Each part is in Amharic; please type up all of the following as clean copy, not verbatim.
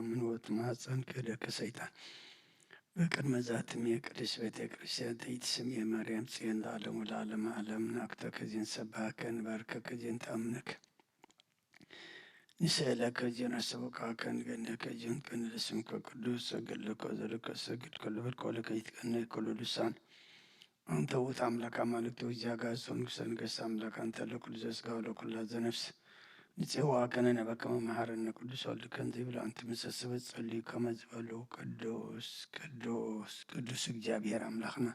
ምንወት ማኅፀን ክህደከ ሰይጣን በቅድመ ዛትም የቅድስት ቤተ ክርስቲያን ተይትስም የማርያም ጽዮን ለዓለሙ ለዓለመ ዓለም ናቅተ ከዚህን ሰባከ ንባርከ ከዚህን ታምነክ ንስእለከ ከዚህን አሰበካከ ንገነከ ከዚህን ቅንልስምከ ቅዱስ ሰግድለከ ዘለከ ሰግድ ከልበል ከወለከ ይትቀነ ከሉ ልሳን አንተ ውእቱ አምላክ አማልክት ወእግዚአብሔር ንጉሠ ነገሥት አምላክ አንተ ለኩሉ ዘሥጋ ወለኩሉ ዘነፍስ ንጽዋከ ነነበከመ መሐረነ ቅዱስ ወልድከ እንዘ ይብላ አንተ ምሰስበት ጸልዩ ከመ ዝበሉ ቅዱስ ቅዱስ ቅዱስ እግዚአብሔር አምላክና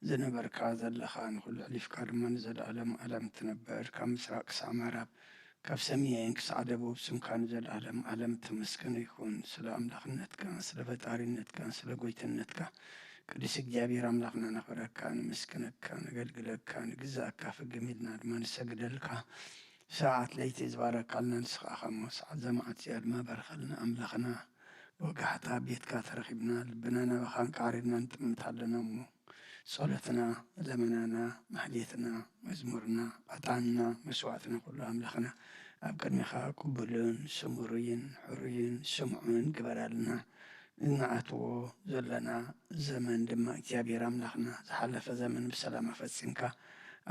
ዝነበርካ ዘለኻ ንኩሉ ሕሊፍካ ድማ ንዘለኣለም ዓለም ትነበር ካብ ምስራቅ ክሳብ ምዕራብ ካብ ሰሜን ክሳብ ደቡብ ስምካ ንዘለኣለም ዓለም ተመስገነ ይኹን። ስለ አምላክነትካ ስለ ፈጣሪነትካ ስለ ጎይትነትካ ቅዱስ እግዚአብሔር አምላክና ነኽብረካ ንመስግነካ ነገልግለካ ንግዛእካ ፍግም ኢልና ድማ ንሰግደልካ ሰዓት ለይቲ ዝባረካልና ንስኻኻ እሞ ሰዓት ዘመዓት እዚኣ ድማ ባርኸልና አምላኽና ወጋሕታ ቤትካ ተረኺብና ልብና ናባኻን ቃሪብና ንጥምት ኣለና እሞ ጸሎትና ለመናና ማህሌትና መዝሙርና ዕጣንና መስዋዕትና ኩሉ አምላኽና ኣብ ቅድሚኻ ቅቡልን ስሙሩይን ሕሩይን ስምዑን ግበራልና እናኣትዎ ዘለና ዘመን ድማ እግዚአብሔር አምላኽና ዝሓለፈ ዘመን ብሰላም ኣፈፂምካ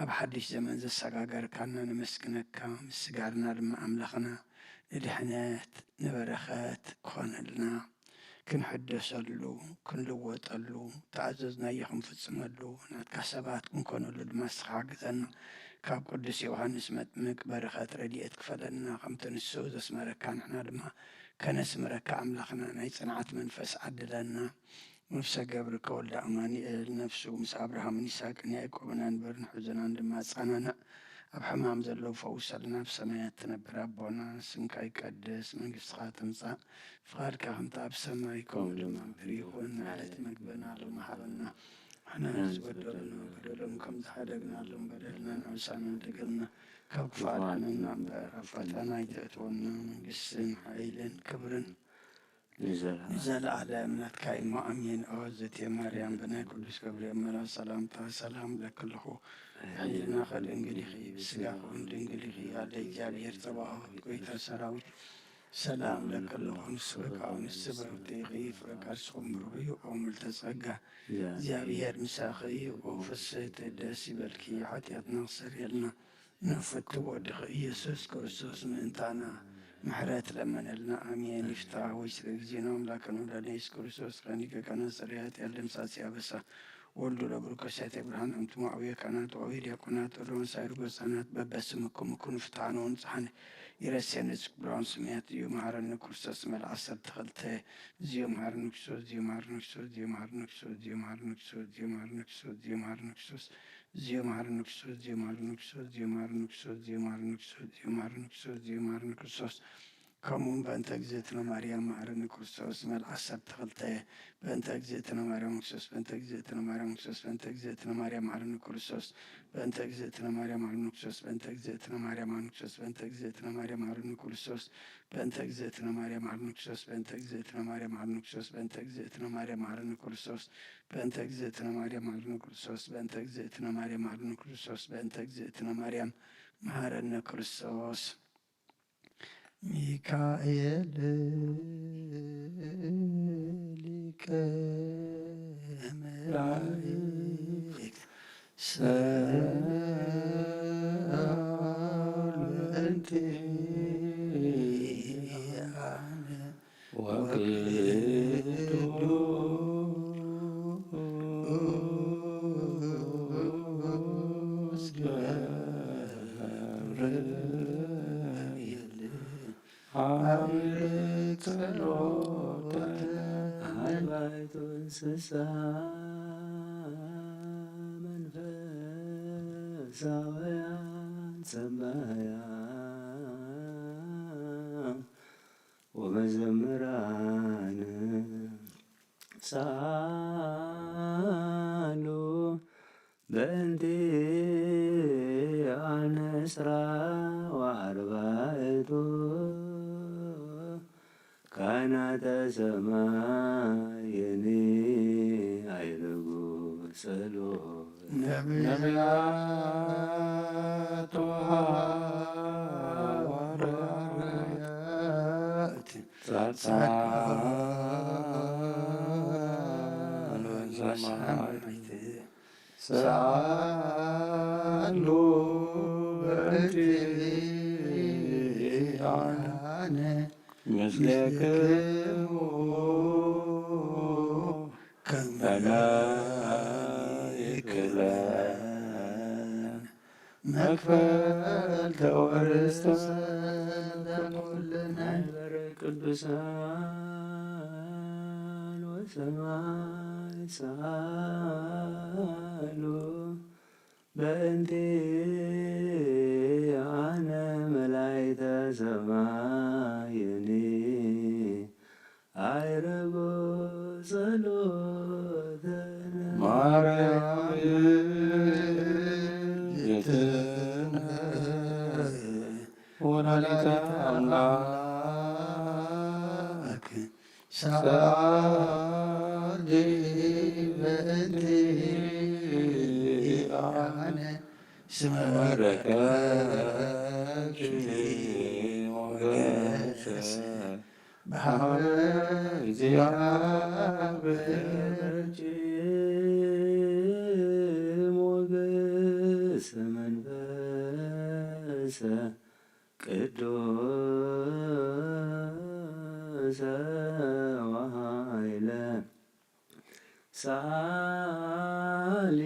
ኣብ ሓድሽ ዘመን ዘሰጋገርካና ንመስግነካ ምስጋድና ድማ አምላኽና ንድሕነት ንበረኸት ክኾነልና ክንሕደሰሉ ክንልወጠሉ ተኣዘዝናዮ ክንፍፅመሉ ናትካ ሰባት ክንኮነሉ ድማ ንስኻ ሓግዘና። ካብ ቅዱስ ዮሃንስ መጥምቅ በረኸት ረድኤት ክፈለና ከምቲ ንሱ ዘስመረካ ንሕና ድማ ከነስምረካ አምላኽና ናይ ጽንዓት መንፈስ ዓድለና። ነፍሰ ገብር ከወልደ አማኑኤል ነፍሱ ምስ አብርሃምን ይስሐቅን ያዕቆብን አንበርን ሕዙናን ድማ ጻናና ኣብ ሕማም ዘለዉ ፈውሰልና ብሰማያት ትነብር ኣቦና ስምካ ይቀድስ መንግሥትኻ ትምጻእ ፍቓድካ ከምቲ ኣብ ሰማይ ከምኡ ድማ ምድሪ ይኹን። ዕለት መግበና ሎሚ ሃበና ንሕና ዝበደሉና በደሎም ከም ዝሓደግናሎም በደልና ንዕሳና ንደገልና ካብ ክፉእ ኣድሕነና እምበር ኣብ ፈተና ኣይተእትወና መንግስትን ሓይልን ክብርን ንዘለዓለም ናትካ እሞ ኣሜን። ኣወዘትየ ማርያም ብናይ ቅዱስ ገብርኤል መልአክ ሰላምታ ሰላም ለክልኹ ሕሊና ከድንግል ኢኺ ብስጋኹን ድንግል ኢኺ ያለ እግዚአብሔር ጸባኦት ጐይታ ሰራዊት ሰላም ለክልኹ ንስብእካው ንስብርቲ ኢኺ ፍረ ቃልስኹም ብሩህ ኦ ምልዕተ ጸጋ እግዚአብሔር ምሳኺ ኦ ፍስሕቲ ደስ ይበልኪ ኃጢአትና ክሰርየልና ነፍቲ ወድኺ ኢየሱስ ክርስቶስ ምእንታና ምሕረት ለመነልና አሜን። ይፍታሕ ወይስረ ጊዜና አምላክን ወላዲተ ኢየሱስ ክርስቶስ ከኒከ ከና ሠራያት ያለምሳት ያበሳ ወልዱ ለብሩክ ከሳቴ ብርሃን አምትሙ አብየ ካህናት ወአብየ ዲያቆናት ወለወን ሳይር ጎሳናት በበስምኩም ኩን ፍታሕን ወንጽሐን ይረሴን ብርሃን ስምያት እዩ መሐረነ ክርስቶስ መልአ 12 እዚዮ መሐረነ ክርስቶስ እዚዮ መሐረነ ክርስቶስ እዚዮ መሐረነ ክርስቶስ እዚዮ መሐረነ ክርስቶስ እዚዮ መሐረነ ክርስቶስ እዚዮ መሐረነ ክርስቶስ እዚዮ መሐረነ ክርስቶስ እዚዮ መሐረነ ክርስቶስ እዚዮ መሐረነ ክርስቶስ እዚዮ መሐረነ ክርስቶስ እዚዮ መሐረነ ክርስቶስ እዚዮ መሐረነ ክርስቶስ ከምኡውን በእንተ እግዝእትነ ማርያም መሐረነ ክርስቶስ መልአ 12 በእንተ እግዝእትነ ማርያም ክርስቶስ በእንተ እግዝእትነ ማርያም ክርስቶስ በእንተ እግዝእትነ ማርያም መሐረነ ክርስቶስ በእንተ እግዝእትነ ማርያም መሐረነ ክርስቶስ በእንተ እግዝእትነ ማርያም መሐረነ ክርስቶስ በእንተ እግዝእትነ ማርያም መሐረነ ክርስቶስ በእንተ እግዝእትነ ማርያም መሐረነ ክርስቶስ በእንተ እግዝእትነ ማርያም መሐረነ ክርስቶስ በእንተ እግዝእትነ ማርያም መሐረነ ክርስቶስ በእንተ እግዝእትነ ማርያም መሐረነ ክርስቶስ በእንተ እግዝእትነ ማርያም መሐረነ ክርስቶስ በእንተ እግዝእትነ ማርያም መሐረነ ክርስቶስ ሚካኤል ሊቀ መላእክት ሰላም ወቅዱስ አምልክ ጸሎተ አልባይቱ እንስሳ መንፈሳውያን ሰማያን ወመዘምራን ሳሉ በእንቲአነ ዕስራ ወአርባዕቱ ካህናተ ሰማይኒ አይርጉ ጸሎት ነቢያት ወሐዋርያት ጻድቃን በሰማዕት ሳሉ በእንቲአነ ምስሌክሙ ከመ ይክለን መክፈልተ ወርስተ ለኩልነ ቅዱሳን ወሰማዕት ሳሉ በእንቲአነ መላእክተ ሰማይኒ አይረጎ ጸሎተነ ማርያም እግዝእትነ ወላዲተ አምላክ ሰአሊ በእንቲአነ እስመ ረከብኪ ሞገሰ በኀበ እግዚአብሔር ሞገሰ መንፈሰ ቅዱሰ ወኃይለ ሳሊ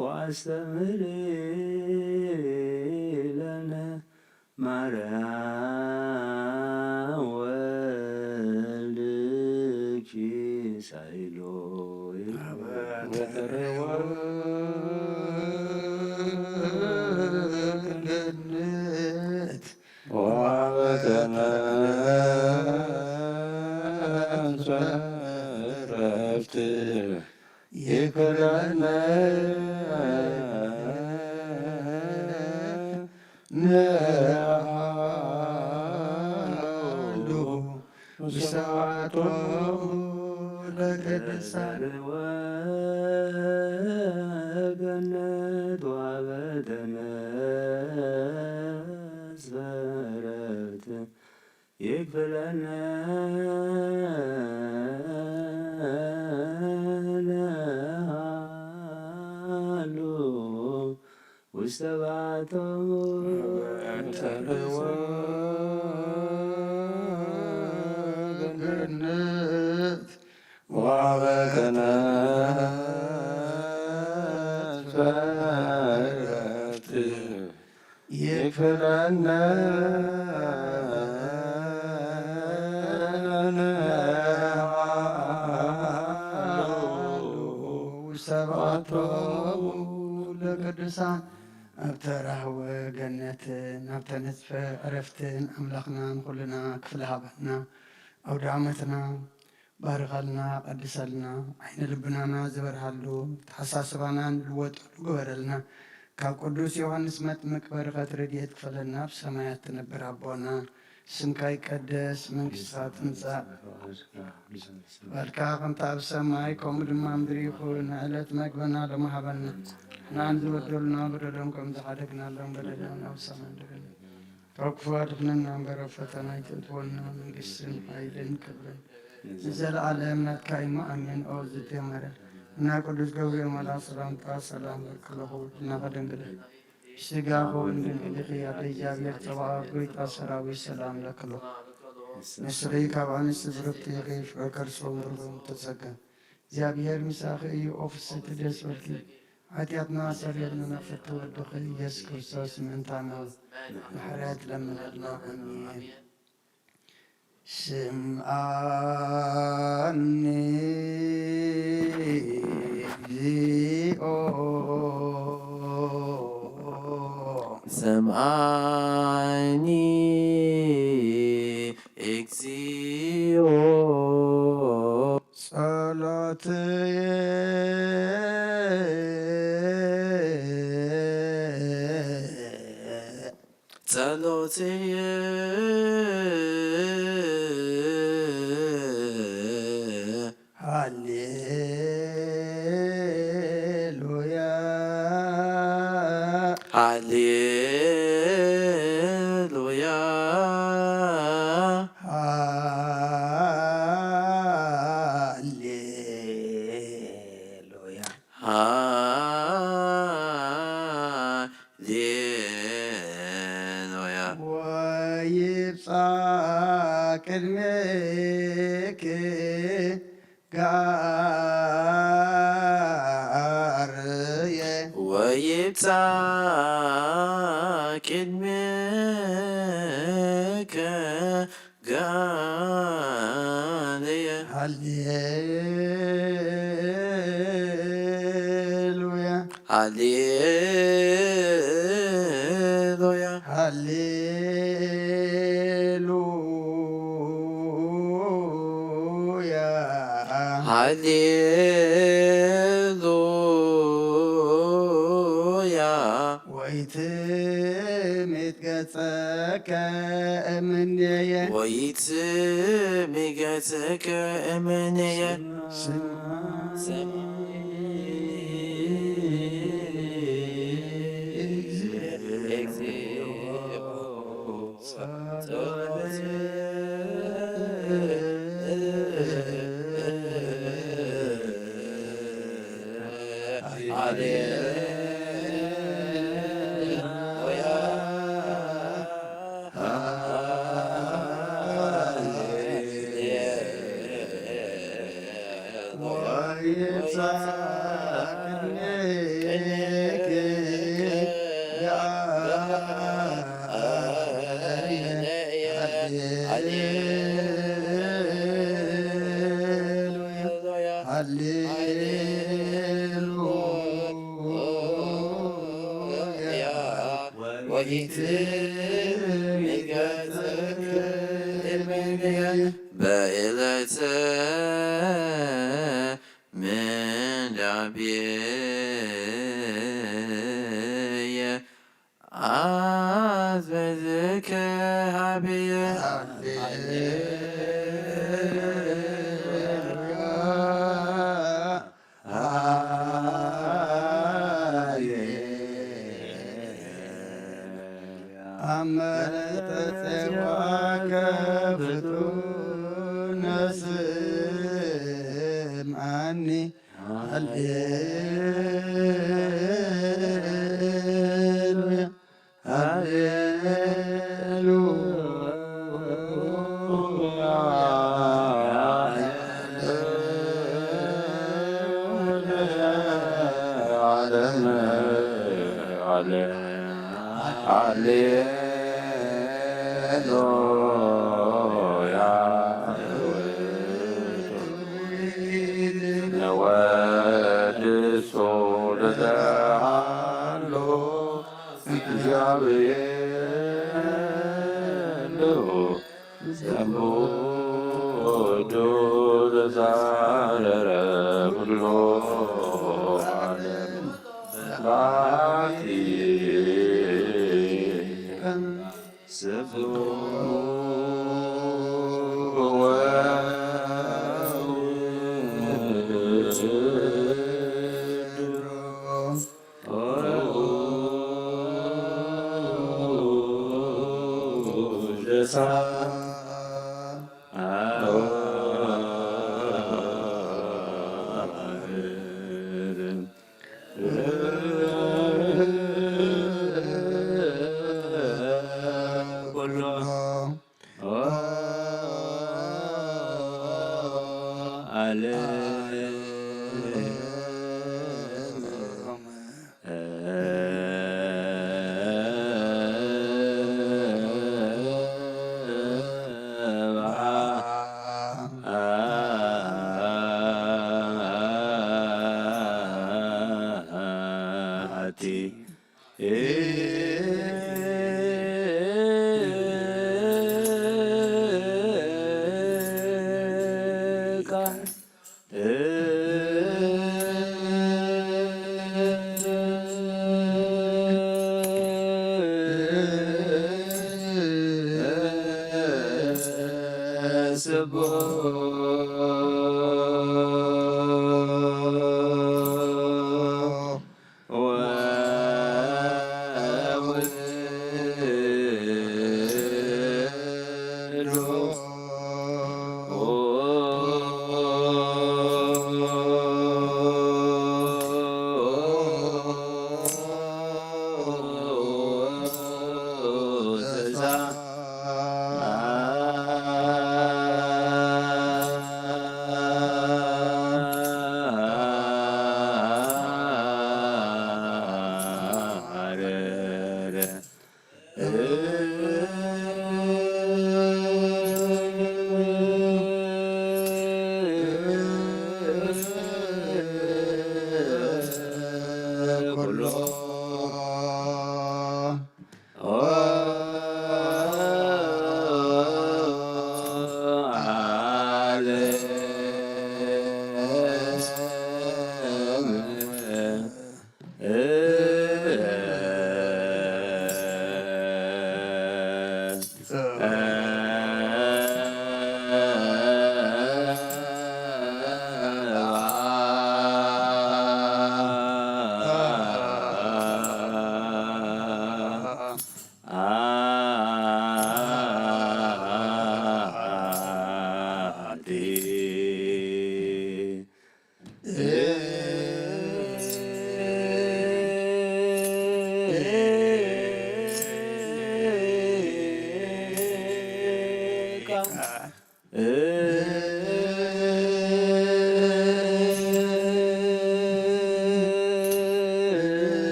ወአስተምሪ ለነ ማርያም ወልድኪ ሳይሎ ገነት ወበተመንፈስ ዕረፍት ይክለነ ነሃሉ ውስዋዕቶሙ ለቅዱሳን ወገነት ወበተመንፈስ ዕረፍት ይክለነ ነሃሉ ውስተ ባሕቶሙ ገነት ወበተመንፈስ ዕረፍት ይክለነ ነሃሉ ውስተ ባሕቶሙ ለቅዱሳን ኣብተ ራህወ ገነትን ኣብተ ነጥፈ ዕረፍትን ኣምላኽና ንኩልና ክፍለ ሃበና ኣውደ ዓመትና ባርኻልና ቀድሰልና ዓይነ ልብናና ዝበርሃሉ ተሓሳስባናን ልወጠሉ ግበረልና ካብ ቅዱስ ዮሃንስ መጥምቅ በረኸት ረድኤት ክፈለና ብሰማያት ትነብር ኣቦና ስምካ ይቀደስ መንግሥትካ ትምጻእ በልካ ከምቲ ኣብ ሰማይ ከምኡ ድማ ምድሪ ይኹን ዕለት መግበና ሎሚ ሃበና ንኣን ዝበደሉና በደሎም ከም ዝሓደግናሎም በደልና ውሳና እንደገና ካብ ክፉ ኣድሕነና እምበር ኣብ ፈተና ይትእትወና መንግስትን ኃይልን ክብርን ንዘለዓለም ናትካ ኢሞ ኣሜን። ኦ ዝተመረ እና ቅዱስ ገብርኤል መልአክ ሰላምታ ሰላም ለክለኹ እናኸደንግለ ስጋኹ እንድንግልኽ ያለ እግዚአብሔር ተባረክ ጌታ ሰራዊት ሰላም ለክለኹ ንስሪ ካብ አንስት ብርክቲ ይኸይፍ ከርሶም ርቶም ተጸጋ እግዚአብሔር ምሳኺ እዩ ኦፍስቲ ደስ በልኪ ኃጢአትና ሰሪየልና ፍት ወድኺ ኢየሱስ ክርስቶስ ምንታና ምሕረት ለምነልና አሜን። ስምዓኒ እግዚኦ ስምዓኒ እግዚኦ ጸሎትየ ጸሎትየ ሃሌሉያ ሃሌሉያ ሃሌሉያ ጋርየ ወይብፃሕ ቅድሜከ ጋርየ ሃሌሉያ ሃሌሉያ ሃሌሉያ ሃሌሉያ ወይትሜት ገጸከ እምኔየ ወይትሜት ገጸከ እምኔየ በዕለተ ምንዳቤየ አዝመዝከ ሀብየ አመተጽዋከ ፍጡነ ስምዓኒ ሃሌሉያ ነወድሶ ለዘሃሎ እግዚአብሔር ዘምቦዶ ለዛረረ ኩሎ ዓለም ባቲ ስፍሩ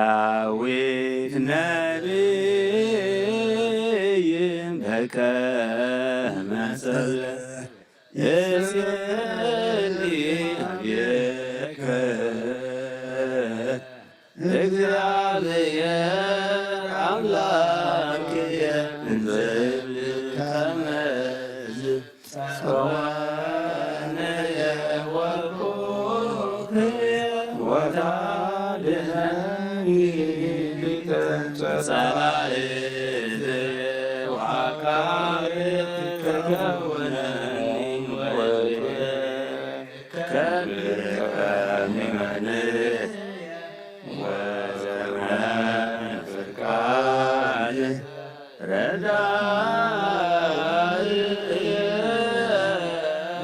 ዳዊት ነቢይም በከመ ጸለየ እግዚአብሔርከ እግዚአብሔር አምላክየ እንዘ ከመዝ ጸዋነየ ወኩርየ ወታድኅነኒ ጸላእት ወአቃርት ከከውነኒ ከሚመን ወዘመን ፍርቃን ረዳእየ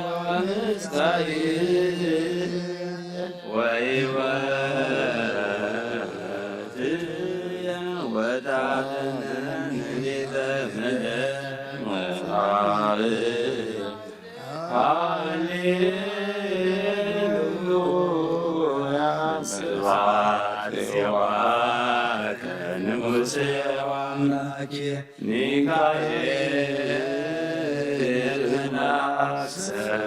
ወምስካየ ወሕይወትየ ወታድኅነኒ ሃሌሉያ ስብሐት ለወልድ ንጉሥ ወአምላኬ ሚካኤል ናስአል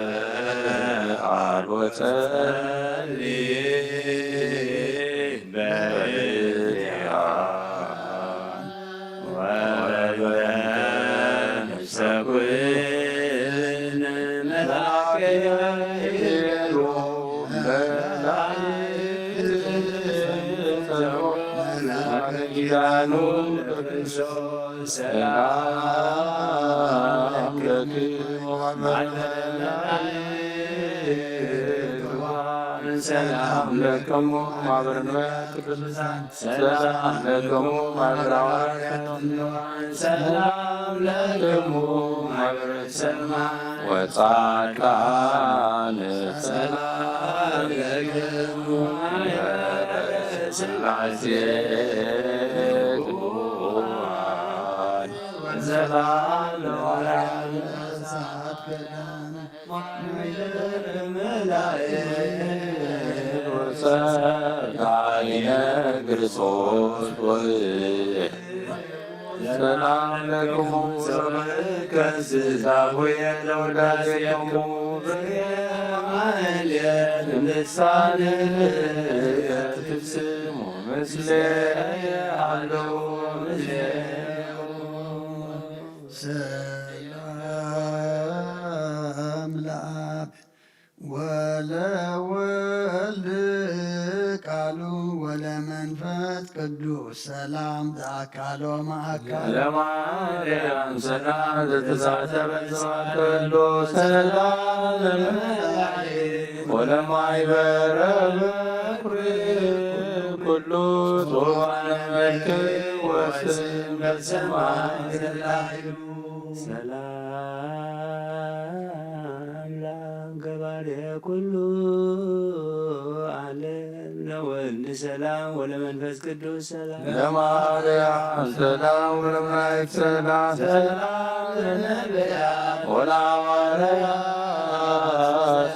ወጸልይ በእልያን ወበነፍሰ ኩን መላከየ ሄሮ ኪዳኑ ክርስቶስ ሰላም ለክሙ ሰላም ለክሙ ማኅበረ ቅዱሳን ሰላም ለክሙ ማኅበረ ሐዋርያት ሰላም ለክሙ ማኅበረ ሰማዕታት ወጻድቃን ሰላም ለክሙ ማኅበረ ሥላሴ ቅዱሳን ሰላም ለሐዋርያት መላእክት ወጸጋየ ክርስቶስ ሰላም ለክሙ ከእንስሳሆየ ለወዳሴክሙ በየማህሌት ልሳነ ትፍስሙ ምስሌየ አለው ሰላም ለአብ ወለወልድ ቃሉ ወለመንፈስ ቅዱስ ሰላም ለአካሎ ማእከል ለማርያም ሰላም ዘተሳሰበ ተዋከሎ ሰላም ለመላእክት ወለማኅበረ በኵር ኩሉ ጾማነ መልክ ወስም በሰማይ ሰላም ለገባሬ ኩሉ ዓለም ለወ ለወልድ ሰላም ወለመንፈስ ቅዱስ ሰላም ለማርያም ሰላም ወለመላእክት ሰላም ሰላም ለነቢያት ወለሐዋርያት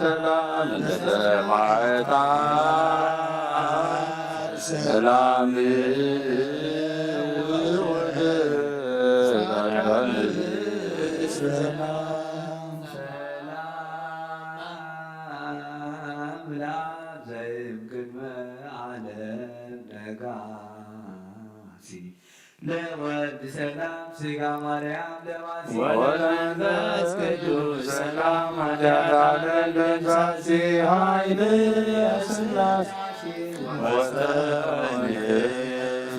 ሰላም ለሰማዕታት ሰላም ለወልድ ሰላም ሥጋ ማርያም ለማሲ ወለመንፈስ ቅዱስ ሰላም አዳራለ ለዛዚ ኃይል ስላሴ ወሰኔ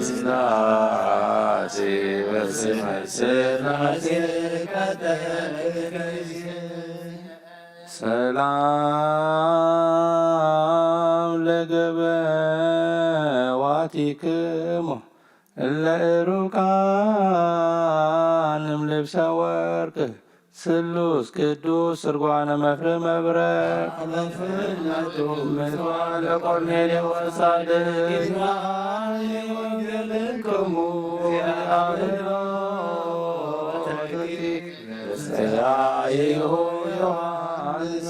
ስላሴ በስመ ስላሴ ሰላም ለገበዋቲክሙ ለእሩቃንም ልብሰ ወርቅ ስሉስ ቅዱስ ስርጓነ መፍር መብረቅ ምጽዋ ለቆርኔሌዎስ ጻድቅ ወንጌልክሙ ያይሁ ዮሐንስ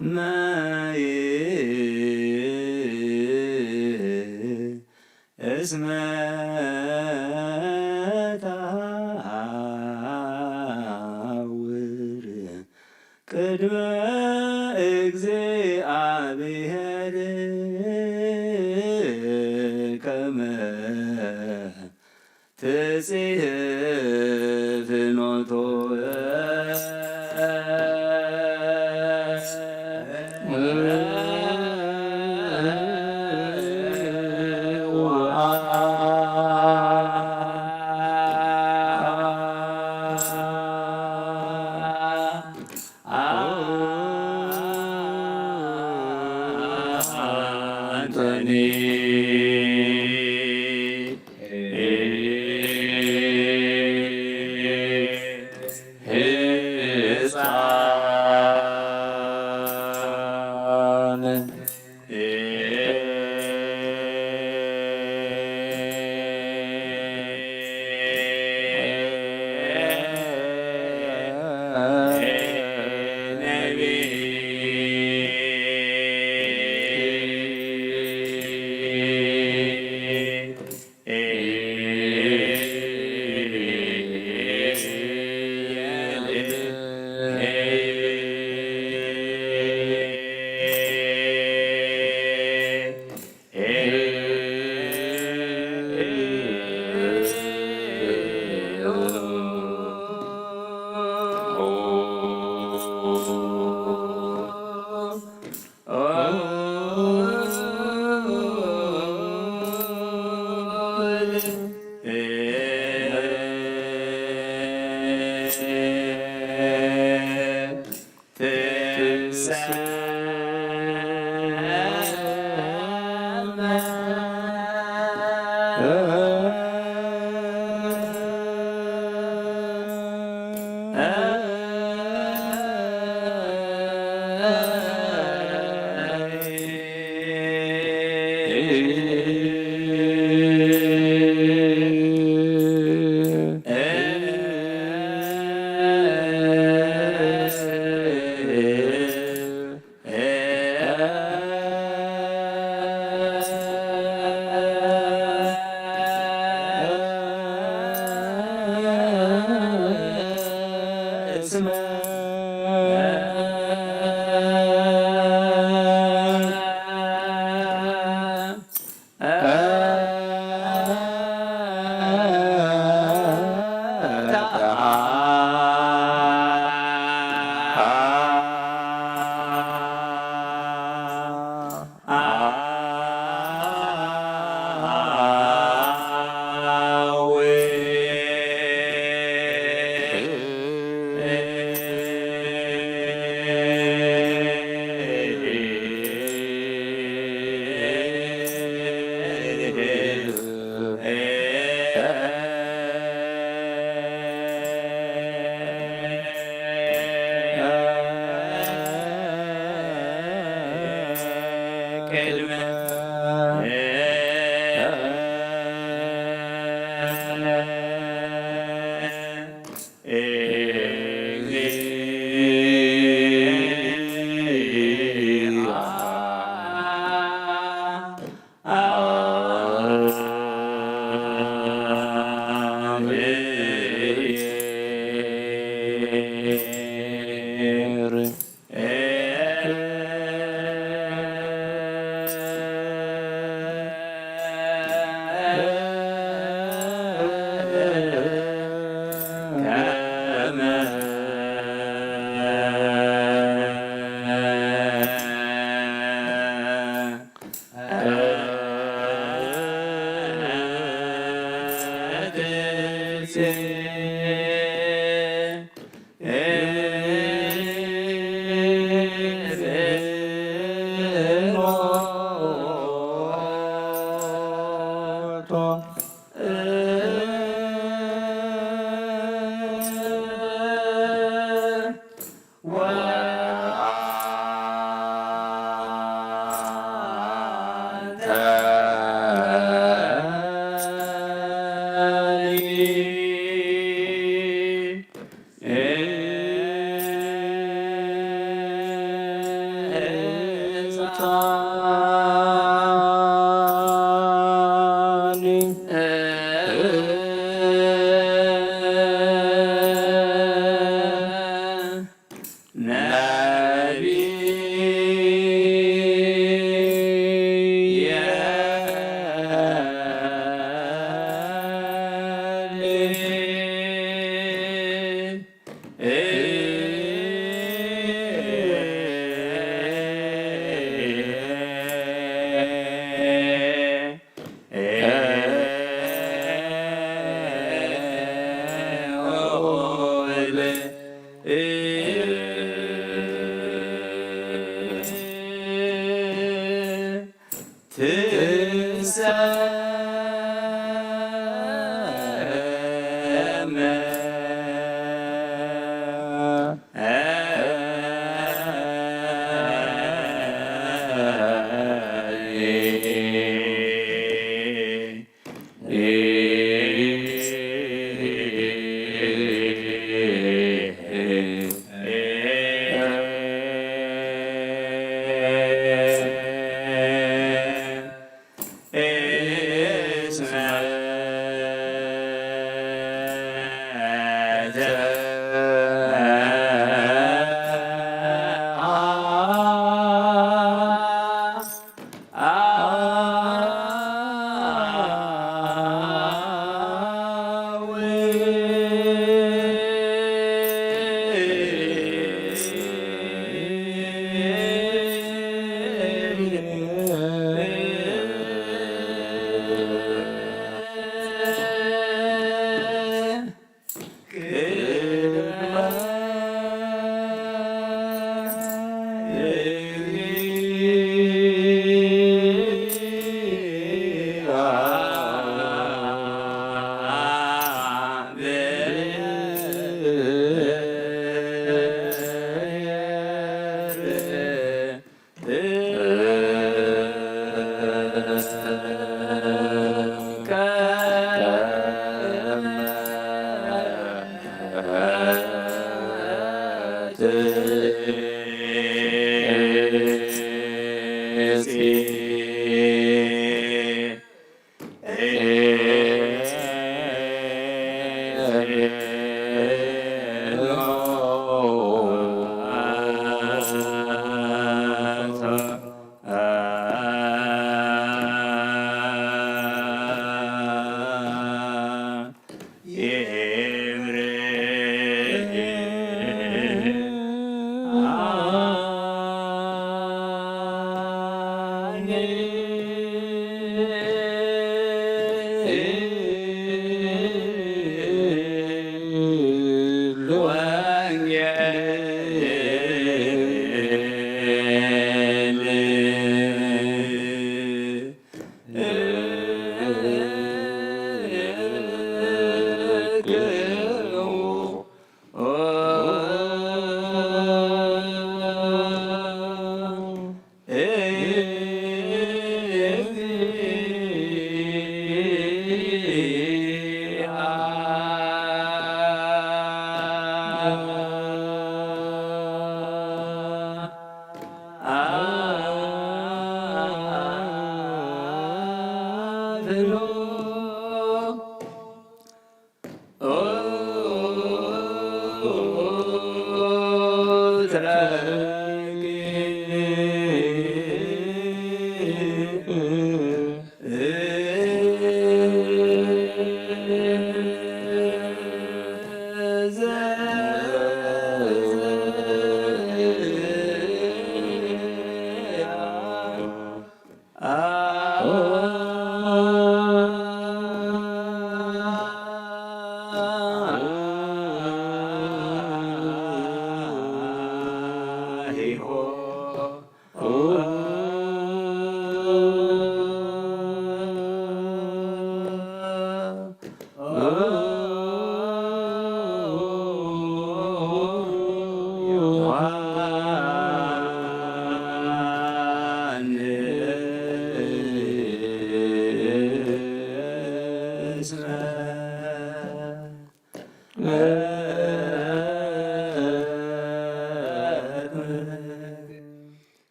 ማይ እስመ ታውር ቅድመ እግዚአብሔር ከመ ትጽሕፍ ፍኖቶ Yeah.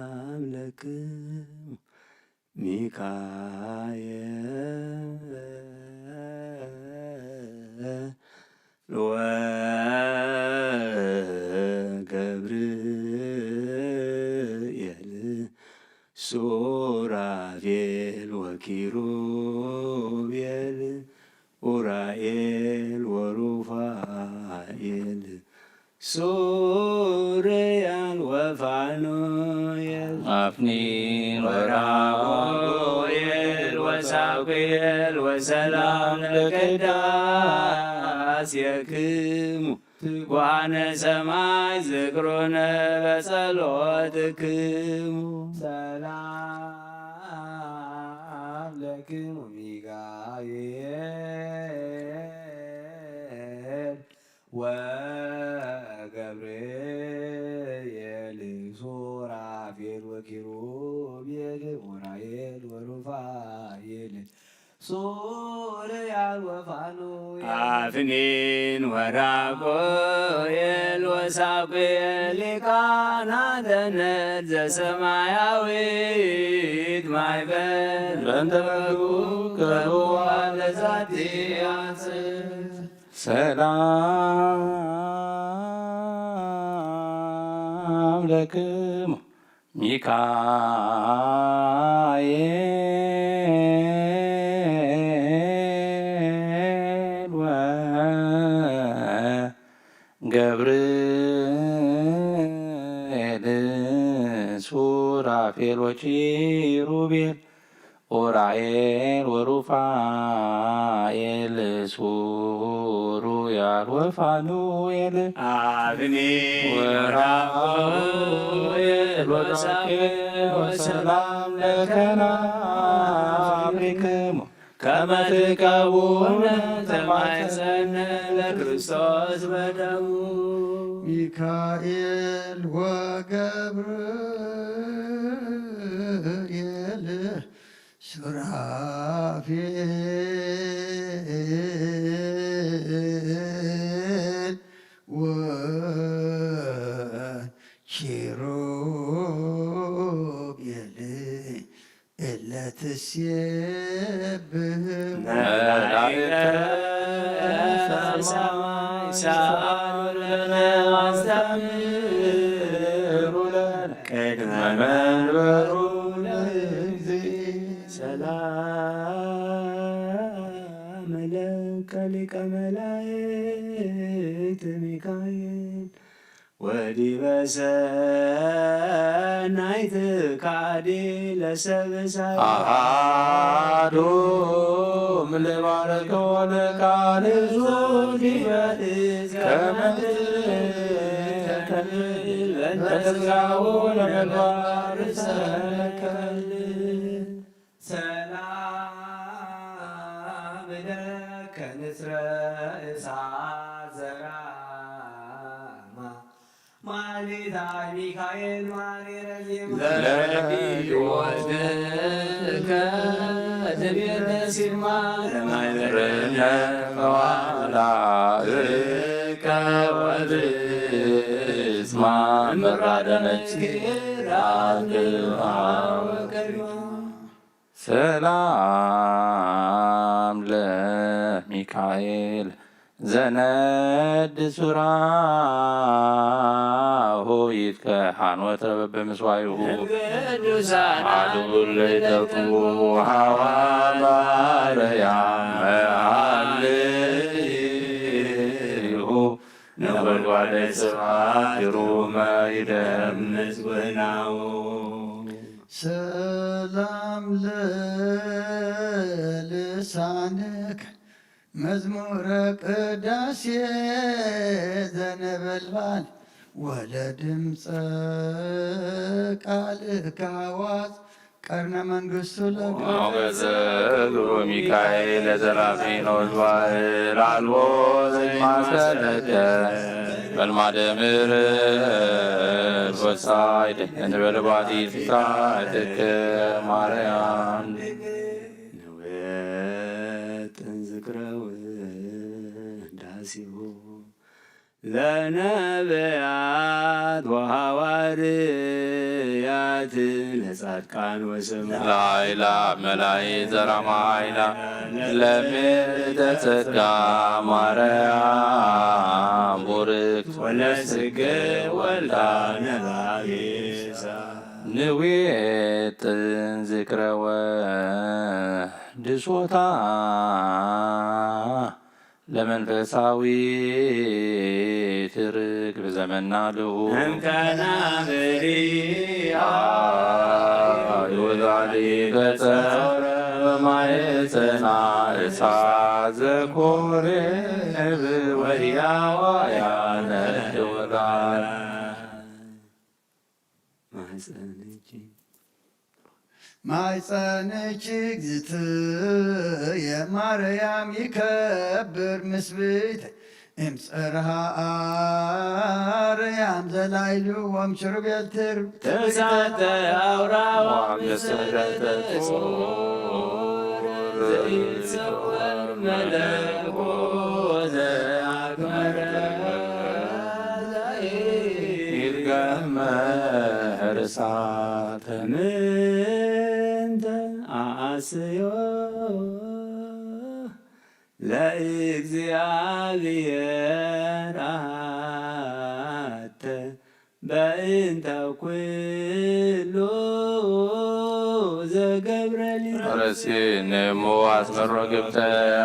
አምለክሙ ሚካኤል ወገብርኤል ሱራፌል ወኪሩቤል ኡራኤል ወሩፋኤል ሱርያን ወፋኑኤል አፍኒን ወራጉኤል ወሳጉኤል ወሰላም ለቅዳሴክሙ ትጓነ ሰማይ ዝክሩነ በጸሎትክሙ ሰላም ለክሙ ሚካኤል ወገብርኤል ሱራፌል ወኪሩቤል ኡራኤል ወሩፋኤል ሱርያን ወፋኑኤል አፍኒን ወራጉኤል ወሳጉኤል ሊቃናተ ነድ ዘሰማያዊት ማይበል በእንተ በጉ ከሩዋን ለዛቲ አንጽር ሰላም ለክሙ ሚካኤል ወገብርኤል ሱራፌል ወኪሩቤል ኡራኤል ወሩፋኤል ሱሩያል ወፋኑኤል አፍኒን ወራጉኤል ወሳጉኤል ወሰላም ለከናፍሪክሙ ከመ ትቀቡነ ተማይጸነ ለክርስቶስ በደሙ ሚካኤል ወገብርኤል ሱራፌል ወኪሩቤል እለ ትሴብሕ መላእክተ ሰማይ ሰአሉ ለነ አስተምሩ ለነ ቅድመ መንበሩ ለእግዚእ ሰላም ለከ ሊቀ መላእክት ሚካኤል ወዲበ ሰናይት ካዲ ለሰብሳይ አሐዱ እምለባረከ ወለቃል ዙዲበ ከመትጋው ለመግባር ሰከል ሰላም ለከ ንስረ እሳት ዘራማ ማሌታ ሚካኤል ማሬረ ዜማ ለረድኤትከ ትቤተ ሲማ ለማይበረነ መዋዕከ ወብእስማ ምራደነች ሰላም ለሚካኤል ዘነድ ሱራሁ ይትከሃንወተ በምስዋይሁ አዱል ለይተቱ ሐዋርያም መሃልይሁ ነጎድጓደ ስብሐት ግሩመ ይደምጽ ወናሁ ሰላም ለልሳንከ መዝሙረ ቅዳሴ ዘነበልባል ወለድምፀ ቃልከ አዋዝ ቀርነ መንግሥቱ ሞገሰ ግብሩ ሚካኤል ዘላፊ ነው ባህር አልቦ ማሰለከ በልማደ ምሕረት ወሳይድ እንበልባቲ ፍታትከ ማርያም ነወጥን ዝክረ ውዳሴሁ ለነቢያት ወሐዋርያት ለጻድቃን ወሰማዕታት ላይላ መላይ ዘራማይላ ለምልዕተ ጸጋ ማርያም ቡርክት ወለስግ ወልዳ ነባቤሳ ንዌጥ ዝክረወ ድሶታ ለመንፈሳዊ ትርክብ ዘመና ልሁ እምከና ብሪያ ይወዛሊ ገጸረ በማየፀና እሳት ዘኮርብ ወሕያዋያነ ድወጋ ማኅፀንኪ እግዝእትየ ማርያም ይከብር ምስብእት እምጽርሐ አርያም ዘላይሉ ወምችርቤል ትርብ ተሳተ አውራዋ መሰረተ ዘይሰወር መለኮተ አክመረ ይርገመር እሳተ ምንተ አስዮ ለእግዚአብሔር አሐተ በእንተ ኩሉ ዘገብረ ረሲንሙ አስመሮ ግብተ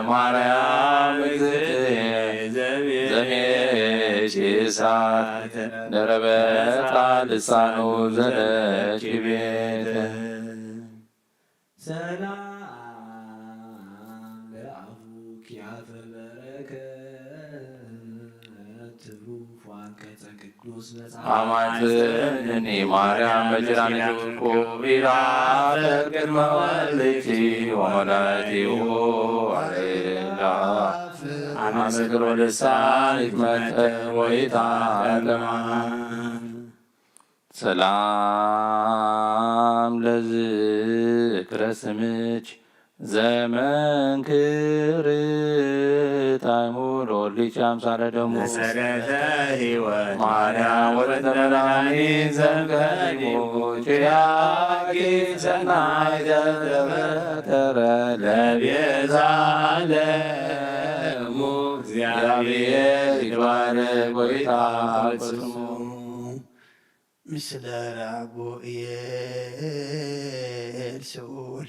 ማርያም እግዝእትየ ዘሜሽ እሳት ደረበታ ልሳኑ ዘለች ቤተ ሰላም ለአቡኪ አፈ በረከት ትሩፋን ከጸ ቅዱስ መጽሐፍ አማትኒ ማርያም በጅራኒቱ ቁቢራ ቅድመ ወልድኪ ወመላቲሁ አሌላ አመስግሮ ልሳን ይትመጠ ወይታለማ ሰላም ለዝክረ ስምች ዘመንክር ታይሙር ወልድኪ አምሳለ ደሙ መሰረተ ሕይወት ማርያም ወለተ መድኃኒት ዘእምቀድሙ ጭያቂ ሰናይ ዘተፈጠረ ለቤዛ ዓለሙ እግዚአብሔር ይትባረክ ወይትፈጽሙ ምስለ ራጉኤል ስኡል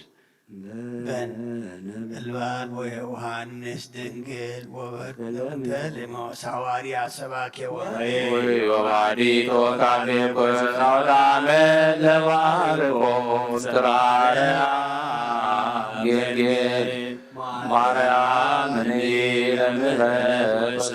በልባል ወዮሐንስ ድንግል ወበርክተ ሌማውስ ሐዋርያ ሰባኬ ወባዲቶ ካፌ ኮናውዳመ ለማርቆስ ትራያ ጌልጌል ማርያም እኔ ለምህረት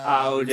አውደ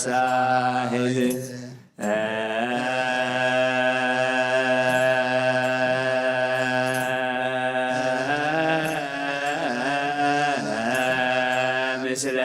ሳህል ምስለ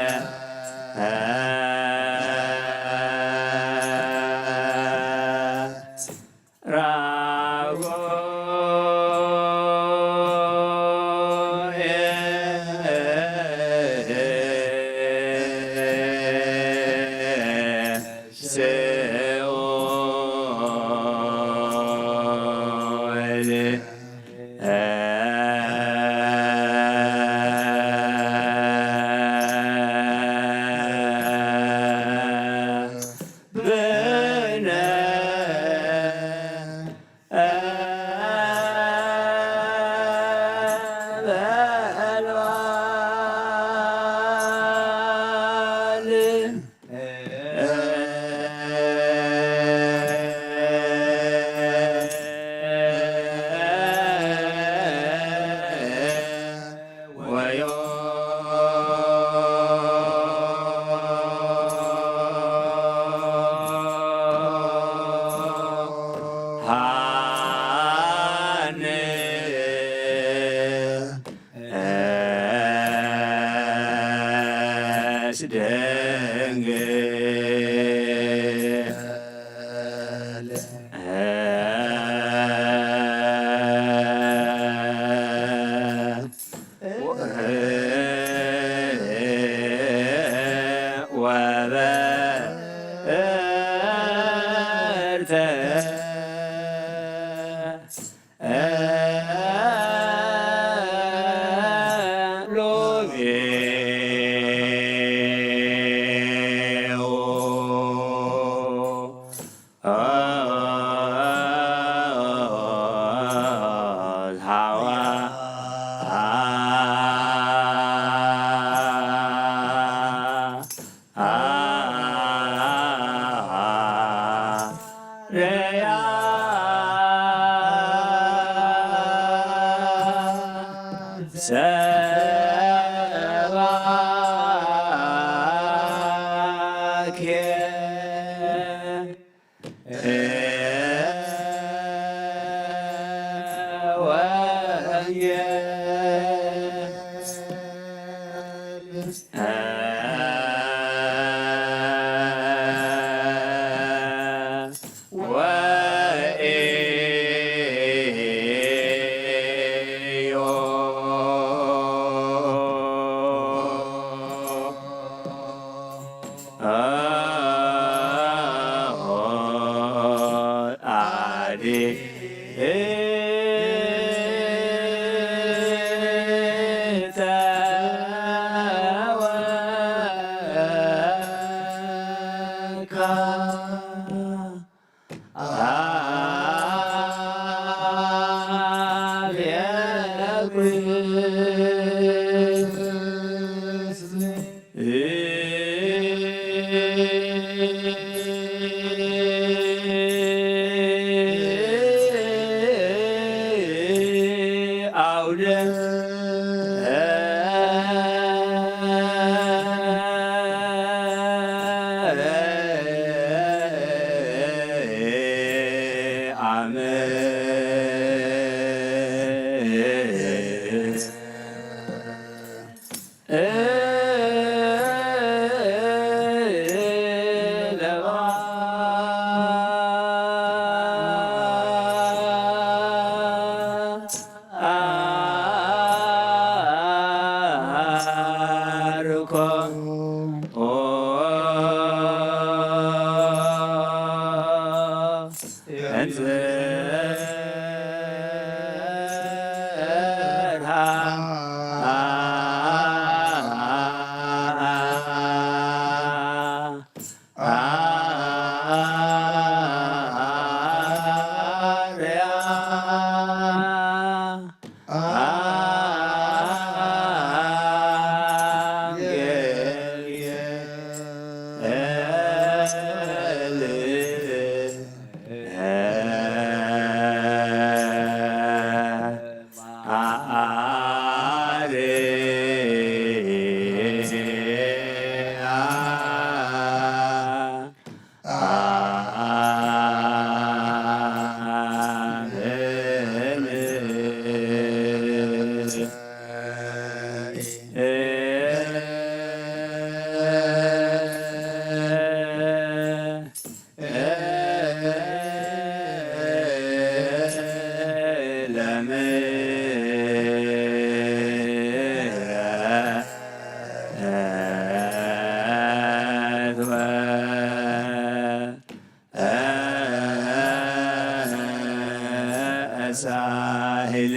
ሳህል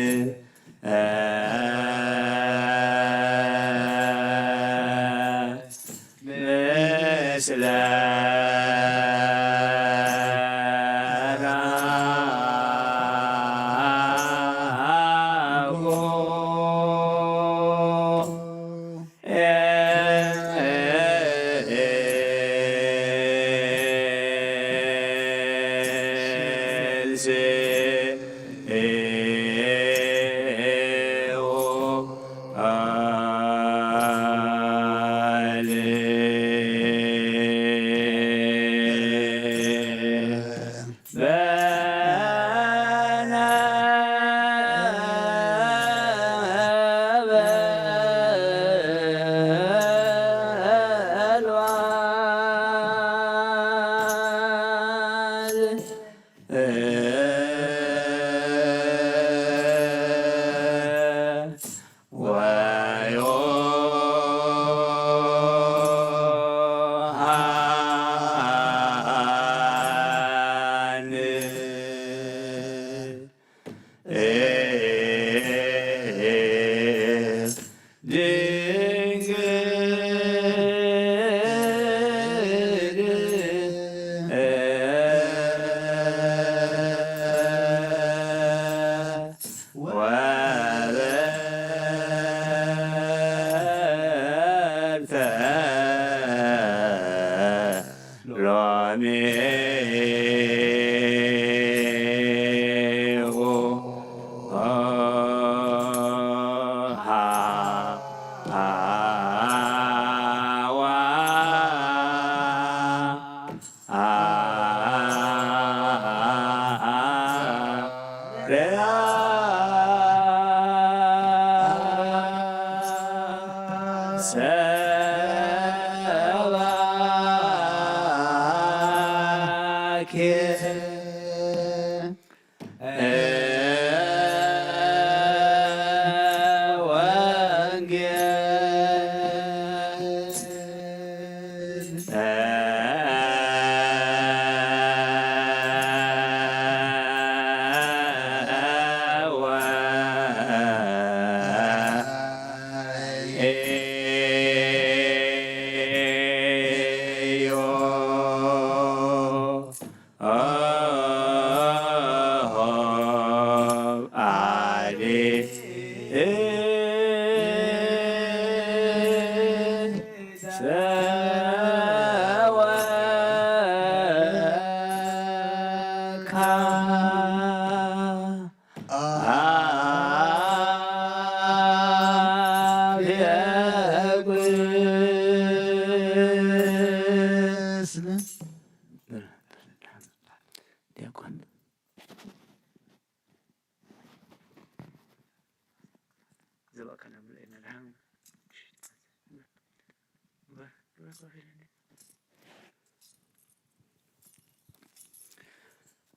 ምስለ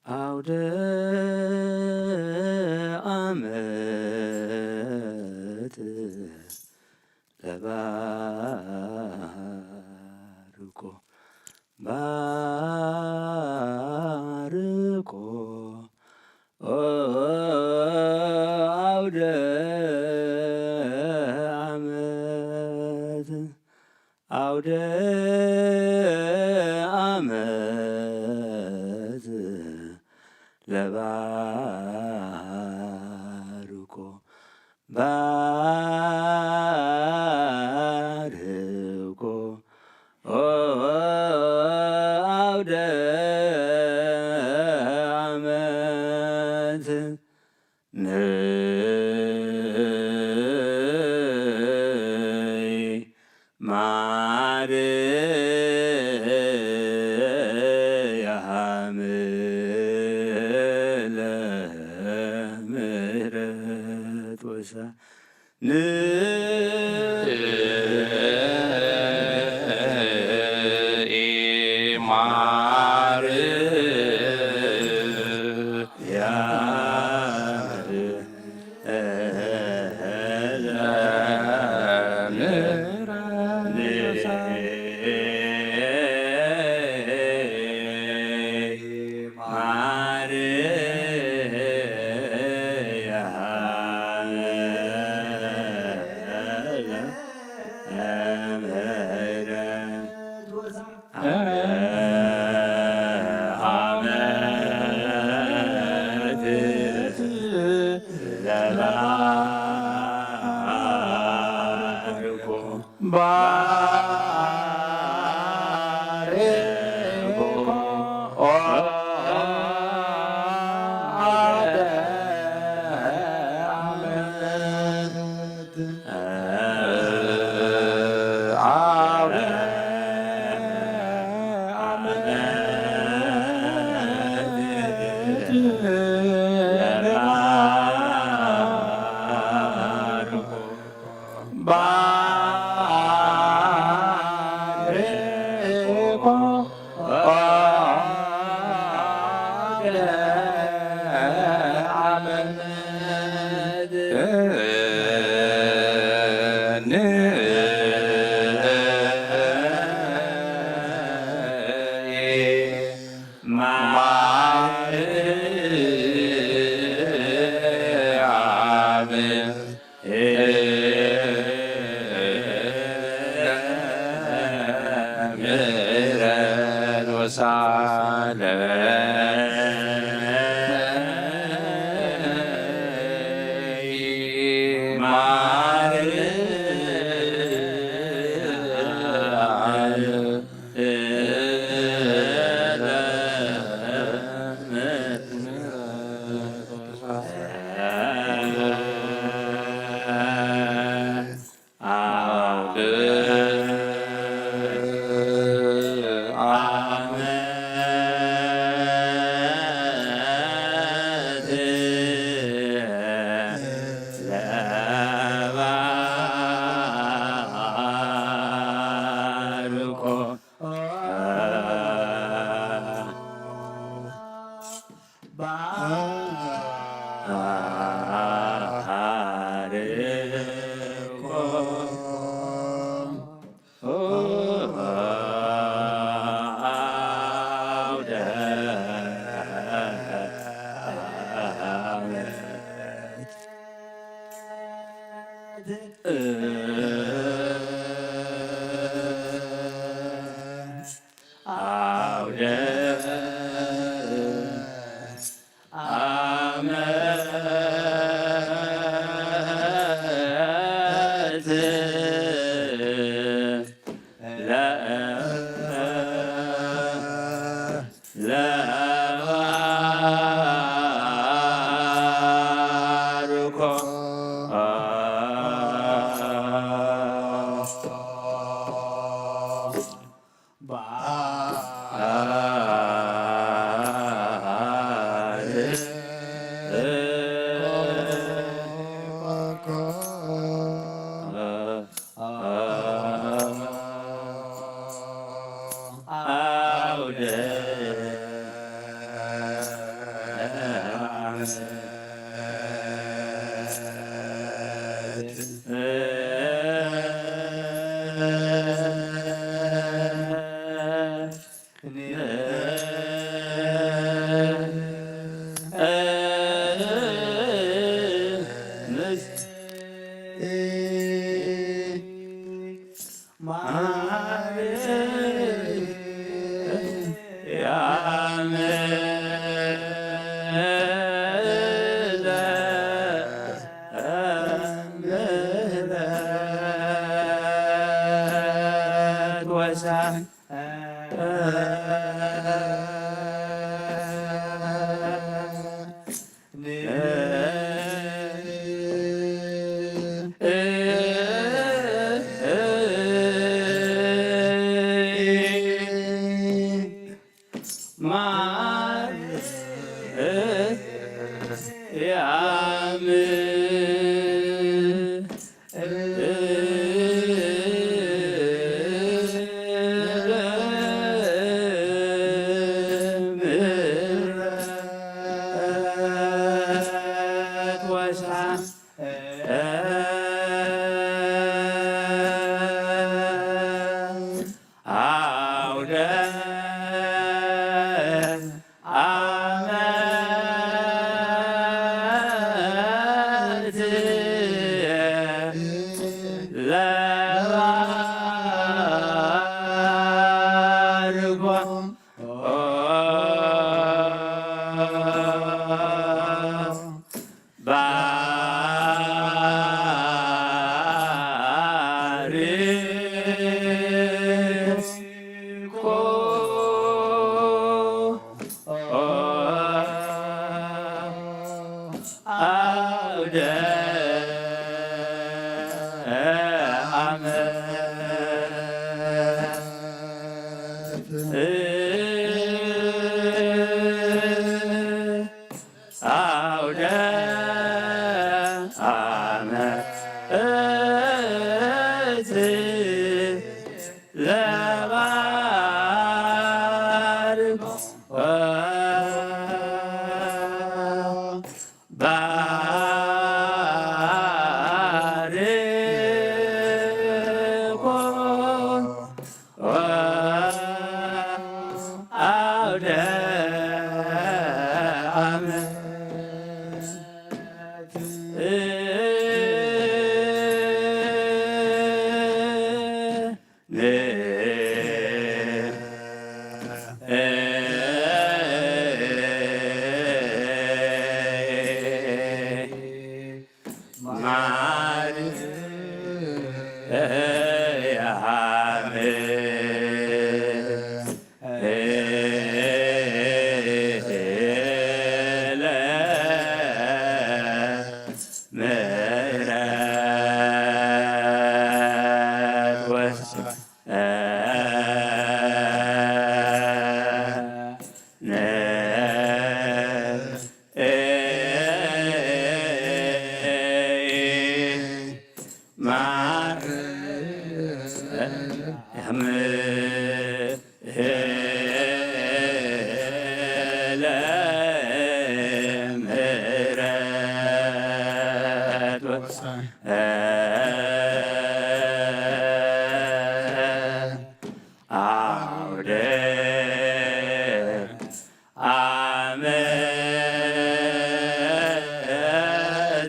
አውደ ዓመት ለባርኮ ባርኮ አውደ ዓመት አውደ ዓመት ለባርኮ ባርኮ አውደ ዓመት ነይ ማርያም ለምሕረት ወሰን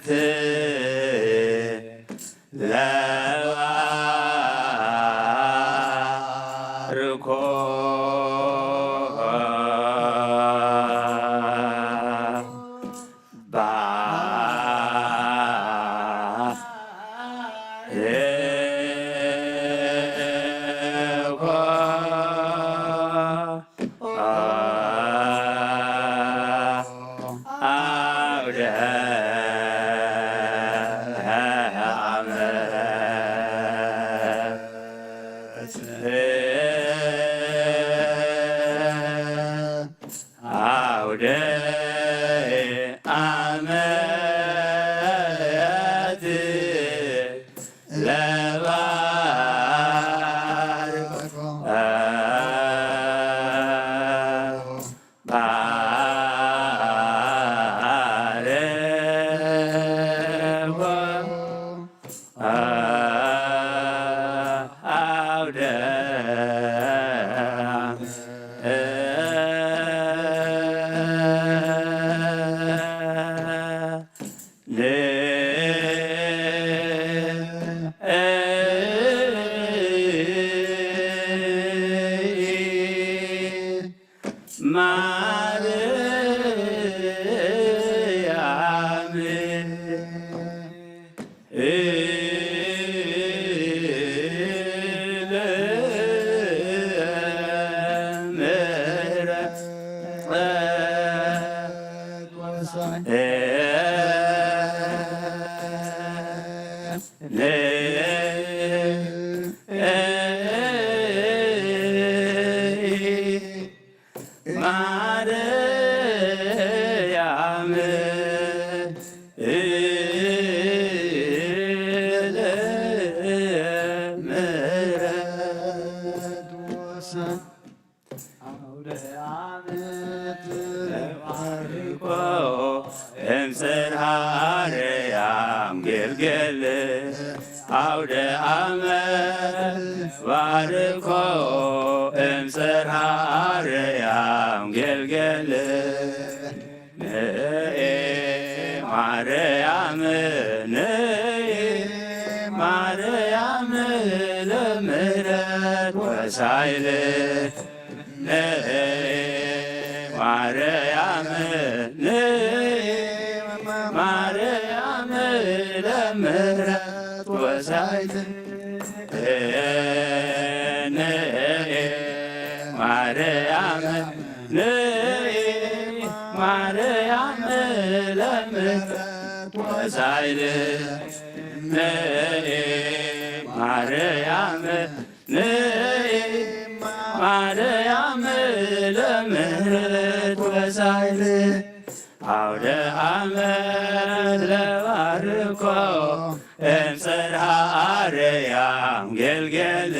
አመት ለባርኮ አውደ ዓመት ለባርኮ አውደ ማርያም ለምሕረት ወሰን አውደ ዓመት ለባርኮ እምጽርሐ አርያም ገልገል አውደ ዓመት ባርኮ እምጽርሐ አርያም ገልገል ንኤ ማርያም ንኤ ማርያም ለምሕረት ወሳይል ንኤ ማርያም ንኤ ማርያም ለምሕረት ወሳይል ንኤ ማርያም ንኤ ማርያም ለምሕረት ወሳይል ንኤ ማርያም ንኤ ማርያም ለምሕረት ወሳይል አውደ ዓመት ለባርኮ እምጽርሐ አርያም ገልገል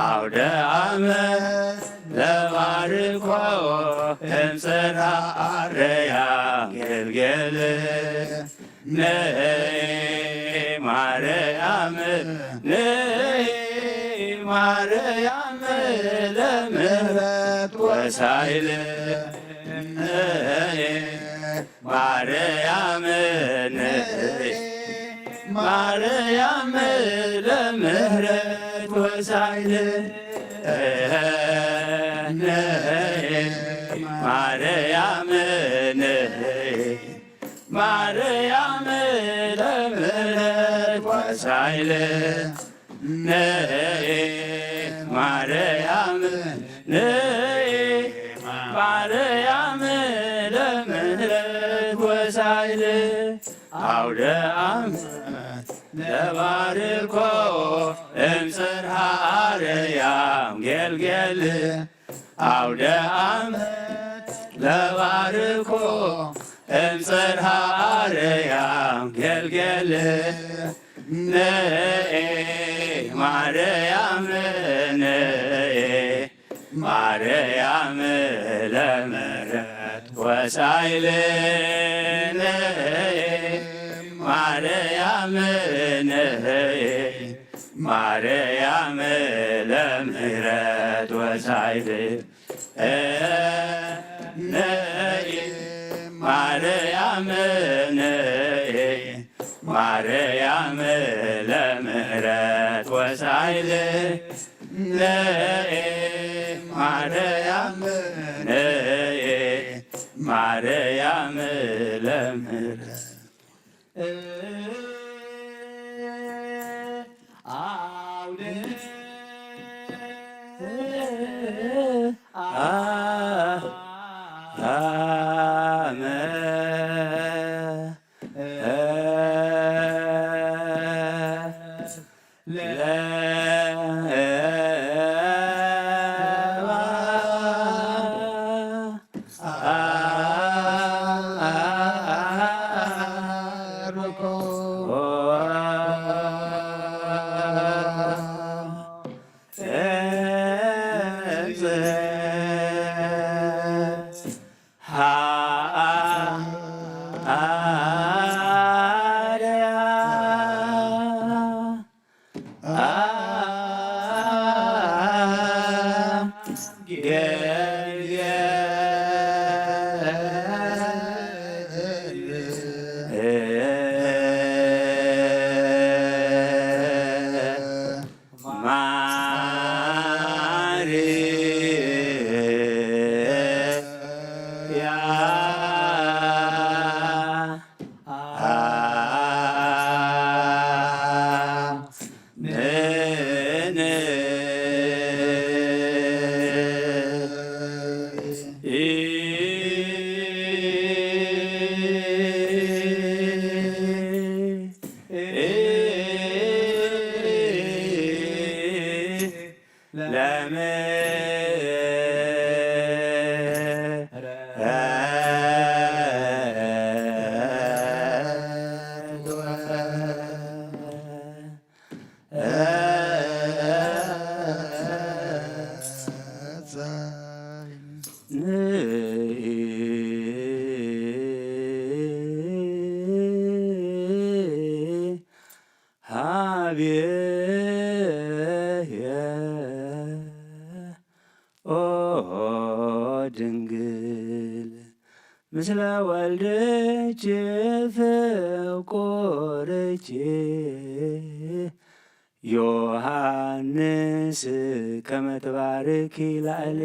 አውደ ዓመት ለባርኮ እምጽርሐ አርያም ገልገል ንኤ ማርያም ንኤ ማርያም ለምሕረት ወሳይል ንኤ ማርያም ንኤ ማርያም ለምሕረት ወሳይል ንኤ ማርያም ንኤ ማርያም ለምሕረት ወሳይል ንኤ ማርያም ንኤ ማርያም ለምሕረት ወሳይል አውደ ዓመት ለባርኮ እምጽርሐ አርያም ገልገል አውደ ዓመት ለባርኮ እምጽርሐ አርያም ገልገል ንኤ ማርያም ንኤ ማርያም ለምሕረት ወሳይል ንኤ ማርያም ንኤ ማርያም ለምሕረት ወሳይል ንኤ ማርያም ንኤ ማርያም ለምሕረት ወሳይል ነኤ ማርያም ነኤ ማርያም ለምሕረት አውደ አመ ድንግል ምስለ ወልድኪ ፍቁርኪ ዮሐንስ ከመ ትባርኪ ላዕሌ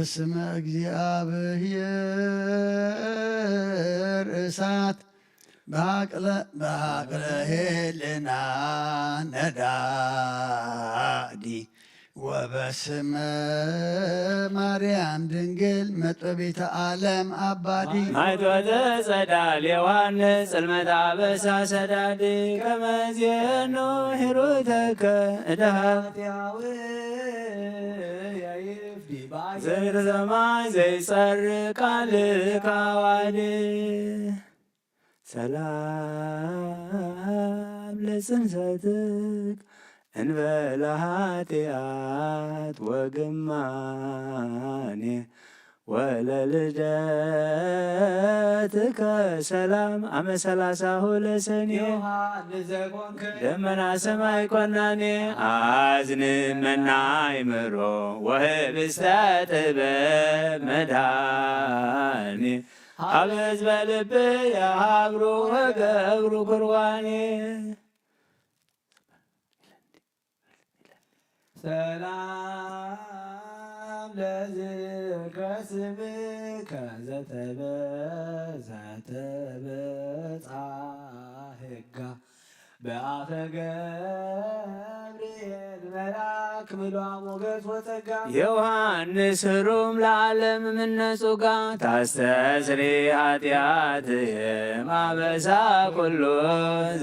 በስመ እግዚአብሔር እሳት በአቅለ ሄልና ነዳዲ ወበስመ ማርያም ድንግል መጥቤተ ዓለም አባዲ ማይቶተ ጸዳል ዮሐንስ ጽልመት አበሳ ሰዳድ ከመዜኑ ሂሩተከ እዳሃትያው ዘር ሰማይ ዘይጸርቅ ቃልከ አዋድ ሰላም ለጽንሰትክ እንበለ ኃጢአት ወግማኔ ወለልደትከ ሰላም አመ 30 ለሰኔ ደመና ሰማይ ኮናኔ አዝንመና አይምሮ ወህብስተ ጥበብ መድኃኔ አበዝ በልብ የሀብሩ ወገብሩ ኩርዋኔ ሰላም ለዝክረ ስምከ ዘተበጽሐ በአፈ ገብርኤል መልአክ ምሏ ሞገስ ወጸጋ ዮሐንስ ሩም ለዓለም ምነጹጋ ታስተስሪ ኃጢአትየ ማበሳ ኩሉ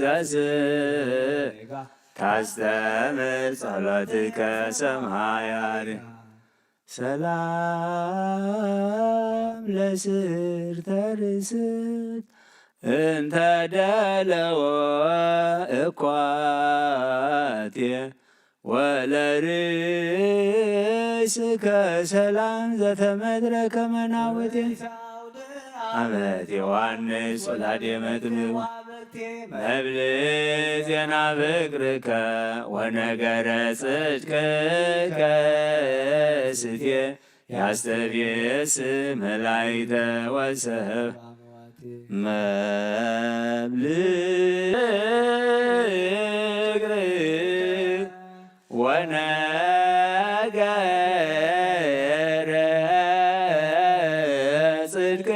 ዘሥጋ ታስተምር ጸሎትከ ሰማያት ሰላም ለስርተ ርእስክ እንተ ደለወ እኳትየ ወለርእስከ ሰላም ዘተመድረከ መናውቴ አመት ዮሐንስ ወላዴ መጥምቅ መብል ዜና ፍቅርከ ወነገረ ጽድቅከ ስቴ ያስተብየስ መላእክተ ወሰብ መብል ወነገረ ጽድቅከ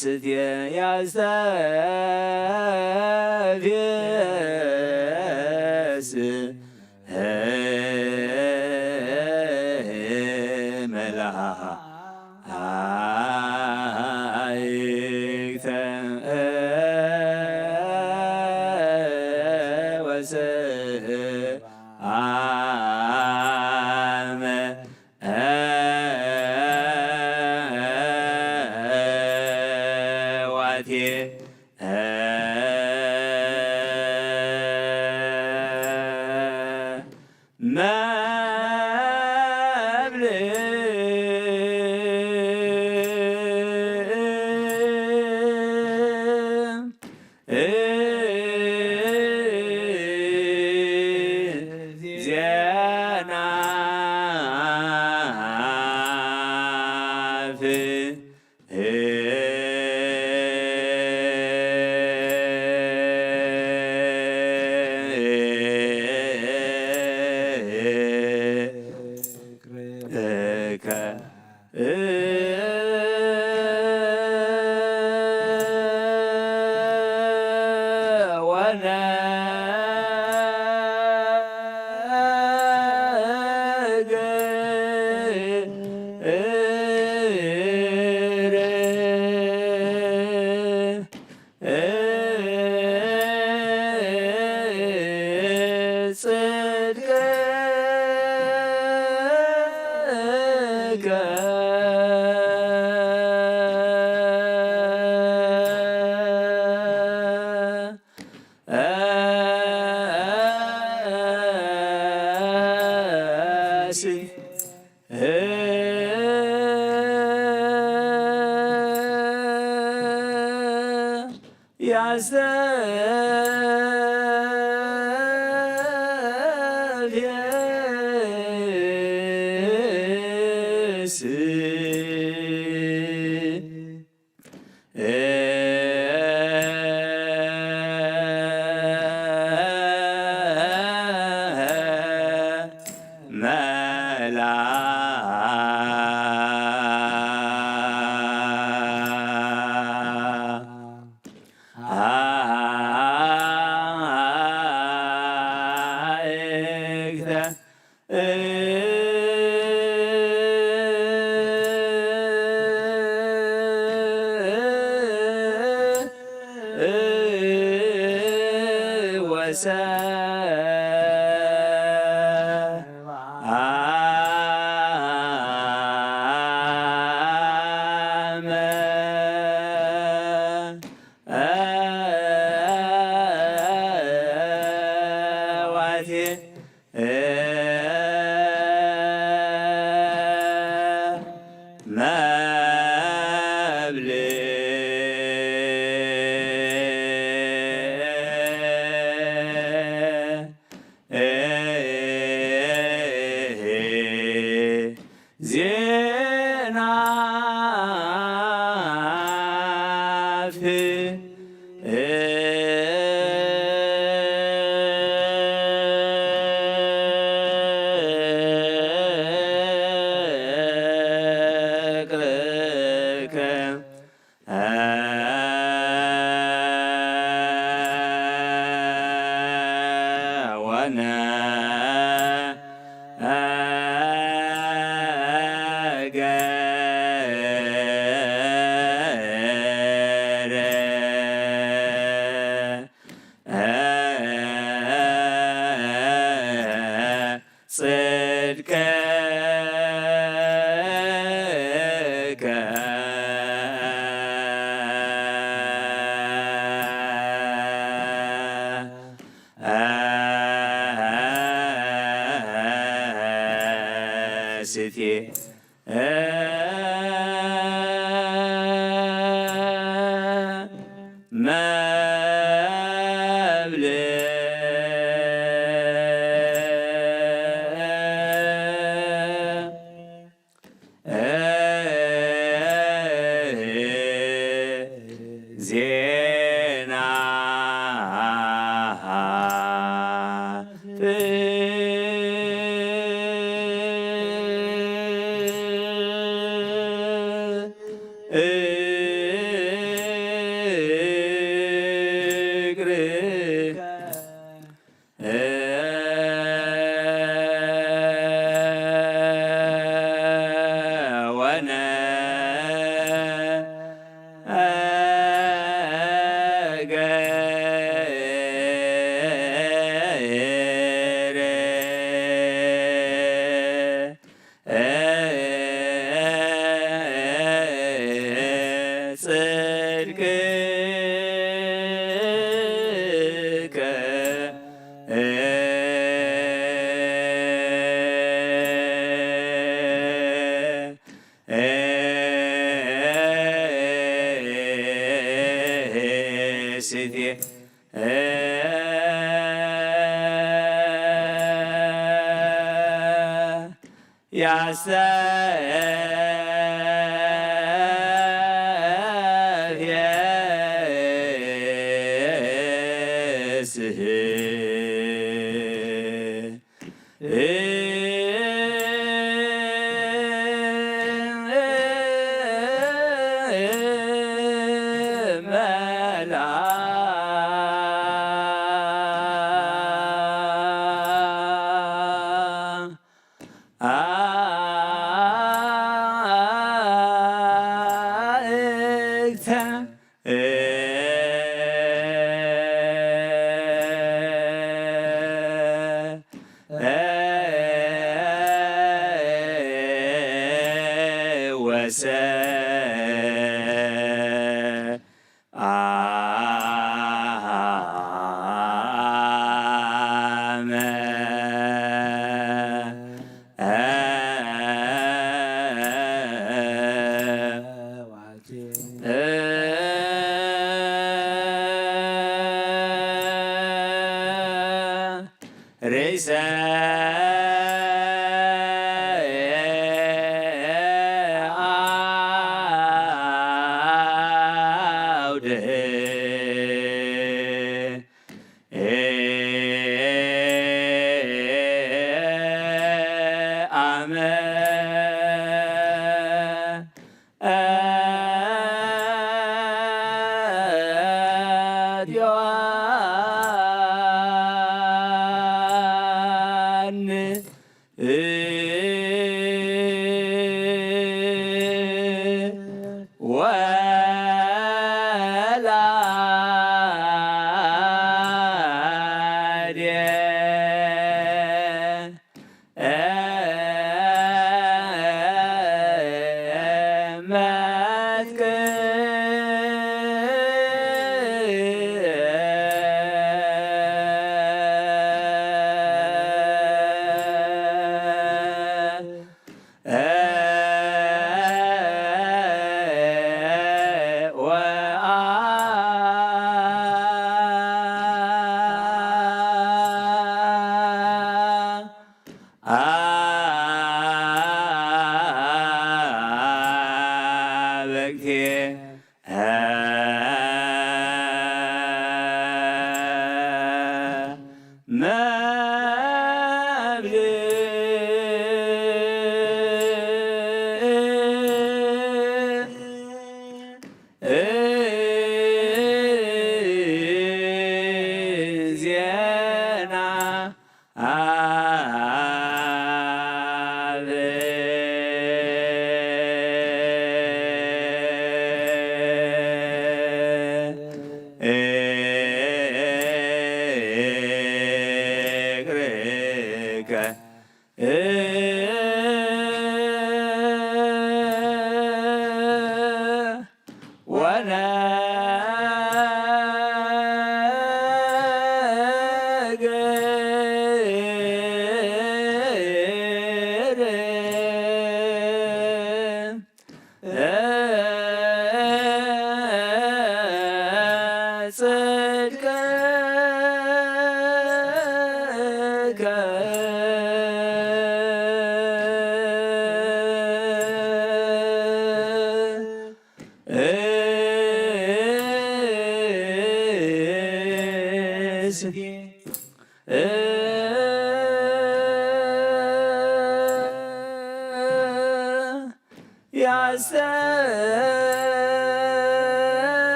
ስትየ ያስተብየስ መላእክተ ወሰአመ ዋቴ ያስተብየስ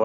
ወ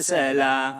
ሰላም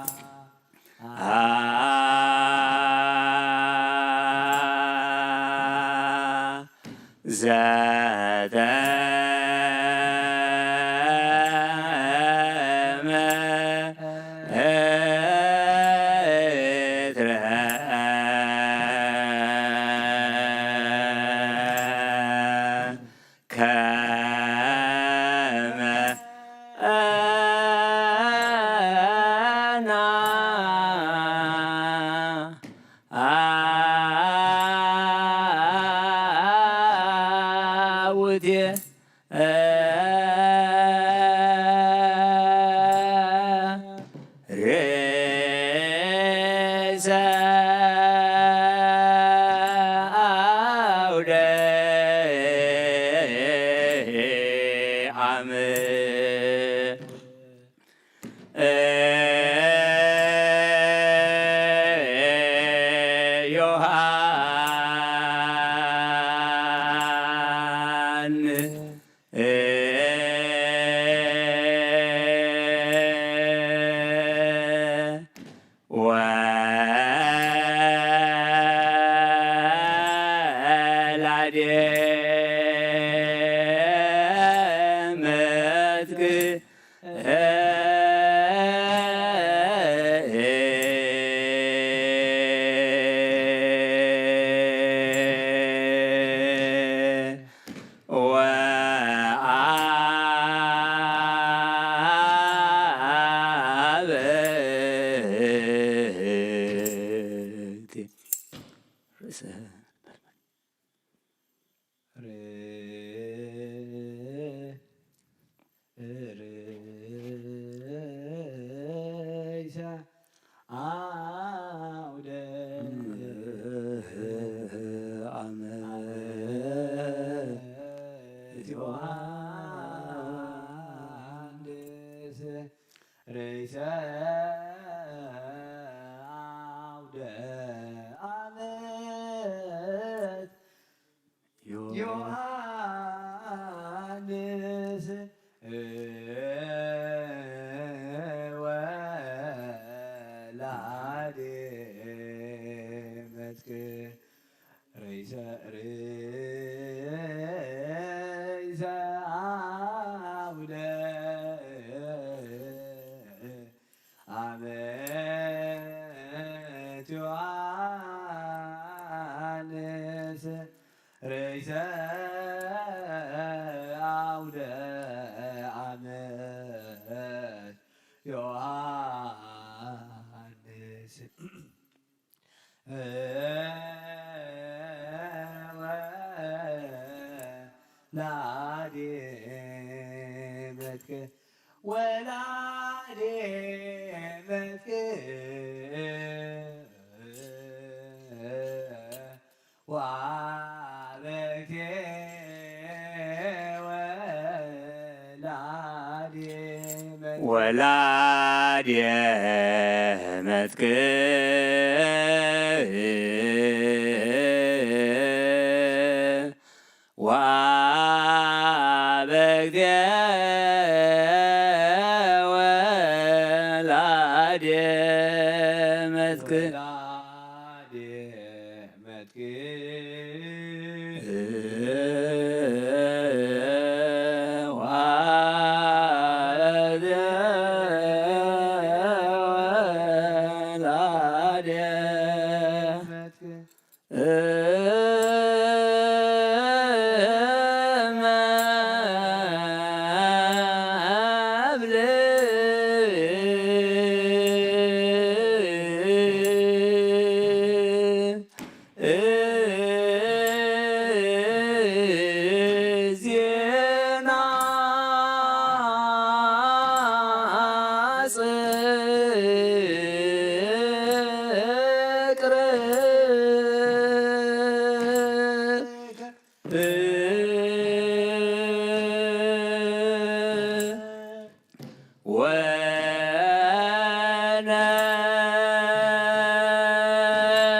ወላድ መትክዕ ወአበግዕ ወላድ መትክዕ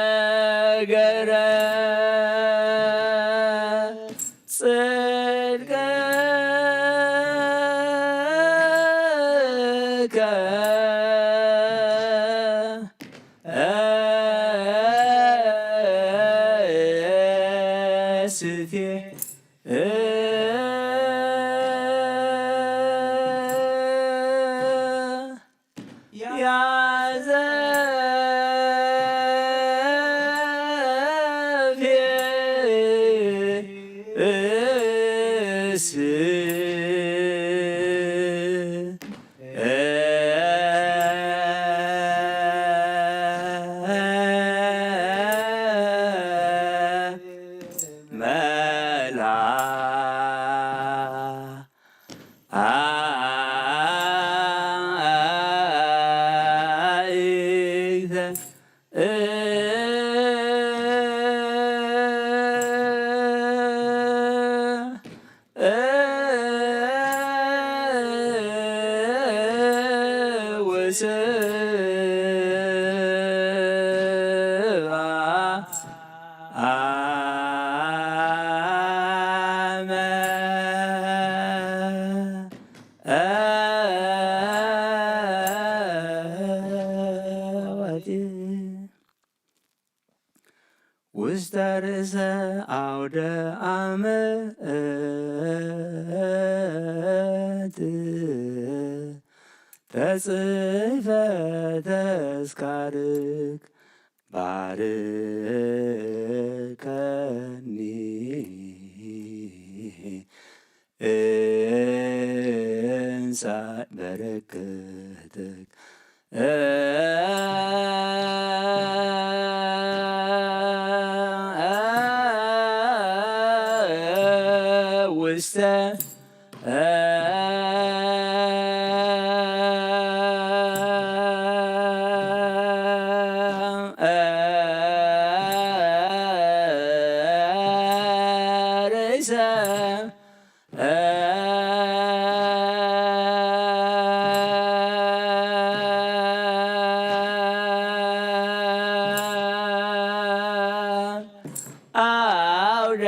ወነገረ ጽድቅከ እስቴ ውስተ ርእሰ አውደ ዓመት ተጽሕፈ ተዝካርክ ባርከኒ እንሳ በረከትክ ውስተ ርእሰ አውደ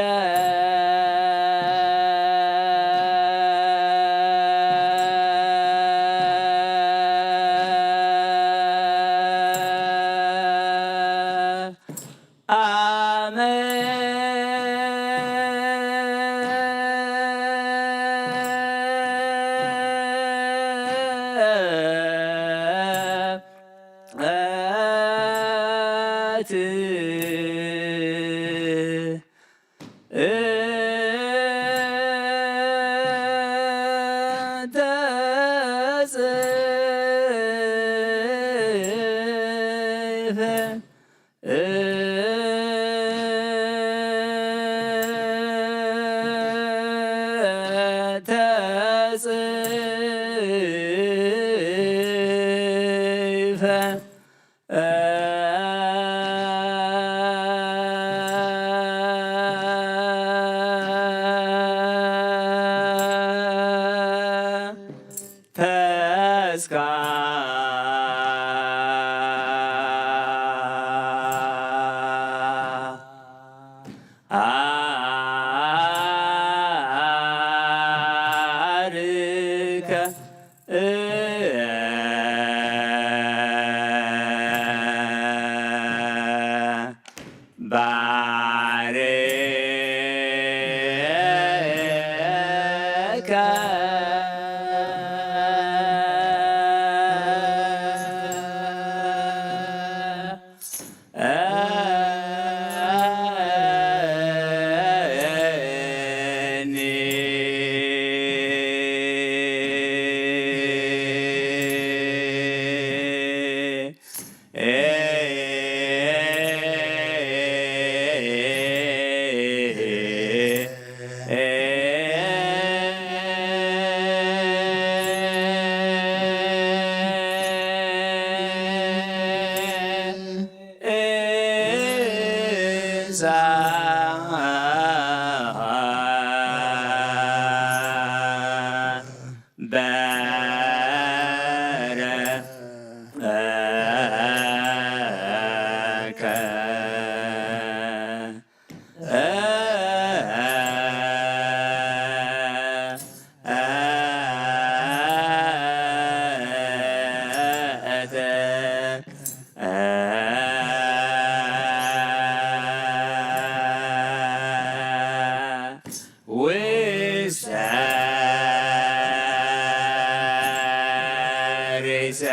ርእሰ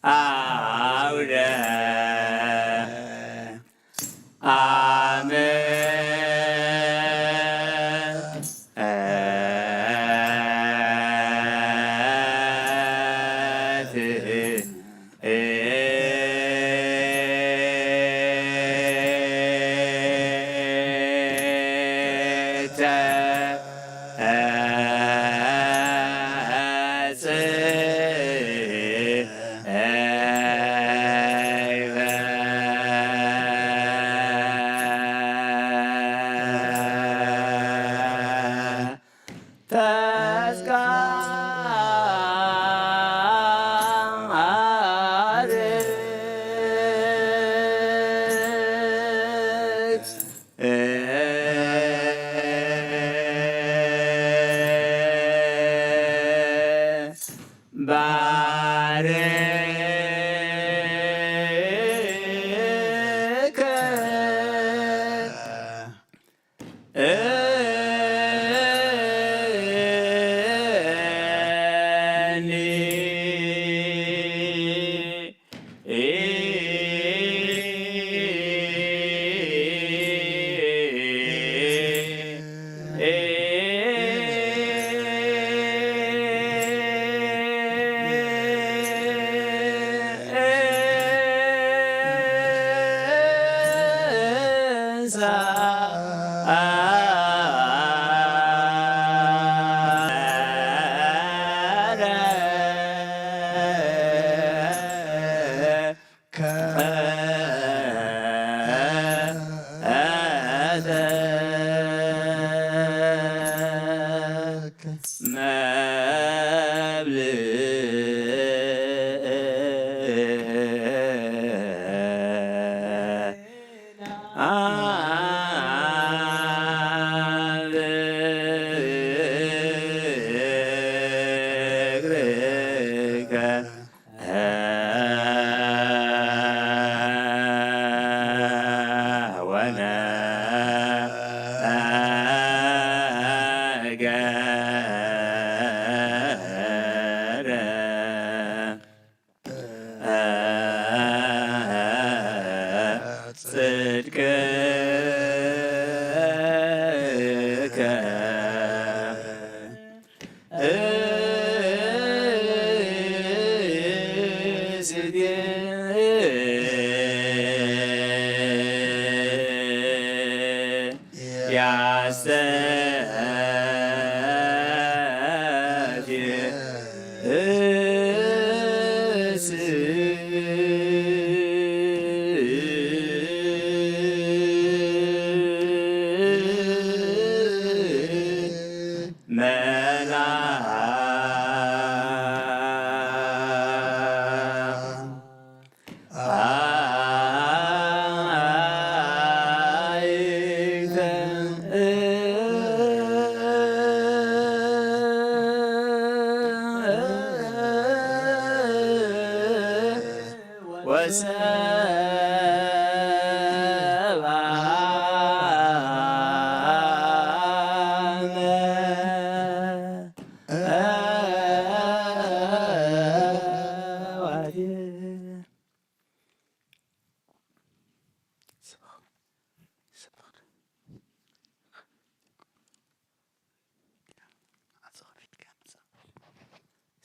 አውደ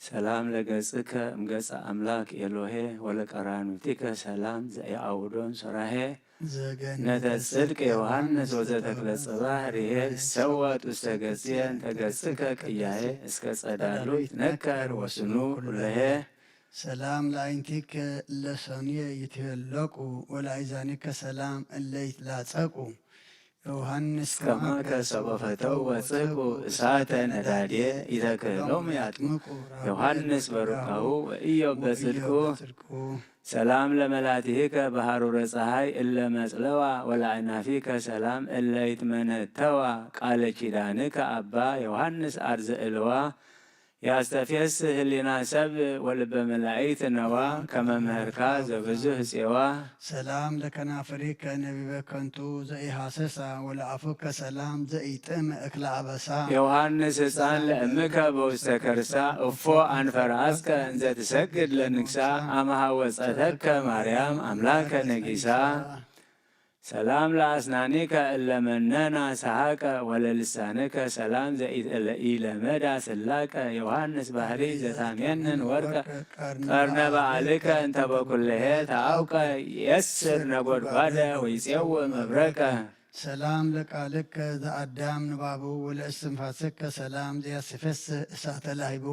ሰላም ለገጽከ እምገጸ አምላክ ኤሎሄ ወለቀራኑቲከ ሰላም ዘየአውዶን ሶራሄ ነተ ጽድቅ ዮሐንስ ወዘተክለ ጽባህ ርሄል ሰወጥ ውስተ ገጽየን ተገጽከ ቅያሄ እስከ ጸዳሉ ይትነከር ወስኑ ሁለሄ ሰላም ለአይንቲከ ለሰንየ ይትሄለቁ ወለአይዛኒከ ሰላም እለ ይትላጸቁ ዮሐንስ ከማከ ሰበፈተው ወጽቁ እሳተ ነዳድየ ኢተክህሎሙ ያጥምቁ ዮሐንስ በሩካሁ ወኢዮብ በጽድቁ ሰላም ለመላትሂከ በሃሩረ ፀሐይ እለ መጽለዋ ወለአዕናፊከ ሰላም እለ ይትመነተዋ ቃለ ኪዳንከ አባ ዮሐንስ አርዘ እልዋ ያስተፌስ ህሊና ሰብ ወልበ መላእክት ነዋ ከመምህርካ ዘብዙሕ ፄዋ ሰላም ለከናፍሪከ ነቢበ ከንቱ ዘኢሐሰሳ ወለአፉከ ሰላም ዘኢጥዕም እክለ አበሳ ዮሐንስ ሕፃን ለእምከ በውስተ ከርሳ እፎ አንፈራስከ እንዘ ትሰግድ ለንግሳ አመሃ ወጸተከ ማርያም አምላከ ነጊሳ ሰላም ለአስናኒከ እለመነና ሰሐቀ ወለልሳንከ ሰላም ዘኢለመዳ ስላቀ ዮሐንስ ባህሪ ዘታሜንን ወርቀ ቀርነ በዓልከ እንተ በኩልሄ ተአውቀ የስር ነጐድጓደ ወይፄውእ መብረቀ ሰላም ለቃልከ ዘአዳም ንባቡ ወለእስትንፋስከ ሰላም ዘያስፈስህ እሳተ ላህቡ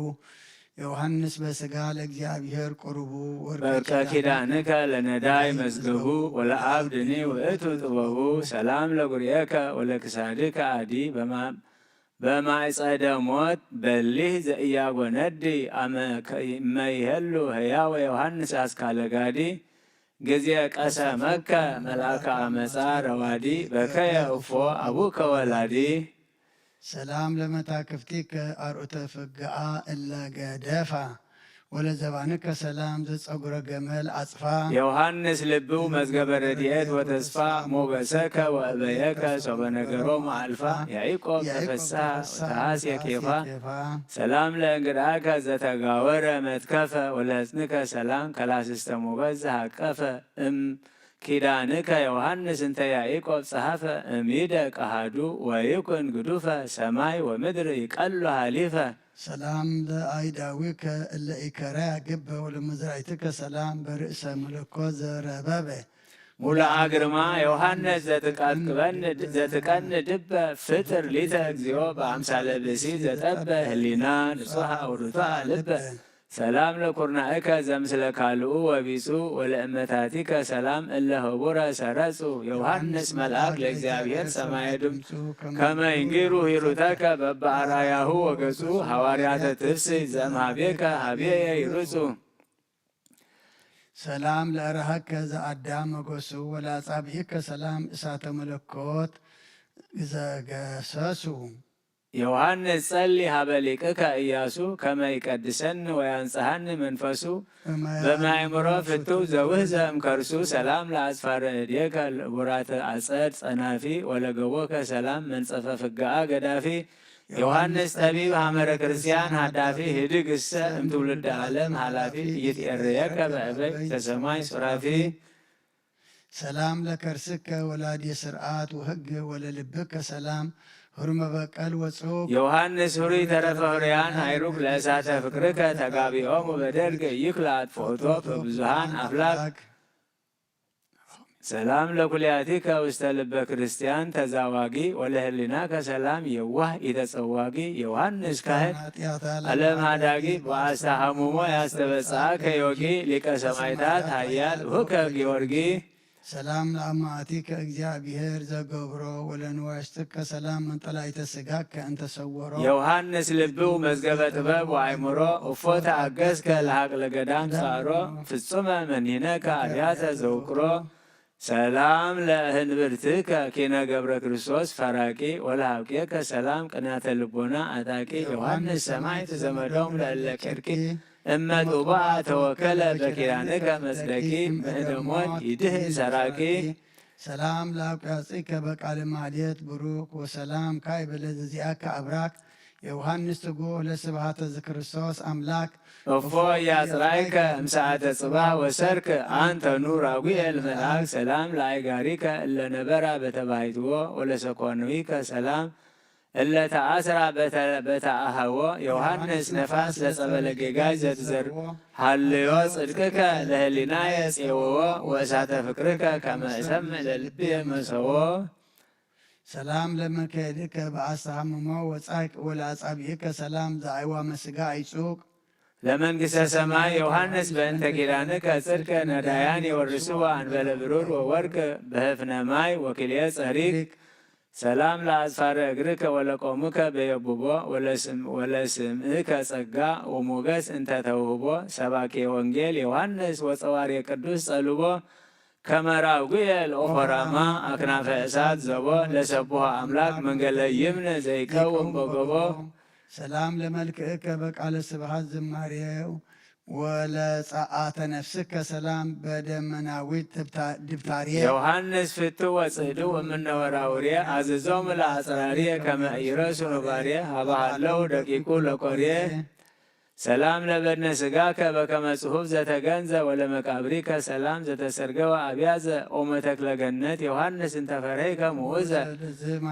ዮሐንስ በሥጋ ለእግዚአብሔር ቁርቡ ወርቀ ኪዳንከ ለነዳይ መዝገቡ ወለአብድኒ ውእቱ ጥበቡ ሰላም ለጉርኤከ ወለክሳድከ አዲ በማዕጸደ ሞት በሊህ ዘኢያጐነዲ እመይሄሉ ሕያወ ዮሐንስ አስካለ ጋዲ ጊዜ ቀሰመከ መልአከ አመፃ ረዋዲ በከየ እፎ አቡከ ወላዲ ሰላም ለመታክፍቲከ አርዑተ ፍግአ እለ ገደፋ ወለዘባንከ ሰላም ዘጸጉረ ገመል አጽፋ ዮሐንስ ልብው መዝገበ ረድኤት ወተስፋ ሞገሰከ ወእበየከ ሶበ ነገሮሙ አልፋ ያዕቆብ ተፈስሐ ወተሐስየ ኬፋ ሰላም ለእንግዳከ ዘተጋወረ መትከፈ ወለሕፅንከ ሰላም ከላስስተ ሞገስ ዘሃቀፈ ኪዳንከ ዮሐንስ እንተ ያዕቆብ ጸሐፈ እሚደ ቀሃዱ ወይኩን ግዱፈ ሰማይ ወምድር ይቀሉ ሃሊፈ ሰላም ለአይዳዊከ እለ ኢከርያ ግበ ወለመዝራዕትከ ሰላም በርእሰ መለኮት ዘረበበ ሙሉአ ግርማ ዮሐንስ ዘትቀን ድበ ፍጥር ሊተ እግዚኦ በአምሳለ ብእሲ ዘጠበ ህሊና ንጹሐ ውሩታ ልበ ሰላም ለኩርናእከ ዘምስለ ካልኡ ወቢጹ ወለእመታቲከ ሰላም እለ ህቡረ ሰረጹ ዮሐንስ መልአክ ለእግዚአብሔር ሰማየ ድምፁ ከመ ይንጊሩ ሂሩተከ በበአርአያሁ ወገጹ ሐዋርያተ ትፍሥሕት ዘእምኀቤከ ኀቤየ ይርጹ ሰላም ለእረሃከ ዘአዳም መጎሱ ወለአጻብዒከ ሰላም እሳተ መለኮት ዘገሰሱ ዮሐንስ ጸሊ ሀበ ሊቅከ ኢያሱ ከመ ይቀድሰን ወያንጽሐን መንፈሱ በማእምሮ ፍቱው ዘውህዘ እምከርሱ ሰላም ለአጽፋረ እዴከ ቡራተ አጸድ ጸናፊ ወለገቦከ ሰላም መንጸፈ ፍግአ ገዳፊ ዮሐንስ ጠቢብ ሐመረ ክርስቲያን ሃዳፊ ህድግ እሰ እምትውልደ ዓለም ኃላፊ ይትኤርየከ በእበይ ተሰማይ ሱራፊ ሰላም ለከርስከ ወላዲ ስርዓት ወህግ ወለልብከ ሰላም ሁርመ በቀል ወጽሑፍ ዮሐንስ ሁሪ ተረፈ ሁርያን ሃይሩክ ለእሳተ ፍቅርከ ተጋቢኦሙ በደርግ ይክላ አጥፍኦቶ በብዙሃን አፍላክ ሰላም ለኩልያቲከ ውስተ ልበ ክርስቲያን ተዛዋጊ ወለህሊናከ ሰላም የዋህ ኢተጸዋጊ ዮሐንስ ካህን ዓለም ሃዳጊ በአስተሐሙሞ ያስተበጽሐከ ዮጊ ሊቀ ሰማዕታት ኃያል ሁከ ጊዮርጊ ሰላም ለአማእቲከ እግዚአብሔር ዘገብሮ ወለንዋሽትከ ሰላም መንጠላይተ ሥጋከ እንተ ሰወሮ ዮሐንስ ልብው መዝገበ ጥበብ ወአእምሮ እፎ ተአገሥከ ለሀቅለ ገዳም ሳሮ ፍጹመ መኒነከ አብያተ ዘውቅሮ ሰላም ለእህንብርትከ ኪነ ገብረ ክርስቶስ ፈራቂ ወለሃብቄከ ሰላም ቅናተ ልቦና አጣቂ ዮሐንስ ሰማዕት ዘመዶም ለእለ ቄርቂ እመጡባ ተወከለ በኪዳንከ መጽደቂ ምእደሞት ይድህን ሰራቂ ሰላም ለአቁያጽከ በቃለ ማህሌት ብሩክ ወሰላም ካዕበ ለዘዚአከ አብራክ የዮሐንስ ትጉህ ለስብሐተ ዘክርስቶስ አምላክ እፎ ያጽራይከ እምሰዓተ ጽባሕ ወሰርክ አንተ ኑር አጉኤል መልአክ ሰላም ለአይጋሪከ እለ ነበራ በተባይትዎ ወለሰኮንዊከ ሰላም እለ ተአስራ በተአሃዎ ዮሐንስ ነፋስ ለጸበለ ጌጋይ ዘትዘር ሃልዮ ጽድቅከ ለህሊናየ ፄወዎ ወእሳተ ፍቅርከ ከመ እሰምዕ ለልብየ መሰዎ ሰላም ለመካየድከ በአስተሐምሞ ወጻይቅ ወለአጻብዒከ ሰላም ዘአዕዋመ ሥጋ አይጹቅ ለመንግሥተ ሰማይ ዮሐንስ በእንተ ኪዳንከ ጽድቀ ነዳያን የወርስዎ አንበለ ብሩር ወወርቅ በህፍነ ማይ ወክልኤ ጸሪቅ ሰላም ለአጽፋረ እግርከ ወለቆሙከ በየቡቦ ወለስምዕከ ጸጋ ወሞገስ እንተ ተውህቦ ሰባኬ ወንጌል ዮሐንስ ወጸዋሬ ቅዱስ ጸልቦ ከመራብ ጉኤል ኦፎራማ አክናፈ እሳት ዘቦ ለሰብሖ አምላክ መንገለ ይምነ ዘይቀውም በጎቦ ሰላም ለመልክዕከ በቃለ ስብሐት ዝማሬው ወለጸአተ ነፍስከ ሰላም በደመናዊት ድብታሬ ዮሐንስ ፍትው ወጽሕድው እምነወራውሬ አዘዞሙ ለአጽራሬ ከመ ኢረሱ ኑባሬ ሀበሃለው ደቂቁ ለቆሬ ሰላም ለበድነ ሥጋከ በከመ ጽሑፍ ዘተገንዘ ወለመቃብሪከ ሰላም ዘተሰርገወ አብያዘ ኦመ ተክለ ገነት ዮሐንስ እንተፈረይከ ምዑዘ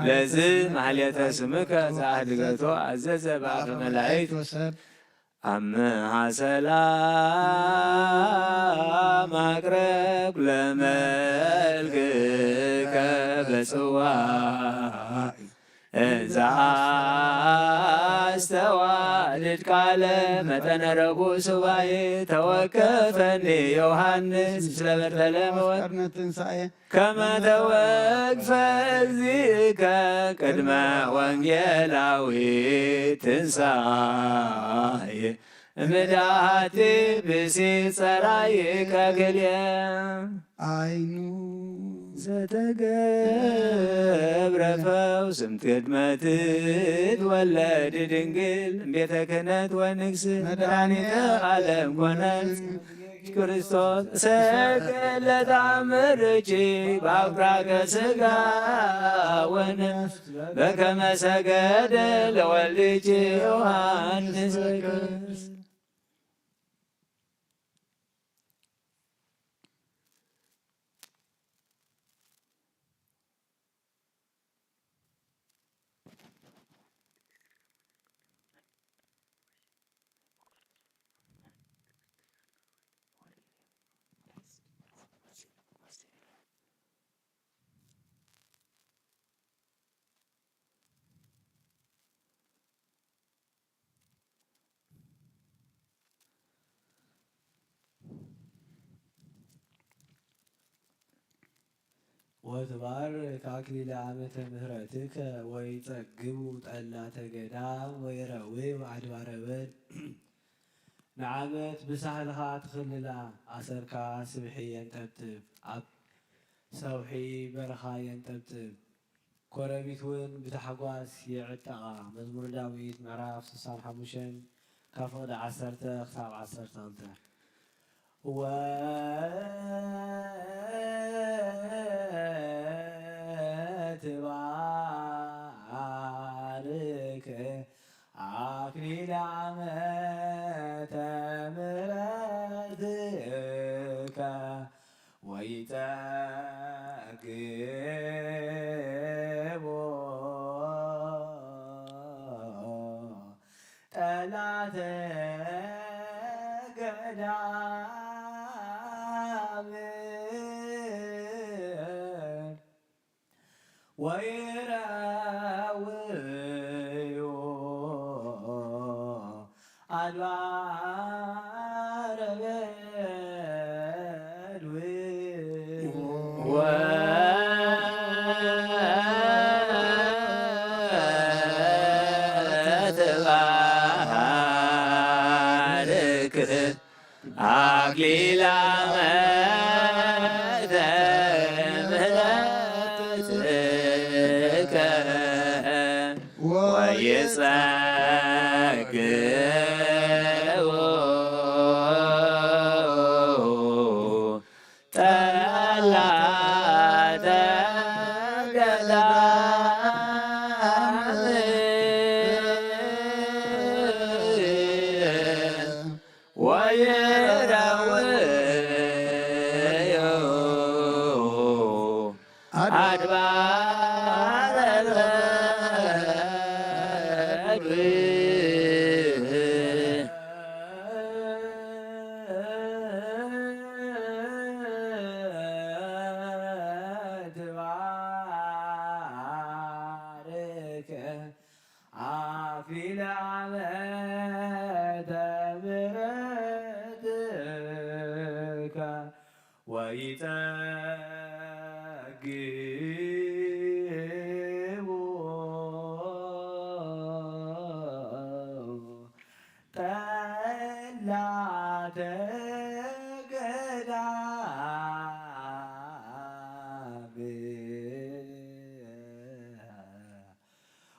ለዝ ማሕሌተ ስምከ ዘአህድገቶ አዘዘ በአፈ መላእክት አምሃ ሰላም አቅረብ ለመልክከ በጽዋዕ እዛ አስተዋልድ ቃለ መጠነ ረቡዕ ሱባኤ ተወከፈኒ ዮሐንስ ምስለ በርተለመ ትንሣኤ ከመ ተወክፈ እግዚእከ ቅድመ ወንጌላዊ ትንሣኤ እምድኃቲ ብእሲት ጸራይከ ክልኤ አይኑ ዘተገብረ ፈውስ እምቅድመ ትትወለድ ድንግል ቤተ ክህነት ወንግሥ መድኃኒተ ዓለም ኮነት ክርስቶስ ሰገድ ለተአምርኪ በአፍራከ ሥጋ ወነፍስ በከመ ሰገደ ለወልድኪ ዮሐንስ በክርስቶስ ወትባርክ አክሊለ ዓመተ ምሕረትከ ወይጸግቡ ጠላተ ገዳም ወይረውዩ አድባረ በድ ንዓመት ብሳህልኻ ትኽልላ ኣሰርካ ስብሒ የንጠብጥብ ኣብ ሰውሒ በረኻ የንጠብጥብ ኮረቢት እውን ብታሕጓስ የዕጠቓ መዝሙር ዳዊት ምዕራፍ 65 ካብ ፍቕዲ 10 ክሳብ 12 ወትባርክ አክሊለ ዓመተ ምሕረትከ ወይጸግቦ ጠላተ ገዳም ወይረውዩ አድባረ በድው ወትባርክ አክሊለ ዓመተ ምሕረትከ ወይጸግቦ ጠላተ ገዳም ወይረውዩ አድባረ በድው ትባርክ አክሊለ ዓመተ ምሕረትከ ወይጸግቦ ጠላተ ገዳም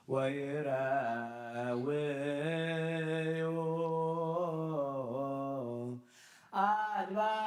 ወይረውዩ አድባረ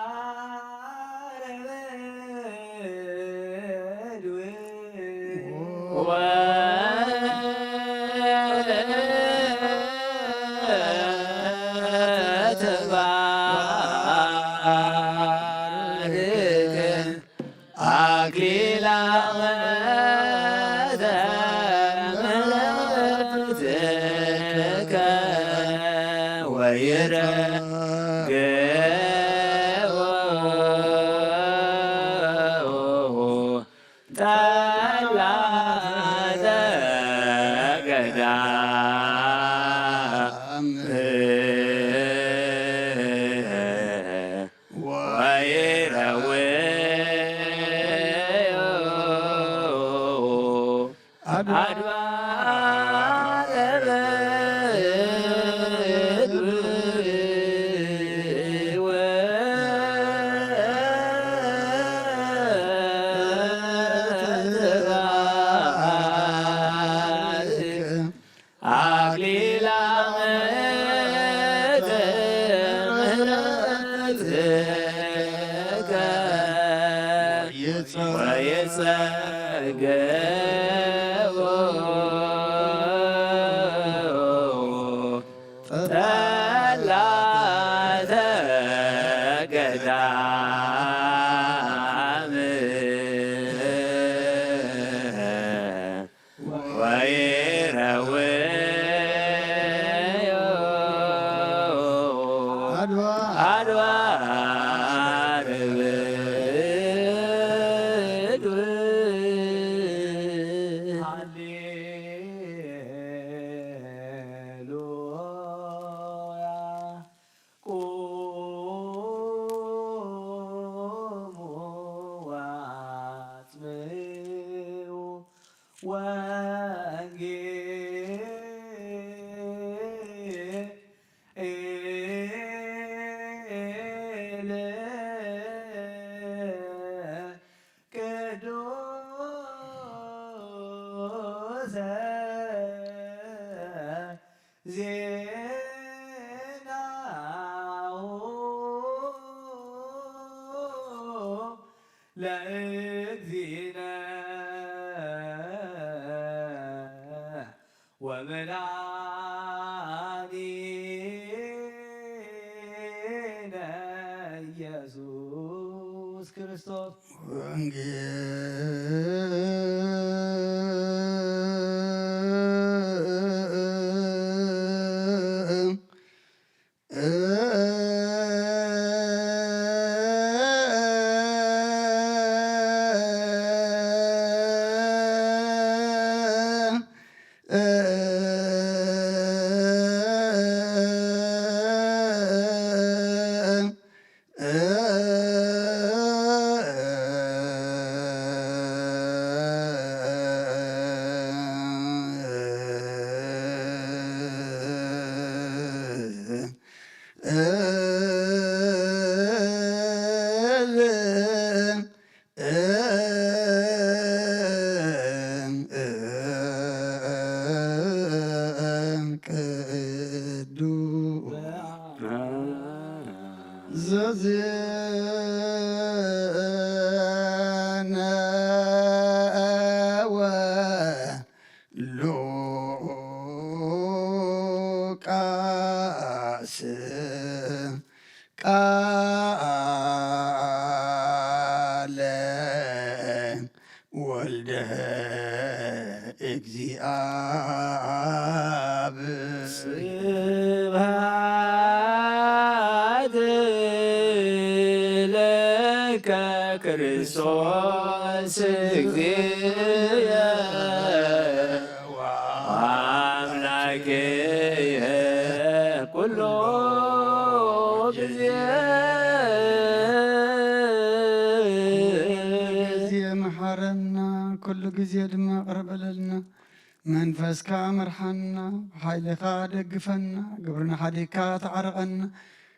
ለእግዚእነ ወመድኃኒነ ኢየሱስ ክርስቶስ ቃለ ወልደ እግዚአብሔር ስብሐት ለከ ክርስቶስ እግዚእ አምላኬየ ኩሎ ጊዜ መሐረና ኩሉ ጊዜ ድማ ቅረበለልና መንፈስካ መርሓና ብሓይልኻ ደግፈና ግብርና ሓዲግካ ተዓርቐና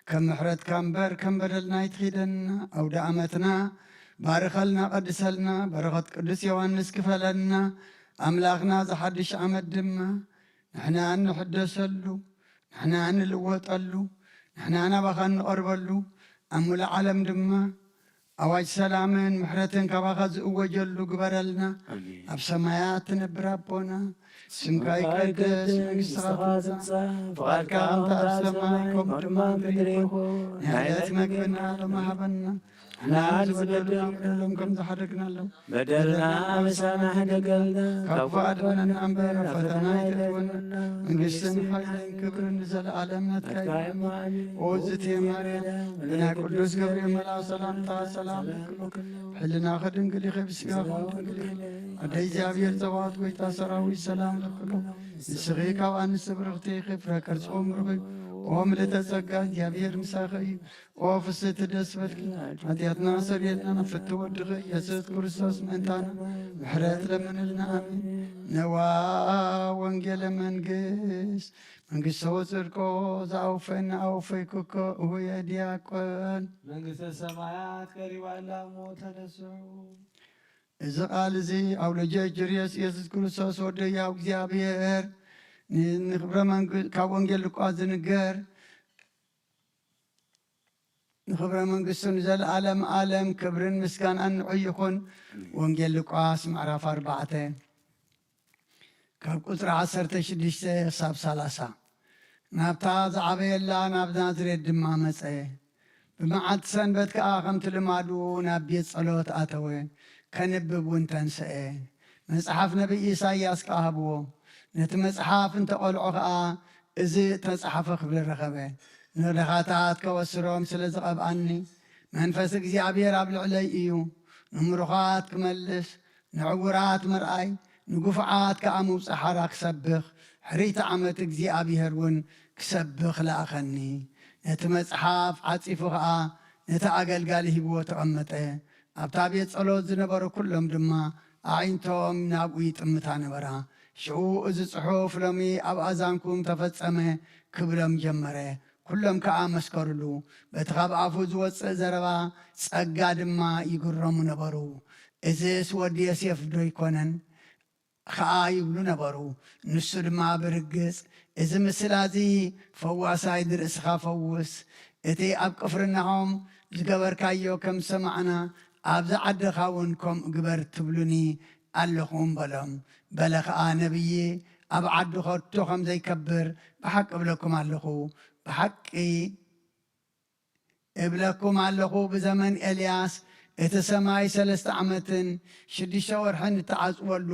ከም ምሕረትካ እምበር ከም በደልና ይትኺደና ኣውደ ዓመትና ባርከልና ቀድሰልና በረኸት ቅዱስ ዮሃንስ ክፈለና أملاخنا زحدش عمد دمّا نحنا نحدثلو نحنا نلوطلو نحنا نبخا نقربلو أمول عالم دمّا أواج سلامن محرتن كباخا زأوجلو قبرلنا أب سمايات نبر أبونا سمكا يقدس منستخا تمصى فقالك أنت أب سمايكم دمان بريخو نهاية مقبنا لما هبنا احنا زبدلنا لهم كم زحرقنا لهم بدلنا مسامح دقلنا كفاد وننعمبر فتنا يتفونا من قسن حيلين كبر نزل عالمنا تكايم وزتي مريم لنا قدوس قبري ملا سلام تا سلام حلنا خدن قلي خبسكا خمتن قلي أدي جابير زوات ويتا سراوي سلام لكلهم نسغيكا وان سبرغتي خفرا كرسوم رغي وهم لتزقى جابير مساخي وفست دسبتك هديتنا سريتنا نفت ودغي يسد كرسوس منتانا محرات لمن لنا آمين نوا وانجل منقس منقس وزركو زعوفين أوفيكوكو هو يدياكوان መንግሥተ ሰማያት ቀሪባ ላሞት ተነሱ። إذا قال زي أو لجاي جريس يسد كرسوس وديا وزيابير نخبر من كوانجل لقاز نقر نخبر من قصة نزل عالم كبرن مسكان أن عيخون وانجل لقاس معرف 4 كاب قطر 10 صاب 30 نابتا زعبي الله نابتا زريد دمامس بمعد سنبت كآخم تلمادو نابيت صلوت آتوين كنببون تنسئ مصحف نبي إيساياس كاهبو نت مصحف انت قلعو إزي تصحف خبر رخبه نرخاتات كوسروم سلزقب عني منفس እግዚአብሔር ኣብ ልዕለይ እዩ ንምሩኻት ክመልስ ንዕውራት ምርኣይ ንጉፍዓት ከዓ ምውፅእ ሓራ ክሰብኽ ሕሪተ ዓመት እግዚኣብሔር እውን ክሰብኽ ለኣኸኒ ነቲ መፅሓፍ ዓፂፉ ከዓ ነቲ ኣገልጋሊ ሂብዎ ተቐመጠ ኣብታ ቤት ጸሎት ዝነበሩ ኩሎም ድማ ኣዒንቶም ናብኡ ይጥምታ ነበራ ሽዑ እዚ ጽሑፍ ሎሚ ኣብ ኣዛንኩም ተፈጸመ ክብሎም ጀመረ ኩሎም ከዓ መስከሩሉ በቲ ካብ ኣፉ ዝወፅእ ዘረባ ጸጋ ድማ ይግረሙ ነበሩ እዚስ ወዲ ዮሴፍ ዶ ይኮነን ከዓ ይብሉ ነበሩ ንሱ ድማ ብርግጽ እዚ ምስሊ እዚ ፈዋሳይ ንርእስኻ ፈውስ እቲ ኣብ ቅፍርናሆም ዝገበርካዮ ከም ሰማዕና ኣብዚ ዓድኻ እውን ከምኡ ግበር ትብሉኒ ኣለኹም በሎም በለ ከዓ ነብይ ኣብ ዓዲ ኸቶ ከም ዘይከብር ብሓቂ እብለኩም ኣለኹ ብሓቂ እብለኩም ኣለኹ ብዘመን ኤልያስ እቲ ሰማይ 3 ዓመትን 6 ወርሕን እተዓጽወሉ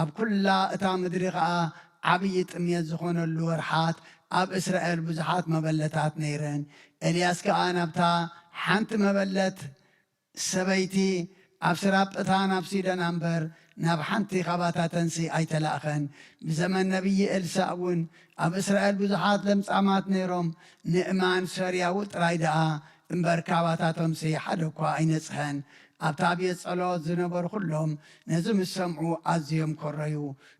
ኣብ ኩላ እታ ምድሪ ከዓ ዓብዪ ጥምየት ዝኾነሉ ወርሓት ኣብ እስራኤል ብዙሓት መበለታት ነይረን ኤልያስ ከዓ ናብታ ሓንቲ መበለት ሰበይቲ ኣብ ስራጵታ ናብ ሲደና እምበር ናብ ሓንቲ ኻባታተንሲ ኣይተላእኸን ብዘመን ነቢይ ኤልሳዕ እውን ኣብ እስራኤል ብዙሓት ለምጻማት ነይሮም ንእማን ሶርያዊ ጥራይ ደኣ እምበር ካባታቶምሲ ሓደ እኳ ኣይነጽሐን ኣብታ ቤት ጸሎት ዝነበሩ ኩሎም ነዚ ምስ ሰምዑ ኣዝዮም ኮረዩ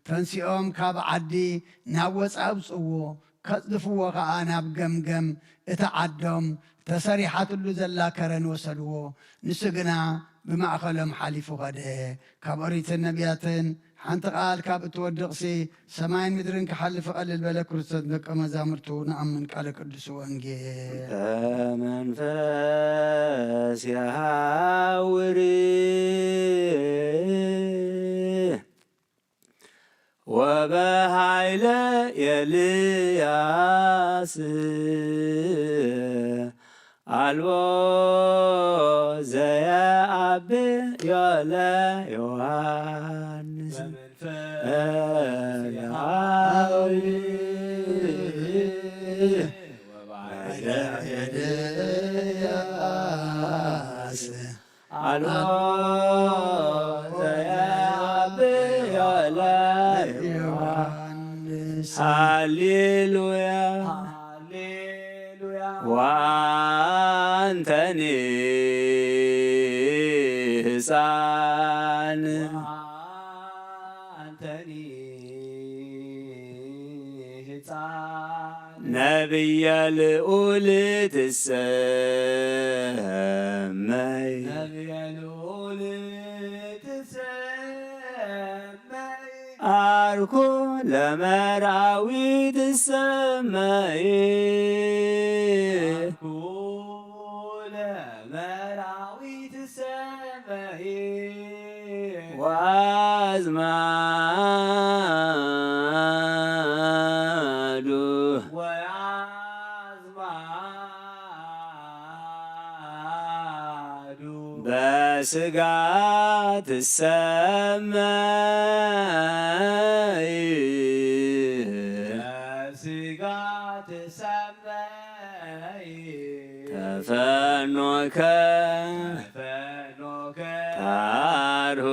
ተንሲኦም ካብ ዓዲ ናብ ወፃኢ ኣውፅዎ ከጽድፍዎ ከዓ ናብ ገምገም እቲ ዓዶም ተሰሪሓትሉ ዘላ ከረን ወሰድዎ ንሱ ግና ብማእኸሎም ሓሊፉ ኸደ ካብ ኦሪትን ነቢያትን ሓንቲ ቃል ካብ እትወድቕሲ ሰማይን ምድርን ክሓልፍ ቀልል በለ ክርስቶስ ደቀ መዛሙርቱ ንኣምን ቃለ ቅዱስ ወንጌል መንፈስ ያውር ወበኃይለ ኤልያስ አልቦ ዘየአብዮ ለዮሐንስ አልቦ ዘየአብዮ ለዮሐንስ ሃሌሉያ ዋንተኒ ሕፃን ነቢየ ልዑል ትሰመይ ባርኩ ለመራዊት ሰማይ ለመራዊት ሰማይ ወአዝማዱ ወአዝማዱ በስጋ ትሰማይ በስጋ ትሰማይ ተፈኖከ ፈኖከ ታርሁ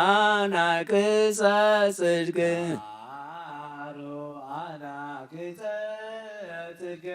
አናቅጸ ጽድቅ አሮ አናቅጸ ጽድቅ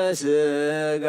በስጋ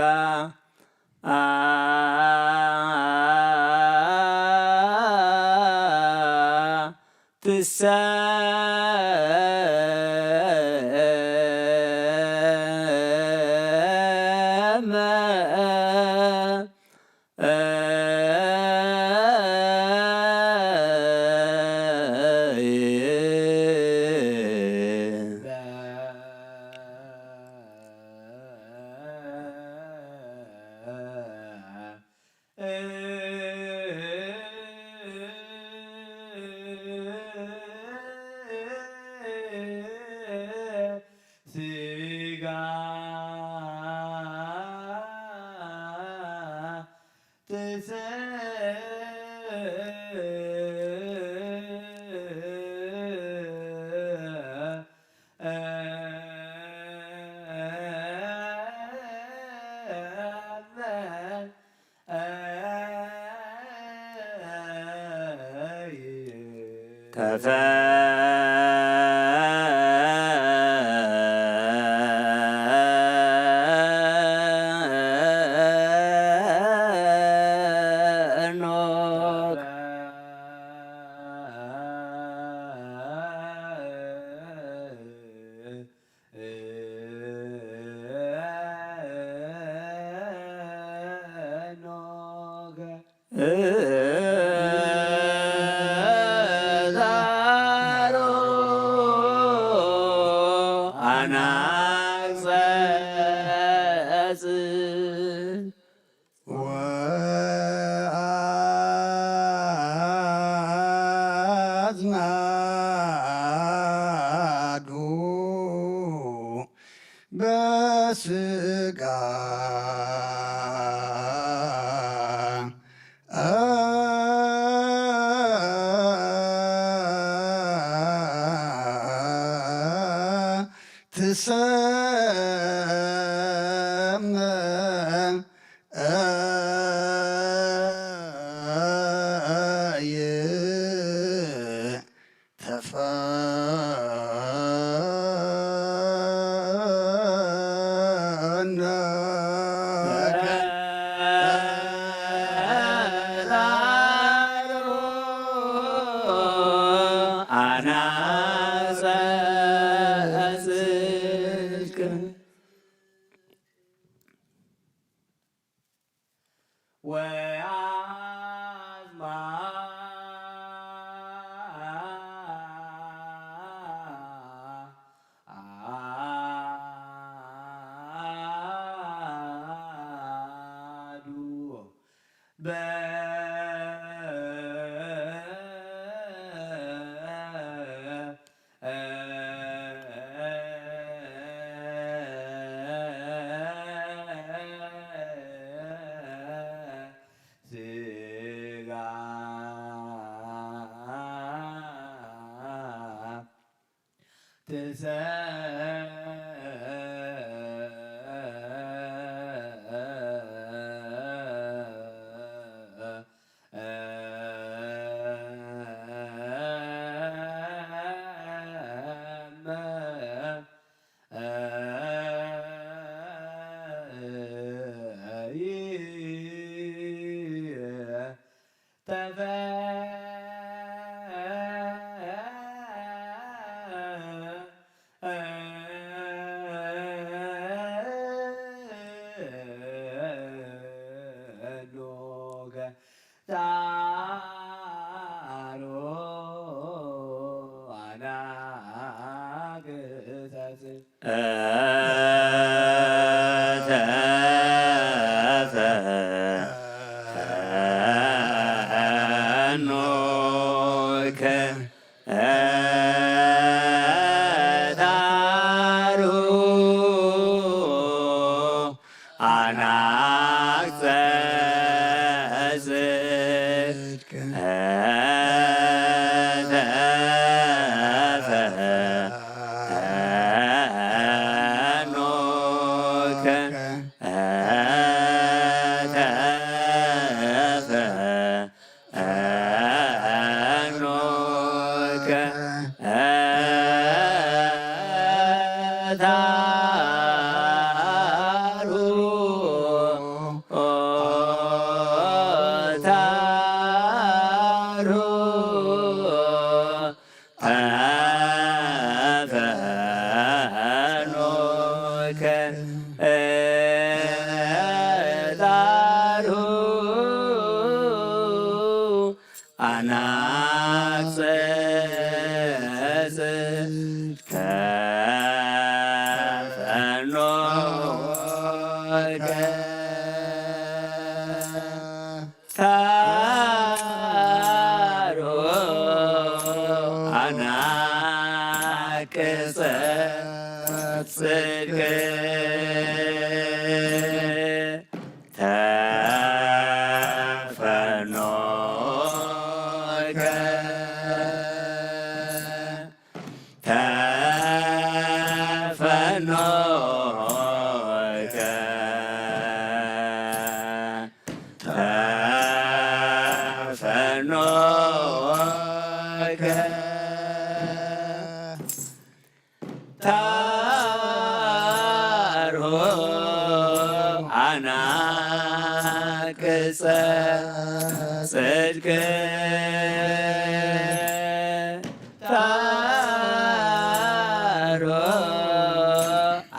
አናቅጸ ወአዝማዱ በስጋ ትሰመ ጽድቅ ታሮ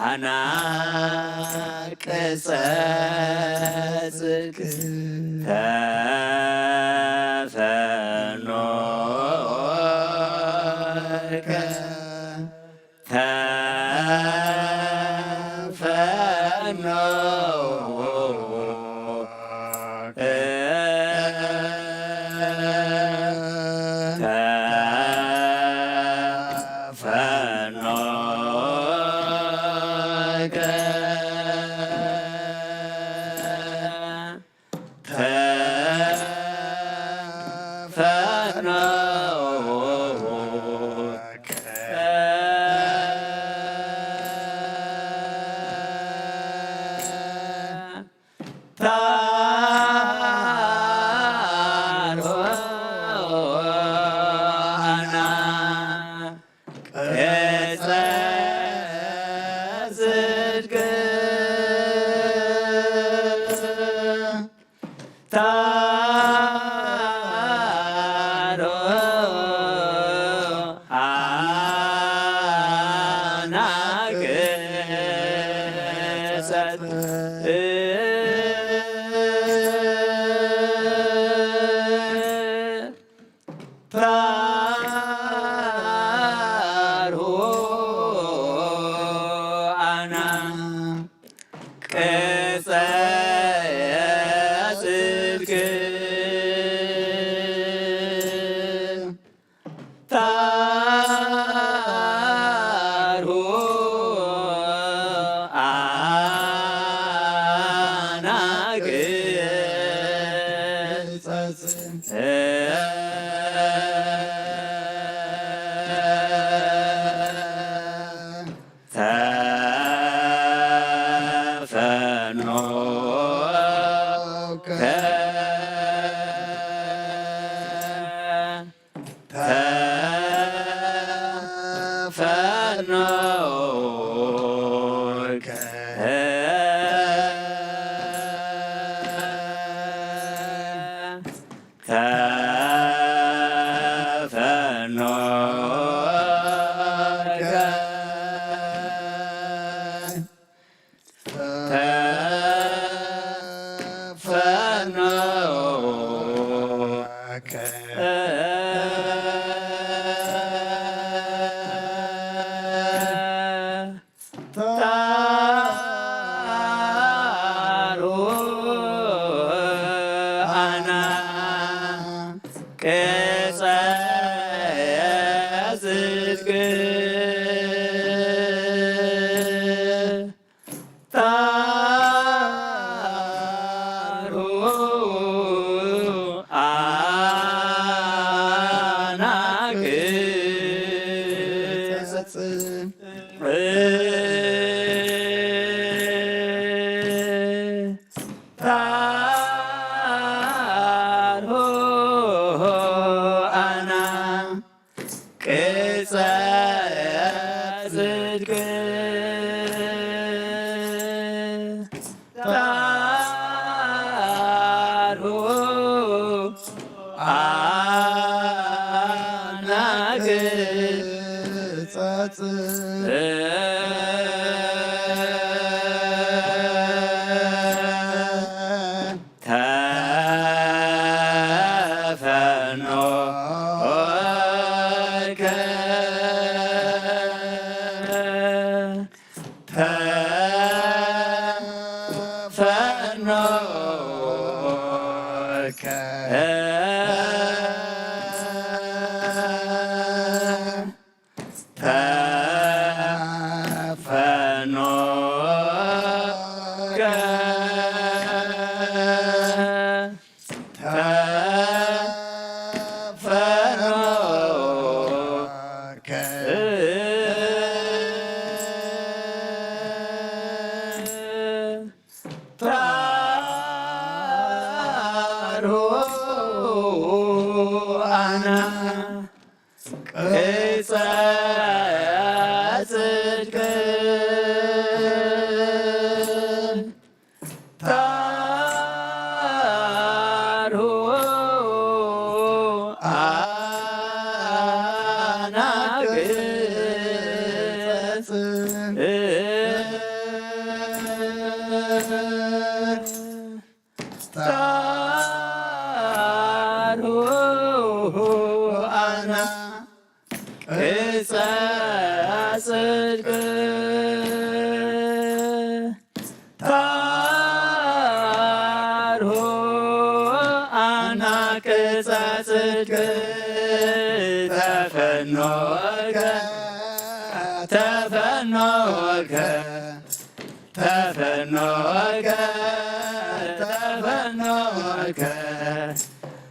አናቅጸ ጽድቅ ተፈኖከ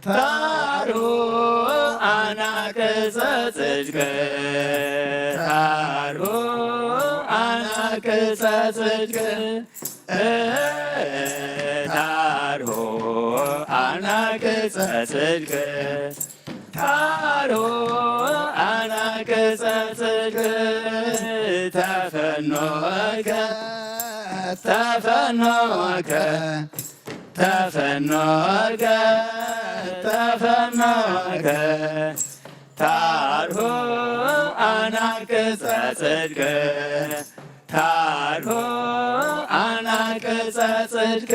ታሩ አናቅጸ ጽድቅ ታርሁ አናቅጸ ጽድቅ ታርሁ አናቅጸ ጽድቅ ታርሁ አናቅጸ ጽድቅ ተፈኖከ ተፈኖከ ተፈኖከ ተፈኖከ ታርሁ አናቅጸ ጽድቅ ታርሁ አናቅጸ ጽድቅ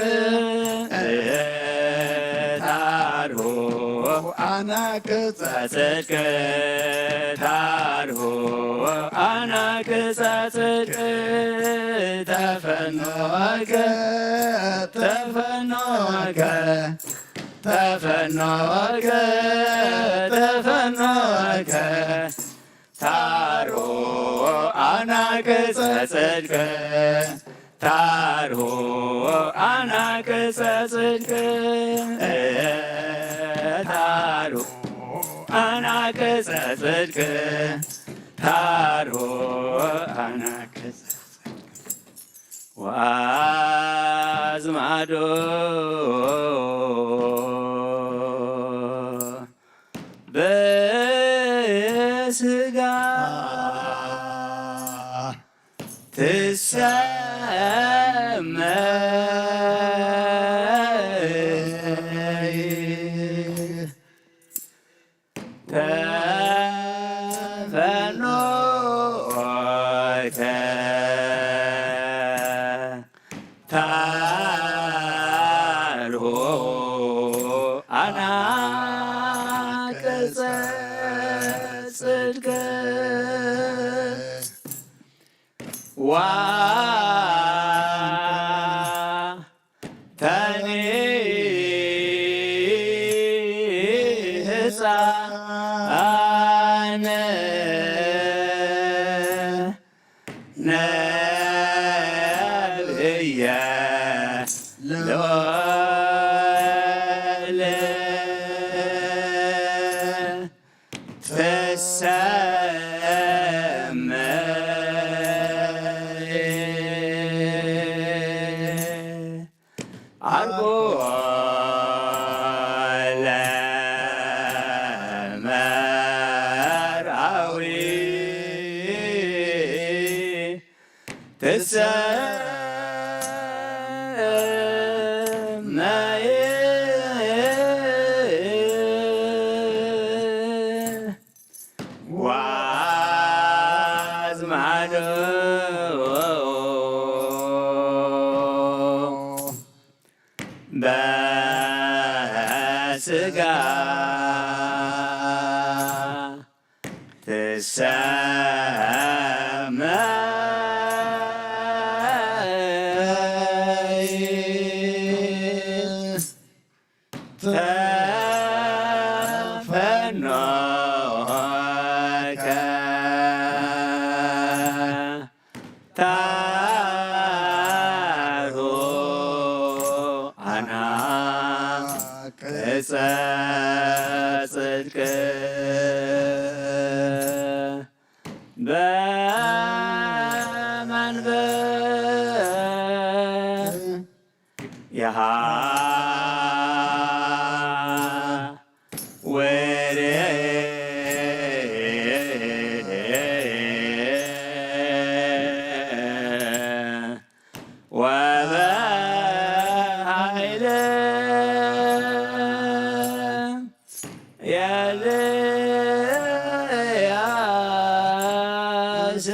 ታርሁ አናቅጸ ጽድቅ ታርሁ አናቅጸ ጽድቅ ተፈኖከ ተፈኖከ ተፈኖከ ተፈኖከ ታርሁ አናቅጸ ጽድቅ ታርሁ አናቅጸ ጽድቅ ታርሁ አናቅጸ ጽድቅ ታርሁ አናቅጸ ወአዝማዶ በስጋ ትሰመይ ተፈኖከ ታርሁ አናቅጸ ጽድቅ ዋተኒ ሕፃነ ነብየ ሎለ ትሰመይ አርጎ ለመርአዊ ትሰመይ ወአዝማዶ በስጋ ትሰመይ ተፈኖከ ታርሁ አናቅጸ ጽድቅ በመንበር የሃ ወሬ ወበኃይለ ኤልያስ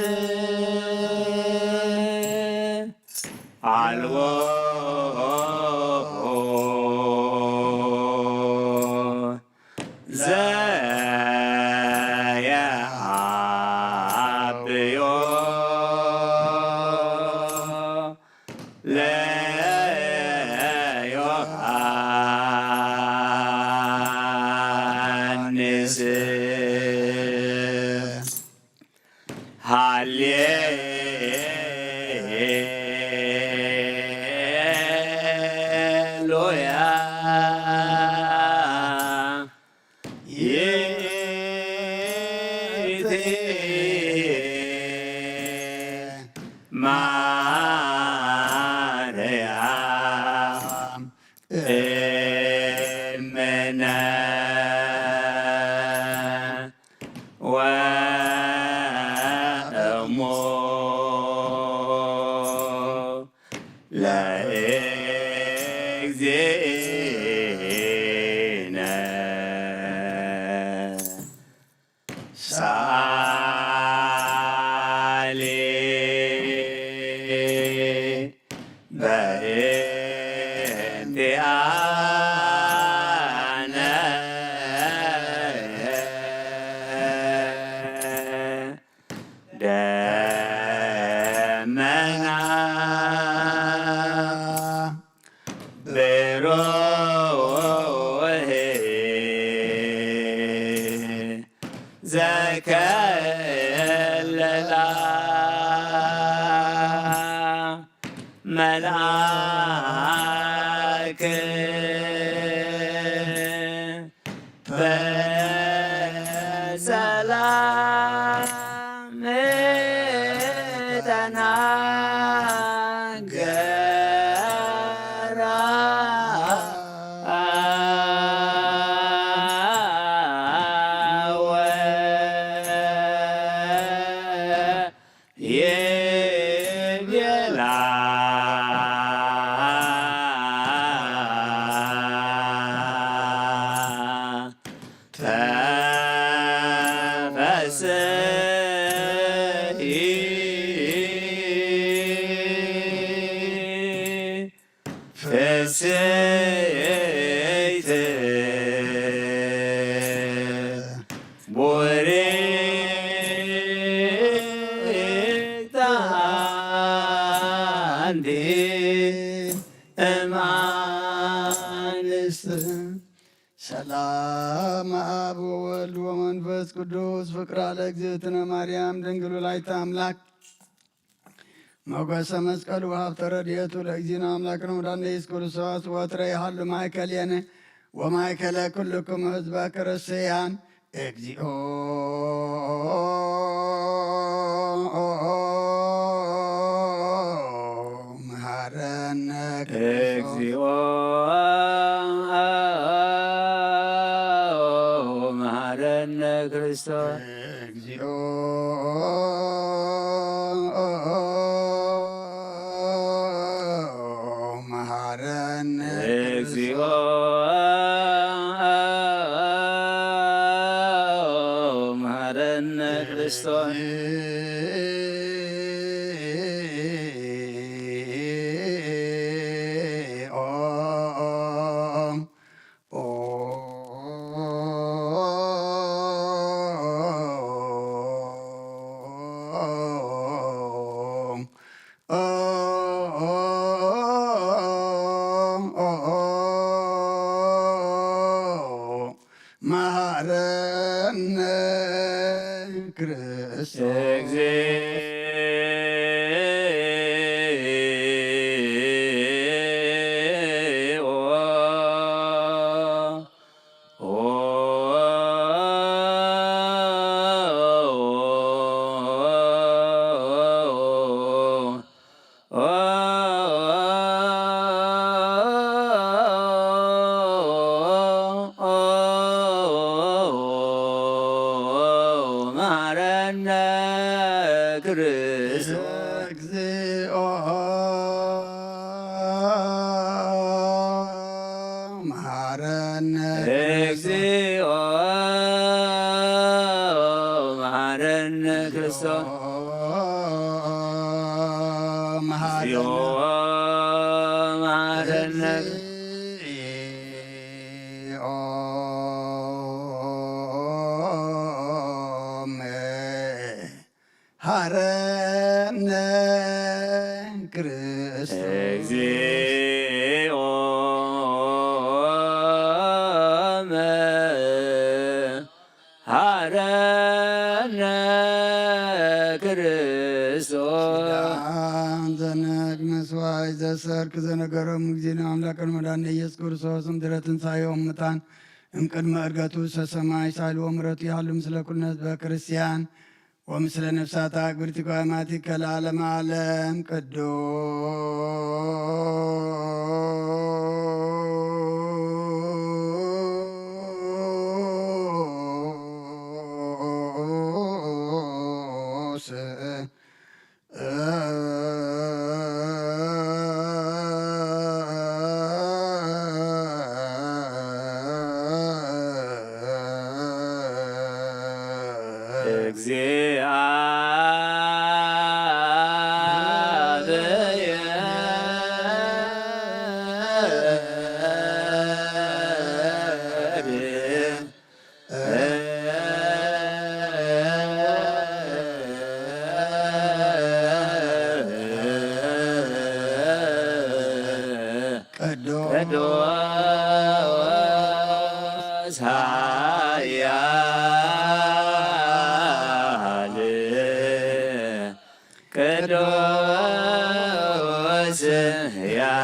አልቦ ዘየአብዮ ለዮሐንስ ሃሌሉያ ማርያም እምነ ወእሞ ለእግዚእነ ሳሊ በእንቲአነ ደመና ብሩህ ዘከለላ መልአክ በሰላም ተናገራ ወይቤላ ተፈሥሒ ፍሥሕት ቡርክት አንቲ እማንስት ሰላም አብ ወወልድ ወመንፈስ ቅዱስ ፍቅራ ለእግዝእትነ ማርያም ድንግል ወላዲተ አምላክ ሞገሰ መስቀሉ ሀብተ ረድኤቱ ለእግዚእነ አምላክነ ወመድኃኒነ ኢየሱስ ክርስቶስ ወትረ ይሃሉ ማእከሌነ ወማእከለ ኩልክሙ ሕዝበ ክርስቲያን እግዚኦ መሐረነ እግዚኦ መሐረነ ክርስቶስ እግዚኦ መሐረነ እግዚኦ መሐረነ ክርስቶስ መሐረነ ክርስቶስ እግዚኦ መሐረነ ክርስቶስ እግዚኦ መሐረነ እግዚኦ መሐረነ ክርስቶስ እግዚኦ መሐረነ መሐረነ ክርስቶስ እግዚኦ መሐረነ ክርስቶስ ዘነግ መስዋዕት ዘሰርክ ዘነገሮም እግዚእነ አምላክን መድኃኒነ ኢየሱስ ክርስቶስ እምድኅረ ትንሣኤሁ እሙታን እምቅድመ ዕርገቱ ሰሰማይ ሳይል ወምረቱ ያህሉ ምስለ ኩልነት በክርስቲያን ወምስለ ነፍሳት አግብርቲ ጓማቲከ ለዓለመ ዓለም ቅዱስ ቅዱስ ኃያል ቅዱስ ሕያው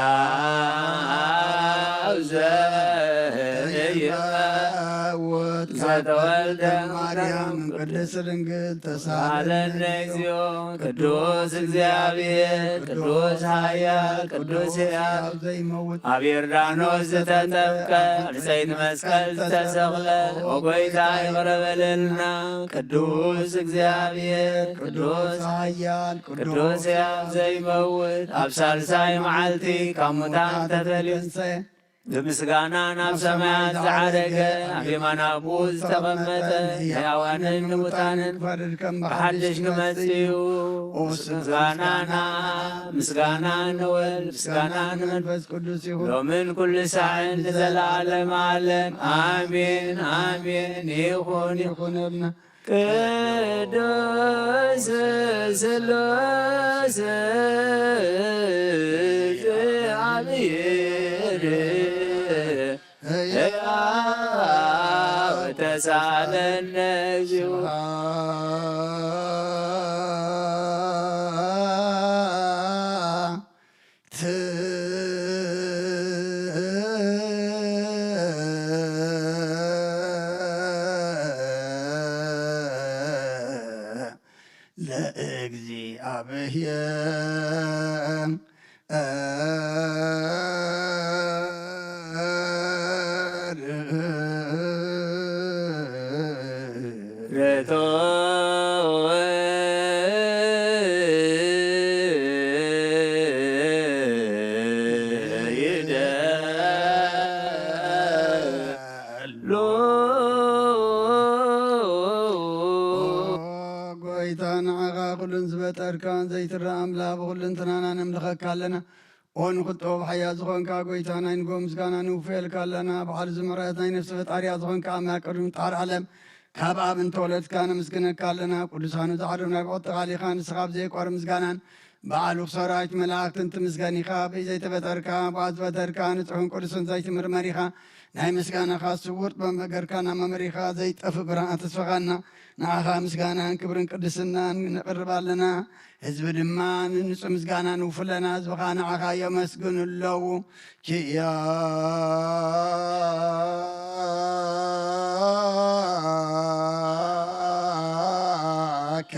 ዘኢይመውት ዘተወልደ ማርያም ቅድስት ድንግል ተሳሃለነ እግዚኦ ቅዱስ እግዚአብሔር ቅዱስ ኃያል ቅዱስ ሕያው ዘይመውት አብ ዮርዳኖስ ዘተጠምቀ ንጽሕት መስቀል ዝተሰቕለ ወጎይታ ይቕረበለልና ቅዱስ እግዚአብሔር ቅዱስ ኃያል ቅዱስ ሕያው ዘይመውት ኣብ ሳልሳይ መዓልቲ ካብ ሙታን ተፈልዩ ብምስጋና ናብ ሰማያት ዝዓረገ ኣብ የማነ አቡኡ ዝተቐመጠ ሕያዋንን ንሙታንን ብሓድሽ ክመጽእ እዩ። ምስጋና ንወልድ ምስጋና ንመንፈስ ቅዱስ ይሁን ሎምን ኩሉ ሰዓን ንዘለዓለመ ዓለም አሜን አሜን ይኹን ይኹንልና። ቅዱስ ሥሉስ እግዚአብሔር ሕያው ተሳሃለነ እግዚኦ ለእግዚአብሔር ጠርካን ዘይትራ አምላክ ሁሉን ትናና ነምልኸካ ኣለና ኦን ክጦ ብሓያ ዝኾንካ ጎይታና ይንጎ ምስጋና ንውፍየልካ ኣለና በዓል ዝምረት ናይ ነፍሲ ፈጣርያ ዝኾንካ ኣምላክ ቅድሚ ጣር ዓለም ካብ ኣብ እንተወለድካ ነምስግነካ ኣለና ቅዱሳኑ ዛዕዶም ናይ ብቆጥ ቃሊኻ ንስኻ ብዘይቋር ምስጋናን በዓሉ ሰራዊት መላእክትን ትምስገኒኻ ብዘይተፈጠርካ ብኣዝ ፈጠርካ ንጽሑን ቅዱስን ዘይትምርመሪኻ ናይ ምስጋናኻ ስውርጥ በመገርካ ናመመሪኻ ዘይጠፍእ ብርሃን ተስፈኻና ንዓኻ ምስጋናን ክብርን ቅድስናን ንቕርብ ኣለና። ህዝቢ ድማ ንንጹህ ምስጋና ንውፍለና ህዝብኻ ንዓኻ የመስግኑ ኣለዉ ኪያከ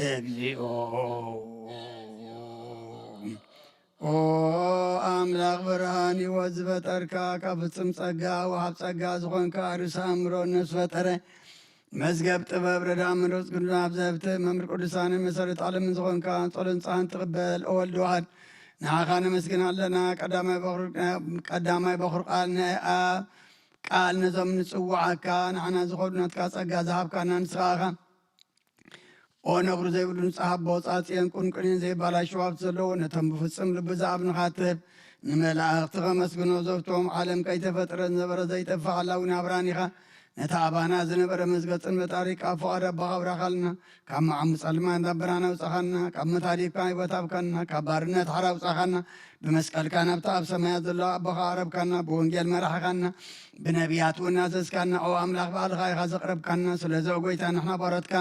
እግዚኦ ኦ አምላክ ብርሃን ሕይወት ዝፈጠርካ ካብ ፍጽም ጸጋ ወሃብ ጸጋ ዝኾንካ ርእሰ ኣእምሮ ነፍሲ ፈጠረ መዝገብ ጥበብ ረዳ ምሮፅ ቅዱስ ኣብዘብቲ መምህር ቅዱሳንን መሰረት ዓለምን ዝኾንካ ጸሎን ጻህን ትቕበል ኦ ወልድ ዋሕድ ንዓኻ ነመስግን ኣለና። ቀዳማይ በኹር ቃል ናይ ኣብ ቃል ነዞም ንጽዋዓካ ንዓና ዝኾዱናትካ ጸጋ ዝሃብካና ንስኻኻ ኦ ነብሩ ዘይብሉ ንጽሓቦ ጻጽየን ቁንቁንን ዘይባላሽው ሃብቲ ዘለዎ ነቶም ብፍጽም ልቢ ዝኣብ ንኻትብ ንመላእኽቲ ኸመስግኖ ዘብቶም ዓለም ከይተፈጥረ ዝነበረ ዘይጠፍእ ሓላዊ ናብራን ኢኻ ነታባና ዝነበረ መዝገፅን በጣሪቃ ፍቓድ ኣባኻ ብራኻልና ካብ መዓም ጸልማ እንዳበራና ውፃኻና ካብ መታዲብካ ይበታብካና ካብ ባርነት ሓራ ውፃኻና ብመስቀልካ ናብታ ኣብ ሰማያት ዘሎ ኣቦኻ ኣረብካና ብወንጌል መራሕኻና ብነቢያት እውን ኣዘዝካና ኦ ኣምላኽ ባዕልኻ ኢኻ ዘቕረብካና ስለዚ ጎይታ ንሕና ባሮትካ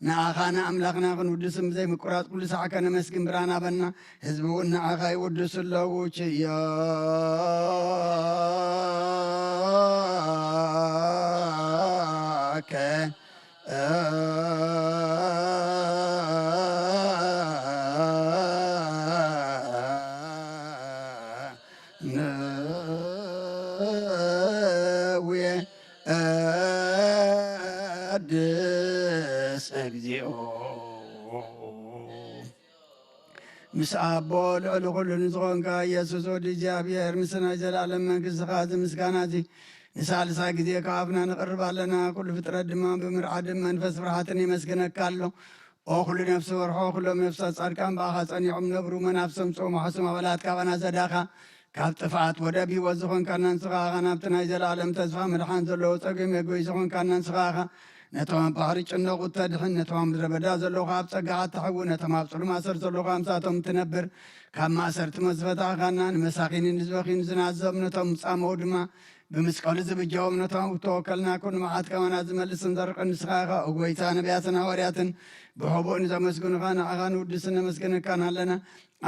ንኣኻ ንኣምላኽና ክንውድስን ብዘይ ምቁራፅ ኩሉ ሰዓከ ነመስግን ብራና በና ህዝቢ እውን ንኣኻ ይውድስ ኣለዉ ችያ ቅድስ እግዚኦ ምስ ኣቦ ልዕሊ ኩሉ ንዝኾንካ ኢየሱስ ወዲ እግዚኣብሔር ምስና ዘላለም መንግሥትኻ ዝምስጋና እዚ ንሳልሳይ ግዜ ከኣፍና ንቕርብ ኣለና ኩሉ ፍጥረት ድማ ብምርዓድን መንፈስ ፍርሃትን ይመስግነካ ኣሎ ኦ ኩሉ ነፍሲ ወርሖ ኩሎም ነፍሳት ጻድቃን በኣኻ ጸኒዖም ነብሩ መናፍሶም ጾም ሓሱም ኣበላት ካባና ዘዳኻ ካብ ጥፍኣት ወደብ ሕይወት ዝኾንካና ንስኻ ኻ ናብቲ ናይ ዘለኣለም ተስፋ መድሓን ዘለዎ ፀገም የጎይ ዝኾንካና ንስኻ ኻ ነቶም ኣብ ባሕሪ ጭነቑ ተድሕን ነቶም ኣብ ምድረ በዳ ዘለኹ ኣብ ፀጋኻ እትሕውን ነቶም ኣብ ጽሉም ማእሰር ዘለኹ ኣምሳቶም እትነብር ካብ ማእሰርቲ መዝፈታኻና ንመሳኺን ንዝበኺን ዝናዘብ ነቶም ጻመው ድማ ብመስቀሉ ዝብጀዎም ነቶም ተወከልና ኩሉ መዓት ከማና ዝመልስን ዘርቅን ንስኻ ኢኻ እጎይታ ነቢያትን ሃዋርያትን ብሕቡእ ንዘመስግኑኻ ንዓኻ ንውድስን ነመስግነካን ኣለና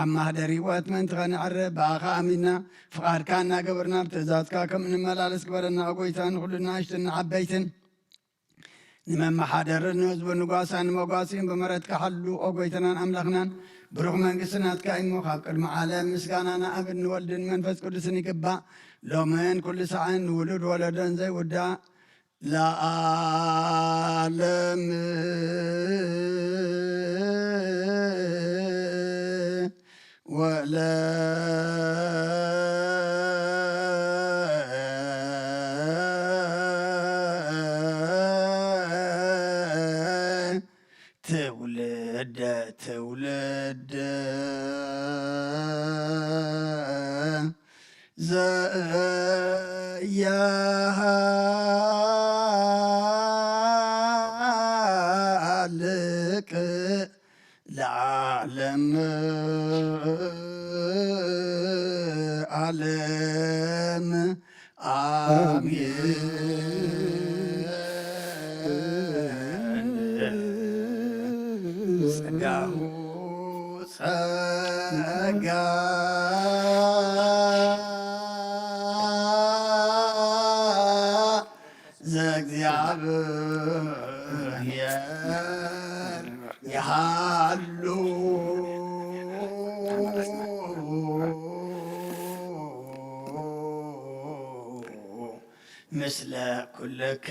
ኣብ ማህደር ሕይወት መንትኸ ንዕርብ ብኣኻ ኣሚንና ፍቓድካ እናገበርና ብትእዛዝካ ከም እንመላለስ ግበረና እጎይታ ንኩሉ ንኣሽትን ንዓበይትን ንመመሓደርን ንህዝቡ ንጓሳን ንመጓሲን ብመረትካ ሓሉ ኦጎይተናን ኣምላኽናን ብሩኽ መንግሥትናትካ እሞ ካብ ቅድሚ ዓለም ምስጋናና ኣብን ንወልድን መንፈስ ቅዱስን ይግባእ ሎምን ኩሉ ሰዓን ንውሉድ ወለዶን ዘይውዳእ ለዓለም ወለ ትውልደ ትውልድ ዘያሃልቅ ለዓለም ዓለም አሜን ጸጋሁ ጸጋ ዘእግዚአብሔር ያሃሉ ምስለ ኩልከ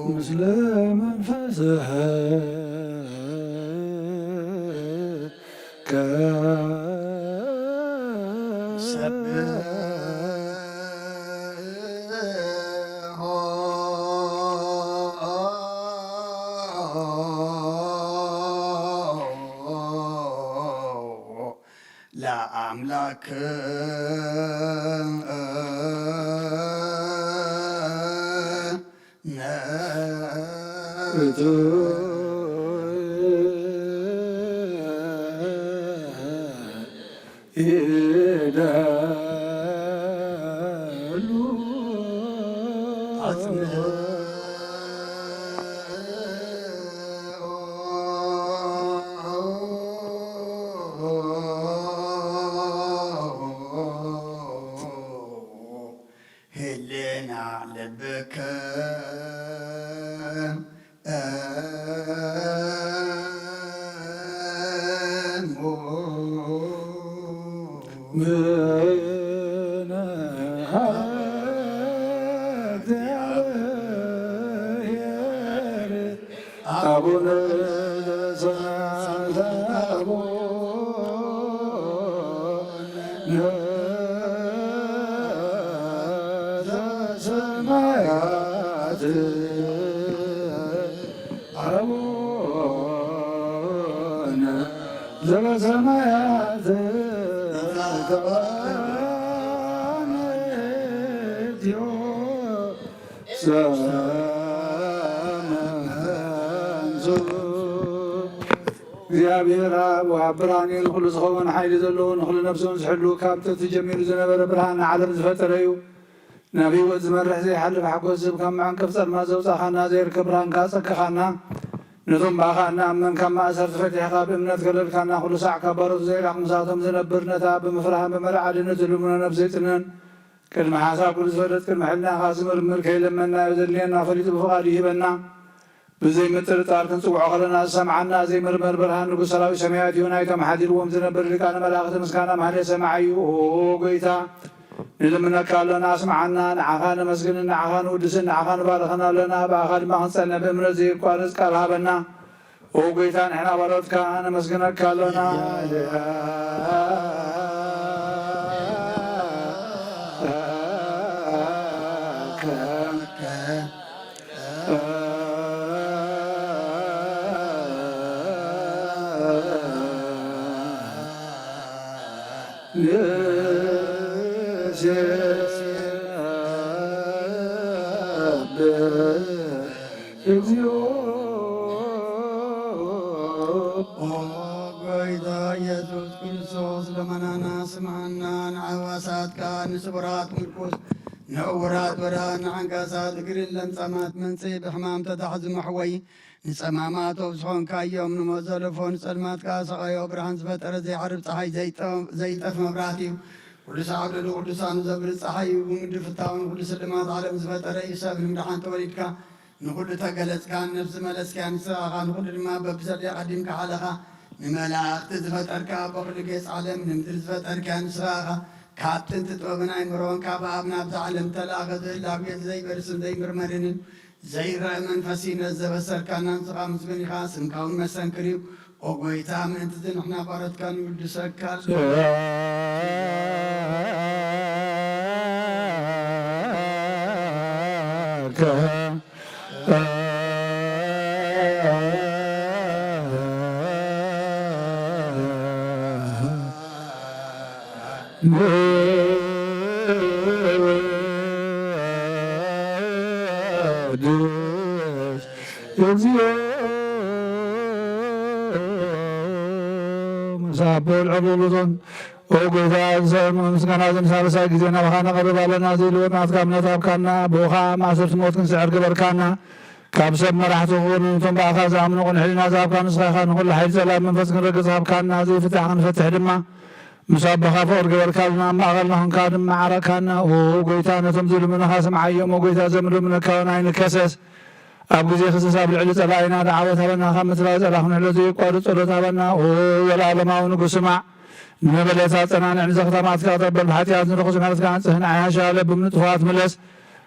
ምስለ መንፈስህ ለአምላክ ህሊና ልብከ አቡነ ዘበሰማያት አቡነ ዘበሰማያት እግዚአብሔር አብ ወአብ ብርሃን ንኩሉ ዝኸውን ሓይሊ ዘለዎ ንኩሉ ነብሶን ዝሕሉ ካብ ጥንቲ ጀሚሩ ዝነበረ ብርሃን ዓለም ዝፈጠረ እዩ። ናብ ሂወት ዝመርሕ ዘይሓልፍ ሓጎስ ዝህብ ካብ መዓንቀፍ ጸልማት ዘውፃእኻና ዘይርከብ ብርሃንካ ፀግኻና ነቶም ባኻ እናኣመን ካብ ማእሰር ተፈቲሕኻ ብእምነት ገለልካና ኩሉ ሳዕ ካብ ባሮት ዘይራቕ ምሳቶም ዝነብር ነታ ብምፍራህን በመላዓልነት ዝልሙነ ነብሲ ዘይጥነን ቅድሚ ሓሳብ ኩሉ ዝፈለጥ ቅድሚ ሕልናኻ ዝምርምር ከይለመናዮ ዘድልየና ፈሊጡ ብፍቓድ ይሂበና ብዘይ ምጥርጣር ክንፅውዖ ከለና ዝሰምዓና ዘይምርመር ብርሃን ንጉሥ ሰራዊት ሰማያት እዩ። ናይቶም ሓዲርዎም ዝነብር ሊቃነ መላእኽቲ ምስጋና ማህሌ ሰማዕ እዩ። ጎይታ ንልምነካ ኣለና ኣስማዓና ንዓኻ ነመስግንን ንዓኻ ንውድስን ንዓኻ ንባርኸና ኣለና ብኣኻ ድማ ክንፀንዕ ብእምነት ዘይቋርፅ ቃል ሃበና። ጎይታ ንሕና ባሮትካ ነመስግነካ ኣለና እግዚኦ ጎይታ ኢየሱስ ክርስቶስ ለመናና ስምዓና ንዓዋሳትካ ንስቡራት ምርኩስ ንዕውራት ወዳን ንዓንካሳት እግርን ለምጸማት መንጽእ ብሕማም ተታሕዚ መሕወይ ንጸማማቶም ዝኾንካዮም ንሞት ዘለፎ ንጸልማትካ ሰቐዮ ብርሃን ዝፈጠረ ዘይዓርብ ፀሓይ ዘይጠፍ መብራት እዩ። ኩሉ ሰዓብ ልሉ ቅዱሳን ዘብር ፀሓይ እዩ። ብምድሪ ፍታውን ኩሉ ስልማት ዓለም ዝፈጠረ እዩ። ሰብ ንምድሓን ተወሊድካ ንኩሉ ተገለጽካ ነብሲ መለስክያ ንስኻኻ ንኩሉ ድማ በብዘድልያ ቀዲምካ ሓለኻ ንመላእኽቲ ዝፈጠርካ በኩሉ ጌጽ ዓለም ንምድሪ ዝፈጠርክያ ንስኻኻ ካብ ጥንቲ ጥበብን ኣይምሮን ካብ ኣብ ናብዚ ዓለም ተላኸ ዝህላው ቤት ዘይበርስን ዘይምርመርንን ዘይረአ መንፈሲነት ዘበሰርካና ንስኻ ምስግን ኢኻ ስምካውን መሰንክር እዩ። ኦ ጎይታ ምእንቲ ዝንሕና ባሮትካ ንውድሰካ مسابل عبولتون وقوتا مسكنا زنسالسا جزينا وخانا قرب علينا زيلون ناتكامنا تابكانا بوخا معصر تموت كنسعر قبركانا كابسب مرحتو ونتم باخا زامن وقن حلنا زابكان سخيخا نقول حيل سلام من فسكن رق زابكانا زي فتحا نفتح دما مسابخا فور قبركانا ما أغلنا هنكادم معركانا وقوتا نتم ظلمنا خاسم عيوم وقوتا زمر من كونين كسس أبو زي خصص أبو العلي تلاقينا دعوة هبنا خمس لا زلاخن على زي قارة صلة هبنا ولا لما ونقص مع نبلة تنان عن زخطة ما تكاتب بالحتيات نرخص من كانت سهنا عياشة لبمن طفات ملس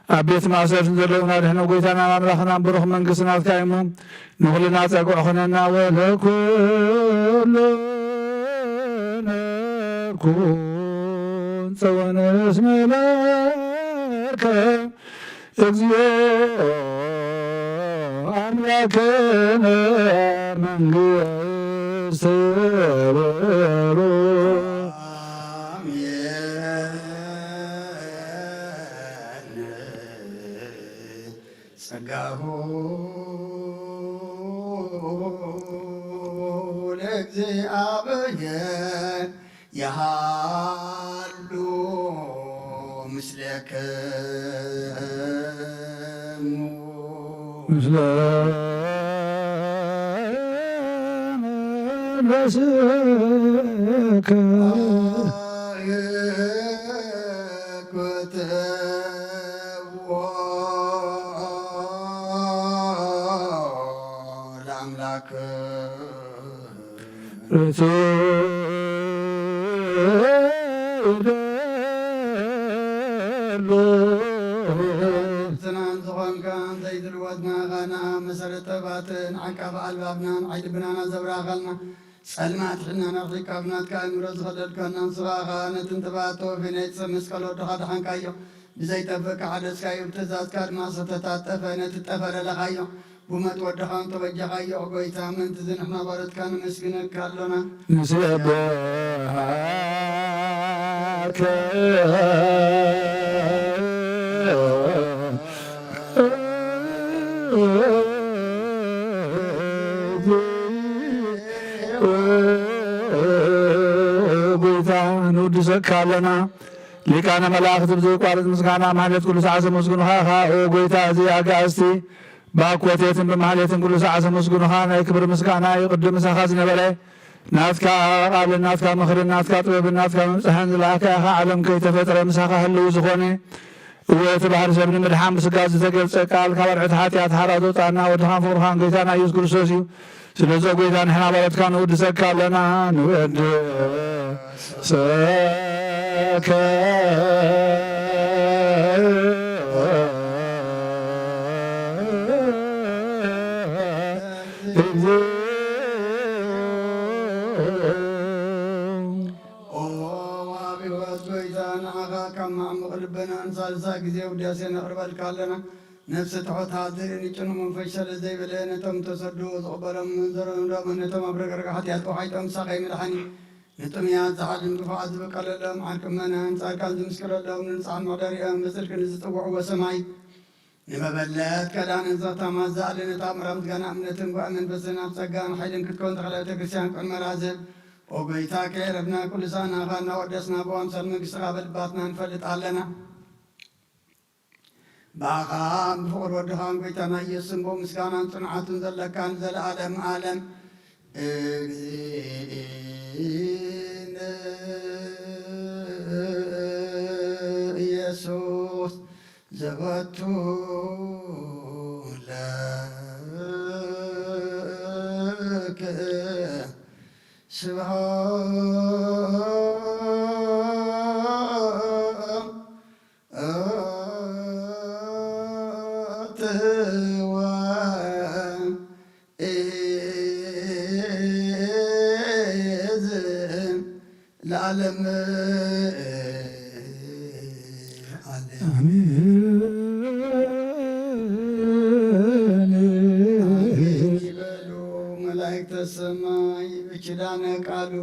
أبيت ما سيف نزلونا نحن وقيتنا ما ملخنا بروح من قصنا كايمون نقولنا تقع خننا ولكل نكون سوانا اسم لك أملاكنا من يسر سقاه لእግዚአብሔር يهالو مثلك لسك لأملاك مسرت باتن عقب البابنا عيد بنانا زبراغلنا سلمات حنا نرقيك ابنات كان رزق دلكنا صراخا نتنتباتو في نيت مسكلو دخل حنكايو بزي تفك حدث كايو بتزاز كاد ما ستتاتف نتتفر لخايو ቡመት ወድኻን ተበጃኻዮ ጎይታ ምንቲ ዝንሕና ባረትካ ንመስግነካ ኣሎና ንስብሐከ ጎይታ ንውድሰካ ኣለና ሊቃነ መላእክት ብዘይቋርጥ ምስጋና ማህሌት ኩሉ ሰዓት ዘመስግኑኻ ጎይታ እዚ ኣጋእዝቲ ብኣኮቴትን ብማህሌትን ኩሉ ሰዓት ዘመስግኑኻ ናይ ክብሪ ምስጋና ይቅድም ምሳኻ ዝነበረ ናትካ ቃልን ናትካ ምኽርን ናትካ ጥበብን ናትካ መምፅሕን ዝለኣካ ኢኻ ዓለም ከይተፈጥረ ምሳኻ ህልው ዝኾነ እወቲ ባህሪ ሰብ ንምድሓን ብስጋ ዝተገልፀ ቃል ካብ ኣርዑት ሓጢኣት ሓራ ዘውፃእና ወድኻን ፍቅርኻን ጎይታና ኢየሱስ ክርስቶስ እዩ ስለዚ ጎይታ ንሕና ባረትካ ንውድሰካ ኣለና ንወድሰከ እንሳልሳ ጊዜ ውዳሴ ነቕርበልካ ኣለና ነፍሲ ትሖት ሃድርን ይጭኑ መንፈስ ሰለ ዘይበለ ነቶም ተሰዱ ዝቕበሎም ዘረዶም ነቶም ኣብ ረግረጋ ሓጢኣት ተዋሒጦም ሳኸይ ምድሓኒ ንጥምያት ዝሓድን ብፍዓት ዝበቀለሎም ዓርቅመናን ጻድቃን ዝምስክረሎም ንንፅሓን መቕደሪኦም ብፅድቅን ዝፅውዑ ወሰማይ ንመበለት ከዳንን ዘኽታማ ዝኣልነት ኣብ ምራም ዝጋና እምነትን ጉዕ መንፈስን ኣብ ጸጋን ሓይልን ክትከውን ተኽለ ቤተ ክርስቲያን ቅድመ ራዝብ ኦ ጎይታ ከየረብና ኩልሳና ኻ እናወደስና ብኣምሳል መንግሥትኻ በልባትና ንፈልጥ ኣለና ባኻ ብፍቅር ወድኻን ጎይታና ኢየሱስ እምቦ ምስጋናን ጽንዓቱን ዘለካን ዘለዓለም ዓለም እግዚእነ ኢየሱስ ዘወቱ ለከ ለዓለም ይበሉ መላእክተ ሰማይ በኪዳነ ቃሉ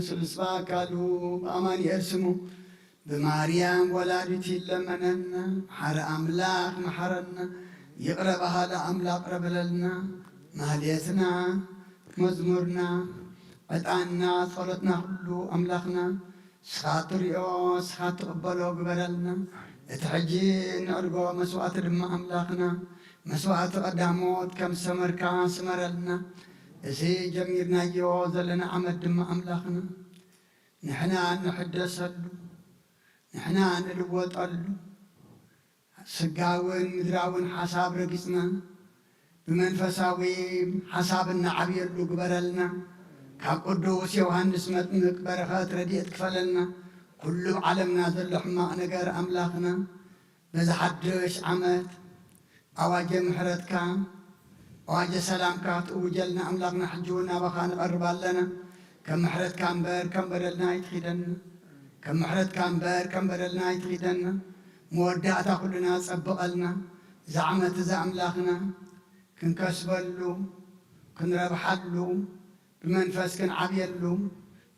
ስልስባ አካሉ በአማኑኤል ስሙ በማርያም ወላዲት ይለመነና ሓረ አምላክ መሐረና ይቅረ ባህለ አምላክ ረብለልና ማህሌትና መዝሙርና ዕጣንና ጸሎትና ሁሉ አምላክና ስኻ ትሪኦ ስኻ ትቕበሎ ግበረልና እቲ ሕጂ ንዕርጎ መስዋዕቲ ድማ አምላክና መስዋዕቲ ቀዳሞት ከም ሰመርካ ስመረልና እዚ ጀሚርናዮ ዘለና ዓመት ድማ አምላክና ንሕና ንሕደሰሉ ንሕና ንልወጠሉ ስጋውን ምድራውን ሓሳብ ረጊፅና ብመንፈሳዊ ሓሳብ እናዓብየሉ ግበረልና ካብ ቅዱስ ዮሃንስ መጥምቅ በረኸት ረድኤት ክፈለልና ኩሉ ዓለምና ዘሎ ሕማቕ ነገር አምላክና በዚ ሓድሽ ዓመት ኣዋጀ ምሕረትካ ኣዋጀ ሰላምካ ትእውጀልና አምላክና ሕጂ እውን ናባኻ ንቐርብ ኣለና ከም ምሕረትካ እምበር ከም በደልና ኣይትኺደና ከም ምሕረትካ እምበር ከም በደልና ኣይትኺደና መወዳእታ ኩሉና ፀብቐልና እዚ ዓመት እዚ አምላክና ክንከስበሉ ክንረብሓሉ ብመንፈስ ክንዓብየሉ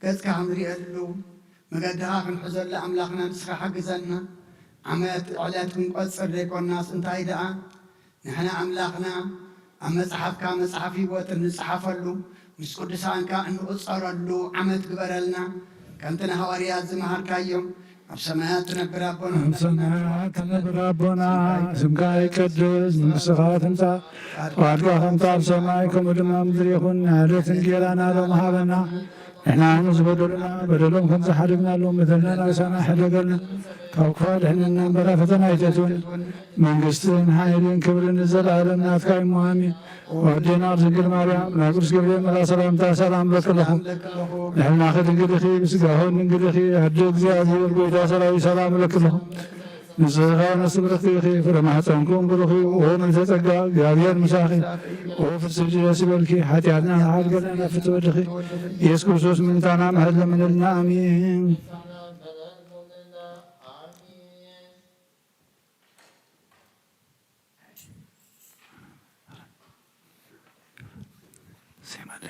ገጽካ ክንሪአሉ መገድኻ ክንሕዘሉ አምላክና ንስኻ ሓግዘና ዓመት ዕለት ክንቆፅር ዘይኮናስ እንታይ ደኣ ንሕና አምላክና ኣብ መፅሓፍካ መፅሓፍ ሂወት እንፅሓፈሉ ምስ ቅዱሳንካ እንቁፀረሉ ዓመት ግበረልና ከምቲ ንሃዋርያት ዝመሃርካዮም ኣብ ሰማያት ትነብር ኣቦና ኣብ ሰማያት ትነብር ኣቦና ስምካ ይቀድስ መንግሥትኻ ትምጻእ ፈቃድካ ከምቲ ኣብ ሰማይ ከምኡ ድማ ምድሪ ይኹን ንዕለት እንጀራና ሎሚ ሃበና ንሕና ንዝበደሉና በደሎም ከም ዝሓድግናሎም በደልና ናእሳና ሕደገልና ካብ ክፋል ሕነና እምበራ ፈተና ኣይተትውን መንግሥትን ሓይልን ክብርን ዘለዓለም ናትካ እሞ ኣሚን ወዴና ድንግል ማርያም ናይ ቅዱስ ገብርኤል መልአክ ሰላምታ ሰላም በክለኹም ንሕና ድንግልኺ ብስጋሆን ድንግልኺ ኣደ እግዚኣብሔር ጎይታ ሰራዊት ሰላም ለክለኹም ንስኻ ነፍሲ ብረኽቲኺ ፍረ ማሕፀንኩም ብሩኺ ኦ መንፈሰ ጸጋ እግዚኣብሔር ምሳኺ ኦ ፍስሕ ደስ ይበልኪ ሓጢኣትና ሓድገና ፍትወድኺ ኢየሱስ ክርስቶስ ምንታና ማሕድ ለምንልና ኣሚን ዜማለ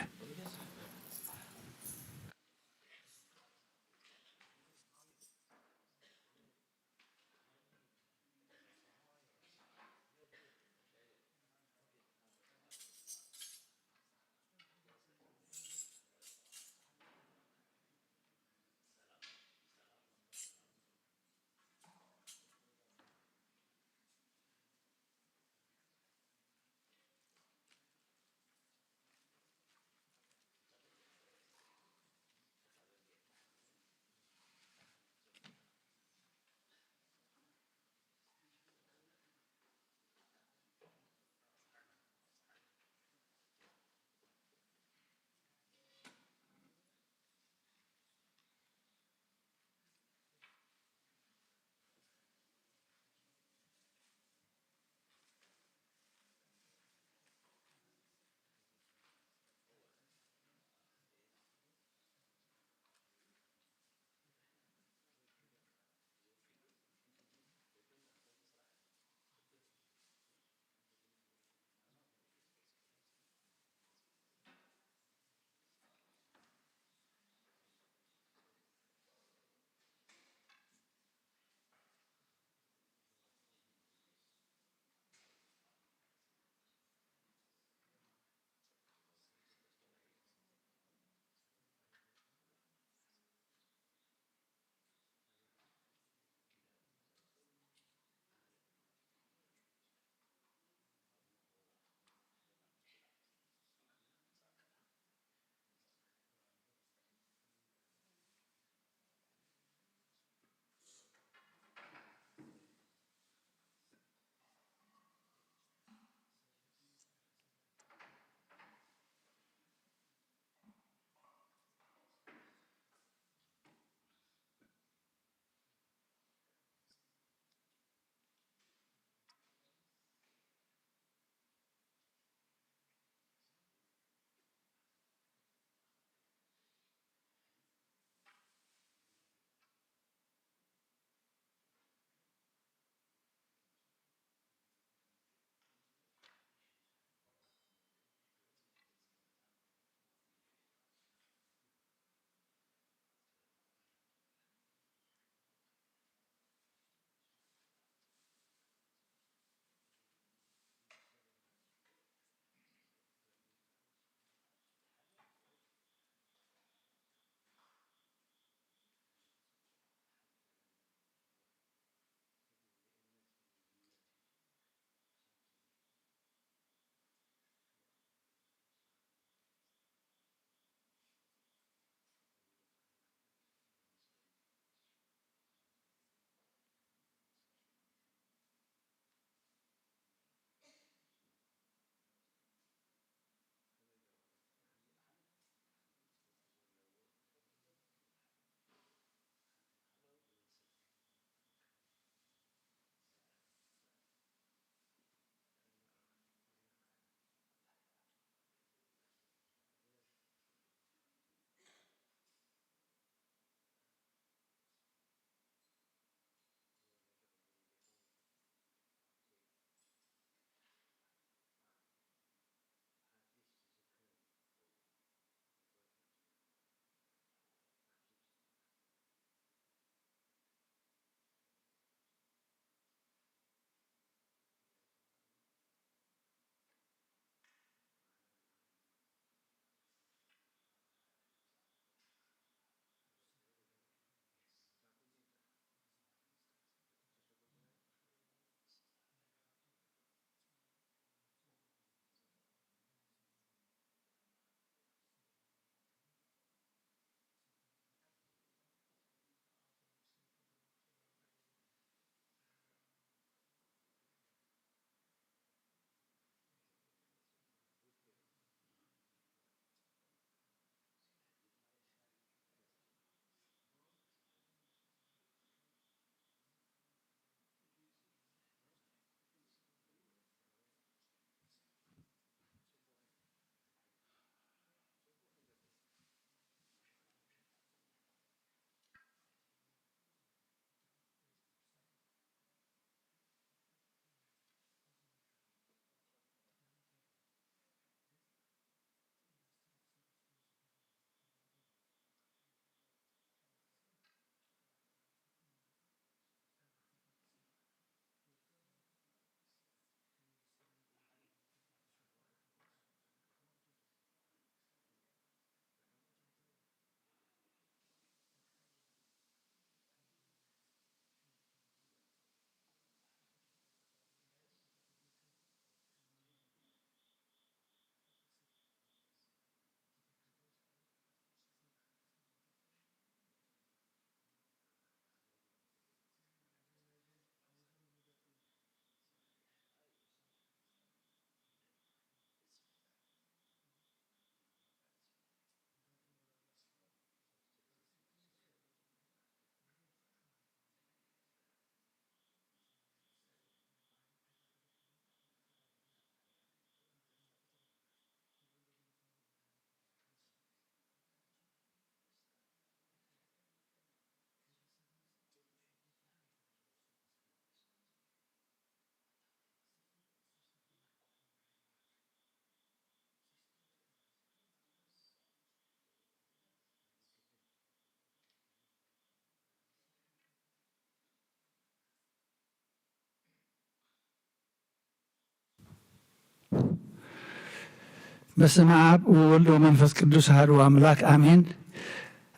በስመ አብ ወወልድ ወመንፈስ ቅዱስ አሐዱ አምላክ አሜን።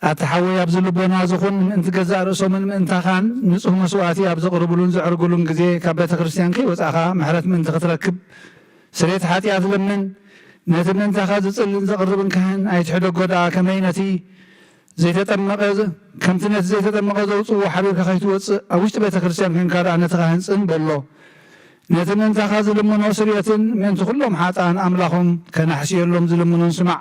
ኣተሓወይ ኣብ ዝልቦና ዝኹን ምእንቲ ገዛእ ርእሶምን ምእንታኻን ንጹህ መስዋዕቲ ኣብ ዘቕርብሉን ዘዕርግሉን ግዜ ካብ ቤተ ክርስቲያን ከይወፃእኻ ምሕረት ምእንቲ ክትረክብ ስርየት ሓጢኣት ልምን ነቲ ምእንታኻ ዝጽልን ዘቕርብን ካህን ኣይትሕደጎ ደኣ ከመይ ነቲ ዘይተጠመቐ ከምቲ ነቲ ዘይተጠመቐ ዘውፅዎ ሓቢርካ ከይትወፅእ ኣብ ውሽጢ ቤተ ክርስቲያን ኮንካ ደኣ ነቲ ካህን ጽን በሎ ነቲ ምእንታኻ ዝልምኖ ስርየትን ምእንቲ ኩሎም ሓጣን ኣምላኾም ከናሕስየሎም ዝልምኖን ስማዕ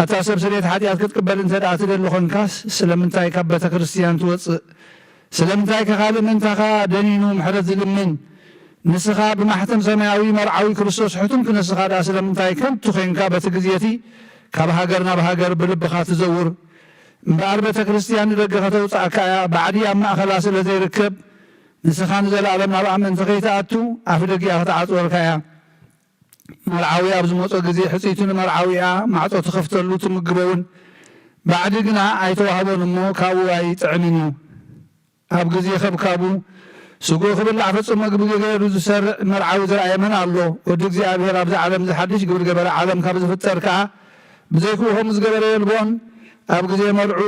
ኣታ ሰብ ስርየት ሓጢኣት ክትቅበል እንተ ደኣ ትደሊ ኾንካስ ስለምንታይ ካብ ቤተ ክርስቲያን ትወፅእ? ስለምንታይ ከኻልእ ምእንታኻ ደኒኑ ምሕረት ዝልምን ንስኻ ብማሕተም ሰማያዊ መርዓዊ ክርስቶስ ሕቱም ክነስኻ ደኣ ስለምንታይ ከምቲ ኾንካ በቲ ግዜቲ ካብ ሃገር ናብ ሃገር ብልብኻ ትዘውር? እምበኣር ቤተ ክርስቲያን ንደገ ከተውፃእካ እያ ባዕዲ ኣብ ማእኸላ ስለ ዘይርከብ ንስኻ ንዘለኣለም ናብ ኣመንቲ ከይተኣቱ ኣፍ ደጊኣ ክትዓፅወልካ እያ። መርዓዊ ኣብ ዝመፆ ግዜ ሕፂቱ ንመርዓዊኣ ማዕፆ ትኸፍተሉ ትምግበውን ባዕዲ ግና ኣይተዋህቦን እሞ ካብኡ ኣይጥዕምን እዩ። ኣብ ግዜ ከብካቡ ስጉ ክብላዕ ፈፅሞ ምግቢ ገይሩ ዝሰርዕ መርዓዊ ዝረኣየ መን ኣሎ? ወዲ እግዚኣብሔር ኣብዚ ዓለም ዝሓድሽ ግብሪ ገበረ ዓለም ካብ ዝፍጠር ከዓ ብዘይክኡ ከምኡ ዝገበረ የልቦን ኣብ ግዜ መልዑ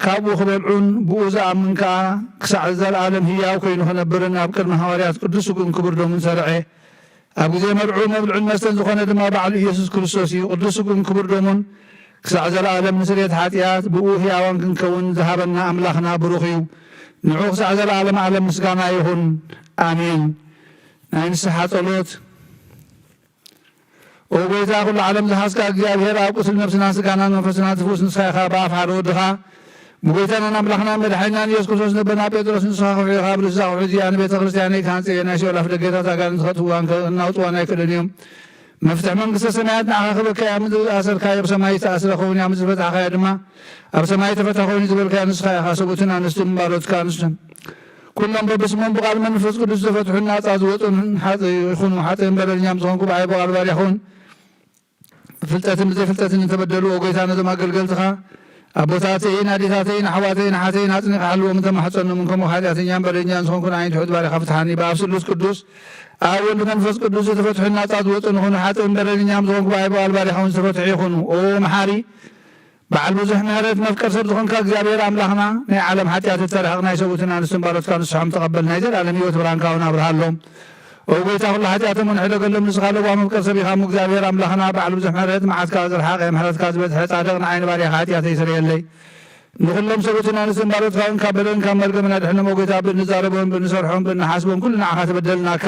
ካብኡ ክበልዑን ብኡ ዝኣምን ከዓ ክሳዕ ዘለኣለም ህያው ኮይኑ ክነብርን ኣብ ቅድሚ ሃዋርያት ቅዱስ ስጉእን ክቡር ደሙን ሰርዐ። ኣብ ግዜ መልዑ መብልዑን መስተን ዝኾነ ድማ ባዕሉ ኢየሱስ ክርስቶስ እዩ። ቅዱስ ስጉእን ክቡር ደሙን ክሳዕ ዘለኣለም ንስርየት ሓጢኣት ብኡ ህያዋን ክንከውን ዝሃበና ኣምላኽና ብሩኽ እዩ። ንዑ ክሳዕ ዘለኣለም ዓለም ምስጋና ይኹን ኣሜን። ናይ ንስሓ ጸሎት። ኦ ጎይታ ኩሉ ዓለም ዝሓዝካ እግዚኣብሔር ኣብ ቁስል ነብስና ስጋናን መንፈስና ትፍውስ ንስኻ ኢኻ ብኣፍ ሓደ ወድኻ ብጎይታናን ኣምላኽናን መድሓኒናን ኢየሱስ ክርስቶስ ንበና ጴጥሮስ ንስኻ ክውዒኻ ብልሳ ውዒ እዚኣ ንቤተ ክርስቲያነይ ካንጽየ ናይ ሲኦል ኣፍ ደገታት ኣጋንንት ከጥፍዋን እናውፅዋን ኣይክእልን እዮም። መፍትሕ መንግስተ ሰማያት ንዓኻ ክበካያ ምድሪ ኣሰርካዮ ኣብ ሰማይ ተኣስረ ኸውን እያ ምድሪ ፈታሕካያ ድማ ኣብ ሰማይ ተፈታ ኮይኑ ዝበልካያ ንስኻ ኢኻ። ሰብኡትን ኣንስትን ባሮትካ ኣንስትን ኩሎም በብስሞም ብቓል መንፈስ ቅዱስ ዘፈትሑን ናፃ ዝወፁን ይኹኑ። ሓጥእን በደለኛም ዝኾንኩ ብዓይ ብቓል ባርያ ኹን ፍልጠትን ብዘይፍልጠትን እንተበደሉ ጎይታ ነዞም ኣገልገልትኻ ኣቦታተይን ኣዴታተይን ኣሕዋተይን ኣሓተይን ኣፅኒኻ ሓልዎም እንተማሕፀኖምን ከምኡ ሓጢኣተኛን በደለኛን ዝኾንኩን ዓይን ትሑት ባሪኻ ፍትሓኒ ብኣብ ስሉስ ቅዱስ ኣብ ወልዲ መንፈስ ቅዱስ ዝተፈትሑን ናፃ ዝወፁን ይኹኑ። ሓጥእን በደለኛም ዝኾንኩ ብዓይ ብቓል ባርኻ እውን ዝተፈትሑ ይኹኑ። ኦ መሓሪ በዓል ብዙሕ ምሕረት መፍቀር ሰብ ዝኾንካ እግዚኣብሔር ኣምላኽና ናይ ዓለም ሓጢኣት እተርሕቕ ናይ ሰብኡትን ኣንስትን ባሮትካ ንስሖም ተቐበል ናይ ዘለኣለም ህይወት ብርሃንካ እውን ኣብርሃሎም። ኦ ጎይታ ኩሉ ሓጢኣቶም ንሕደገሎም ንስኻ ለዋ መፍቀር ሰብ ኢኻ እግዚኣብሔር ኣምላኽና በዓል ብዙሕ ምሕረት መዓትካ ዝረሓቐ ምሕረትካ ዝበዝሐ ጻድቕ ንዓይኒ ባርያኻ ሓጢኣተይ ይስረየለይ። ንኩሎም ሰብኡትን ኣንስትን ባሮትካ እውን ካብ በደልን ካብ መርገምን ኣድሕኖም። ጎይታ ብንዛረቦም ብንሰርሖም ብንሓስቦም ኩሉ ንዓኻ ተበደልናካ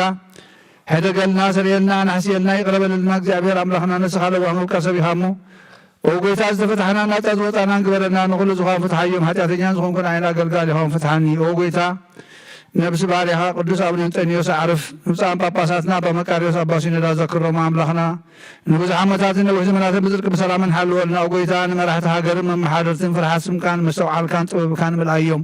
ሕደገልና ስርየልና ናሕስየልና ይቕረበለልና እግዚኣብሔር ኣምላኽና ንስኻ ለዋ መፍቀር ሰብ ኢኻ እሞ ኦ ጎይታ ዝተፈትሐና ናፃ ዝወፃናን ግበረና ንኩሉ ዝኾን ፍትሓዮም ሓጢኣተኛን ዝኾንኩን ዓይን ኣገልጋል ኢኹም ፍትሓኒ። ኦ ጎይታ ነብሲ ባርያኻ ቅዱስ ኣቡነ እንጠኒዮስ ኣዕርፍ ንብፃን ጳጳሳትና ኣባ መቃርዮስ ኣባ ሲኖዳ ዘክሮም ኣምላኽና ንብዙሕ ዓመታትን ነዊሕ ዘመናትን ብፅድቂ ብሰላምን ሓልወልና። ኦ ጎይታ ንመራሕቲ ሃገርን መመሓደርትን ፍርሓት ስምካን መስተውዓልካን ጥበብካን ምልኣዮም።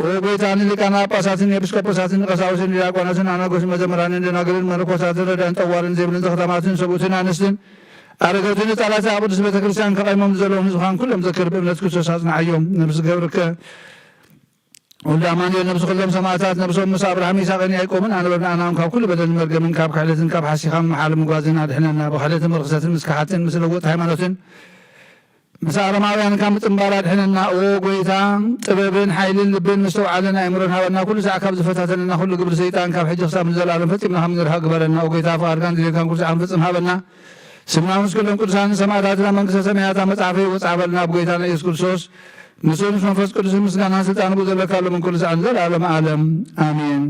ኦ ጎይታ ንሊቃና ጳጳሳትን ኤጲስቆጶሳትን ቀሳውስትን ዲያቆናትን ኣናጎስን መዘምራንን ደናግልን መነኮሳትን ረዳእን ጠዋርን ዘይብልን ዘኸተማትን ሰብኡትን ኣንስትን ኣረገትን ህፃናት ኣብ ቅዱስ ቤተ ክርስቲያን ከቐይሞም ዘለዎም ህዝብኻን ኩሎም ዘክር ብእምነት ክርስቶስ ኣጽናዕዮም። ነብሲ ገብርከ ወልደ ኣማኑኤል ነብሲ ኩሎም ሰማዕታት ነብሶም ምስ ኣብርሃም ይስሐቅን ያዕቆብን ኣነበብናእናም ካብ ኩሉ በደልን መርገምን ካብ ክሕደትን ካብ ሓሲኻን መሓል ምጓዝን ኣድሕነና። ብክሕደትን ርክሰትን ምስ ክሓትን ምስ ለወጥ ሃይማኖትን ምስ ኣረማውያን ካብ ምጥምባር ኣድሕነና። ኦ ጎይታ ጥበብን ሓይልን ልብን ምስተውዓልን ኣእምሮን ሃበና። ኩሉ ሰዓት ካብ ዝፈታተነና ኩሉ ግብሪ ሰይጣን ካብ ሕጂ ክሳብ ንዘለኣለም ፈፂምና ከም ንርሕቕ ግበረና። ኦ ጎይታ ፍቓድካን ድሌትካን ኩሉ ሰዓት ንፈፅም ሃበና። ስምና ምስ ኩሎም ቅዱሳንን ሰማዕታትና መንግስተ ሰማያት መፅሓፈይ ወፃበልና ብጎይታና ኢየሱስ ክርስቶስ ንሱ ምስ መንፈስ ቅዱስ ምስጋና ስልጣን ብኡ ዘለካሎም ኩሉ ሰዓት ንዘለኣለም ዓለም ኣሜን።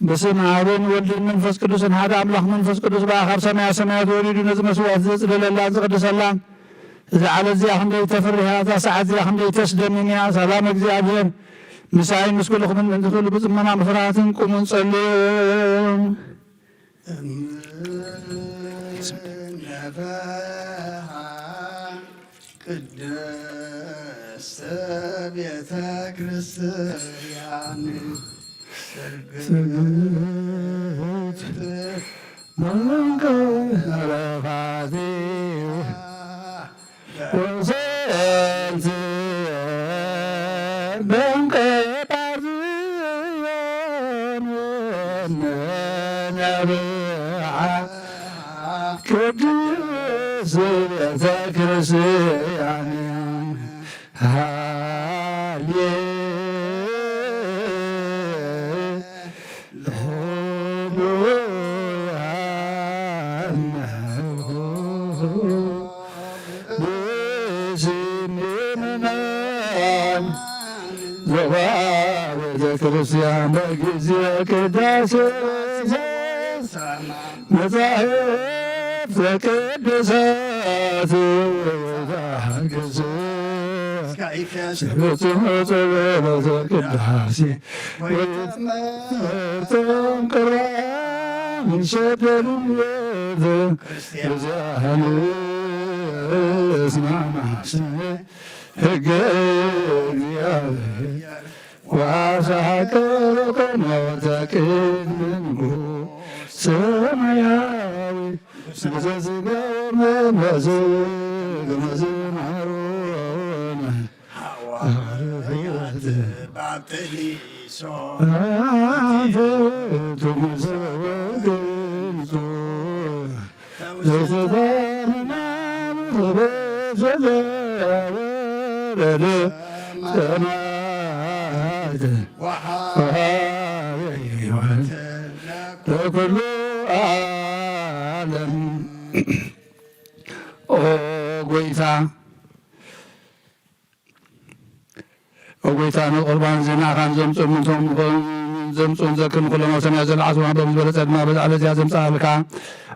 በስመ አብ ወወልድ ወመንፈስ ቅዱስ አሐዱ አምላክ መንፈስ ቅዱስ በአኻር ሰማያ ሰማያት ወሪዱ ነዝ መስዋዕት ዘጽለለላ ዝቅድሰላ እዚ ዓለት እዚኣ ክንደይ ተፍርያ እዛ ሰዓት እዚኣ ክንደይ ተስደምምያ ሰላም እግዚአብሔር ምሳይ ምስ ኩልኹም እንትኽእሉ ብፅሞና ምፍራትን ቁሙ ንጸልዩ ነብሐ ቅድስት ቤተ ክርስቲያን ስርግት መንቀረፋቴ ወሰንት በንቀጣርዮን ነብሐ ቅድስት ቤተ ክርስቲያን ክርስቲያን በጊዜ ቅዳሴ መጻሕፍት ዘቅዱሳት ወዛግዝ ፍጹም ጸሎተ ቅዳሴ ወትምህርቶም ቅርባን ይሰደዱበት ክርስቲያን እስማማስ ሕገ እግዚአብሔር ወአሳከረ ነወተቅድሙ ሰማያዊ ስዘዝገመ መዝማሮነ ሐዋርያት ባብተሊሶ አንፈቱ መዘወግንቶ ዘተባህና በዘለወረደ ሰማያት ወሐዋርያት ለኩሉ ዓለም ኦ ጐይታ ንቁርባን ዜናኻን ዘምፅኡ ምንቶም ዘምፅኡን ዘክም ኩሎም ኣብ ሰማይ ዘለዓስዋ በብዝበለፀ ድማ በዛዕለ እዚኣ ዘምፃልካ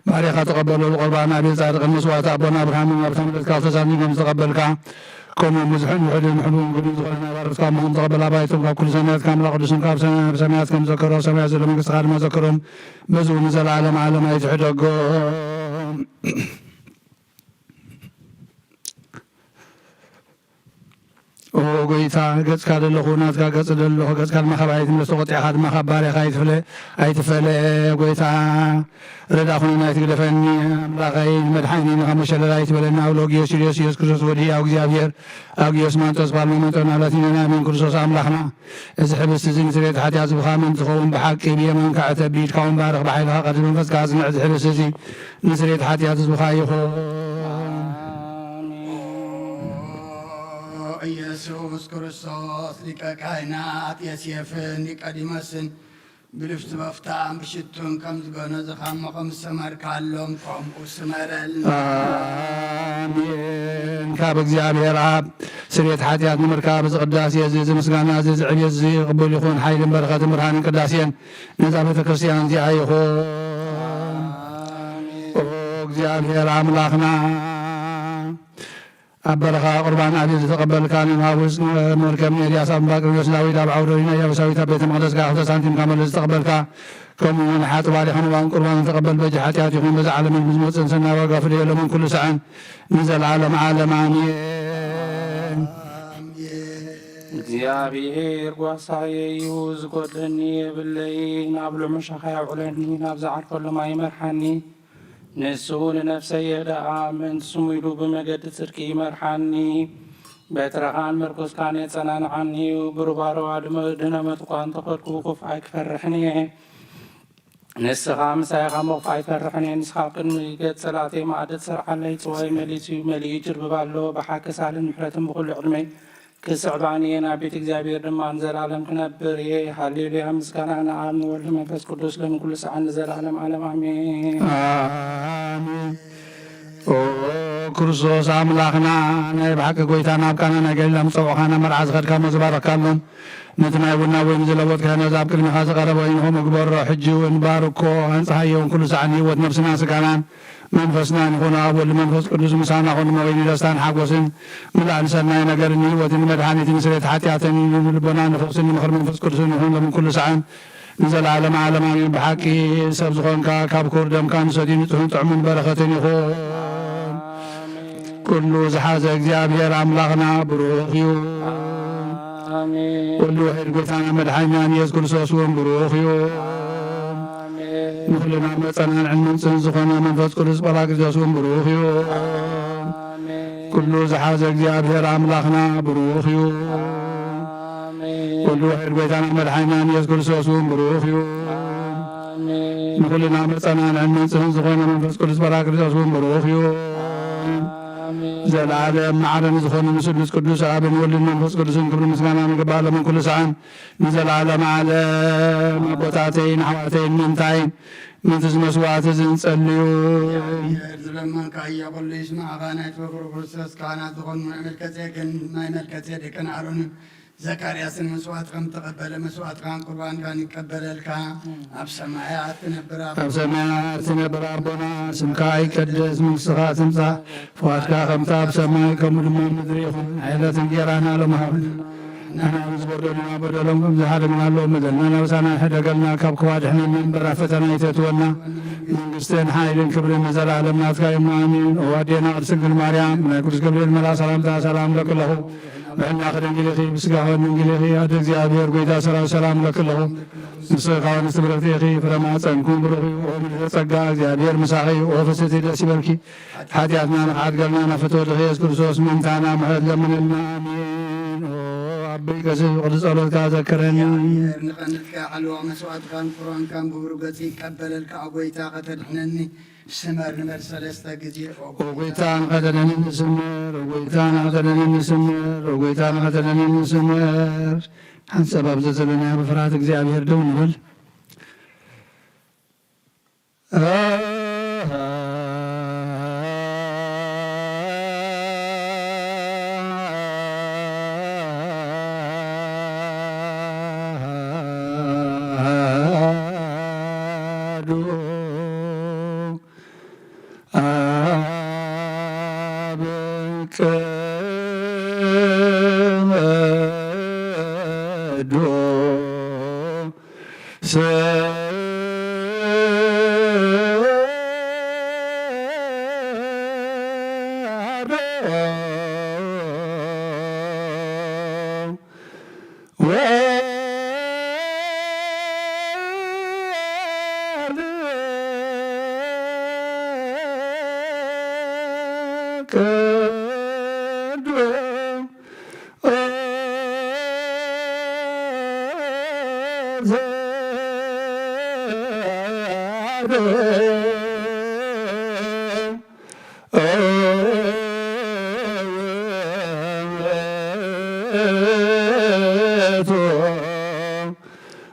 ባሪኻ ተቐበሎ ቁርባን ኣብየ ጻድቕን መስዋዕቲ ኣቦና ኣብርሃምን ኣብ ተምለትካ ተሳኒጎም ዝተቐበልካ ከምኡ ብዙሕን ውሕድን ሕሉን ግሉን ዝኾነ ባረትካ ምኹም ተቐበል ኣባይቶም ካብ ኩሉ ሰማያት ካምላ ቅዱስን ካብ ሰማያት ከም ዘከሮ ኣብ ሰማያት ዘሎ መንግስትኻ ድማ ዘከሮም በዝ ንዘለዓለም ዓለም ኣይትሕደጎም ጎይታ ገጽካ ደለኹ ናትካ ገጽ ደለኹ ገጽካ መኸባይት ምለተቆጢዕኻ ድማ ካብ ባርያኻ ኣይትፈለ ጎይታ ረዳ ኩነና ይትግደፈኒ ኣምላኸይ መድሓኒ ንኸ መሸለላ ይትበለና ኣብ ሎጊዮስ ኢየሱስ ክርስቶስ ወዲ ኣብ እግዚኣብሔር ኣብ ጊዮስ ማንጦስ ፓርላሜንጦና ላቲነና ኣሜን ክርስቶስ ኣምላኽና እዚ ሕብስቲ እዚ ንስሬት ሓጢኣት ዝብኻ መን ዝኸውን ብሓቂ ብየመንካ ዕተቢድካ እውን ባርኽ ብሓይልኻ ቀድስ መንፈስካ ዝንዕ እዚ ሕብስቲ እዚ ንስሬት ሓጢኣት ዝብኻ ይኹን ኢየሱስ ክርስቶስ ሊቀ ካህናት የሴፍን ኒቆዲሞስን ብልፍቲ በፍታን ብሽቱን ከም ዝገነዝኻ ከም ዝሰመርካሎም ከምኡ ስመረልና ኣሜን ካብ እግዚኣብሔር ኣብ ስርየት ሓጢኣት ንምርካብ እዚ ቅዳሴ እዚ ምስጋና እዚ ዕብየት እዚ ይቕበል ይኹን ሓይልን በረኸትን ብርሃንን ቅዳሴን ነዛ ቤተ ክርስቲያን እዚኣ ይኹን እግዚኣብሔር ኣምላኽና ኣብ በረኻ ቁርባን ኣብየ ዝተቐበልካ ንናቡስ መርከብ ኤልያስ ኣብ ባቅርዮስ ዳዊት ኣብ ዓውደ ወይና ኢያቡሳዊት ኣብ ቤተ መቅደስካ 2 ሳንቲምካ መለስ ዝተቐበልካ ከምኡውን ሓጥብ ባሪኾን እዋን ቁርባን ዝተቐበል በጂ ሓጢኣት ይኹን በዚ ዓለምን ብዝመፅን ሰናይ ዋጋ ፍልየሎምን ኩሉ ሰዓን ንዘለዓለም ዓለም ኣሜን እግዚኣብሔር ጓሳየ እዩ ዝጎድለኒ የብለይ ናብ ልዑምሻኸ ያውዕለኒ ናብ ዝዓርከሉ ማይ ይመርሓኒ ንሱ ንነፍሰየ ደኣ ምእንቲ ስሙ ኢሉ ብመገዲ ጽድቂ ይመርሓኒ በትረኻን ምርኩስካን የጸናንዓኒ ብሩባሮዋ ድነመጥኳ እንተኸድኩ ኹፍዓይ ክፈርሕኒ ንስኻ ምሳይኻ መኹፍ ኣይፈርሕኒ ንስኻ ቅድሚ ገጽ ጸላተይ ማዕደ ትሰርዓለይ ጽዋይ መሊሱ መሊኡ ይጅርብብ ኣሎ ብሓከሳልን ምሕረትን ብኩሉ ዕድመይ ክስዕባኒ እየ ናብ ቤት እግዚኣብሔር ድማ ንዘላለም ክነብር እየ ሃሌሉያ ምስጋና ንኣብ ንወልድ መንፈስ ቅዱስ ሎሚ ኩሉ ሰዓት ንዘላለም ዓለም ኣሜን ኣሜን ክርስቶስ ኣምላኽና ናይ ብሓቂ ጎይታ ናብ ቃና ናይ ገሊላ ምፀውዕኻ ናብ መርዓ ዝኸድካ መዝባረካሎም ነቲ ናይ ቡና ወይኒ ዝለወጥካ ነዚ ኣብ ቅድሚኻ ዝቐረበ ወይንኹም እግበሮ ሕጂ እውን ባርኮ ኣንፀሃየውን ኩሉ ሰዓት ንህይወት ነብስና ስጋናን መንፈስናን ይኹን ኣብ ወልድ መንፈስ ቅዱስ ምሳና ኹን መወይኒ ደስታን ሓጎስን ምላእን ሰናይ ነገርን ህይወትን መድሓኒትን ስሬት ሓጢኣትን ልቦና ንፈውስን ምኽሪ መንፈስ ቅዱስን ይኹን ሎምን ኩሉ ሰዓን ንዘለዓለም ዓለም ኣሜን ብሓቂ ሰብ ዝኾንካ ካብ ክቡር ደምካ ንሰትዩ ንጽሑን ጥዕሙን በረኸትን ይኹን ኩሉ ዝሓዘ እግዚኣብሔር ኣምላኽና ብሩኽ እዩ ኩሉ ውሒድ ጎይታና መድሓኒናን ኢየሱስ ክርስቶስ እውን ብሩኽ እዩ ንኩልና መፀናንዕን ምንፅን ዝኾነ መንፈስ ቅዱስ ጰራቅሊጦስ እውን ብሩኽ እዩ ኩሉ ዝሓዘ እግዚኣብሔር ኣምላኽና ብሩኽ እዩ ኩሉ ውሒድ ጎይታና መድሓኒናን ኢየሱስ ክርስቶስ እውን ብሩኽ እዩ ንኩልና መፀናንዕን ምንፅን ዝኾነ መንፈስ ቅዱስ ጰራቅሊጦስ እውን ብሩኽ እዩ ዘለዓለም ማዕረን ዝኾነ ምስሉስ ቅዱስ ኣብን ወልድን መንፈስ ቅዱስን ክብሪ ምስጋና ምግባእ ሎምን ኩሉ ሰዓን ንዘለዓለም ዓለም ኣቦታተይን ኣሕዋተይን ምንታይን ምንቲ ዝመስዋዕት እዚ ንጸልዩ ዝለመንካ እያ ኩሉ ይስማዕኻ ናይ ትበክሩ ክርስቶስ ካህናት ዝኾኑ ናይ መልከጼዴቅን ኣሮንን ዘካርያስን መስዋዕት ከም ተቐበለ መስዋዕትካን ቁርባንካን ይቀበለልካ ኣብ ሰማያት ትነብር ኣቦና ስምካ ይቀደስ መንግሥትኻ ትምጻእ ፍቓድካ ከምታ ኣብ ሰማይ ከምኡ ድማ ምድሪ ይኹን ዕለት እንጀራና ሎሚ ሃበና ንሕና ዝበደሉና በደሎም ከምዝሓደግናሎም በደልና ናብሳና ሕደገልና ካብ ክዋድሕነና እምበራ ፈተና ይተትወና መንግሥትን ሓይልን ክብርን ንዘላለም ናትካ እዩ ኣሜን ኦ ኣዴና ቅድስት ድንግል ማርያም ናይ ቅዱስ ገብርኤል መልኣክ ሰላምታ ሰላም ለክለኹ ብሕና ክደንግል ኢኺ ብስጋኸ ድንግል ኢኺ ኣደ እግዚኣብሔር ጎይታ ሰራዊት ሰላም ለክለኹ ንስኻ ንስቲ ብረኽቲ ኢኺ ፍረማፀንኩም ብሩኽ እዩ ኦ ምልዕተ ጸጋ እግዚኣብሔር ምሳኺ ኦ ፍስቲ ደስ ይበልኪ ሓጢኣትና ንኽሓድገልና ናፍትወድኺ ኢየሱስ ክርስቶስ ምንታና ምሕረት ለምንልና ኣሜን ኣበይ ቀሲ ቅዱስ ጸሎትካ ዘክረኒ ንቐንድካ ዓልዋ መስዋዕትካን ቁርባንካን ብብሩ ገጽ ይቀበለልካ ጎይታ ከተድሕነኒ ስመር ንበል ሰለስተ ግዜ ጎይታ ንኸተለኒ ንስመር ጎይታ ንኸተለኒ ንስመር ጎይታ ንኸተለኒ ንስመር ሓንቲ ሰባብ ዘዘለና ብፍርሃት እግዚኣብሔር ደው ንብል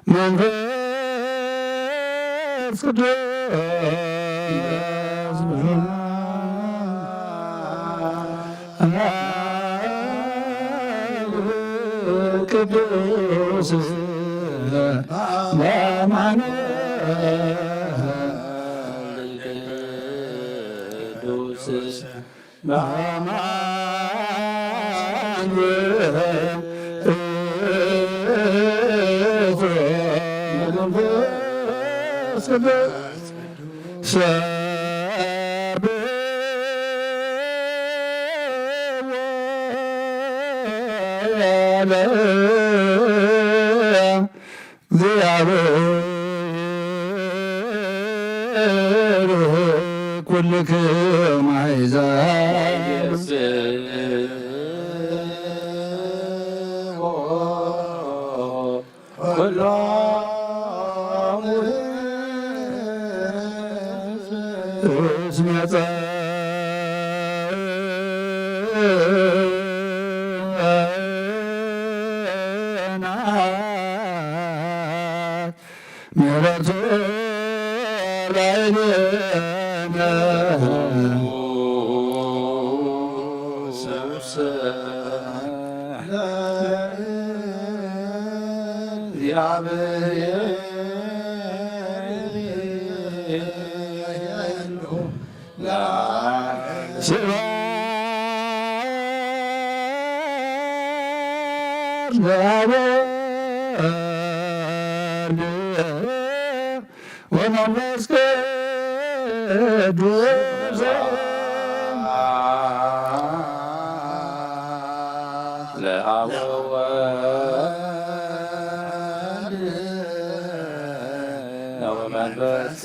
መንፈስ ቅዱስ ኩልክም አሕዛብ ምሕረቱ ላዕሌነ ወመንፈስ ቅዱስ ለአብ ወመንፈስ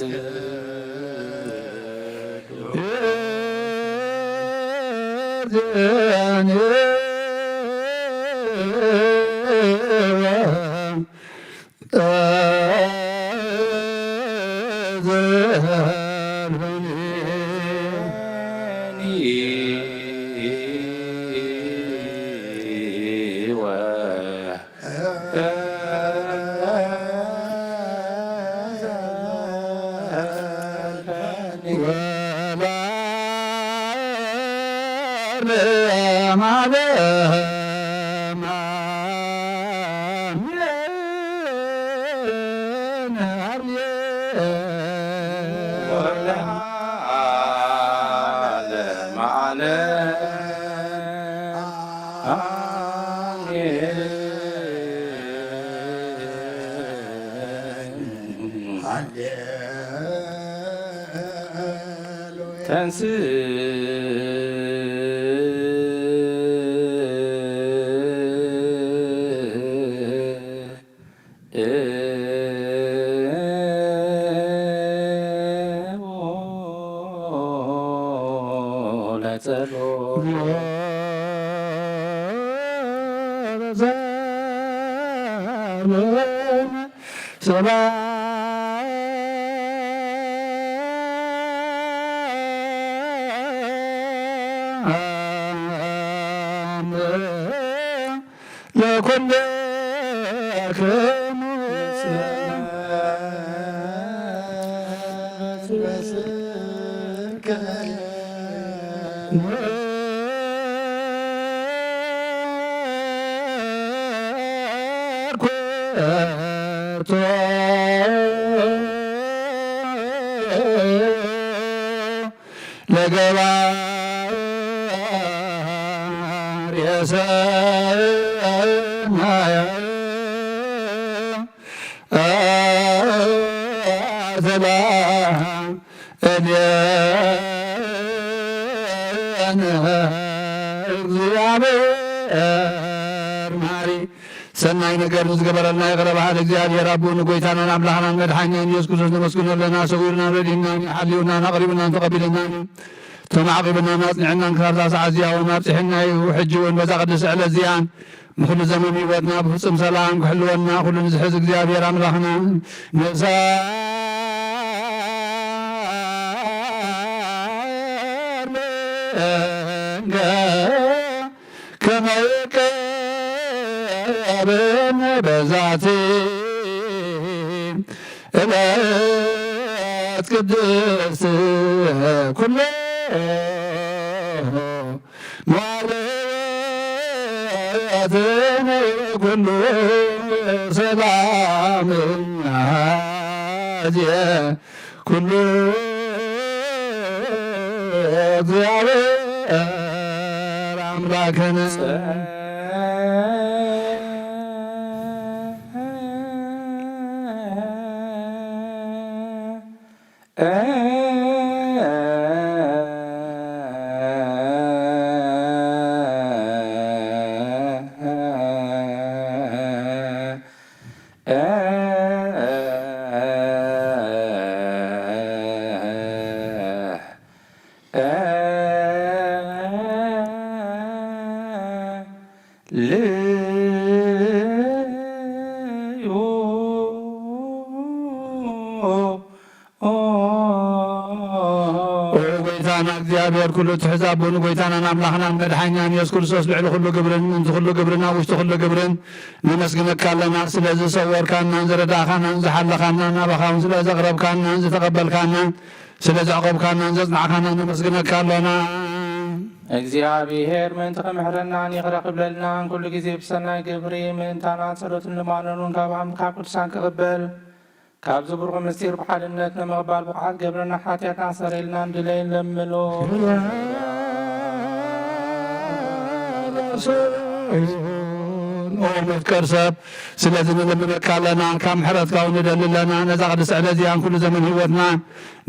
ተንስ ሰናይ ነገር ዝገበረልና የቀረባሃል እግዚአብሔር አቡን ጎይታናን አምላኽና መድኃኒና ኢየሱስ ክርስቶስ ነመስግኖ ለና ሰዊርና ረዲና ሓልዩና ናቅሪብና ተቀቢልና ተማዕቂብና ማጽኒዕና ክሳብዛ ሰዓት እዚያ ወማብፅሕና እዩ ሕጂ እውን በዛ ቅድስ ዕለት እዚያን ንኩሉ ዘመን ህይወትና ብፍጹም ሰላም ክሕልወና ኩሉ ንዝሕዝ እግዚአብሔር ኣምላኽና ነብሳ ከመይቀብን በዛቲ እለት ቅድስት ኩሎ ማለትን ኩሉ ሰላም አዝየ ኩሉ እግዚአብሔር አምላክን እግዚአብሔር ኩሉ ትሕዛቡን ጎይታናን ኣምላኽናን መድሓኛን ኢየሱስ ክርስቶስ ልዕሊ ኩሉ ግብርን እንዚ ኩሉ ግብርና ውሽጢ ኩሉ ግብርን ነመስግነካ ኣለና። ስለ ዝሰወርካናን ዝረዳእኻናን ዝሓለኻናን ናባኻውን ስለ ዘቕረብካናን ዝተቐበልካናን ስለ ዘዕቆብካናን ዘጽናዕካናን ነመስግነካ ኣለና። እግዚአብሔር ምእንቲ ከምሕረናን ይቕረ ክብለልናን ኩሉ ግዜ ብሰናይ ግብሪ ምእንታናን ጸሎትን ልማኖኑን ካብ ቅዱሳን ክቕበል ካብ ዝብርቑ ምስጢር ብሓድነት ንምቕባል ብቕዓት ገብረና ሓጢአትና ሰረይልና እንድለይን ለምሎ መፍቀር ሰብ ስለዚ ንልምነካ ኣለና ካብ ምሕረትካ እውን ንደሊ ኣለና ነዛ ቅድስ ዕለት እዚኣን ኩሉ ዘመን ህይወትና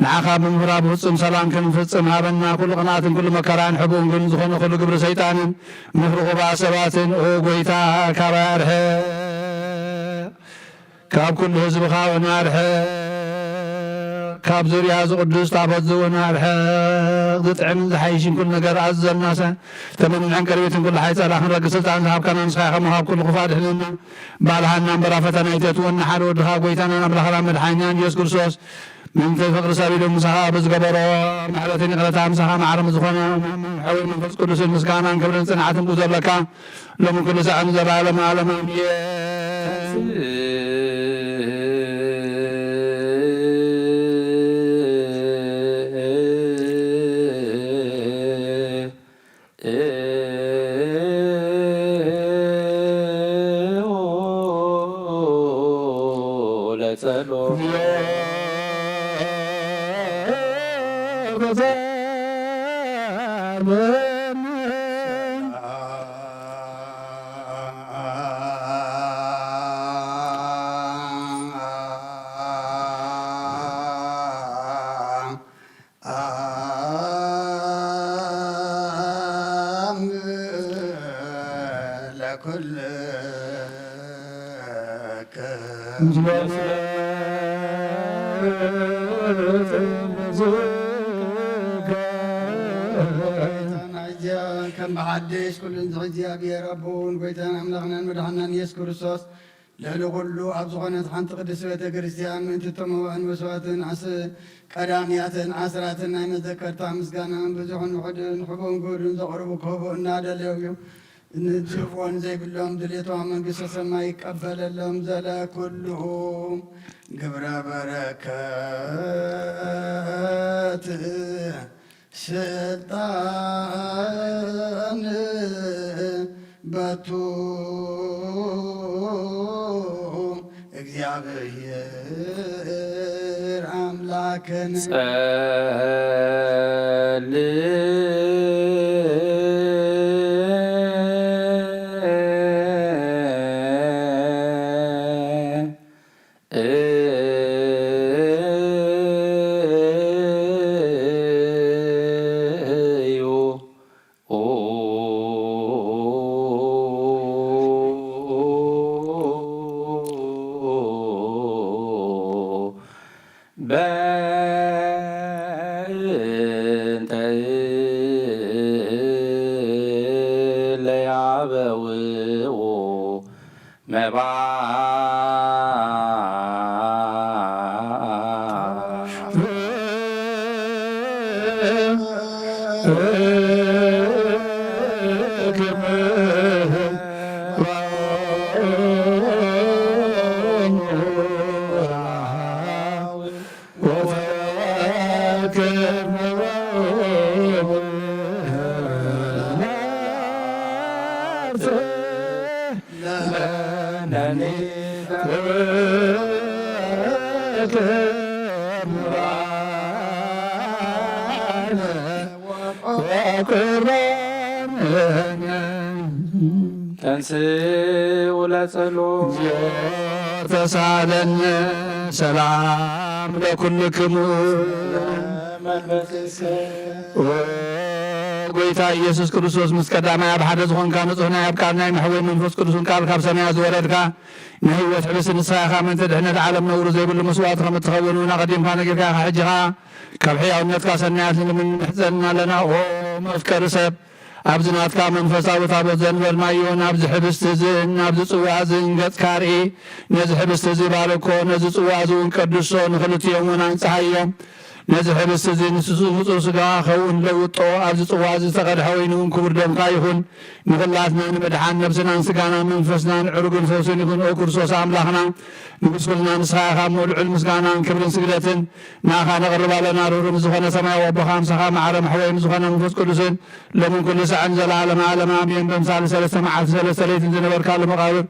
ንዓኻ ብምፍራብ ፍጹም ሰላም ክንፍጽም ሃበና ኩሉ ቅንኣትን ኩሉ መከራን ሕቡእን ግን ዝኾነ ኩሉ ግብሪ ሰይጣንን ምፍርቑባ ሰባትን ኦ ጎይታ ካባ ኣርሐ ካብ ኩሉ ህዝብኻ እውን ኣርሐ ካብ ዙርያ ዝቅዱስ ታቦት እውን ኣርሐ ዝጥዕምን ዝሓይሽን ኩሉ ነገር ኣዘልናሰ ተመንዕን ቀርቤትን ኩሉ ሓይ ጸላኽን ረጊ ስልጣን ዝሃብካና ንስኻ ከምሃብ ኩሉ ክፋ ድሕንና ባልሃና እምበራ ፈተና ይተትወና ሓደ ወድኻ ጎይታናን ኣምላኽና መድሓኛን ኢየሱስ ክርስቶስ ምንተ ፍቅሪ ሰቢሉ ምሳኻ ብዝገበሮ ምሕረትን ይቕረታ ምሳኻ ማዕረም ዝኾነ ሓዊ መንፈስ ቅዱስን ምስጋናን ክብርን ጽንዓትን ብኡ ዘለካ ሎሚ ኩሉ ሰዓን ዘለዓለም ዓለም ኣሜን። ከም ብሓድሽ ኩሉን እግዚአብሔር ኣቦን ጎይታን ኣምላኽናን መድሓናን ኢየሱስ ክርስቶስ ልዕሊ ኩሉ ኣብ ዝኾነት ሓንቲ ቅድስት ቤተ ክርስቲያን ምእንቲ ተመዋእን መስዋዕትን ቀዳምያትን ዓስራትን ናይ መዘከርታ ምስጋናን ብዙሕን ውሕድን ሕቡን ግብርን ዘቕርቡ ክህቡ እናደለዩ እዩ ንድፎን ዘይብሎም ድሌቶም መንግስተ ሰማይ ይቀበለሎም ዘለ ኩሉ ግብረ በረከት ስልጣን በቱ እግዚአብሔር አምላክን ለያበው ተንሥኡ ለጸሎት ተሳለን ሰላም ለኩልክሙ ጎይታ ኢየሱስ ክርስቶስ ምስ ቀዳማይ ኣብ ሓደ ዝኾንካ ንጹሕና ኣብ ቃል ናይ መሕወይ መንፈስ ቅዱስን ቃል ካብ ሰማያ ዝወረድካ ንህይወት ሕብስ ንስኻኻ ምንተ ድሕነት ዓለም ነውሩ ዘይብሉ መስዋዕት ከም እትኸውን እውን ኣቐዲምካ ነጊርካ ሕጂኻ ካብ ሕያውነትካ ሰናያት ንምንሕፀልና ኣለና ኦ መፍቀሪ ሰብ ኣብዚ ናትካ መንፈሳዊ ታቦት ዘንበልናዮን ኣብዚ ህብስቲ እዝን ኣብዚ ጽዋዕ እዝን ገጽካ ርኢ ነዚ ህብስቲ እዚ ባርኮ ነዚ ጽዋዕ እዚ እውን ቀድሶ ንኽልትዮም እውን አንጽሓዮም ነዚ ህብስቲ እዚ ንጹር ስጋ ኸውን ለውጦ ኣብዚ ጽዋዕ እዚ ዝተቐድሐ ወይኑ እውን ክቡር ደምካ ይኹን ንኹላትና ንምድሓን ነብስናን ስጋናን መንፈስናን ዕሩግን ፈውስን ይኹን ኦ ክርስቶስ ኣምላኽና ንጉስ ኩልና ንስኻ ኢኻ ምሉዕል ምስጋናን ክብርን ስግደትን ንኣኻ ነቕርብ ኣለና ርህሩም ዝኾነ ሰማያዊ ኣቦኻ ምሳኻ ማዕረ ማሕወይን ዝኾነ መንፈስ ቅዱስን ሎምን ኩሉ ሰዓን ዘለዓለመ ዓለመ ኣሜን በምሳሌ ሰለስተ መዓልቲ ሰለስተ ለይትን ዝነበርካሉ መቓብር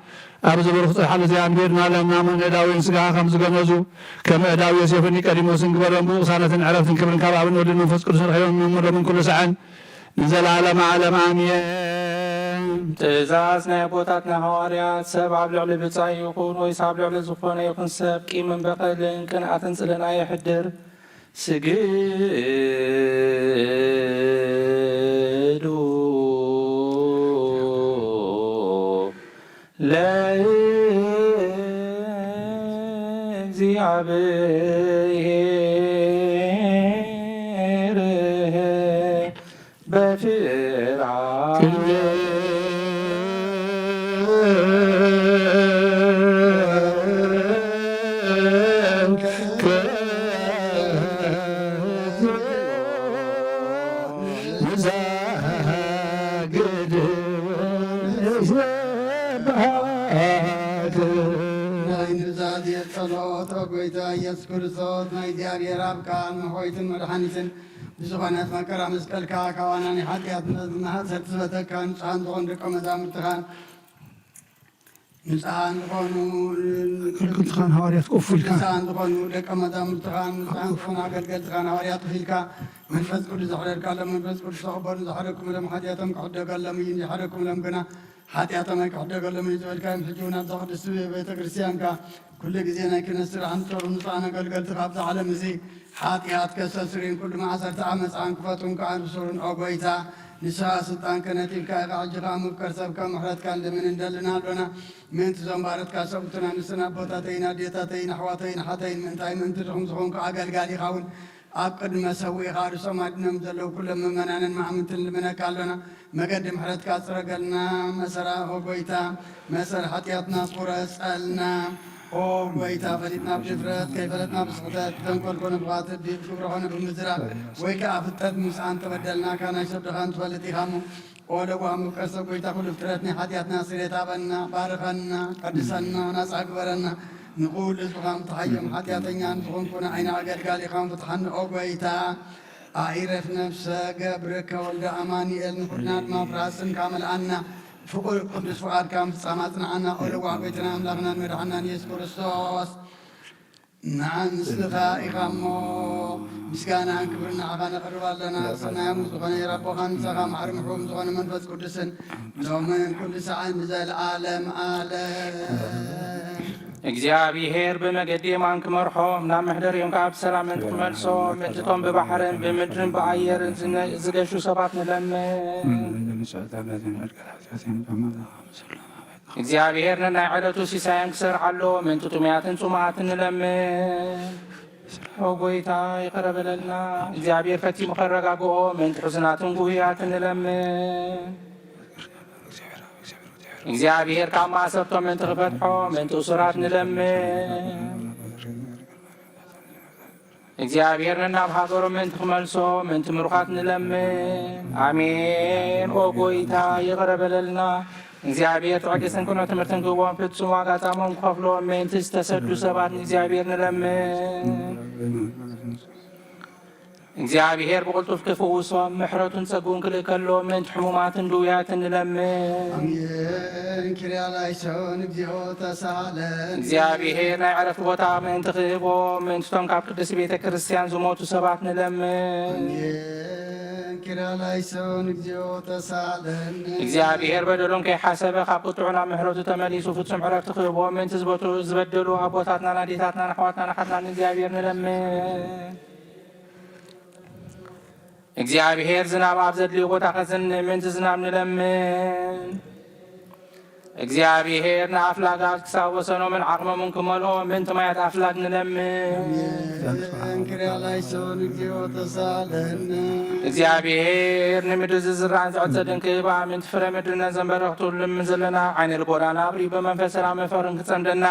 ኣብዚ ብሩኽ ፅሓል እዚኣ ንቤርና ኣለና ምእዳዊን ስጋኻ ከም ዝገነዙ ከም እዳዊ ዮሴፍን ኒቆዲሞስን ግበሮም ብኡሳነትን ዕረፍትን ክብርን ካብ ኣብን ወልድን መንፈስ ቅዱስን ረኺቦም መምሮምን ኩሉ ሰዓን ንዘለዓለመ ዓለመ ኣሜን። ትእዛዝ ናይ ኣቦታትና ሐዋርያት ሰብ ኣብ ልዕሊ ብጻይ ይኹን ወይስ ኣብ ልዕሊ ዝኾነ ይኹን ሰብ ቂምን በቐልን ቅንኣትን ጽልና የሕድር ስግዱ ለእግዚአብሔር በፍርሃት ጸሎት ጎይታ ኢየሱስ ክርስቶስ ናይ እግዚአብሔር ኣብ ቃል መሖይትን መድኃኒትን ዝኾነት መከራ መስቀልካ ካዋናኒ ሓጢአት ናሃሰት ዝበተካ ንጹሓን ዝኾኑ ደቀ መዛሙርትኻን ንጹሓን ዝኾኑ ክልክልትኻን ሐዋርያት ቆፉልካ ንጹሓን ዝኾኑ ደቀ መዛሙርትኻን ንጹሓን ዝኾኑ ኣገልገልትኻን ሐዋርያት ኺልካ መንፈስ ቅዱስ ዘሕደርካሎም መንፈስ ቅዱስ ተቐበሉ ዝሓደኩምሎም ሓጢአቶም ክሕደገሎም እዩ ዝሓደኩምሎም ግና ሓጢአቶም ኣይክሕደገሎም እዩ ዝበልካዮም ሕጂ እውን ኣብዛ ቅድስቲ ቤተ ክርስቲያንካ ኩሉ ግዜ ናይ ክህነት ስራሕን ትሰሩ ንጹሓን ኣገልገልቲ ካብዚ ዓለም እዚ ሓጢአት ከሰስርን ኩሉ ማዕሰርተ ዓመፃን ክፈቱን ከዓንብሱርን ኦ ጎይታ ንስኻ ስልጣን ከነቲብካ ኢኻ ሕጂ ከዓ ምፍቀር ሰብካ ምሕረትካ እንደምን እንደልና ኣሎና ምእንቲ ዞም ባረትካ ሰብኡትና ንስና ኣቦታተይን ኣዴታተይን ኣሕዋተይን ሓተይን ምንታይ ምእንቲ ድኹም ዝኾንኩ ኣገልጋሊ ኢኻ እውን ኣብ ቅድመ ሰዊኢኻ ርእሶም ኣድኖም ዘለዉ ኩሎም ምእመናንን ማእምንትን ልምነካ ኣሎና መገዲ ምሕረትካ ፅረገልና መሰራ ኦ ጎይታ መሰር ሓጢአትና ቁረፀልና ኦ ጎይታ ፈሊጥና ብድፍረት ከይፈለጥና ብስሕተት ተንኰል ኮነ ብኻትት ግብሪ ኾነ ብምዝራብ ወይ ከዓ ፍጠት ምስኣን ተበደልናካ ናይ ሰብድኻን ትፈልጥ ኢኻ ሞ ኦ ደጓ ምፍቀር ሰብ ጎይታ ኩሉ ፍጥረት ናይ ሓጢአትና ስርየት ሃበና ባርኸና ቀድሰና ናፃ ግበረና ንኹሉ ህዝብኻም ተሓዮም ሓጢአተኛ ንዝኾንኩነ ዓይነ ኣገልጋሊ ኢኻም ፍትሓኒ ኦ ጎይታ ኣዒረፍ ነፍሰ ገብርከ ወልደ ኣማኒኤል ንኩልና ድማ ፍራስን ካመልኣና ፍቁር ቅዱስ ፍቃድካ ፍጻመ ኣጽንዓና ኦ ደጓ ጎይትና ኣምላኽናን መድሓናን ኢየሱስ ክርስቶስ ንስኻ ኢኻ እሞ ምስጋናን ክብርን ንዓኻ ነቕርብ ኣለና ሰናዮም ዝኾነ የረቦኻን ንስኻ ማዕሪ ምሕቡም ዝኾነ መንፈስ ቅዱስን ሎምን ኩሉ ሰዓን ንዘለዓለም ዓለም እግዚአብሔር በመገዲ የማን ክመርሖም ናብ ምሕደርዮም ካብ ሰላምን ክመልሶም ምእትቶም ብባሕርን ብምድርን ብኣየርን ዝገሹ ሰባት ንለምን እግዚአብሔር ነናይ ዕለቱ ሲሳየን ክሰርዓሎ ምእንቲ ጥሙያትን ጽሙዓትን ንለምን ኦ ጎይታ ይቅረ በለልና እግዚአብሔር ፈቲሙ ከረጋግኦ ምእንቲ ሕዝናትን ጉህያትን ንለምን እግዚአብሔር ካብ ማእሰርቶም ምእንቲ ክፈትሖ ምእንቲ እሱራት ንለምን እግዚአብሔርና በሀገሩ ምንት ክመልሶ ምንት ምሩኻት ንለምን አሜን። ኦ ጎይታ ይቅር በለልና እግዚአብሔር ተቀደሰን ኩኖ ትምህርትን ክቦም ፍጹም ዋጋ ጻሞም ከፍሎ ምንት ዝተሰዱ ሰባት እግዚአብሔር ንለምን እግዚአብሔር በቁልጡፍ ክፍውሶም ምሕረቱን ጸጉን ክልከሎ ምንት ሕሙማትን ድውያትን ንለምን አሜን። ኪርያላይሶን እግዚኦ ተሳለን እግዚአብሔር ናይ ዕረፍቲ ቦታ ምእንቲ ክህቦ ምእንትቶም ካብ ቅዱስ ቤተ ክርስቲያን ዝሞቱ ሰባት ንለምን አሜን። ኪርያላይሶን እግዚኦ ተሳለን እግዚአብሔር በደሎም ከይሓሰበ ካብ ቅጥዑ ናብ ምሕረቱ ተመሊሱ ፍጹም ዕረፍቲ ክህቦ ምእንቲ ዝበደሉ ኣቦታትና ናዴታትና ኣሕዋትና ናሓትና እግዚአብሔር ንለምን እግዚአብሔር ዝናብ ኣብ ዘድልዮ ቦታ ከዘንብ ምእንቲ ዝናብ ንለምን እግዚአብሔር ንኣፍላጋት ክሳብ ወሰኖምን ዓቕሞምን ክመልኦ ምእንቲ ማያት ኣፍላግ ንለምን ኪርያላይሶን እግዚኦ ተሳለን እግዚአብሔር ንምድሪ ዝዝራእን ዝዕፀድን ክህባ ምእንቲ ፍረ ምድርነ ዘንበረኽትሉም ዘለና ዓይነ ልቦናና ኣብሪ ብመንፈስና መፈርን ክፀምደና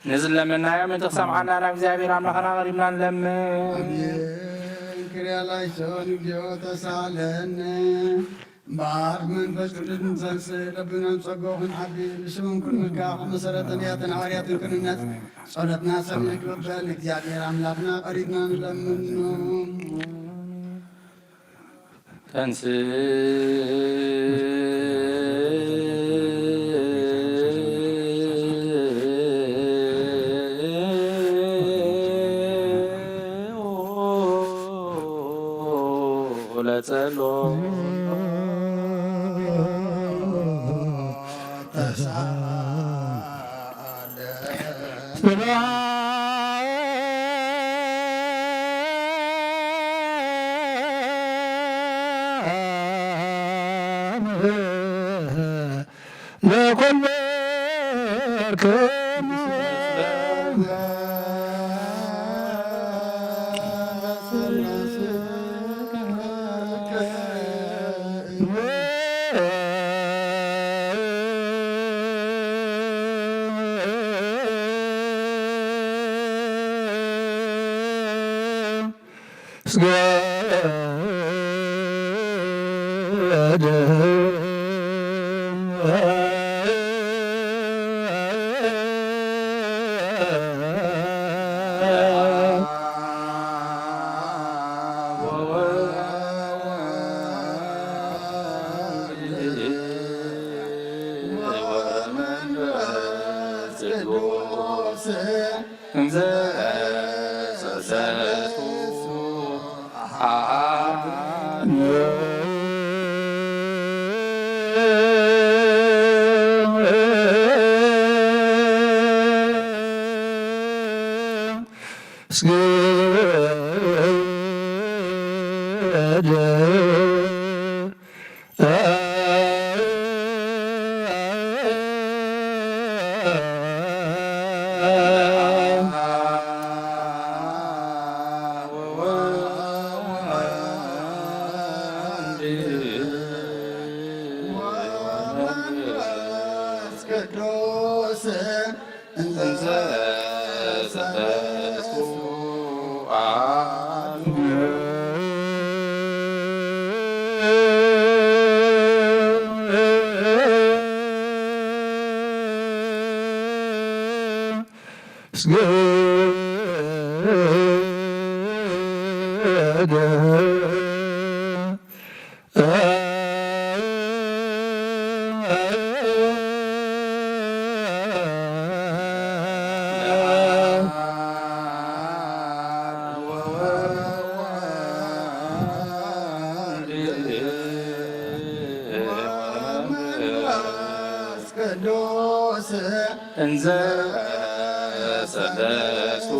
ንዝለመናዮ ምእንቲ ክሰምዓና ናብ እግዚአብሔር ኣምላኽና ቀሪብና ንለምን ኪርያላይሶን እግዚኦ ተሳለን ባር መንፈስ ቅዱስ ንፀንስ ለብናን ጸጎኹን ዓቢ ብስሙን ክንምልካዕ መሰረተ ነቢያትን ሐዋርያትን ቅንነት ጸሎትና ሰምዕ ክበል እግዚአብሔር አምላክና ቀሪብና ንለምኑ ተንስ ለጸሎት እንዘ ሰለስቱ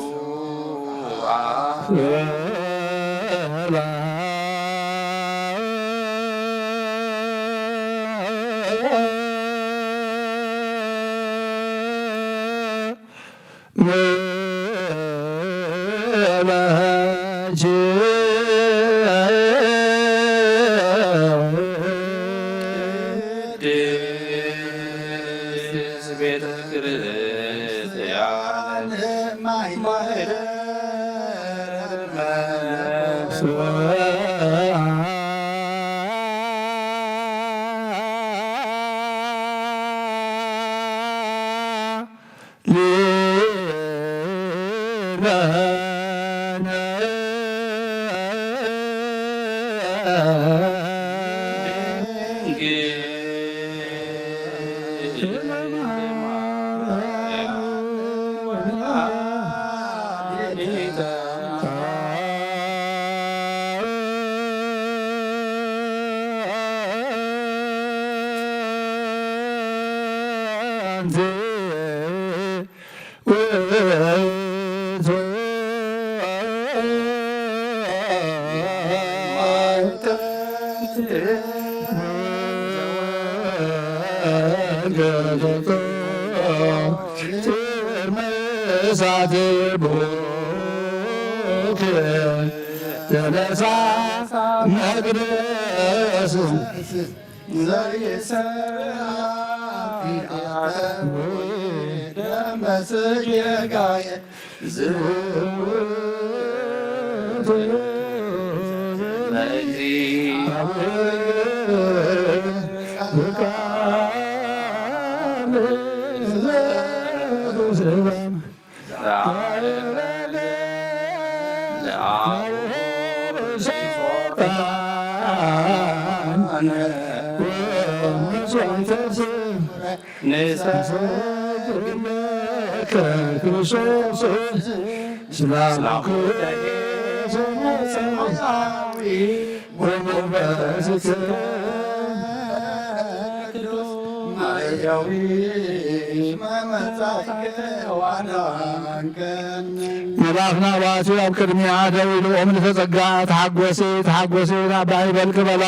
መላእክና ባቲ ኣብ ቅድሚያ ደው ኢሎም ንተጸጋ ተሓጐሲ ተሓጐሲ ናባይ በልክ በላ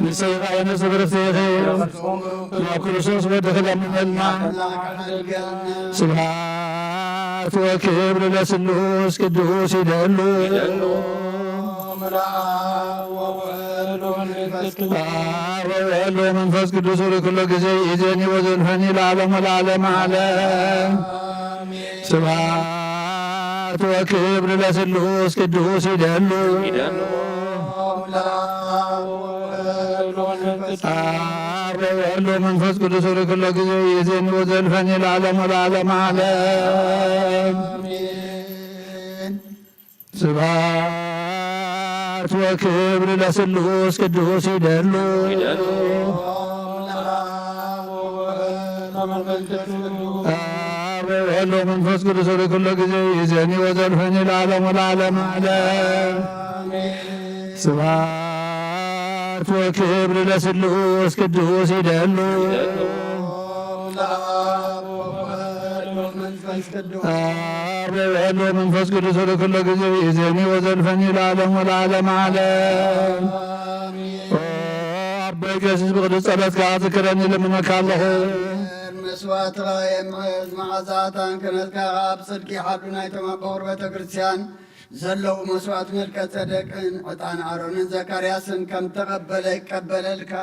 ንሰይኻ የነስ ብርፍትኺ ናብ ክርስቶስ ወድኺ ለምነልና ስብሐት ወክብር ለስሉስ ቅዱስ ይደሉ ወወልድ ወመንፈስ ቅዱስ ኩሉ ጊዜ ይእዜኒ ወዘልፈኒ ለዓለሙ ለዓለመ ዓለም ስብሐት ወክብር ለስሉስ ቅዱስ ይደሉ ወወልድ ወመንፈስ ቅዱስ ኩሉ ጊዜ ይእዜኒ ወዘልፈኒ ለዓለሙ ለዓለመ ዓለም ስብሐት ወክብር ለስሉስ ቅዱስ ይደሉ ወወልድ ወመንፈስ ቅዱስ ኩሉ ጊዜ ይእዜኒ ወዘልፈኒ ለዓለሙ ለዓለመ ዓለም ስብሐት ወክብር ለስሉስ ቅዱስ ይደሉ ወወልድ ወመንፈስ ቅዱስ ኩሉ ጊዜ ይእዜኒ ወዘልፈኒ ለዓለሙ ለዓለመ ዓለም አበይ ቀሲስ ብቅዱስ ጸሎትካ ዝክረኒ ልምነካ ኣለኹ መስዋዕት የምሕዝ መዓዛታን ክነትካ ኣብ ጽድቂ ሓዱ ናይቶም ኣቦር ቤተ ክርስቲያን ዘለዉ መስዋዕት መልከ ጸደቅን ዕጣን ኣሮንን ዘካርያስን ከም ተቐበለ ይቀበለልካ።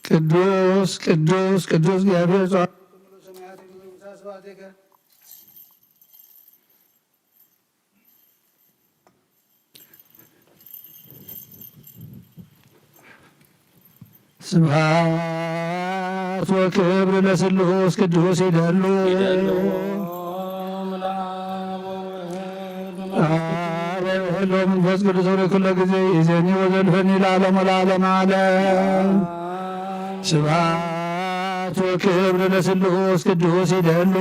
ቅዱስ ቅዱስ ቅዱስ እግዚአብሔር ስብሐት ወክብር ለስሉስ ቅዱስ ይደሉ ወወልድ ወመንፈስ ቅዱስ ኩሉ ጊዜ ይእዜኒ ወዘልፈኒ ለዓለሙ ለዓለመ ዓለም ስብሐት ወክብር ለስሉስ ቅዱስ ይደሉ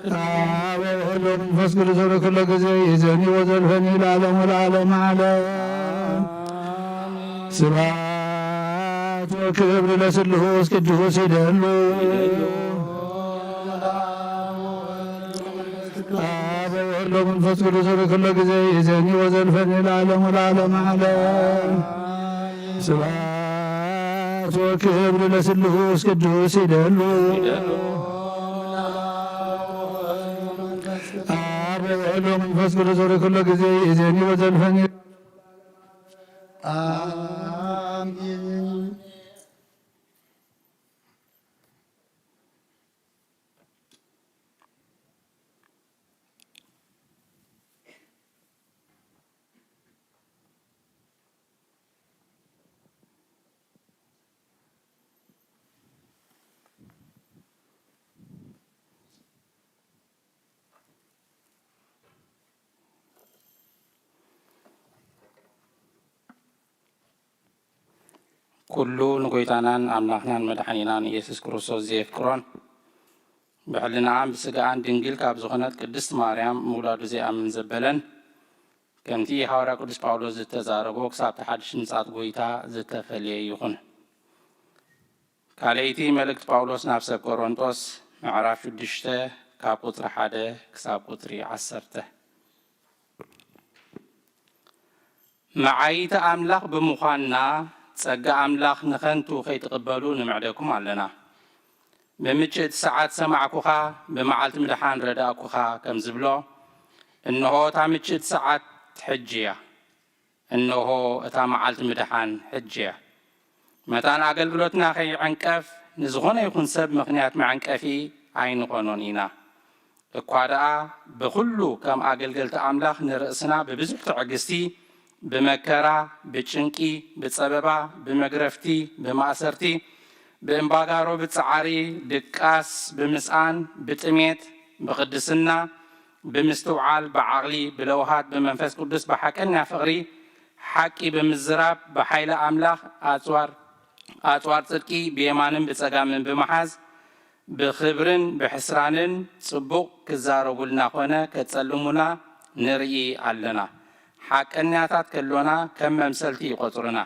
ወወልድ ወመንፈስ ቅዱስ ኩሉ ጊዜ ይእዜኒ ወዘልፈኒ ለዓለሙ ለዓለመ ዓለም ስብሐት ወክብር ለስሉስ ቅዱስ ይደሉ ወወልድ ወመንፈስ ቅዱስ ኩሉ ጊዜ ይእዜኒ ወዘልፈኒ ለዓለሙ ለዓለመ ዓለም ስብሐት ወክብር ለስሉስ ቅዱስ ይደሉ ወወልድ ወመንፈስ ቅዱስ ኩሉ ጊዜ ይእዜኒ ወዘልፈኒ አሜን። ኩሉ ንጎይታናን አምላክናን መድኃኒናን ኢየሱስ ክርስቶስ ዘየፍቅሮን ብሕልናን ብስጋኣን ድንግል ካብ ዝኾነት ቅድስት ማርያም ምውላዱ ዘይኣምን ዘበለን ከምቲ ሐዋርያ ቅዱስ ጳውሎስ ዝተዛረቦ ክሳብ ሓድሽ ምጽአት ጎይታ ዝተፈልየ ይኹን። ካልአይቲ መልእክቲ ጳውሎስ ናብ ሰብ ቆሮንጦስ ምዕራፍ 6 ካብ ቁጥሪ 1 ክሳብ ቁጥሪ 10 መዓይተ አምላኽ ብምዃንና ጸጋ አምላኽ ንኸንቱ ከይትቕበሉ ንምዕደኩም ኣለና። ብምጭት ሰዓት ሰማዕኩኻ ብመዓልቲ ምድሓን ረዳእኩኻ ከም ዝብሎ እንሆ እታ ምጭት ሰዓት ሕጂ እያ፣ እንሆ እታ መዓልቲ ምድሓን ሕጂ እያ። መታን ኣገልግሎትና ከይዕንቀፍ ንዝኾነ ይኹን ሰብ ምኽንያት መዕንቀፊ ኣይንኾኖን ኢና። እኳ ደኣ ብኩሉ ከም ኣገልገልቲ ኣምላኽ ንርእስና ብብዙሕ ትዕግስቲ بمكرا بچنقي بصببا بمغرفتي بمأسرتي بإمباغارو بتصعاري دقاس بمسآن بتميت بقدسنا بمستوعال بعقلي بلوهات بمنفس قدس بحكنا فقري حكي بمزراب بحيل أملاخ أطوار صدقي بيمانن بصقامن بمحاز بخبرن بحسرانن صبوق كزارو قلنا خونا كتسلمونا نرئي علنا حقنياتات كلنا كم ممثلتي قطرنا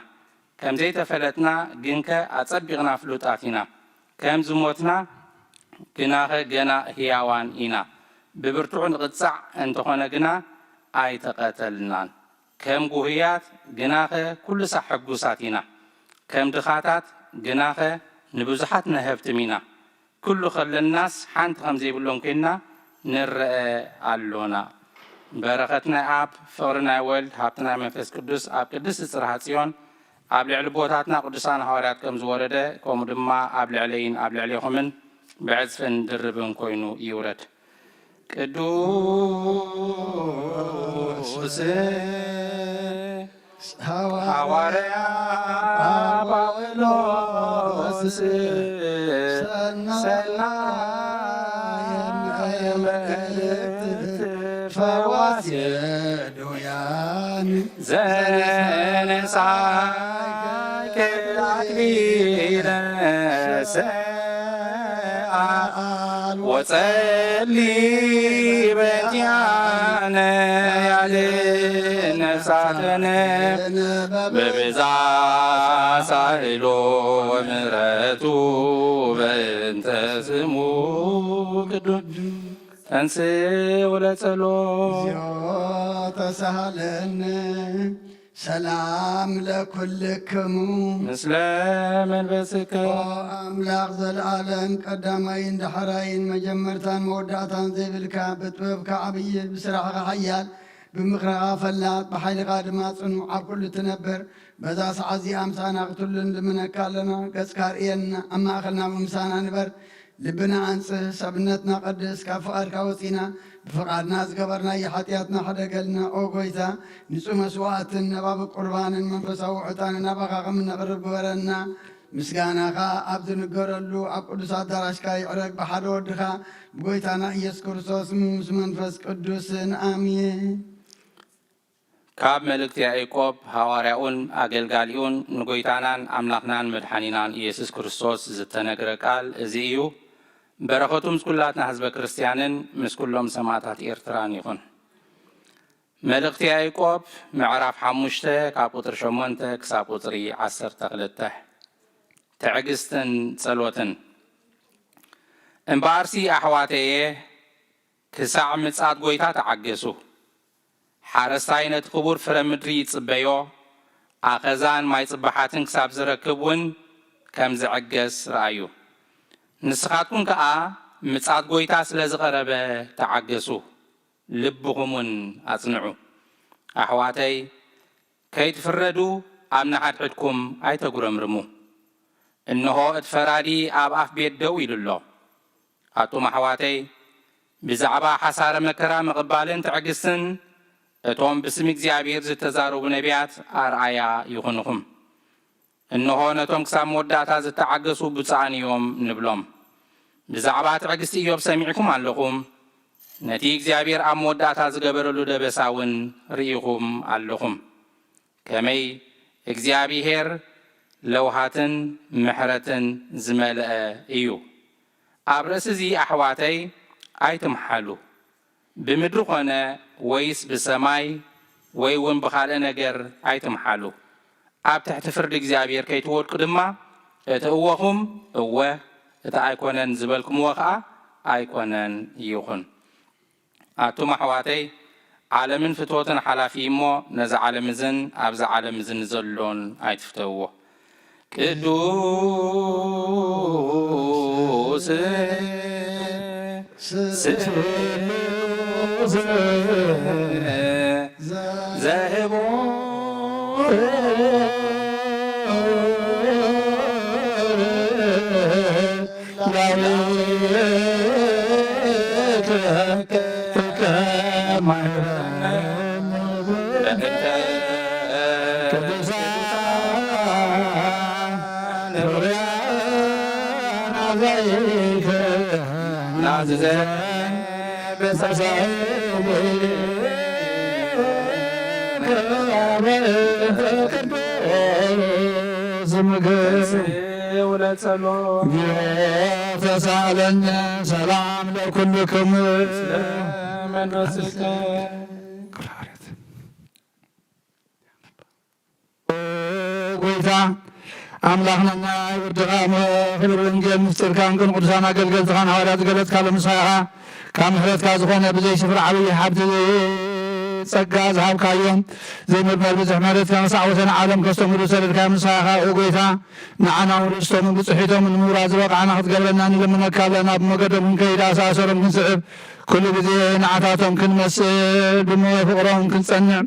كم زي تفلتنا جنك أتصبغنا فلوتاتنا كم زموتنا جناخ جنا هياوان إنا ببرتعون قدسع أنتخونا جنا آي تقاتلنا كم جوهيات جناخ كل صح قوساتنا كم دخاتات جناخ نبزحتنا هفتمينا كل خل الناس حنت خمزي بلون كنا نرأى علونا بركتنا أب فورنا ولد هابتنا منفس قدس أب قدس الصراحيون أب لعلبوتاتنا قدسان هورات كم زوردة كم دما أب لعلين أب لعليهمن بعزفن دربن كوينو يورد قدوس حواريا باولوس سنا فواسي دويان زنسا كالعكبير سأل وصلي بتيانا يالين ساتنا ببزا سائلو مرتو بنت سمو كدود أنسي ولا تلو زيوت سهلن سلام لكلكم مسلم بسك أملاك ذا العالم قدامين دحرين مجمرتان مودعتان زي بالكعب بطبك عبي بسرعة حيال بمخرقة فلات بحيل قادمات صنوع كل تنبر بذا سعزي أمسانا قتلن لمن كالنا قسكار إينا أما أخلنا بمسانا نبر لبنا أنسه سبنتنا قدس كفقار كوسينا بفقادنا زقبرنا يحاتياتنا حدا قلنا أوقويتا نسو مسواتنا باب قربان المنفسة وعطانا بقا غمنا قرب ورنا مسكانا خا عبد نقرلو قدسات دراشكا يعرق بحر ودخا بقويتانا إيس كرسوس منفس قدس آمين كاب ملكت يعقوب حواريون أجلجاليون نقويتانان أملاكنان مدحنينان إيسوس كريستوس زتنقر قال زيو بركتهم كلاتنا حزب كريستيانين مسكلهم سماعات إيرتران يكون ملكت يعقوب معرف حموشته كابوتر شمونته كسابوتري 10 تغلته تعجستن صلوتن امبارسي أحواتي كساع مصعد قويتا تعجسو حارساينت قبور فرمدري يتصبيو آخزان ما يتصبحاتن كساب زركبون كم زعجس رأيو نسخاتكم كأ مصعد قويتا سلازغربة تعجسو لبغمون أصنعو أحواتي كي تفردو أمنا حدكم أي تقرم رمو إنه اتفرادي أف بيت دوي لله أتو محواتي بزعبا حسار مكرا مقبالين تعجسن እቶም ብስም እግዚአብሔር ዝተዛረቡ ነቢያት አርአያ ይኹንኹም እነሆ ነቶም ክሳብ መወዳእታ ዝተዓገሱ ብፁዓን እዮም ንብሎም ብዛዕባ ትዕግስቲ ኢዮብ ሰሚዕኩም ኣለኹም ነቲ እግዚአብሔር ኣብ መወዳእታ ዝገበረሉ ደበሳ እውን ርኢኹም ኣለኹም ከመይ እግዚአብሔር ለውሃትን ምሕረትን ዝመልአ እዩ። ኣብ ርእሲ እዚ ኣሕዋተይ ኣይትምሓሉ፣ ብምድሪ ኾነ ወይስ ብሰማይ ወይ እውን ብኻልእ ነገር ኣይትምሓሉ። ኣብ ትሕቲ ፍርዲ እግዚኣብሔር ከይትወድቁ ድማ እቲ እወኹም እወ እቲ ኣይኮነን ዝበልኩምዎ ከዓ ኣይኮነን ይኹን። ኣቱም ኣሕዋተይ ዓለምን ፍትወትን ሓላፊ እሞ ነዚ ዓለም እዝን ኣብዛ ዓለም እዝን ዘሎን ኣይትፍተውዎ። ቅዱስ ዘህቦ ተሳለኝ ሰላም ለኩልክም ጎይታ አምላክና ይወድኻ ክብር ወንጌል ምስጢርካን ግን ቅዱሳን አገልገልትኻን ሐዋርያት ገለጽካ ለምሳኻ ካብ ምሕረትካ ዝኾነ ብዘይ ስፍራ ዓብዪ ሓብቲ ጸጋ ዝሃብካዮም ዘይምርመር ብዙሕ ምሕረትካ መሳዕ ወሰነ ዓለም ከስተምሩ ሰደድካ ምሳኻ ጎይታ ንዓና ውርስቶምን ብፅሒቶም ንምውራድ ዝበቕዓና ክትገብረና ንልምነካ ኣለና። ብመገዶም ክንከይድ ኣሳሰሮም ክንስዕብ ኩሉ ግዜ ንዓታቶም ክንመስል ብሞየ ፍቕሮም ክንጸንዕ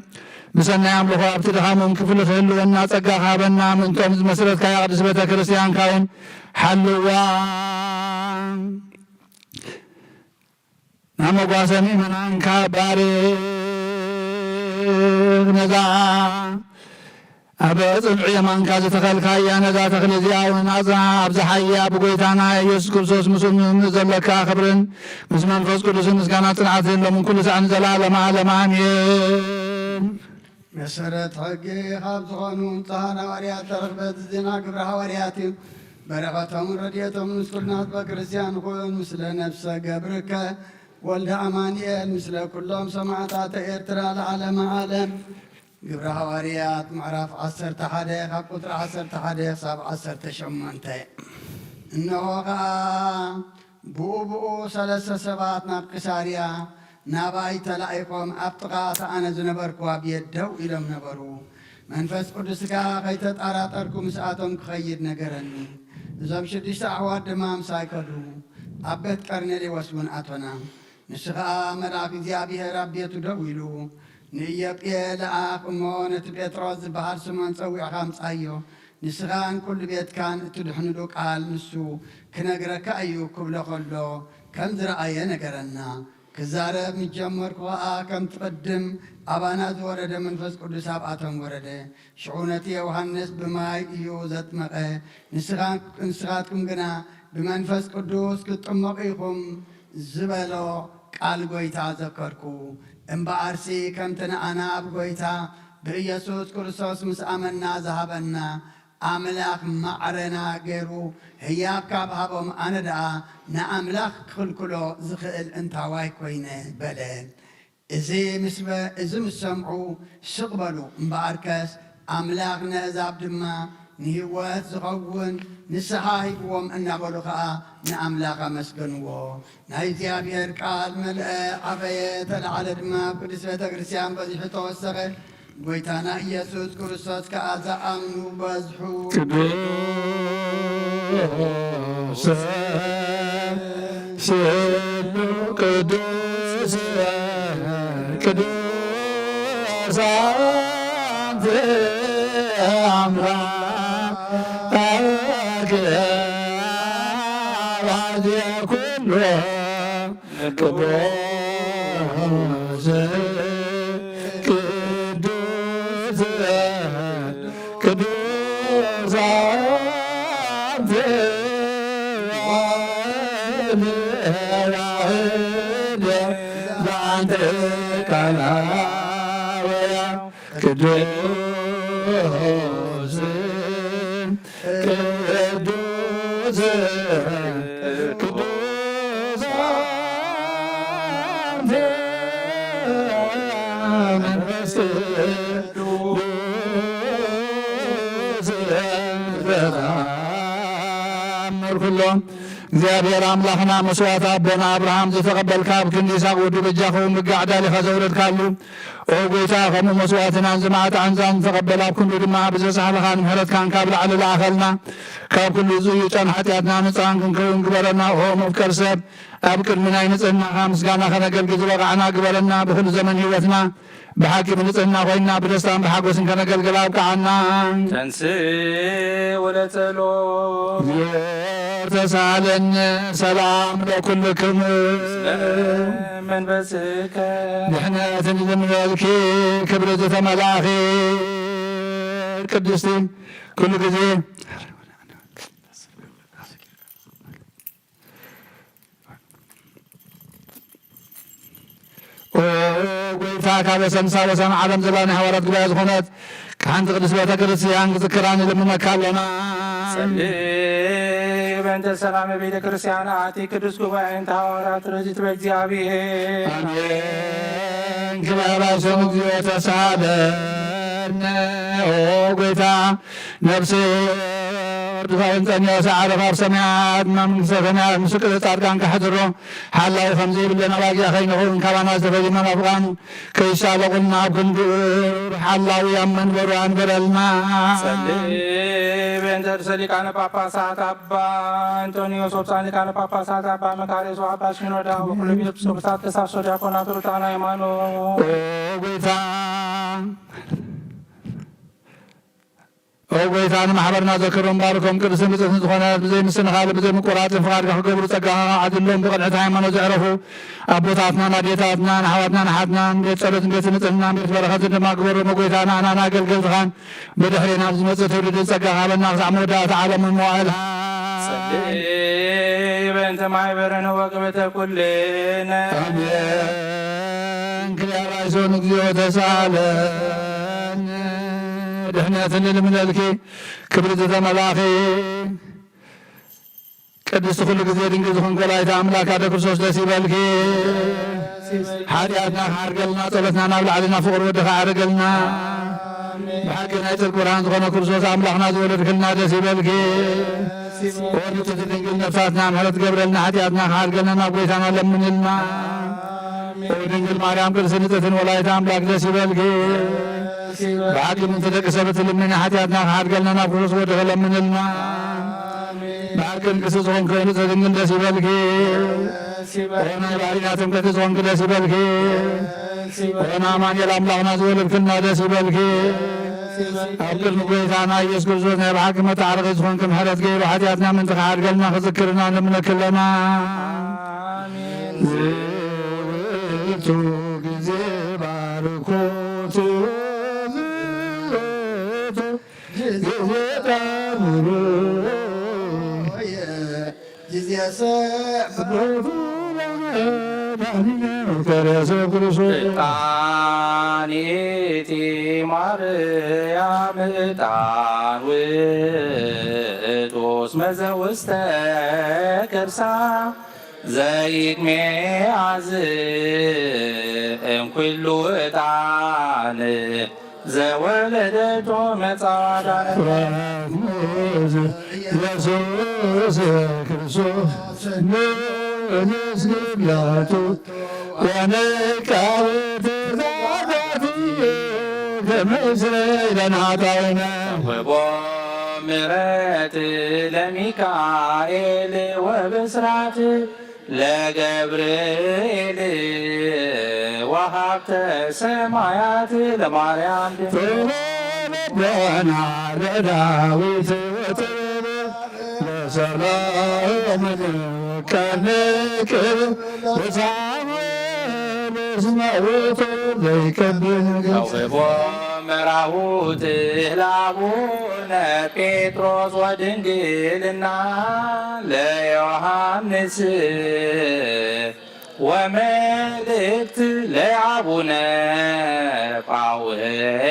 ብሰናይ ኣምልኾ ኣብቲ ድኻሞም ክፍሊ ክህልወና ጸጋ ሃበና። ምንቶም ዝመስረትካያ ቅዱስ ቤተ ክርስቲያንካ እውን ሓልዋ ናመጓሰ ምእመናንካ ባርኽ ነዛ ኣብ ጽንዑ የማንካ ዝተኸልካያ ነዛ ተኽሊ እዚኣ እውን ኣብዛ ሓያ ብጎይታና ኢየሱስ ክርስቶስ ምስኡ ዘለካ ክብርን ምስ መንፈስ ቅዱስን ምስጋና ጽንዓትን ሎምን ኩሉ ሰዓን ዘለዓለመ ዓለመ አሜን። መሰረት ሕጊ ካብ ዝኾኑ ንጹሓን ሐዋርያት ተረኽበት ዜና ግብረ ሐዋርያት እዩ። በረኸቶምን ረድኤቶምን ምስ ኩልናት በክርስቲያን ኩን ምስለ ነፍሰ ገብርከ ወልደ አማኑኤል ምስለ ኩሎም ሰማዕታተ ኤርትራ ለዓለመ ዓለም። ግብረ ሐዋርያት ምዕራፍ 11 ካብ ቁጥሪ 11 ክሳብ 18 እነሆ ከዓ ብኡ ሰለስተ ሰባት ናብ ቂሳርያ ናባይ ተላኢኾም ኣብ ጥቓ ኣነ ዝነበርኩ ቤት ደው ኢሎም ነበሩ። መንፈስ ቅዱስካ ከይተጠራጠርኩ ምስኣቶም ክኸይድ ነገረኒ። እዞም 6 ኣሕዋት ድማ ምሳይ ከዱ ኣብ ቤት ቀርኔሌዎስ እውን ኣቶና። ንሱ ከዓ መልኣክ እግዚኣብሔር ኣብ ቤቱ ደው ኢሉ ንኢዮጴ ለኣኽ እሞ ነቲ ጴጥሮስ ዝበሃል ስሞን ፀዊዕኻ ምጻዮ ንስኻን ኩሉ ቤትካን እትድሕንሉ ቃል ንሱ ክነግረካ እዩ ክብሎ ከሎ ከም ዝረኣየ ነገረና። ክዛረብ ምጀመርኩ ከዓ ከም ትቕድም ኣባና ዝወረደ መንፈስ ቅዱስ ኣብኣቶም ወረደ። ሽዑ ነቲ ዮሃንስ ብማይ እዩ ዘጥመቐ፣ ንስኻትኩም ግና ብመንፈስ ቅዱስ ክትጥመቑ ኢኹም ዝበሎ ቃል ጎይታ ዘከርኩ። እምበኣርሲ ከምቲ ንኣና ኣብ ጎይታ ብኢየሱስ ክርስቶስ ምስ ኣመና ዝሃበና ኣምላኽ ማዕረና ገይሩ ህያብ ካብ ሃቦም ኣነ ደኣ ንኣምላኽ ክኽልክሎ ዝኽእል እንታዋይ ኮይነ በለ። እዚ ምስ ሰምዑ ስቕበሉ እምበኣርከስ ኣምላኽ ነእዛብ ድማ ንህይወት ዝኸውን ንስሓ ሂብዎም እናበሉ ከዓ ንኣምላኽ ኣመስገንዎ። ናይ እግዚኣብሔር ቃል መልአ ዓበየ ተለዓለ ድማ ቅዱስ ቤተ ክርስቲያን በዚሑ ተወሰኸ። ጎይታና ኢየሱስ ክርስቶስ ከዓ ዝኣምኑ በዝሑ ቅዱስ ቅዱስ ቅዱስ ቅዱስ አንተ መንፈስ ቅዱስ ተአምር ኩሎ እግዚአብሔር አምላኽና መስዋዕት አቦና አብርሃም ዝተቐበልካ ብክንዲ ይስሐቅ ወዲ በጃኸው ምግጋዕ ዳሊኻ ዘውረድካሉ ኦ ጎይታ ከምኡ መስዋዕትናን ዝማዕት ዓንዛን ዝተቐበል ኣብ ክንዱ ድማ ብዘሳሕለኻን ምሕረትካን ካብ ላዕሊ ላኣኸልና ካብ ኩሉ ዝዩ ጨን ሓጢኣትና ንፃን ክንከውን ግበረና ኦ መፍቀር ሰብ ኣብ ቅድሚ ናይ ንጽህናኻ ምስጋና ከነገልግል ዝበቃዕና ግበረና ብኩሉ ዘመን ህይወትና ብሓቂ ብንጽህና ኮይና ብደስታን ብሓጎስን ከነገልግል ኣብቅዓና ተንሥእ ወለጸሎት ተሳለን ሰላም ለኩልክም መንፈስከ ድሕነትን ዝምልኪ ክብሪ ዝተመላኺ ቅድስቲ ኩሉ ግዜ ጎይታ ካብ ሰምሳ ወሰን ዓለም ዘላ ናይ ሃዋርያት ጉባኤ ዝኾነት ሓንቲ ቅድስት ቤተ ክርስቲያን ክዝክራን ንልምነካ ኣለና በእንተ ሰላም ቤተ ክርስቲያን አቲ ቅዱስ ጉባኤ እንተ ሐዋርያት ርዚት በእግዚአብሔር አሜን። ክብራችን እግዚኦ ተሳለን ኦ ጎይታ ነፍሴ ወርድኻውን ጸንዮ ሰዓረ ካብ ሰማያት መንግሥተ ሰማያት ምስቅል ጻድቃን ካሕድሮ ሓላዊ ከምዚ ይብለና ባጊያ ኸይንኹን ካባና ዝተፈሊመ መፍቓን ከይሳለቁልና ኣብ ክንዱር ሓላዊ ኣብ መንበሩ አንበረልና በእንተ ርእሰ ሊቃነ ጳጳሳት አባ አንቶኒዮስ ወብሳን ሊቃነ ጳጳሳት አባ መካሬሶ አባ ሽኖዳ ወኩሉ ኤጲስቆጶሳት ቀሳውስት ዲያቆናት ሩታን ሃይማኖት ጎይታ ኦ ጎይታ ንማሕበርና ዘክሮም ባርኮም ቅዱስ ንጽሕት ዝኾነ ብዘይ ምስንኻል ብዘይ ምቁራፅን ፍቓድካ ክገብሩ ፀጋኻ ዓድሎም ብቕድሕቲ ሃይማኖት ዘዕረፉ ኣቦታትና ናዴታትና ንሓዋትና ንሓትናን ቤት ጸሎትን ቤት ንጽሕናን ቤት በረኸትን ድማ ግበሮሞ ጎይታና ኣናና ኣገልገልትኻን ብድሕሪና ዝመፅእ ትውልድን ፀጋኻ በና ክሳዕ መወዳእታ ዓለምን መዋዕልሃ በእንተ ማሕበረነ ወቅበተ ኩልነ አሜን። ክልያላይሶን እግዚኦ ተሳለን ድሕነትን ልምለልኪ ክብሪ ዝተመላኺ ቅድስቲ ኩሉ ግዜ ድንግል ዝኾን ወላዲተ ኣምላክ ኣደ ክርስቶስ ደስ ይበልኪ ሓጢኣትና ካርገልና ጸሎትና ናብ ላዕልና ፍቕሪ ወድኻ ኣርገልና ብሓቂ ናይ ጽድቂ ብርሃን ዝኾነ ክርስቶስ ኣምላኽና ዝወለድክልና ደስ ይበልኪ ወልድቲ ድንግል ነፍሳትና ምሕረት ገብረልና ሓጢኣትና ካርገልና ናብ ጎይታና ለምንልና ድንግል ማርያም ቅድስቲ ንጽሕትን ወላዲተ ኣምላክ ደስ ይበልኪ ብሓቂ ምንተ ደቂ ሰባት ልምና ሓጢኣትና ካሓድገልና ናብ ክርስቶስ ወድኸ ለምንልና ብሓቂ ንቅሲ ዝኾንክ ንጽሕት ድንግል ደስ ይበልኪ ናይ ባሕሪና ጥምቀት ዝኾንክ ደስ ይበልኪ ኣማኑኤል ኣምላኽና ዝወለድክልና ደስ ይበልኪ ኣብ ቅድሚ ጎይታና ኢየሱስ ክርስቶስ ናይ ብሓቂ መታዕርኺ ዝኾንክ ምሕረት ገይሩ ሓጢኣትና ምንቲ ካሓድገልና ክዝክርና ንምለክለና ዝቱ ግዜ ባርኮቱ ዕጣኒቲ ማርያም ዕጣን ውእቶስ መዘውስተ ከርሳ ዘይትሜዓዝ እምኩሉ ዕጣን ዘወለደቶ መጻዳነ ኢየሱስ ክርስቶስ ንስግደቱ ወንቃወት ዛዛቲ ከመስለና ጣውነ ወቦ ምሕረት ለሚካኤል ወብስራት ለገብርኤል ወሀብተ ሰማያት ለማርያም በና ለዳዊት ወጥበብ ለሰላም ከንክር ለሳሙኤል እስማዖት ዘይከብን አውቦ መራሁት ለአቡነ ጴጥሮስ ወድንግልና ለዮሐንስ ወመልእክት ለአቡነ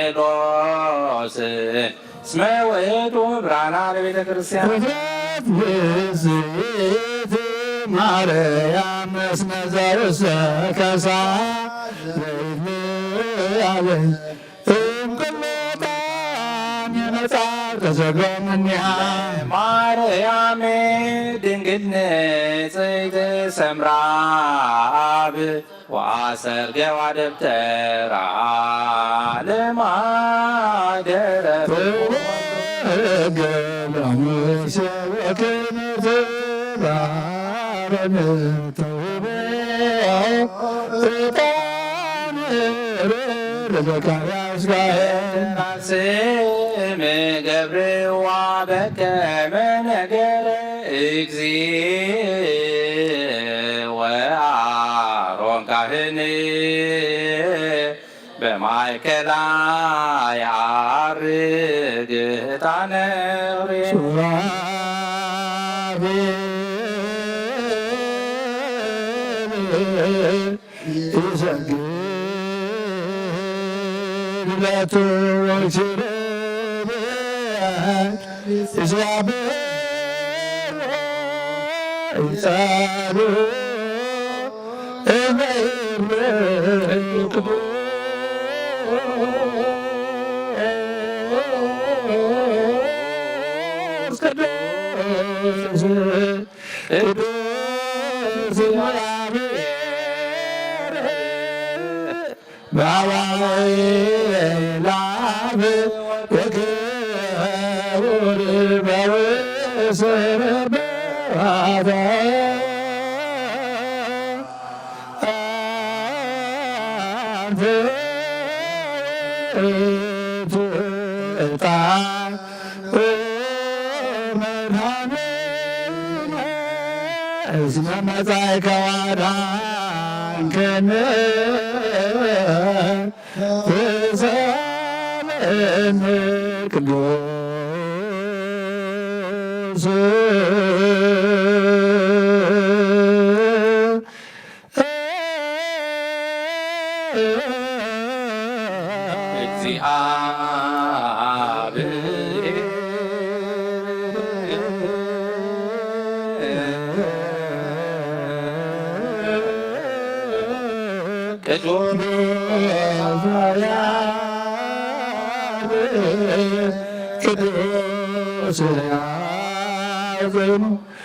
ጳውሎስ እስመ ውእቱ ብርሃና ለቤተ ክርስቲያን ብእሲት ማርያም እስመ ዘርእሰ ከሳ እምቅሎጣን የመጻር ተዘገመኒሃ ማርያም ድንግል ንጽሕት ሰምራ አብ ወአሰርገዋ ደብተራ ለማደረ ገላሙሰ ወክንት ባረን ተውበ እጣን ለዘካርያስ ጋር ስም ገብርዋ በከመ ነገረ እግዚእ ወአሮን ካህን በማእከላ ያርግ ዕጣነ ኡሬን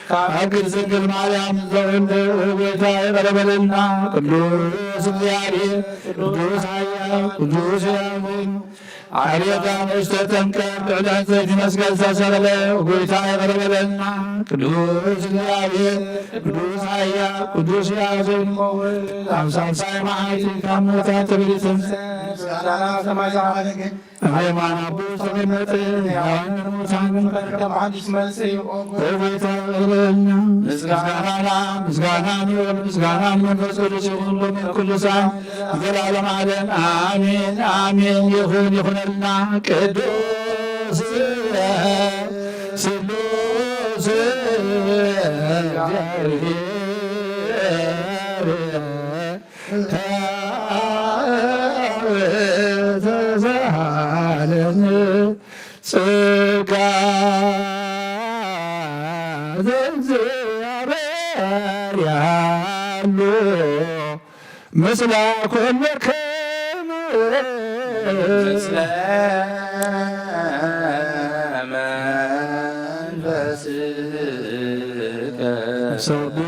ከአግር ድንግል ማርያም ዘወልደ ጌታ የቀረበልና ቅዱስ እግዚአብሔር ቅዱስ ኃያል ቅዱስ ያሙን አርያታ ውስተ ተንቀር ልዕለን ዘይቲ መስቀል ተሰቅለ ጌታ የቀረበልና ቅዱስ እግዚአብሔር ቅዱስ ኃያል ቅዱስ ያሙን አምሳሳይ ማዕቲ ካሞታት ትብሊትም ሃይማኖት ሰሚመት ያዋን ሙሳን ከማዲስ መልስ ምስጋና መንፈስ ቅዱስ ይሁን በኩሉ ሰዓት ዘላለም ዓለም አሜን አሜን። ይሁን ይሁንና ቅዱስ ስሉስ ተዛሃለን ጽጋ ዘእግዚአብሔር ያሉ ምስለ ኮነክሙ ምስለ መንፈስከ ሰብሖ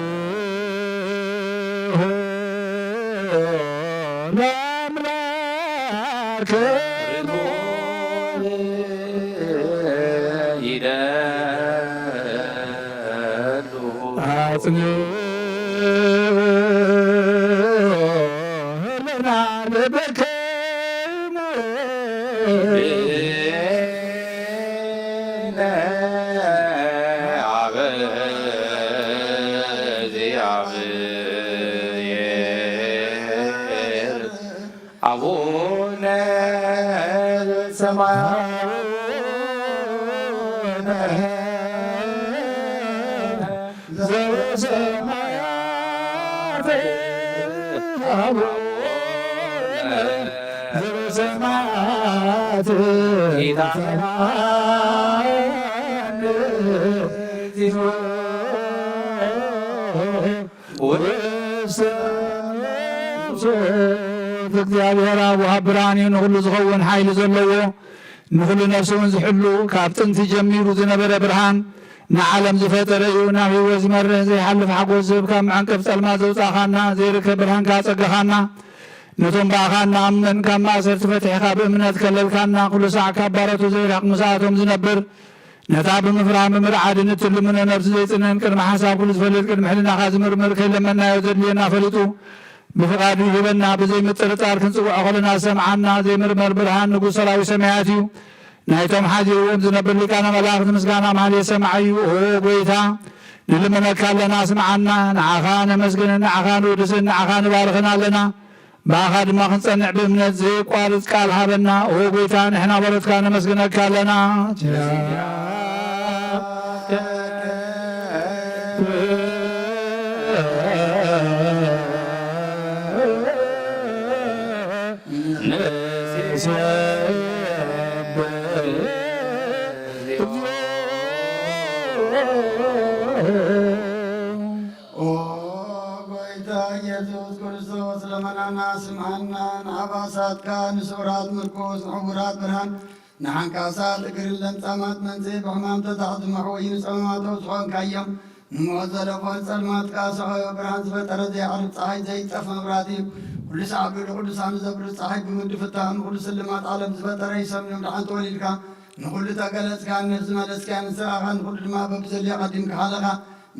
ለአምላክ ይደሉ አጽንዑ በከመ አቡነ ዘበሰማያት ዘበሰማያት አቡነ ዘበሰማያት ሰማያት እግዚአብሔር አብ ወሃብ ብርሃን እዩ ንኩሉ ዝኸውን ሓይሊ ዘለዎ ንኩሉ ነፍሲ እውን ዝሕሉ ካብ ጥንቲ ጀሚሩ ዝነበረ ብርሃን ንዓለም ዝፈጠረ እዩ ናብ ህይወት ዝመርሕ ዘይሓልፍ ሓጎስ ዝህብ ካብ መዐንቀፍ ጸልማት ዘውፃእኻና ዘይርከብ ብርሃንካ ፀጋኻና ነቶም ባእኻ ንኣምን ካብ ማእሰርቲ ፈቲሕኻ ብእምነት ከለልካና ኩሉ ሰዕ ካብ ባረቱ ዘይራቕ ምስኣቶም ዝነብር ነታ ብምፍራህ ብምርዓድ ንትልምኖ ነብሲ ዘይፅነን ቅድሚ ሓሳብ ኩሉ ዝፈልጥ ቅድሚ ሕሊናኻ ዝምርምር ከይለመናዮ ዘድልየና ፈሊጡ ብፍቓዱ ይህበና ብዘይ ምጥርጣር ክንፅውዖ ከለና ሰምዓና ዘይምርመር ብርሃን ንጉሥ ሰራዊት ሰማያት እዩ ናይቶም ሓዚርዎም ዝነብር ሊቃነ መላእኽቲ ምስጋና ማህሌት ሰማዕ እዩ ኦ ጎይታ ንልመነካ ኣለና ስምዓና ንዓኻ ነመስግንን ንዓኻ ንውድስን ንዓኻ ንባርኽን ኣለና ባኻ ድማ ክንጸንዕ ብእምነት ዘይቋርፅ ቃል ሃበና ኦ ጎይታ ንሕና በረትካ ነመስግነካ ኣለና ስምዓና ንኣባሳትካ ንስዑራት ምርኮስ ንሕቡራት ብርሃን ንሓንካሳት እግርን ለምጻማት መንጽእ ብሕማም ተታሕድመሑ ወይ ንጸልማቶ ዝኾንካ እዮም ንሞት ዘለፎን ጸልማትካ ሰኸዮ ብርሃን ዝፈጠረ ዘይዓርብ ፀሓይ ዘይጠፍ መብራት እዩ ኩሉ ሰዓብ ቅዱሳን ዘብር ፀሓይ ብምድፍታን ኩሉ ስልማት ዓለም ዝፈጠረ ይሰምዮም ድሓን ተወሊድካ ንኩሉ ተገለጽካ ነፍሲ መለስካ ንስኻኻ ንኩሉ ድማ በብዘልዮ ቀዲምካ ሓለኻ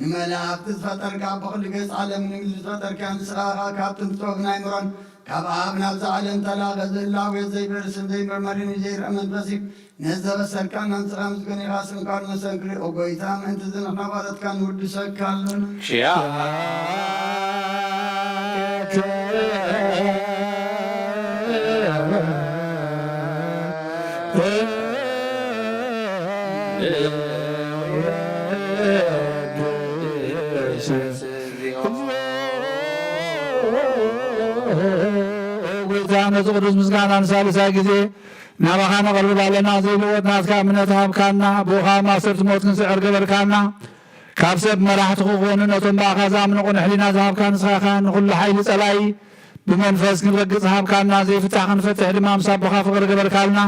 ንመላእክቲ ዝፈጠርካ ብኩሉ ገጽ ዓለም ንምድሪ ዝፈጠርካ ንስኻኻ ካብ ጥንትቶብ ናይ ምሮን ካብ ኣብ ናብዚ ዓለም ተላኸ ዝህላዌት ዘይበርስን ዘይመርመርን ዘይርአ መንፈስ እዩ ነዘበሰርካ ናንስኻ ምስገን ኢኻ ስምካን መሰንክሪ ኦ ጎይታ ምእንቲ ዝንሕና ባረትካ ንውድሰካ ኣለና ነዚ ቅዱስ ምስጋና ንሳልሳይ ግዜ ናባኻ ነቐርብ ኣለና ዘይልወጥ ናትካ እምነት ሃብካና ብኻ ማእሰርቲ ሞት ክንስዕር ገበርካና ካብ ሰብ መራሕቲ ክኾኑ ነቶም ባእኻ ዝኣምኑ ቁኑዕ ሕሊና ዝሃብካ ንስኻኻ ንኩሉ ሓይሊ ጸላይ ብመንፈስ ክንረግጽ ሃብካና ዘይፍታሕ ክንፈትሕ ድማ ምሳቦኻ ፍቕሪ ገበርካልና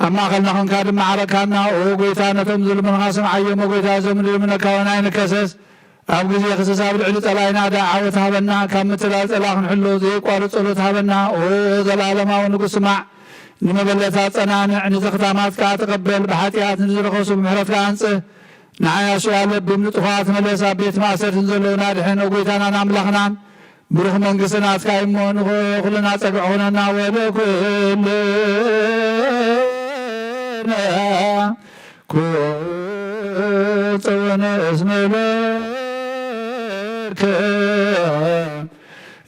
ኣብ ማእኸልና ኾንካ ድማ ዓረካና ኦ ጎይታ ነቶም ዝልምንኻ ስምዓዮም ኦ ጎይታ እዞም ንልምነካ ወና ይንከሰስ ኣብ ግዜ ክስሳብ ልዕሊ ጸላይና ዳዓወት ሃበና ካብ ምትላል ጸላ ክንሕሎ ዘይቋርፅ ጸሎት ሃበና ኦ ዘለዓለማዊ ንጉሥ ስማዕ ንመበለታ ጸናንዕ ንዘኽታማትካ ተቐበል ብሓጢኣት ንዝረኸሱ ብምሕረትካ አንጽህ ንዓያሹ ኣለብም ንጥፋት መለስ ኣብ ቤት ማእሰርትን ዘለውና ድሕን ኦ ጎይታናን ኣምላኽናን ብሩኽ መንግሥቲ ናትካ እሞ ንኹልና ጸግዕ ኾነና ወለኩልና ኩጽወነ እስመለ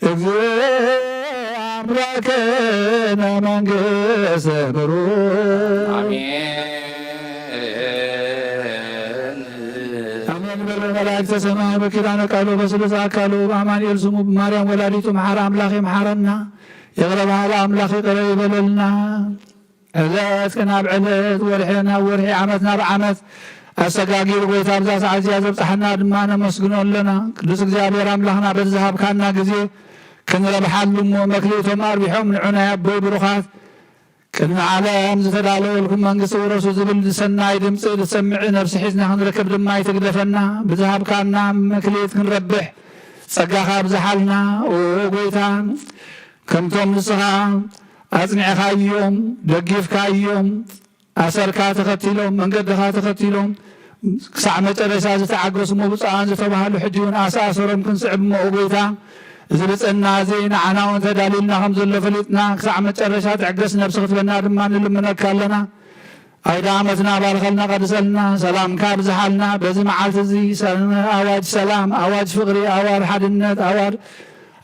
እግዚኦ አምላክነ መንግሥተ ብሩክ አሜን። በመላእክተ ሰማይ በኪዳነ ቃሉ በስሉስ አካሉ በአማኑኤል ስሙ በማርያም ወላዲቱ መሐራ አምላክ ይምሐረና ይቅረ በሃላ አምላክ ይቅረ ይበለልና ዕለት ናብ ዕለት ወርሒ ናብ ወርሒ ዓመት ናብ ዓመት አሰጋጊር ጎይታ ብዛ ሰዓት እዚኣ ዘብፅሐና ድማ ነመስግኖ ኣለና ቅዱስ እግዚአብሔር አምላኽና በዚ ዝሃብካና ግዜ ክንረብሓሉ እሞ መክሊቶም ኣርቢሖም ንዑና ኣቦይ ብሩኻት ቅድሚ ዓለም ዝተዳለወልኩም መንግስቲ ውረሱ ዝብል ሰናይ ድምፂ ዝሰምዕ ነብሲ ሒዝና ክንረክብ ድማ ይትግደፈና ብዝሃብካና መክሊት ክንረብሕ ጸጋኻ ብዝሓልና ጎይታ ከምቶም ንስኻ ኣጽኒዕኻ እዮም ደጊፍካ እዮም ኣሰርካ ተኸቲሎም መንገድኻ ተኸቲሎም ክሳዕ መጨረሻ ዝተዓገሱ ብፁዓን ዝተባሃሉ ሕጂ እውን ኣሰኣሰሮም ክንስዕብ እሞ ጎይታ እዚ ብፅና እዚ ንዓና እውን ተዳሊልና ከም ዘሎ ፈሊጥና ክሳዕ መጨረሻ ትዕገስ ነብሲ ክትበና ድማ ንልምነካ ኣለና ኣይዳ ዓመትና ባርኸልና ቀድሰልና ሰላምካ ብዝሓልና በዚ መዓልቲ እዚ ኣዋጅ ሰላም ኣዋጅ ፍቕሪ ኣዋጅ ሓድነት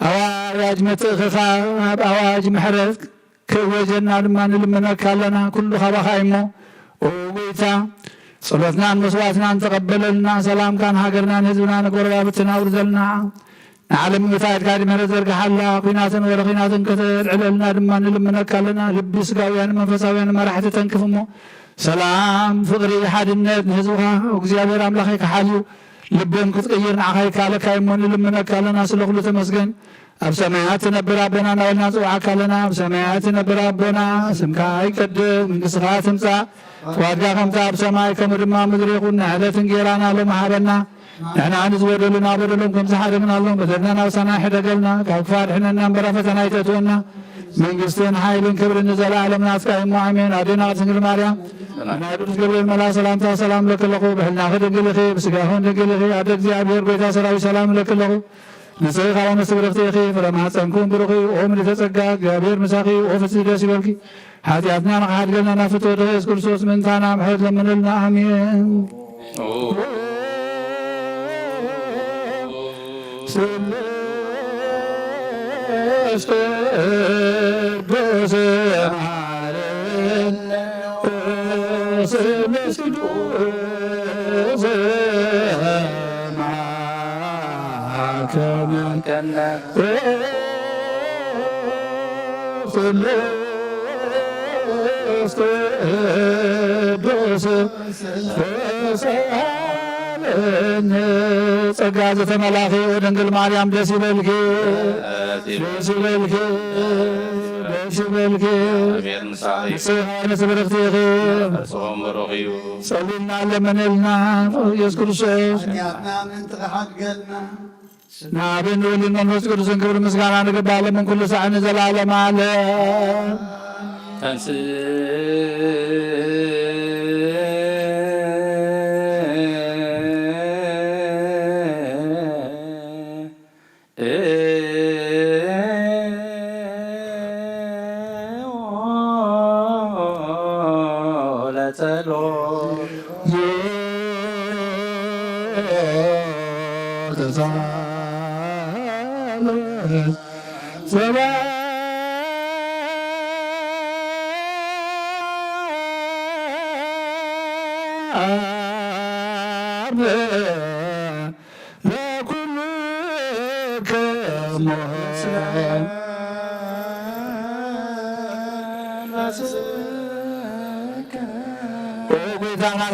ኣዋጅ ምትእኽኻብ ኣዋጅ ምሕረት ክወጀና ድማ ንልምነካ ኣለና ኩሉ ኻባኻ እሞ ጎይታ ጸሎትናን መስዋዕትናን ተቐበለልና ሰላምካን ሃገርናን ህዝብና ንጎረባብትና ውርዘልና ንዓለም ምታድ ካዲመረ ዘርግሓላ ኩናትን ወረኺናትን ከተልዕለልና ድማ ንልምነካ ኣለና ልቢ ስጋውያን መንፈሳውያን መራሕቲ ተንክፍ እሞ ሰላም ፍቕሪ ሓድነት ንህዝብኻ እግዚኣብሔር ኣምላኸይ ክሓልዩ ልቦም ክትቅይር ንዓኻ ይካለካ እሞ ንልምነካ ኣለና ስለ ኩሉ ተመስገን ኣብ ሰማያት ትነብር ኣቦና እናበልና ንፅውዓካ ኣለና ኣብ ሰማያት ትነብር ኣቦና ስምካ ይቀድስ መንግስትኻ ትምፃእ ፍቃድካ ከምታ ኣብ ሰማይ ከምኡ ድማ ምድሪ ይኹን ንዕለት እንጀራና ሎሚ ሃበና ንሕና ንዝበደሉና በደሎም ከም ዝሓደግናሎም በደልና ናብሳና ሕደገልና ካብ ክፋድ ሕነና እምበራ ፈተና ይተትወና መንግስትን ሓይልን ክብርን ንዘለዓለም ናትካ እሞ ኣሜን ኣዴና ድንግል ማርያም ናይ ቅዱስ ገብርኤል መልኣክ ሰላምታ ሰላም ለክለኹ ብሕልናኺ ድንግል ኢኺ ብስጋኹን ድንግል ኢኺ ኣደ እግዚኣብሔር ጎይታ ሰራዊት ሰላም ለክለኹ ንስኺ ካብ መስብርኽቲ ኢኺ ፍረማፀንኩም ብሩኺ ኦ ምልዕተ ጸጋ እግዚኣብሔር ምሳኺ ኦ ፍጽምቲ ደስ ይበልኪ ሓጢኣትና ንኽሓድገልና ናብ ፍትወት ኢየሱስ ክርስቶስ ምንታና ምሕረት ለምንልና ኣሜን ጸጋ ዘተመላኺ ወድንግል ማርያም ደስ ይበልኪ ደስ ይበልኪ ደስ ይበልኪ ንስኻይነት ብርኽቲ ኢኺ ጸሊልና ለመነልና ኢየሱስ ክርስቶስ ናብን ወልድን መንፈስ ቅዱስን ክብሪ ምስጋና ንግባለምን ኩሉ ሰዓት ንዘላለም ዓለም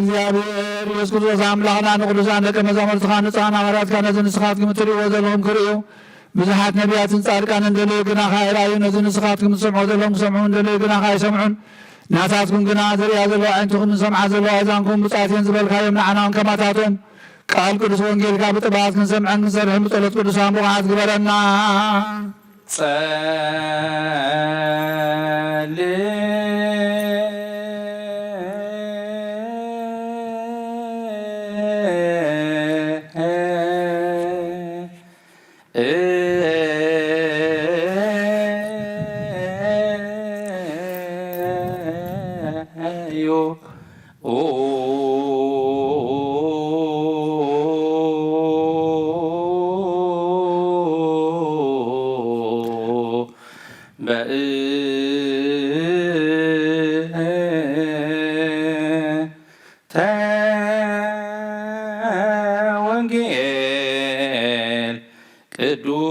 እግዚአብሔር ኢየሱስ ክርስቶስ አምላክና ንቅዱሳን ደቀ መዛሙርትኻ ንጹሓን ሐዋርያትካ ነዚ ንስኻትኩም እትሪእዎ ዘለኹም ክርእዩ ብዙሓት ነቢያትን ጻድቃን እንደለዩ ግና ካይራዩ ነዚ ንስኻትኩም ትሰምዑ ዘለኹም ክሰምዑ እንደለዩ ግና ካይሰምዑን ናታትኩም ግና ዝርያ ዘለዋ ዓይንትኹም ዝሰምዓ ዘለዋ እዛንኩም ብጻትየን ዝበልካዮም ንዓናውን ከማታቶም ቃል ቅዱስ ወንጌልካ ብጥባት ክንሰምዐን ክንሰርሕን ብጸሎት ቅዱሳን ብቕዓት ግበረና ወንጌል ቅዱስ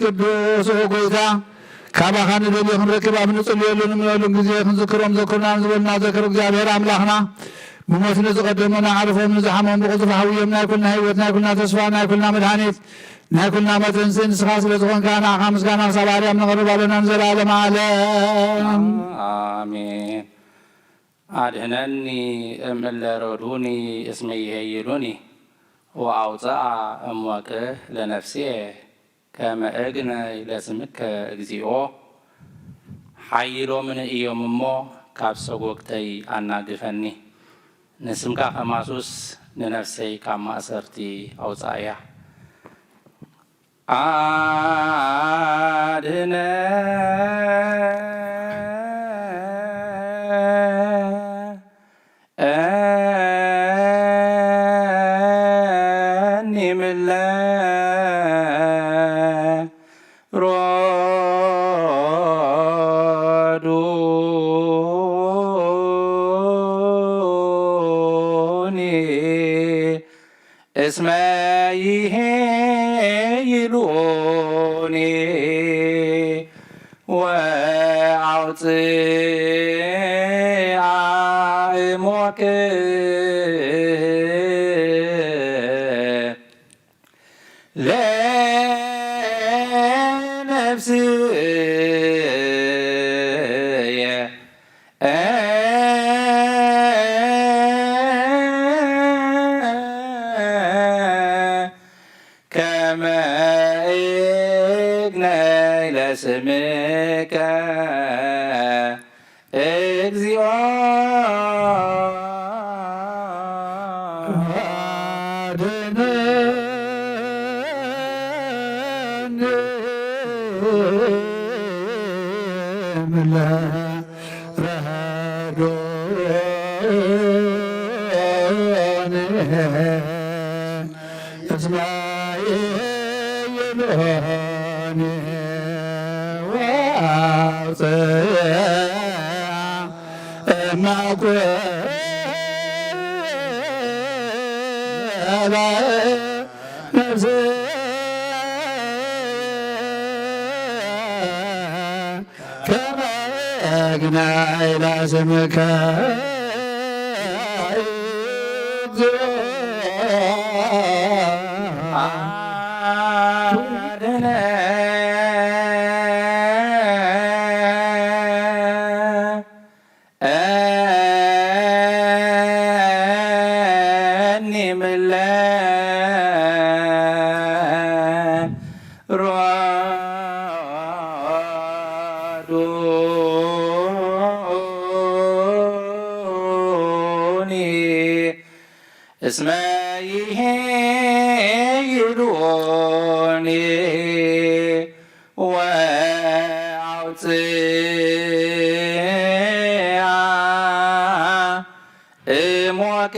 ቅዱስ ጎይታ ካባኻ ንደልዮ ክንረክብ ኣብ ንጽልየሉ ንምለሉን ግዜ ክንዝክሮም ዘክርና ዝበልና ዘክር እግዚኣብሔር ኣምላኽና ብሞት ንዝቐደሙና ዓርፎም ንዝሓሞም ብቕፅፍ ሓውዮም ናይ ኩልና ህይወት ናይ ኩልና ተስፋ ናይ ኩልና መድሓኒት ናይ ኩልና መትንሲ ንስኻ ስለ ዝኾንካ ንዓኻ ምስጋና ክሳብ ኣርያም ነቕርብ ኣለና ንዘለዓለም ዓለም አሜን። አድኅነኒ እምእለ ረዱኒ እስመ ይሄይሉኒ ወአውፅአ እምወቅህ ለነፍስየ ከመ እግነይ ለስምከ እግዚኦ ሓይሎምን እዮም እሞ ካብ ሰጎግተይ ኣናግፈኒ ንስምካ ከማሱስ ንነፍሰይ ካብ ማእሰርቲ ኣውፃእያ አድኅነኒ ሮዱኒ እስመ ይሄይሉኒ ወአውፅአ እሞክ ለነፍስየ ከመ እግነይ ለስምከ እግዚኦ ስምከ እስመ ይሄይሉኒ ወአውፅአ እሞክ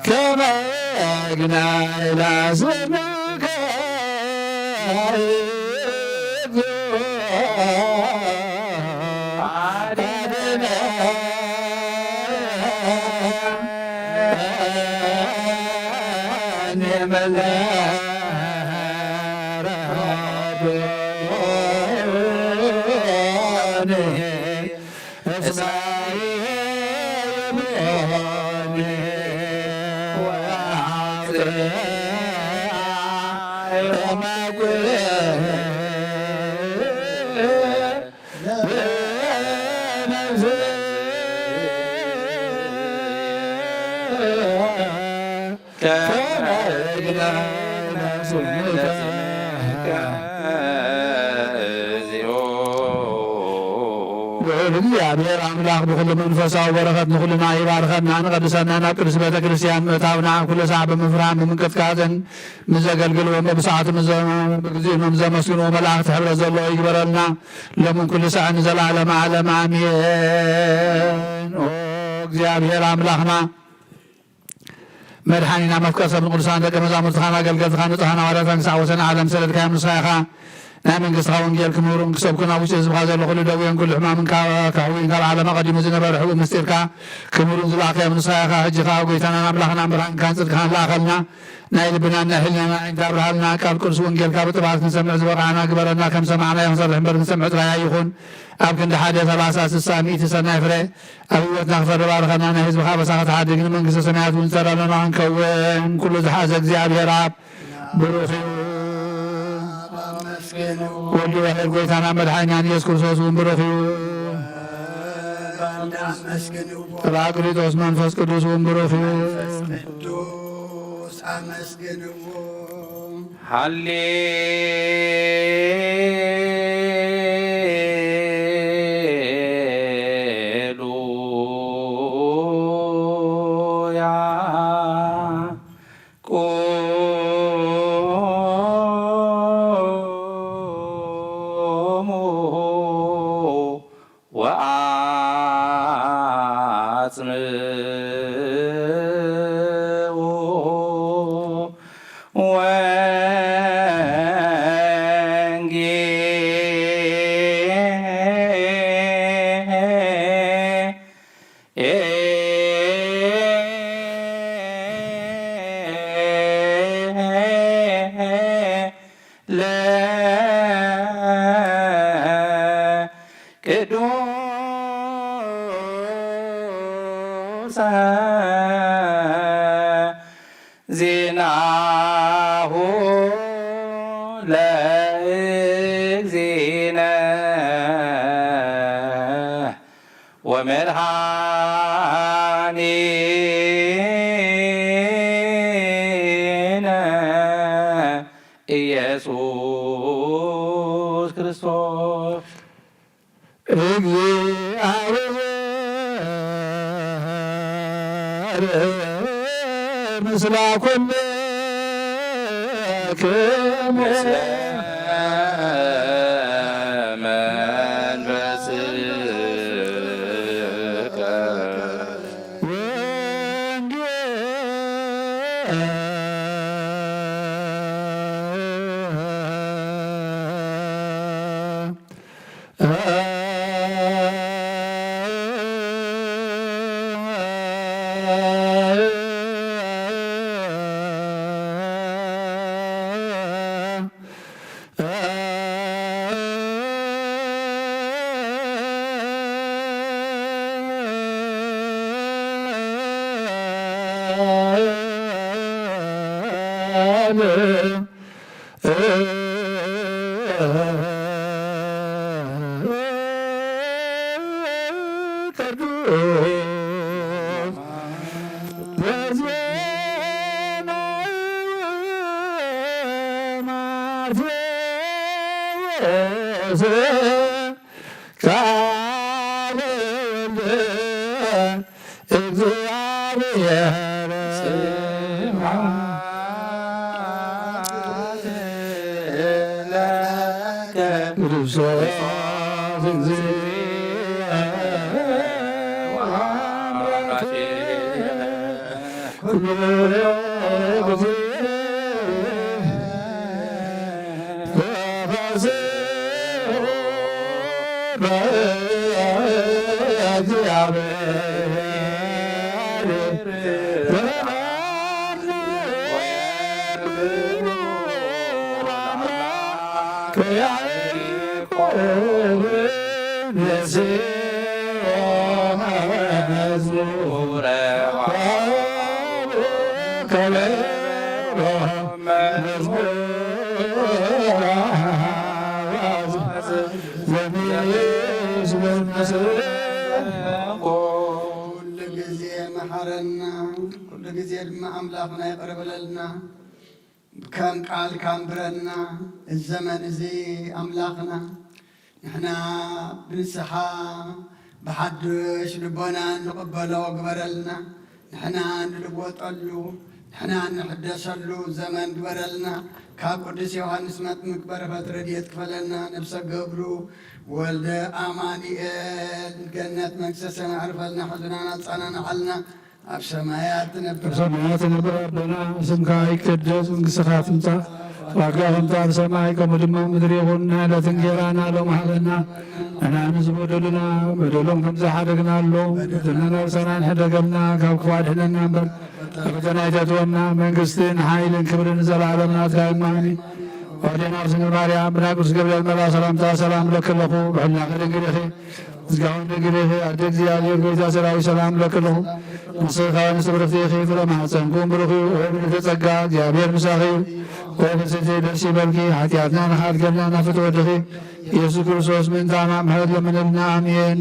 ከመ እግነይ ለስምከ እግዚኦ እግዚአብሔር አምላክ ብኩሉ መንፈሳዊ በረከት ንኩልና ይባርከና ንቀድሰና ናብ ቅዱስ ቤተ ክርስቲያን ምእታውና ኩሉ ሰዓት ብምፍራን ብምንቅጥቃጥን ንዘገልግል ወመብሰዓቱ ጊዜኖም ዘመስግኖ መላእክቲ ሕብረ ዘለዎ ይግበረልና ለምን ኩሉ ሰዓት ንዘላለም ዓለም አሜን። እግዚአብሔር አምላክና መድኃኒና መፍቀር ሰብ ንቅዱሳን ደቀ መዛሙርትኻ ኣገልገልትኻ ንፅሓና ዋርያትካ ክሳብ ወሰን ዓለም ሰደድካ ምስኻኻ ናይ መንግስትኻ ወንጌል ክምሩን ክሰብኩን ኣብ ውሽጢ ህዝብካ ዘሎ ኩሉ ደዌን ኩሉ ሕማምን ካሕዊን ካብ ዓለማ ቀዲሙ ዝነበረ ሕቡእ ምስጢርካ ክምሩን ዝለኣኸዮም ንስኻ ኢኻ ሕጂኻ ጎይታናን ኣምላኽናን ብርሃንካን ፅድቅኻን ለኣኸልና ናይ ልብናን ናይ ሕሊናና ዓይንታ ብርሃልና ቃል ቅዱስ ወንጌልካ ብጥባት ክንሰምዕ ዝበቕዓና ግበረና ከም ሰማዕና ክንሰርሕ እምበር ክንሰምዕ ጥራይ ይኹን ኣብ ክንዲ 1 30 60 100 ሰናይ ፍረ ኣብ ህይወትና ክፈሪ ባርኸና ናይ ህዝብኻ በሳኻ ተሓድግ ንመንግስቲ ሰማያት እውን ፀረለና ክንከውን ኩሉ ዝሓዘ እግዚአብሔር ኣብ ብሩኽ እዩ ወዲ ወሒድ ጎይታና መድሓኛን ኢየሱስ ክርስቶስ እውን ብሩኽ እዩ ጰራቅሊጦስ መንፈስ ቅዱስ እውን ብሩኽ እዩ ሃሌሉያ ቆሙ ዜናሁ ለእግዚእነ ወመድኃኒነ ኢየሱስ ክርስቶስ ምስለ ኩልክሙ መንፈስከ كل جزء محرنا كل جزء ما أملاكنا يقرب لنا كان قال كان برنا الزمن زي أملاكنا نحنا بنسحا بحدش لبنا نقبله وقبر لنا نحنا نلقوت له نحنا نحدث له زمن قبر لنا كقدس يوحنس مات مكبر فترديت كفلنا نفس قبره ولد أمانيئيل جنة مكسسنا عرفلنا حزننا صاننا حلنا أبسمايات نبر ربنا اسمك يقدس ونقصها تنصح ዋጋህንታ ሰማይ ከምድማ ምድር ይኹን ናለት እንጀራና ሎም ሃበና እናንስ በደሉና በደሎም ከምዝሓደግናሎ በደልና ነብሰናን ሕደገልና ካብ ክፉ አድሕነና እምበር ካብ ፈተና ይተትወና መንግስትን ሓይልን ክብርን ዘለዓለም ናትካ ይማኒ ወዴና ስነ ማርያም ብናይ ቅዱስ ገብርኤል መልአክ ሰላምታ ሰላም ለክለኹ ብሕልና ከደንግዲኺ ዝጋውን ደንግዲኺ ኣደ እግዚኣብሔር ጎይታ ሰራዊት ሰላም ለክለኹ ንስኻ ንስብርኽቲኺ ፍረ ማሕፀንኩም ብሩኽ እዩ ወብልተ ጸጋ እግዚኣብሔር ምሳኺ እዩ ወብስቲ ደስ ይበልኪ ሓጢኣትና ንኻድገልና ናፍትወድኺ ኢየሱስ ክርስቶስ ምንታና ምሕረት ለምንልና አሜን።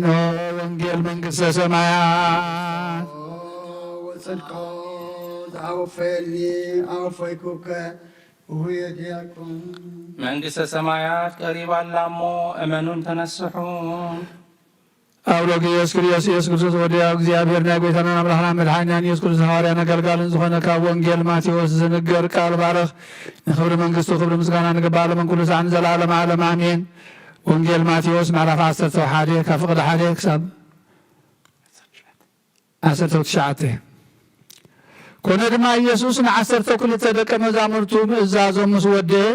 ወንጌል መንግሥተ ሰማያት ወጽድቆ ዝኣወፈየኒ ኣወፈይኩከ ውሁየ ዲያቆን መንግሥተ ሰማያት ቀሪባላሞ እመኑን ተነስሑን አብሮክ ኢየሱስ ክርስቶስ ወዲያው እግዚአብሔር ናይ ጎይታና አምላክና መድኃኒና ኢየሱስ ክርስቶስ ሐዋርያን አገልጋልን ዝኾነ ካብ ወንጌል ማቴዎስ ዝንገር ቃል ባረኽ ንክብሪ መንግስቱ ክብሪ ምስጋና ንግባእ ለመን ኩሉ ሰዓን ዘለዓለም ዓለም አሜን። ወንጌል ማቴዎስ ምዕራፍ 11 ካብ ፍቅዲ 1 ክሳብ 19 ኮነ ድማ ኢየሱስ ን12 ደቀ መዛሙርቱ ምእዛዞም ምስ ወደየ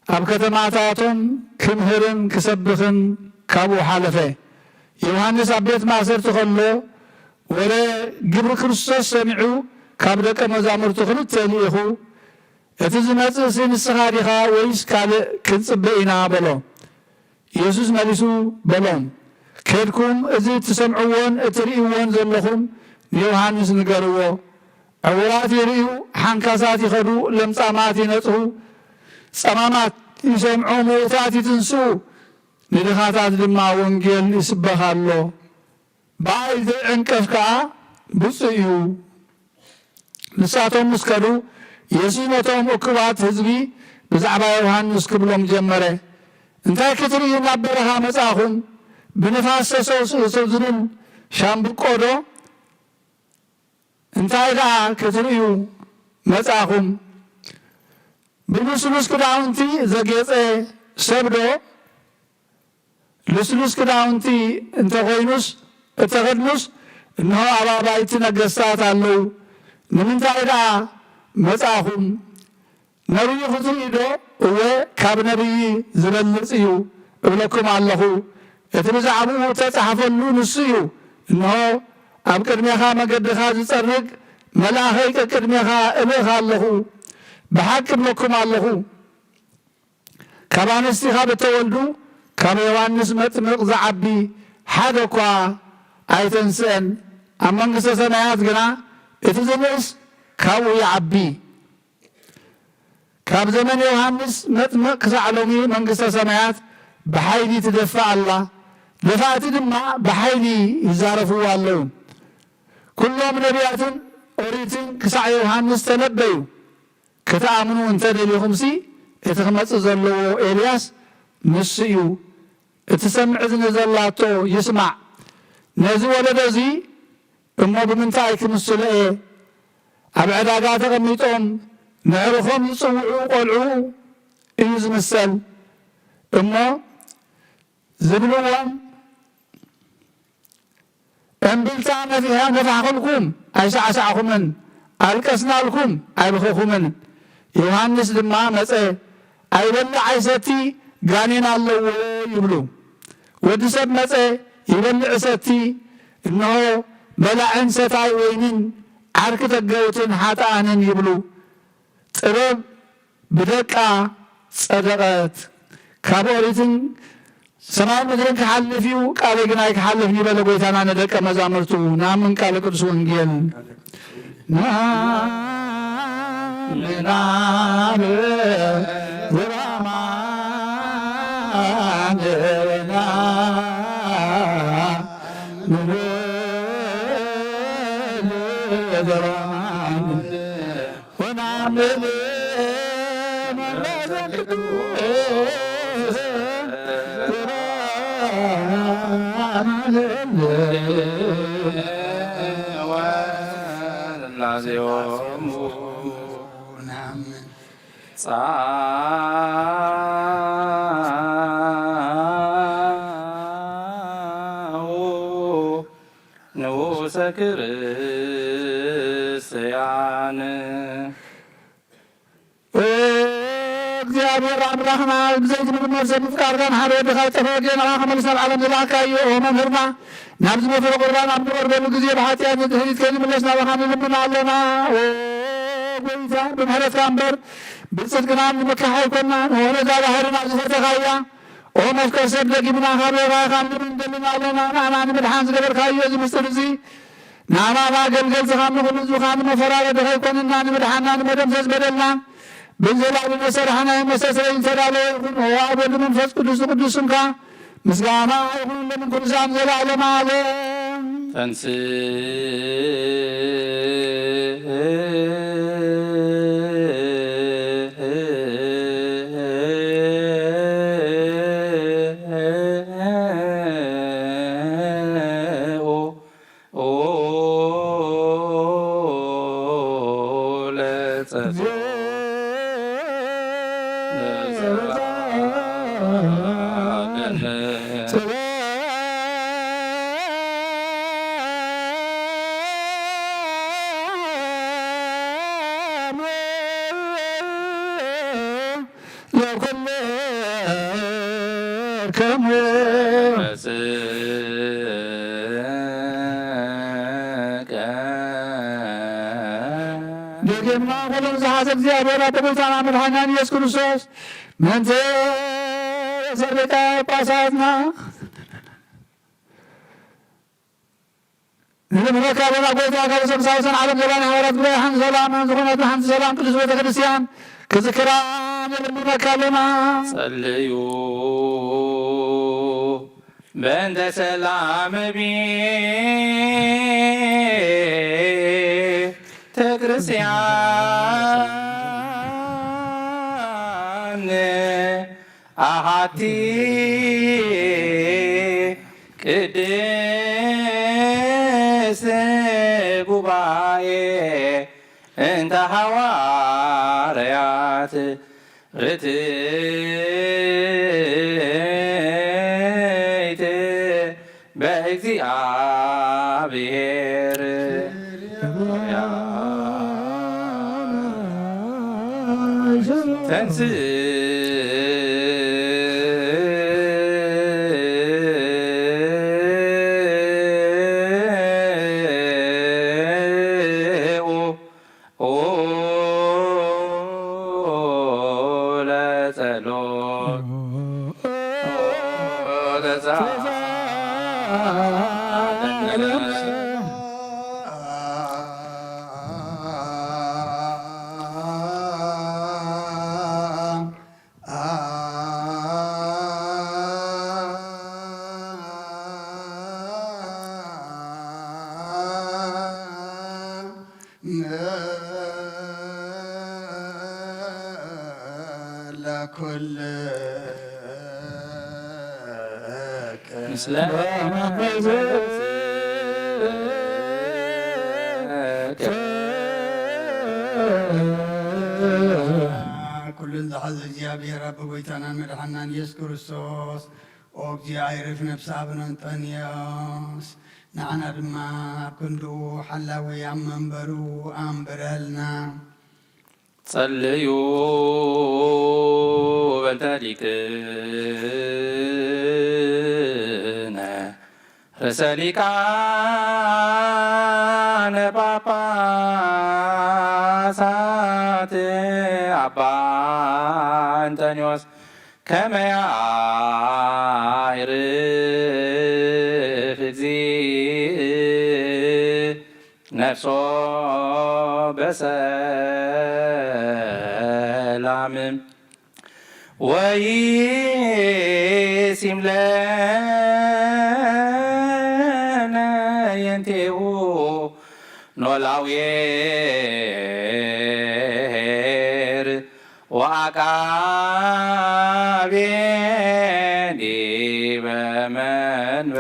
ኣብ ከተማታቶም ክምህርን ክሰብኽን ካብኡ ሓለፈ። ዮሐንስ ኣብ ቤት ማእሰርቲ ከሎ ወረ ግብሪ ክርስቶስ ሰሚዑ ካብ ደቀ መዛሙርቱ ክልተ ልኢኹ እቲ ዝመጽእ ንስኻ ዲኻ ወይስ ካልእ ክንጽበ ኢና በሎ። ኢየሱስ መሊሱ በሎም ከድኩም እዚ እትሰምዕዎን እትርእይዎን ዘለኹም ንዮሐንስ ንገርዎ። ዕውራት ይርእዩ፣ ሓንካሳት ይኸዱ፣ ለምጻማት ይነጽሁ፣ ጸማማት ይሰምዑ፣ ምዉታት ይትንስኡ፣ ንድኻታት ድማ ወንጌል ይስበኻሎ። በኣይ ዘይዕንቀፍ ከዓ ብፁዕ እዩ። ንሳቶም ምስ ከዱ ኢየሱስ ነቶም እኩባት ህዝቢ ብዛዕባ ዮሐንስ ክብሎም ጀመረ። እንታይ ክትርእዩ ናብ በረኻ መጻኹም? ብንፋስ ተሰውስው ዝብል ሻምብቆ ዶ? እንታይ ከዓ ክትርእዩ መጻኹም? ብልስሉስ ክዳውንቲ ዘጌፀ ሰብ ዶ? ልስሉስ ክዳውንቲ እንተኾይኑስ እተኸድኑስ እነሆ ኣብ ኣባይቲ ነገሥታት ኣለዉ። ንምንታይ ደኣ መጻኹም? ነቢይ ክትርኢ ዶ? እወ ካብ ነቢይ ዝበልፅ እዩ እብለኩም ኣለኹ። እቲ ብዛዕባኡ ተጻሕፈሉ ንሱ እዩ። እነሆ ኣብ ቅድሜኻ መገድኻ ዝጸርግ መልኣኸይ ቅድሜኻ እልእኻ ኣለኹ። ብሓቂ እብለኩም ኣለኹ ካብ ኣንስቲኻ ብተወልዱ ካብ ዮሐንስ መጥምቕ ዝዓቢ ሓደ እኳ ኣይተንስአን። ኣብ መንግሥተ ሰማያት ግና እቲ ዝንእስ ካብኡ ይዓቢ። ካብ ዘመን ዮሐንስ መጥምቕ ክሳዕ ሎሚ መንግሥተ ሰማያት ብሓይሊ ትደፋእ ኣላ። ደፋእቲ ድማ ብሓይሊ ይዛረፍዎ ኣለዉ። ኩሎም ነቢያትን ኦሪትን ክሳዕ ዮሐንስ ተነበዩ። ክትኣምኑ እንተደሊኹምሲ እቲ ክመጽእ ዘለዎ ኤልያስ ንሱ እዩ። እቲ ሰምዕ እዝኒ ዘላቶ ይስማዕ። ነዚ ወለዶ እዚ እሞ ብምንታይ ክምስሎ እየ? ኣብ ዕዳጋ ተቐሚጦም ንዕርኾም ዝጽውዑ ቈልዑ እዩ ዝምሰል እሞ ዝብልዎም እምብልታ ነፋሕኽልኩም ኣይሳዕሳዕኹምን፣ ኣልቀስናልኩም ኣይብኸኹምን። ዮሐንስ ድማ መጸ ኣይበልዕ ኣይሰቲ ጋኔን ኣለዎ ይብሉ። ወዲ ሰብ መጸ ይበልዕ ሰቲ፣ እነሆ በላዕን ሰታይ ወይንን ዓርኪ ተገውትን ሓጥኣንን ይብሉ። ጥበብ ብደቃ ጸደቐት። ካብ ኦሪትን ሰማይ ምድርን ክሓልፍ እዩ ቃለይ ግን ኣይክሓልፍን ይበለ ጎይታና ንደቀ መዛሙርቱ። ናምን ቃለ ቅዱስ ወንጌል ናምናብ ዝራማንና ንብዘራማን ወናምል ወላዜዮሙ ጻኡ ንዑሰ ክርስቲያን እግዚአብሔር አምላኽና ብዘይት ምርመር ፍቃድካን ሓደ ወድኻ ዝተፈወጀና ከመልሰብ ዓለም ዝለኣካዮ መምህርና ናብ ዝመፈረ ቁርባን ኣብ ንቐርበሉ ግዜ ብሓጢኣት ህሊት ከይንምለስ ናባኻ ንልምና ኣለና። ጎይታ ብምህረትካ እምበር ብፅድቅና ንምክሓ ይኮና ወነዛ ባህርና ዝፈተኻያ ኦ መፍቀር ሰብ ደጊምና ካብ ሌባኻ ንምንደልና ኣለና። ንዓና ንምድሓን ዝገበርካዮ እዚ ምስጢር እዚ ንዓና ማገልገልትኻ ንኹሉ ህዝብኻ ንመፈራረድኻ ይኮንና ንምድሓና ንመደምሰስ በደልና ብዘላሉ መሰራሕናይ መሰስረይ ተዳለየ ይኹን ኣብ ወልድ መንፈስ ቅዱስ ቅዱስ ስምካ ምስጋና ይኹን ለምን ኩልሳን ዘለዓለመ ዓለም ተንስ ደገምና ሁሉን ዝሓዘ እግዚአብሔር አበቦታና መድኃኒያን ኢየሱስ ክርስቶስ መንተ የሰቤታ ጳሳትና ንልምለካ ለና ጎይታ ካብ ሰብሳውሰን ዓለም ዘላን ሓዋርያት ጉባኤ ሓንቲ ሰላም ዝኾነት ሓንቲ ሰላም ቅዱስ ቤተ ክርስቲያን ክዝክራ ንልምለካ ኣለና። ጸልዩ በእንተ ሰላም ቤተ ክርስቲያን አሐቲ ቅድስት ጉባኤ እንተ ሐዋርያት ርትዕት በእግዚአብሔር ተንስ ኩሉን ዝሓዘ እግዚአብሔር አብ ጎይታናን መድሓናን ኢየሱስ ክርስቶስ ኦ እግዚአብሔር ይዕርፍ ነፍሳ ብነንጠንዮስ ንዓና ድማ ኣብ ክንዱ ሓላዊ ኣብ መንበሩ ኣንብረልና። ጸልዩ በእንተ ሊቅነ ርእሰ ሊቃነ ጳጳሳት አባ አንጦንዮስ ከመ ያዕርፍ እግዚእ ነፍሶ በሰላም ወይሲም ለነ የንቴሁ ኖላዊር ወአቃቤ ዲበ መንበሩ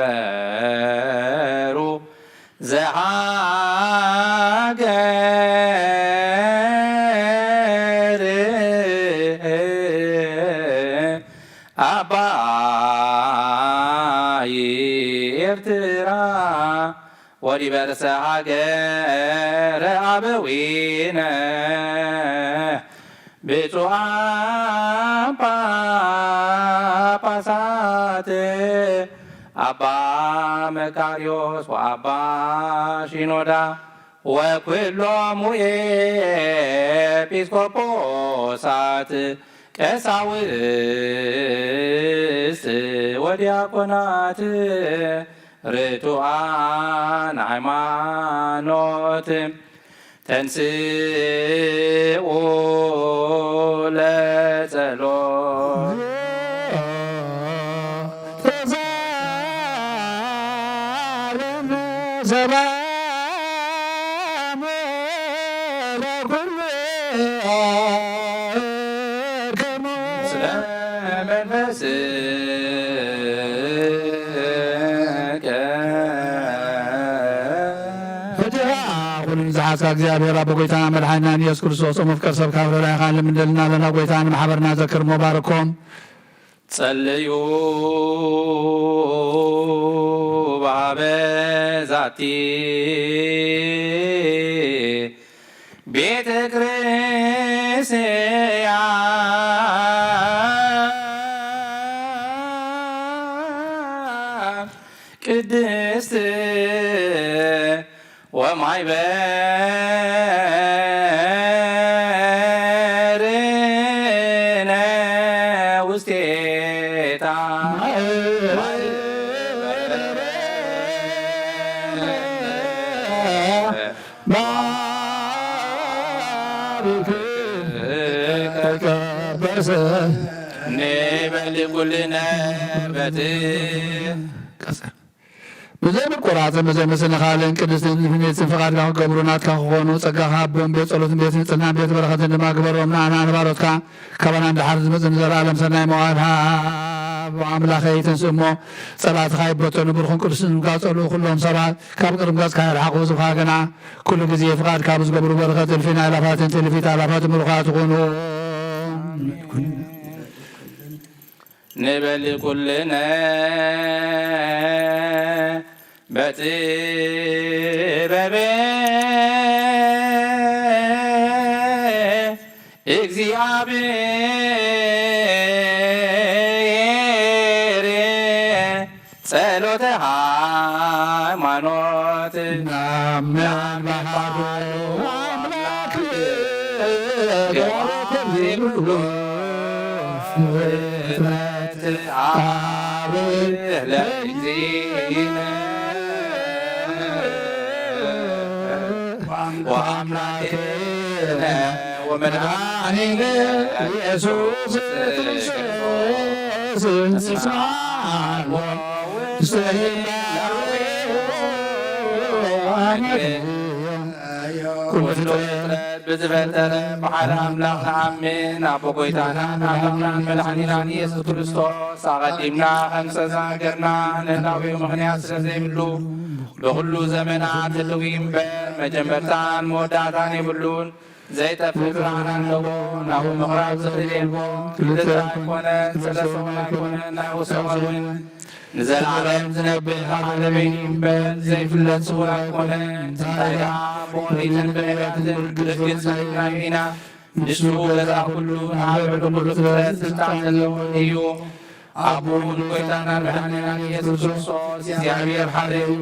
ዘሀገር አባ ኤርትራ ወዲበ ርእሰ ሀገረ አበዊነ ብፁዓን ጳጳሳት አባ መቃርዮስ ወአባ ሺኖዳ ወኩሎሙ ኤጲስቆጶሳት ቀሳውስት ወዲያቆናት ርቱዓን ሃይማኖት ተንሥኡ ለጸሎት زحاسك እግዚአብሔር አብ ጎይታና መድኃኒና ኢየሱስ ክርስቶስ ወመፍቀር ሰብ ካብ ረዳይ ኻለም እንደልና ለና ጎይታን ማሕበርና ዘክር ሙባረኮም ጸልዩ ባበ ዛቲ ቤተ ክርስቲያን ቅድስት ወማይበርነ ውስቴታ ንበልኩልነ በት بزي بالقرآن بزي مثل خالن قدسين فينيت فقاد كان قبرونات كان خونو صقاها بن بيت صلوت بيت صنا بيت بركة لما قبرهم أنا بارك كمان عند حرز مثل نزار عالم سناي موعدها وعمل خير سمو صلاة خايب بتون برخون كرسن قاصلوا كلهم صلاة كابقرم قاص كاير حقوز فاقنا كل جزية فقاد كابز قبر بركة الفينا لفات تلفيت على ملقات غنو نبل كلنا بتبب እግዚአብሔር ጸሎተ ሃይማኖት አምላክ አብ ለእግዚእነ ወአምላክነ ወመድኃኒነ ኢየሱስ ክርስቶስ ኩሉ ፍጥረት ብዝፈጠረ ብሓደ ኣምላኽ ንኣምን ኣቦ ጎይታና ኣምላኽናን መድሓኒናን ኢየሱስ ክርስቶስ ኣቐዲምና ከም ዝተዛገርና ንህላዊኡ ምኽንያት ስለ ዘይብሉ ብኩሉ ዘመናት ህልው እምበር መጀመርታን መወዳእታን የብሉን ዘይጠፍእ ብርሃን ኣለዎ ናብኡ ምቕራብ ዝኽእል የልዎ ክልተ ኣይኮነን ሰለስተ ኣይኮነን ናይ ወሰን እውን ንዘለዓለም ዝነብር ዓለመይ እምበር ዘይፍለጥ ስውር ኣይኮነን እንታይ ደኣ ብኦሪትን ብነቢያትን ግልግል ሰሚዕናዮ ኢና ንሱ ገዛ ኩሉ ኣብ ልዕሊ ኩሉ ፍጥረት ስልጣን ዘለዎ እዩ ኣቡን ጎይታናን መድሓኒናን ኢየሱስ ክርስቶስ እግዚኣብሔር ሓደ እዩ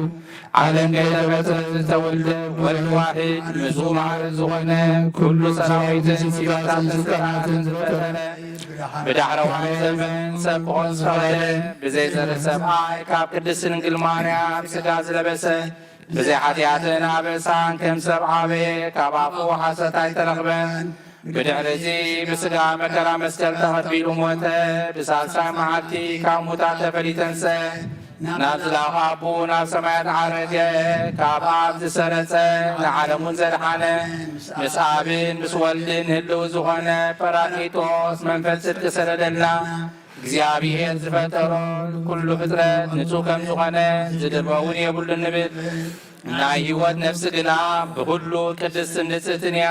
ዓለም ከይተፈጠረ ዝተወልደ ወልድ ዋሕድ ምስኡ ማዕረግ ዝኾነ ኩሉ ሰራዊትን ሲባታትን ስልጣናትን ዝፈጠረ ብዳሕሪ ዋሕድ ዘመን ሰብ ክኾን ዝፈቐደ ብዘይ ዘረ ሰብኣይ ካብ ቅድስት ድንግል ማርያም ሥጋ ዝለበሰ ብዘይ ሓጢኣትን ኣበሳን ከም ሰብ ዓበየ ካብ ኣፉ ሓሰት ኣይተረኽበን ብድሕሪ እዚ ብስጋ መከራ መስቀል ተኸትቢሉ ሞተ ብሳልሳይ መዓልቲ ካብ ሙታን ተፈሊተንሰ ናብ ዝላኸ ኣቡ ናብ ሰማያት ዓረገ ካብ ኣብ ዝሰረፀ ንዓለሙን ዘድሓነ ምስ ኣብን ምስ ወልድን ህልው ዝኾነ ጰራቅሊጦስ መንፈስ ጽድቂ ሰደደልና እግዚኣብሔር ዝፈጠሮ ኩሉ ፍጥረት ንጹህ ከም ዝኾነ ዝድርበ እውን የብሉን ንብል ናይ ህይወት ነፍሲ ግና ብኩሉ ቅድስትን ንጽሕትን እያ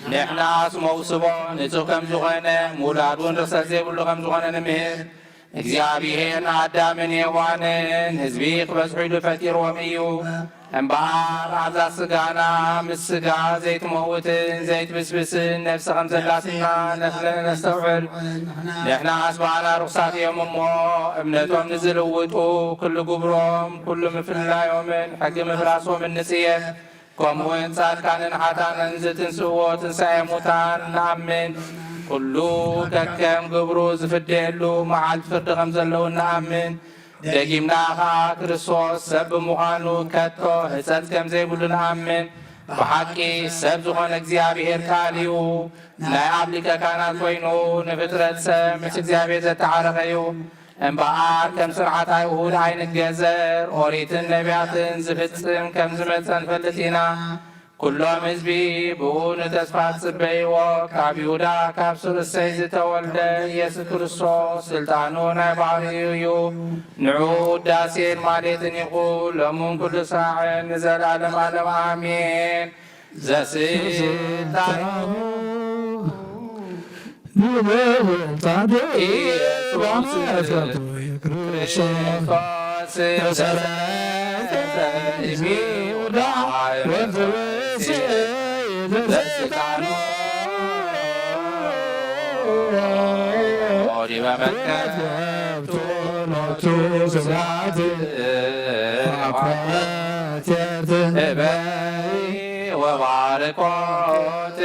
ንሕና ስመውስቦ ንጹህ ከም ዝኾነ ሙላድ እውን ርክሰት ዘይብሉ ከም ዝኾነ ንምህር እግዚአብሔር አዳምን ሔዋንን ሕዝቢ ክበጽሑ ኢሉ ፈጢሮም እዩ እምበኣር ዓዛ ስጋና ምስ ስጋ ዘይትመውትን ዘይትብስብስን ነፍሲ ከም ዘላትና ነፍለነ ነስተውዕል ንሕና ኣስባና ርኩሳት እዮም እሞ እምነቶም ንዝልውጡ ኩሉ ግብሮም ኩሉ ምፍላዮምን ሕጊ ምፍራሶምን ንጽየፍ ከምኡውን ጻድቃንን ሓጣንን ዝትንስእዎ ትንሣኤ ሙታን ንኣምን ኩሉ ከከም ግብሩ ዝፍደየሉ መዓልቲ ፍርዲ ከም ዘለዉ ንኣምን ደጊምና ኸዓ ክርስቶስ ሰብ ብምዃኑ ከቶ ህፀት ከም ዘይብሉ ንኣምን ብሓቂ ሰብ ዝኾነ እግዚኣብሔር ቃልዩ ናይ ኣብ ሊቀ ካህናት ኮይኑ ንፍጥረት ሰብ ምስ እግዚኣብሔር ዘተዓረኸ እዩ እምበኣር ከም ስርዓት ኣይሁድ ኣይንገዘር ኦሪትን ነቢያትን ዝፍጽም ከም ዝመፀ ንፈልጥ ኢና ኩሎም ህዝቢ ብኡ ንተስፋ ጽበይዎ ካብ ይሁዳ ካብ ስርሰይ ዝተወልደ ኢየሱስ ክርስቶስ ስልጣኑ ናይ ባሕርዩ እዩ ንዑ ውዳሴን ማሌትን ይኹን ሎሙን ኩሉ ሳዕን ንዘለዓለም ዓለም ኣሜን ዘስልጣኑ ክርስቶስ ዘስልጣኑ ዲበ መከብቱ ሎቱ ስብሐት እበይ ወባርኮት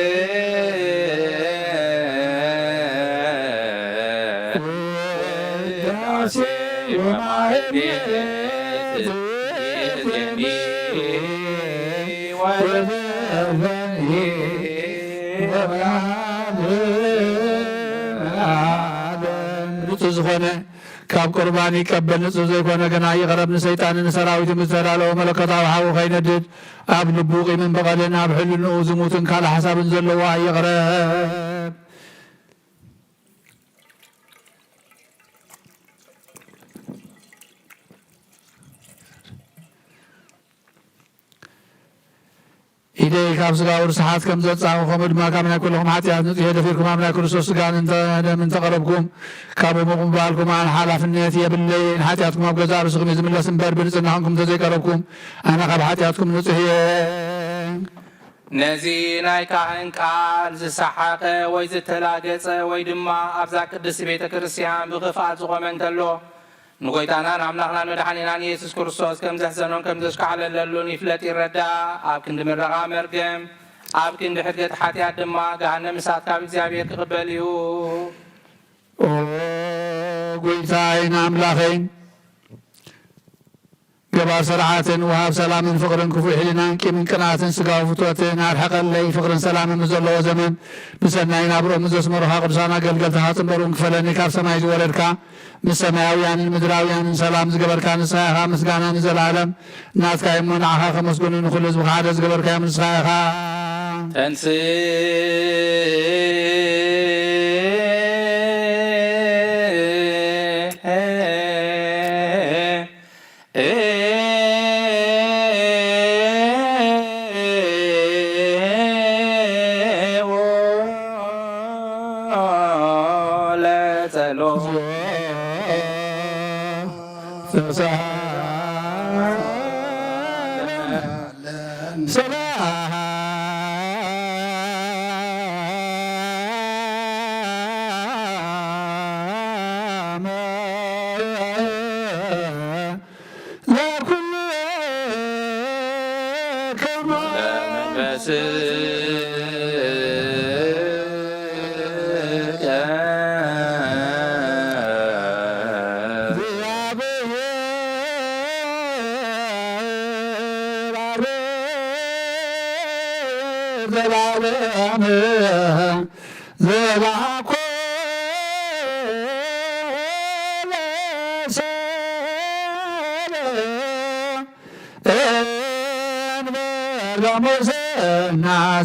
ንጹህ ዝኾነ ካብ ቁርባን ይቀበል ንጹህ ዘይኮነ ገና ይቐረብ ንሰይጣን ንሰራዊት ምዝተዳለወ መለከታዊ ሓዊ ከይነድድ ኣብ ልቡ ቂምን በቐልን ኣብ ሕልንኡ ዝሙትን ካልእ ሓሳብን ዘለዎ ኣይቕረብ ኢደይ ካብ ስጋ ውርስሓት ከም ዘጻኹ ከምኡ ድማ ካብ ናይ ኩልኩም ሓጢኣት ንጽሄ ደፊርኩም ኣብ ናይ ክርስቶስ ስጋን ደምን ተቐረብኩም ካብኡ ምቕባልኩም ኣነ ሓላፍነት የብለይን ሓጢኣትኩም ኣብ ገዛ ርእስኩም እዩ ዝምለስ እምበር ብንጽህና ኮንኩም እንተዘይቀረብኩም ኣነ ካብ ሓጢኣትኩም ንጹህ እየ ነዚ ናይ ካህን ቃል ዝሰሓቐ ወይ ዝተላገጸ ወይ ድማ ኣብዛ ቅድስቲ ቤተ ክርስቲያን ብኽፍኣት ዝቖመ እንተሎ ንጎይታናን ኣምላኽናን መድሓኒናን ኢየሱስ ክርስቶስ ከም ዘሕዘኖን ከም ዘሽካዕለለሉን ይፍለጥ ይረዳእ ኣብ ክንዲ ምረቓ መርገም ኣብ ክንዲ ሕድገት ሓጢኣት ድማ ገሃነም እሳት ካብ እግዚኣብሔር ክቕበል እዩ ጎይታይን ኣምላኸይን ገባር ስርዓትን ውሃብ ሰላምን ፍቅርን ክፉእ ሕሊናን ቂምን ቅንኣትን ስጋዊ ፍትወትን ኣርሐቐለይ ፍቅርን ሰላምን ዘለዎ ዘመን ብሰናይ ናብሮም ዘስመሩኻ ቅዱሳን ኣገልገልትኻ ጽንበሩን ክፈለኒ ካብ ሰማይ ዝወረድካ ምስ ሰማያውያንን ምድራውያንን ሰላም ዝገበርካ ንስኻ ኢኻ ምስጋና ንዘለዓለም ናትካ እሞ ንዓኻ ከመስግኑ ንኩሉ ህዝቢ ሓደ ዝገበርካዮም ንስኻ ኢኻ ተንስ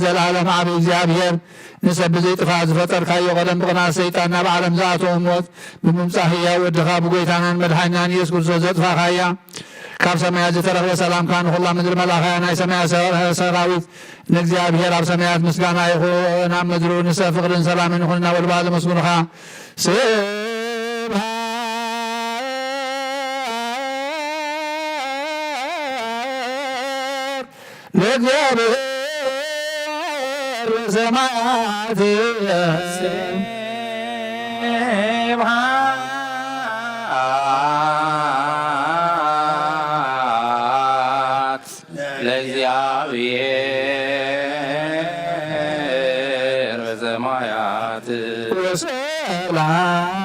ዘላለም ዓብ እግዚኣብሔር ንሰብ ብዘይጥፋእ ዝፈጠርካዮ ቀደም ብቕናት ሰይጣን ናብ ዓለም ዝኣተወ ሞት ብምምጻእ ህያው ወድኻ ብጎይታናን መድሓኒናን ኢየሱስ ክርስቶስ ዘጥፋእካያ ካብ ሰማያት ዝተረኽበ ሰላምካ ንኹላ ምድሪ መላእኽያ ናይ ሰማያት ሰራዊት ንእግዚኣብሔር ኣብ ሰማያት ምስጋና ይኹን ኣብ ምድሩ ንሰብ ፍቅርን ሰላምን ይኹን እናበልባ ዘመስግኑኻ እግዚአብሔር በሰማያት ስብሐት ለእግዚአብሔር በሰማያት ወሰላም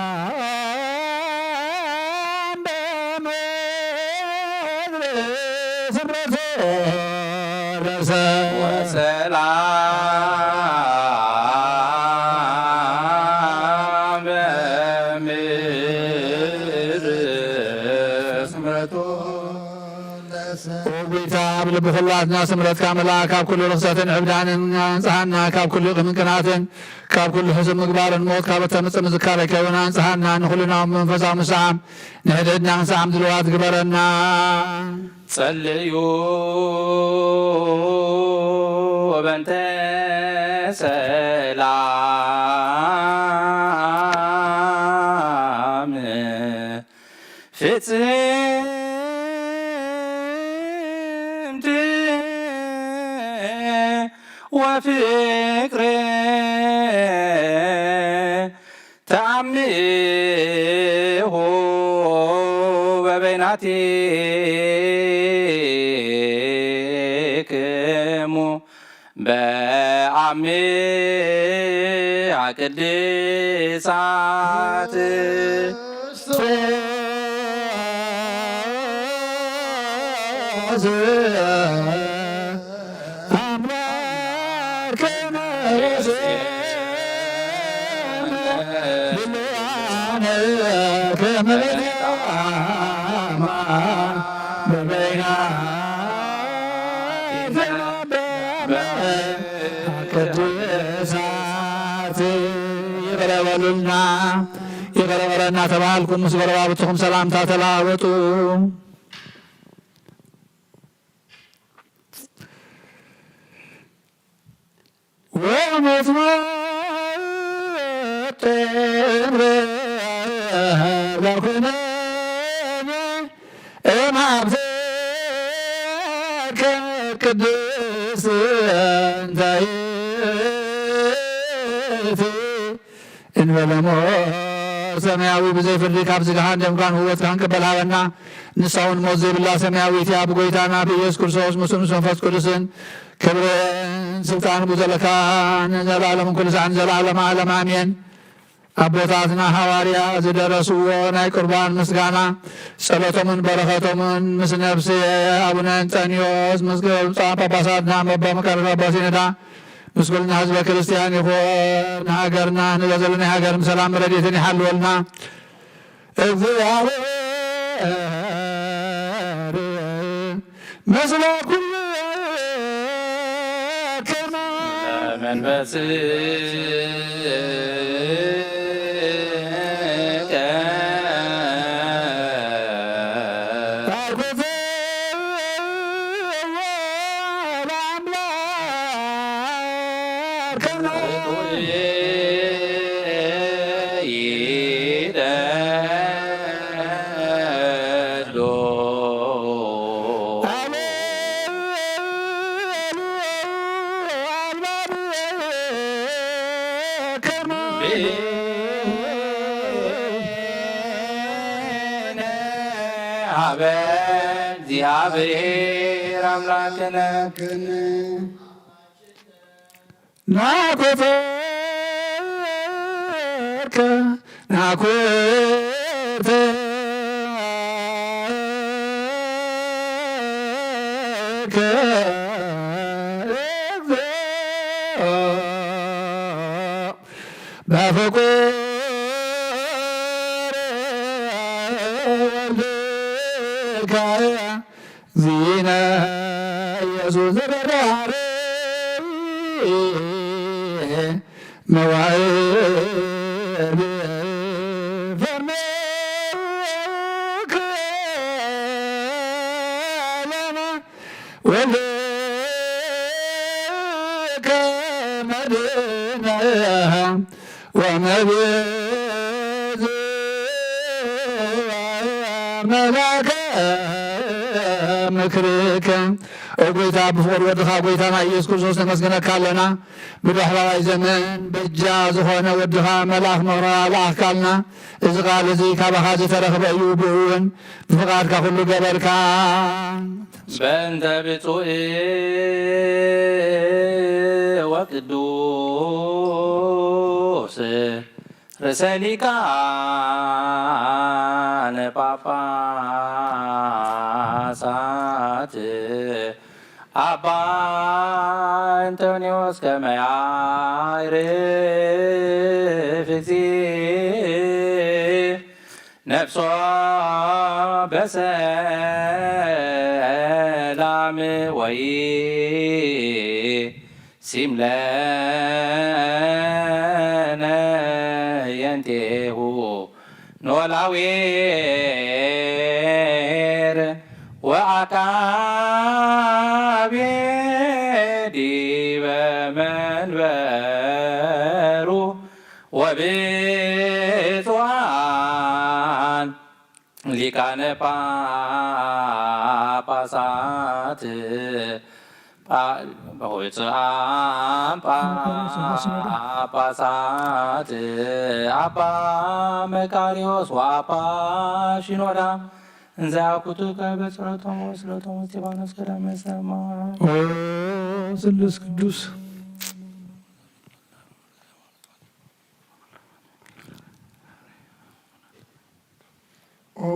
ወሰላም በምድር ስምረቱ ጌታ ብልብ ኩላትና ስምረት ካመላ ካብ ኩሉ ርክሰትን ዕብዳንን አንጽሐና ካብ ኩሉ ቅምንቅናትን ካብ ኩሉ ሕዝብ ምግባርን ሞት ካብ ተምፅእ ምዝካረ ከይውን አንጽሐና ንኩልናዊ መንፈሳዊ ምሳዓም ንሕድድና ክንሰዓም ድልዋት ግበረና ጸልዩ በእንተ ሰላም ፍጽምት ወፍቅር ተአምሆ በበይናቲክሙ በአምአ ቅድሳት ቅድሳት ይቅረበሉና ይቅረበለና ተባልኩም ምስ በረባብትኩም ሰላምታ ተለዋወጡ። ቅድስት እንበለሞ ሰማያዊ ብዘይፍርድ ካብ ዝግሃ እንደምኳን ህወትካ ክንቅበል ሃበና ንሳውን ሞት ዘይብላ ሰማያዊት ያ ብጎይታና ብኢየሱስ ክርስቶስ ምስሉ ምስ መንፈስ ቅዱስን ክብርን ስልጣን ብዘለካ ንዘላለምን ኩሉ ሰዓት ንዘለዓለመ ዓለም አሜን። አቦታትና ሐዋርያ ዝደረስዎ ናይ ቁርባን ምስጋና ጸሎቶምን በረኸቶምን ምስ ነፍሲ አቡነ እንጠኒዮስ ምስ ብፁዓን ጳጳሳትና መባ መቃርር አባ ሲኖዳ ምስ ኩልና ህዝበ ክርስቲያን ይኹን ንሃገርና ንዘለና ሃገርም ሰላም ረድኤትን ይሓልወልና እግዚአብሔር ምስለ ኩሉ መንፈስ እግዚአብሔር አምላክነ ናኮተርከ ዚነ ኢየሱስ ዘበራሪ መዋዕል ፈርምከ ለነ ወልድከ መድኅነ ወመቤዝ መላከ ምክርክ ጌታ ብፍቅር ወድኻ ጎይታና ኢየሱስ ክርስቶስ ነመስግነካ ኣለና ብድሕራይ ዘመን በጃ ዝኾነ ወድኻ መልኣኽ መኽራ ለኣኽካልና እዚ ቃል እዚ ካባኻ ዝተረኽበ እዩ ብእውን ብፍቓድካ ኩሉ ገበርካ በእንተ ብፁዕ ወቅዱስ ርእሰ ሊቃነ ጳጳሳት አባ አንቶኒዎስ ከመ ያዕርፍ እግዚእ ነፍሶ በሰላም ወይ ሲምለነ የንቴሁ ኖላዌር ወአቃቤ ዲበ መንበሩ ወብፁዓን ሊቃነ ጳጳሳት ብፁዓን ጳጳሳት አባ መቃርዮስ ወአባ ሽኖዳ እንዘ ያኩቱከ በጸሎቶሙ ወስእለቶሙ እስጢፋኖስ ቀዳሜ ሰማዕት ስሉስ ቅዱስ ኦ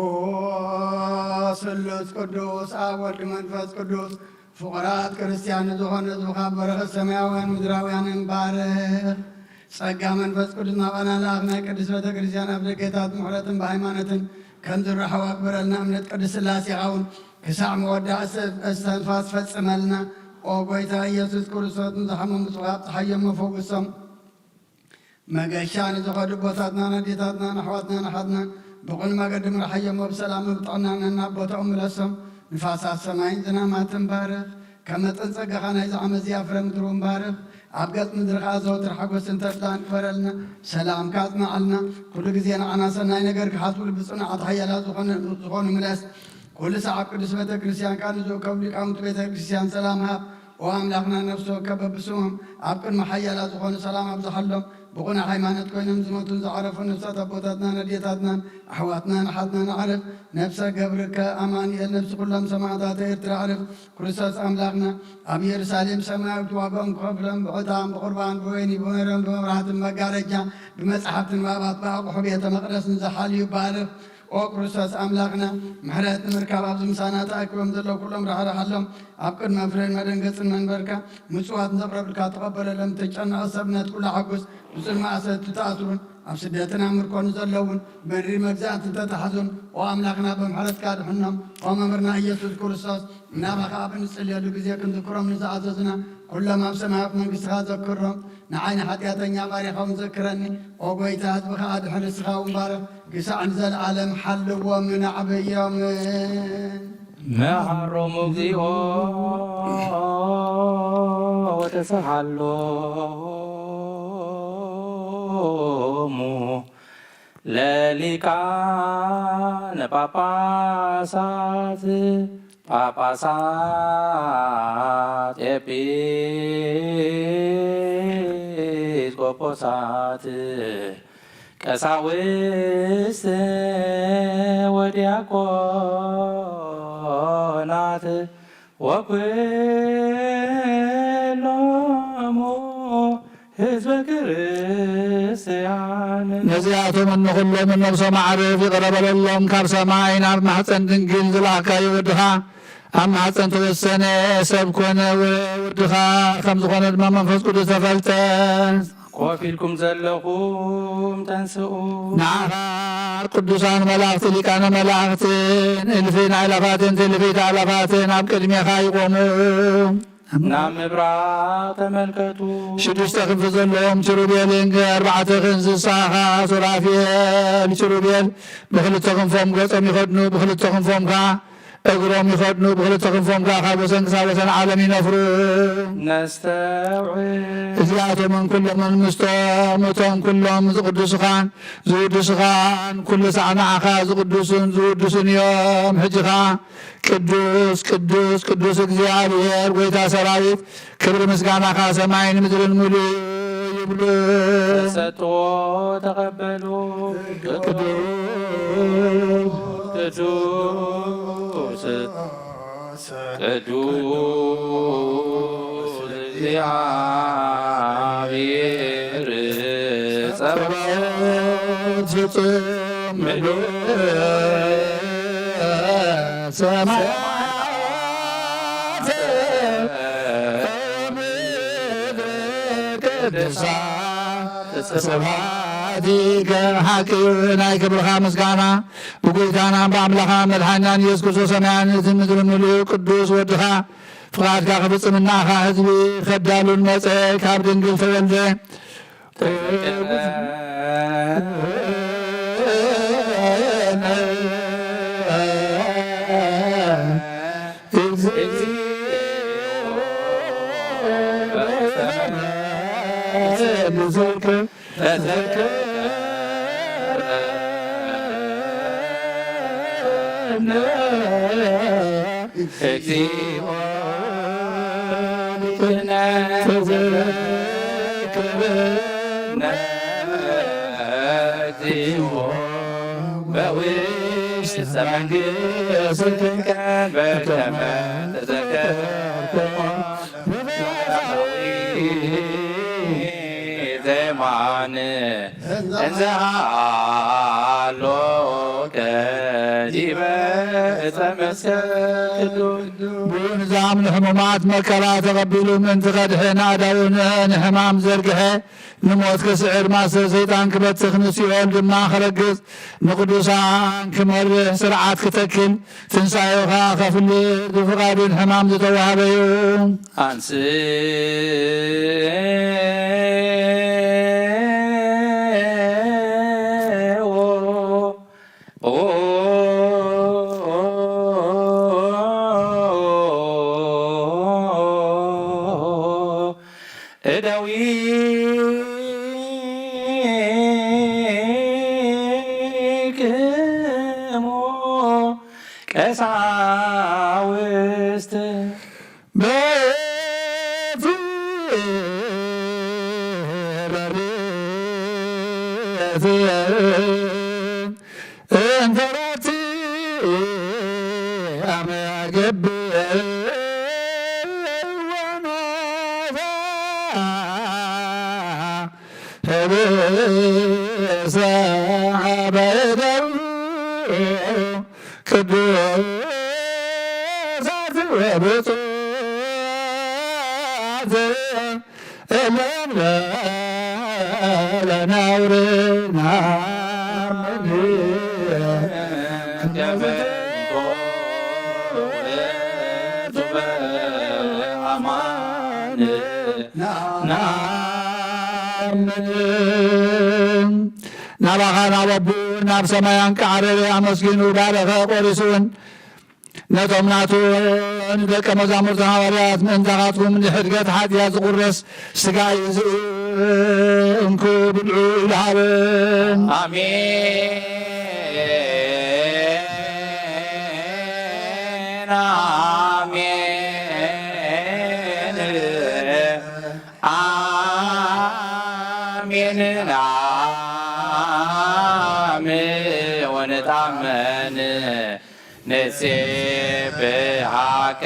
ስሉስ ቅዱስ አብ ወልድ መንፈስ ቅዱስ ፍቁራት ክርስቲያን ዝኾነ ህዝብኻ በረኸት ሰማያውያን ምድራውያንን ባርኽ ጸጋ መንፈስ ቅዱስ ናባና ለአኽናይ ቅዱስ ቤተ ክርስቲያን ኣብ ደገታት ምሕረትን ብሃይማኖትን ከም ዝረኸቡ ኣክብረልና እምነት ቅዱስ ሥላሴ ኻውን ክሳዕ መወዳእ እስተንፋስ ፈጽመልና ኦ ጎይታ ኢየሱስ ክርስቶስ ንዝሓመሙ ጽዋብ ተሓየሞ ፈውሶም መገሻ ንዝኸዱ ቦታትና ነዴታትና ኣሕዋትና ናሓትና ብቁል መገዲ ምርሓየሞ ብሰላም ብጥዕና ናቦታኦም ምለሶም ንፋሳት ሰማይን ዝናማትን ባርኽ ከመጠን ጸጋኻ ናይዚ ዓመት እዚኣፍረ ምድሩን ባርኽ ኣብ ገጽ ምድርኻ ዘወትር ሓጐስን ተድላን ክበረልና ሰላምካ ኣጽናዓልና ኩሉ ግዜ ንዓና ሰናይ ነገር ክሓትውሉ ብጽኑዓት ሓያላት ዝኾኑ ምለስ ኩሉ ሰዓብ ቅዱስ ቤተ ክርስቲያን ቃል ዝወከቡ ሊቃውንቲ ቤተ ክርስቲያን ሰላም ሃብ ኦ ኣምላኽና ነፍሲ ወከብ በብስሞም ኣብ ቅድሚ ሓያላት ዝኾኑ ሰላም ኣብዝሓሎም ብቑና ሃይማኖት ኮይኖም ዝመቱን ዝዓረፉ ነፍሳት ኣቦታትና ነዴታትናን ኣሕዋትና ናሓትና ንዓርፍ ነፍሰ ገብርከ ኣማኒኤል ነፍሲ ኩሎም ሰማዕታት ኤርትራ ዓርፍ ክርስቶስ ኣምላኽና ኣብ ኢየሩሳሌም ሰማያዊት ዋጋኦም ክኸፍሎም ብዕጣን ብቁርባን ብወይኒ ብመረም ብመብራህትን መጋረጃ ብመጽሓፍትን ባባት ብኣቑሑ ቤተ መቕደስ ንዝሓልዩ ባርኽ ኦ ክርስቶስ ኣምላኽና ምሕረት ንምርካብ ኣብዚ ምሳና ተኣኪቦም ዘለዉ ኩሎም ረሓርሓሎም ኣብ ቅድመ ፍሬን መደንገፅን መንበርካ ምጽዋት ንዘቕረብልካ ተቐበለሎም ተጨነቐ ሰብነት ኩሉ ሓጐስ ብጽልማእሰት ተኣስሩን ኣብ ስደትን ኣብ ምርኮን ዘለውን በሪ መግዛእት ተተሓዙን ኦ ኣምላኽና ብምሕረትካ ድሕኖም ኦ መምህርና ኢየሱስ ክርስቶስ እናባኻ ኣብ ንጽልየሉ ግዜ ክንዝክሮም ንዝኣዘዝና ኩሎም ኣብ ሰማያዊት መንግሥትኻ ዘክሮም ንዓይኒ ሓጢኣተኛ ባሪኻውን ዘክረኒ ኦ ጎይታ ህዝብኻ ድሕሪ ንስኻ እውን ባርኽ ክሳዕ ንዘለዓለም ሓልዎም ንዕብዮምን መሃሮሙ እግዚኦ ወተሰሃሎሙ ለሊቃነ ጳጳሳት ኤጲስቆጶሳት ቀሳውስት ወዲያቆናት ወኩሎሙ ህዝበ ክርስቲያን ነዚኣቶም እንኹሎም እነብሶም ማዕርፍ ይቕረበለሎም ካብ ሰማይ ናብ ማሕፀን ድንግል ዝለኣካዮ ወድኻ ኣብ ማሕፀን ተወሰነ ሰብ ኮነ ወድኻ ከም ዝኾነ ድማ መንፈስ ቅዱስ ተፈልጠ ኮፍ ኢልኩም ዘለኹም ተንስኡ ንዓኻ ቅዱሳን መላእኽቲ ሊቃነ መላእኽትን እልፊን ኣእላፋትን ትልፊት ኣእላፋትን ኣብ ቅድሜኻ ይቆሙ ናብ ምብራቕ ተመልከቱ ሽዱሽተ ክንፊ ዘለዎም ኪሩቤልን ኣርባዕተ እንስሳኻ ሱራፌል ኪሩቤል ብክልተ ክንፎም ገጾም ይኸድኑ ብክልተ ክንፎም ከዓ እግሮም ይኸድኑ ብክልተ ክንፎም ከዓ ካብ ወሰን ክሳብ ወሰን ዓለም ይነፍሩ ነስተውዕል እዚኣቶምን ኩሎምን ምስቶም እቶም ኩሎም ዝቅዱስኻን ዝውድስኻን ኩሉ ሳዕናዓኻ ዝቅዱስን ዝውድሱን እዮም ሕጂኻ ቅዱስ ቅዱስ ቅዱስ እግዚአብሔር ጎይታ ሰራዊት ክብሪ ምስጋናኻ ሰማይን ምድርን ሙሉእ ይብሉ ተሰጥኦ ተቀበሉ ቅዱስ እግዚአብሔር ጸባኦት ፍጹም ምሉእ ሰማያት ምድር ቅድሳት ስብሐቲከ ሓቂ ናይ ክብርኻ ምስጋና ብጎይታና ብኣምላኻ መድሓኒናን ኢየሱስ ክርስቶስ ሰማያትን ምድርን ምሉእ ቅዱስ ወድኻ ፍቃድካ ክፍፅምናኻ ህዝቢ ከዳሉን መፀ ካብ ድንግል ተወልደ እግዚኦ በውስተ መንግሥትከ በከመ ተዘከርኩ ዘማን እንዘ ሃሎከ ዲበ ዕፀ መስቀል ብንዛም ንሕሙማት መከራ ተቐቢሉ ምእንቲ ኸድሕን ኣዳውንህን ሕማም ዘርግሐ ንሞት ክስዕር ማሰር ሰይጣን ክበትኽ ንሲኦል ድማ ኸረግፅ ንቅዱሳን ክመርሕ ስርዓት ክተክል ትንሣኤኻ ኸፍልጥ ብፍቓዱን ሕማም ዝተዋሃበ እዩ አንስ እደዊክሙ ቀሳውስት እንተራት አመገብ ቅዱሳት ወብፁዓት እለም ለነውርና ናባኻ ናበቡ ናብ ሰማያን ቃዕረር ኣመስጊኑ ባረኸ ቆሪሱን ነቶም ናቱ ንደቀ መዛሙርቲ ሃዋርያት ምእንታኻትኩም ንሕድገት ሓጢአት ዝቁረስ ስጋ እዩ እንኩ ብልዑ ኢልሃብን አሜን አሜን አሜን ወነታመን ንሴብሐከ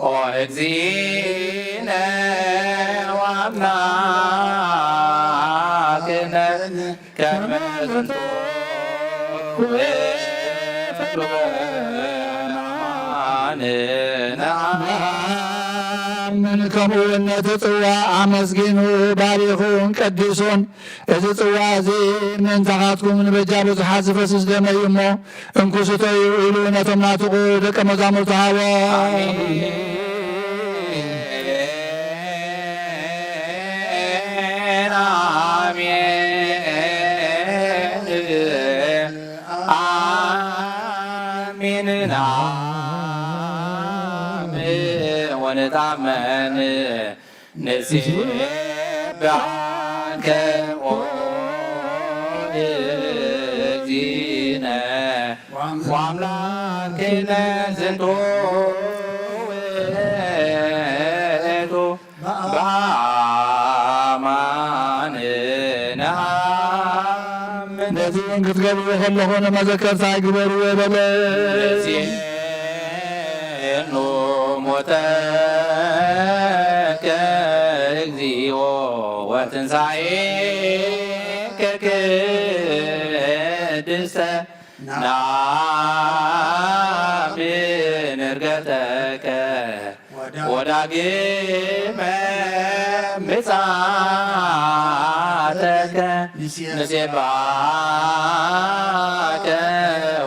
ኦ እግዚእነ ወአምላክነ ከመ ዝንቱ ምን ከምኡነት ጽዋ ኣመስጊኑ ባሪኹን ቀዲሱን እዚ ጽዋ እዚ ምእንታኻትኩም ንበጃ ብዙሓት ዝፈስስ ደመ እዩ እሞ እንኩስተዩ ኢሉ ነቶም ናትቑ ደቀ መዛሙርቱ ሃቦ አሜን ወንታመን ንሴብሐከ እግዚእነ ወአምላክነ ዝንቱ ውእቱ በአማን ነአምን። እነዚህን ክትገብሩ ከለኾነ መዘከርታ ግበሩ የበለ ኑ ሞተከ እግዚኦ ወትንሣኤከ ቅድስተ ናምን ዕርገተከ ወዳግመ ምጽአተከ ንሴብሐከ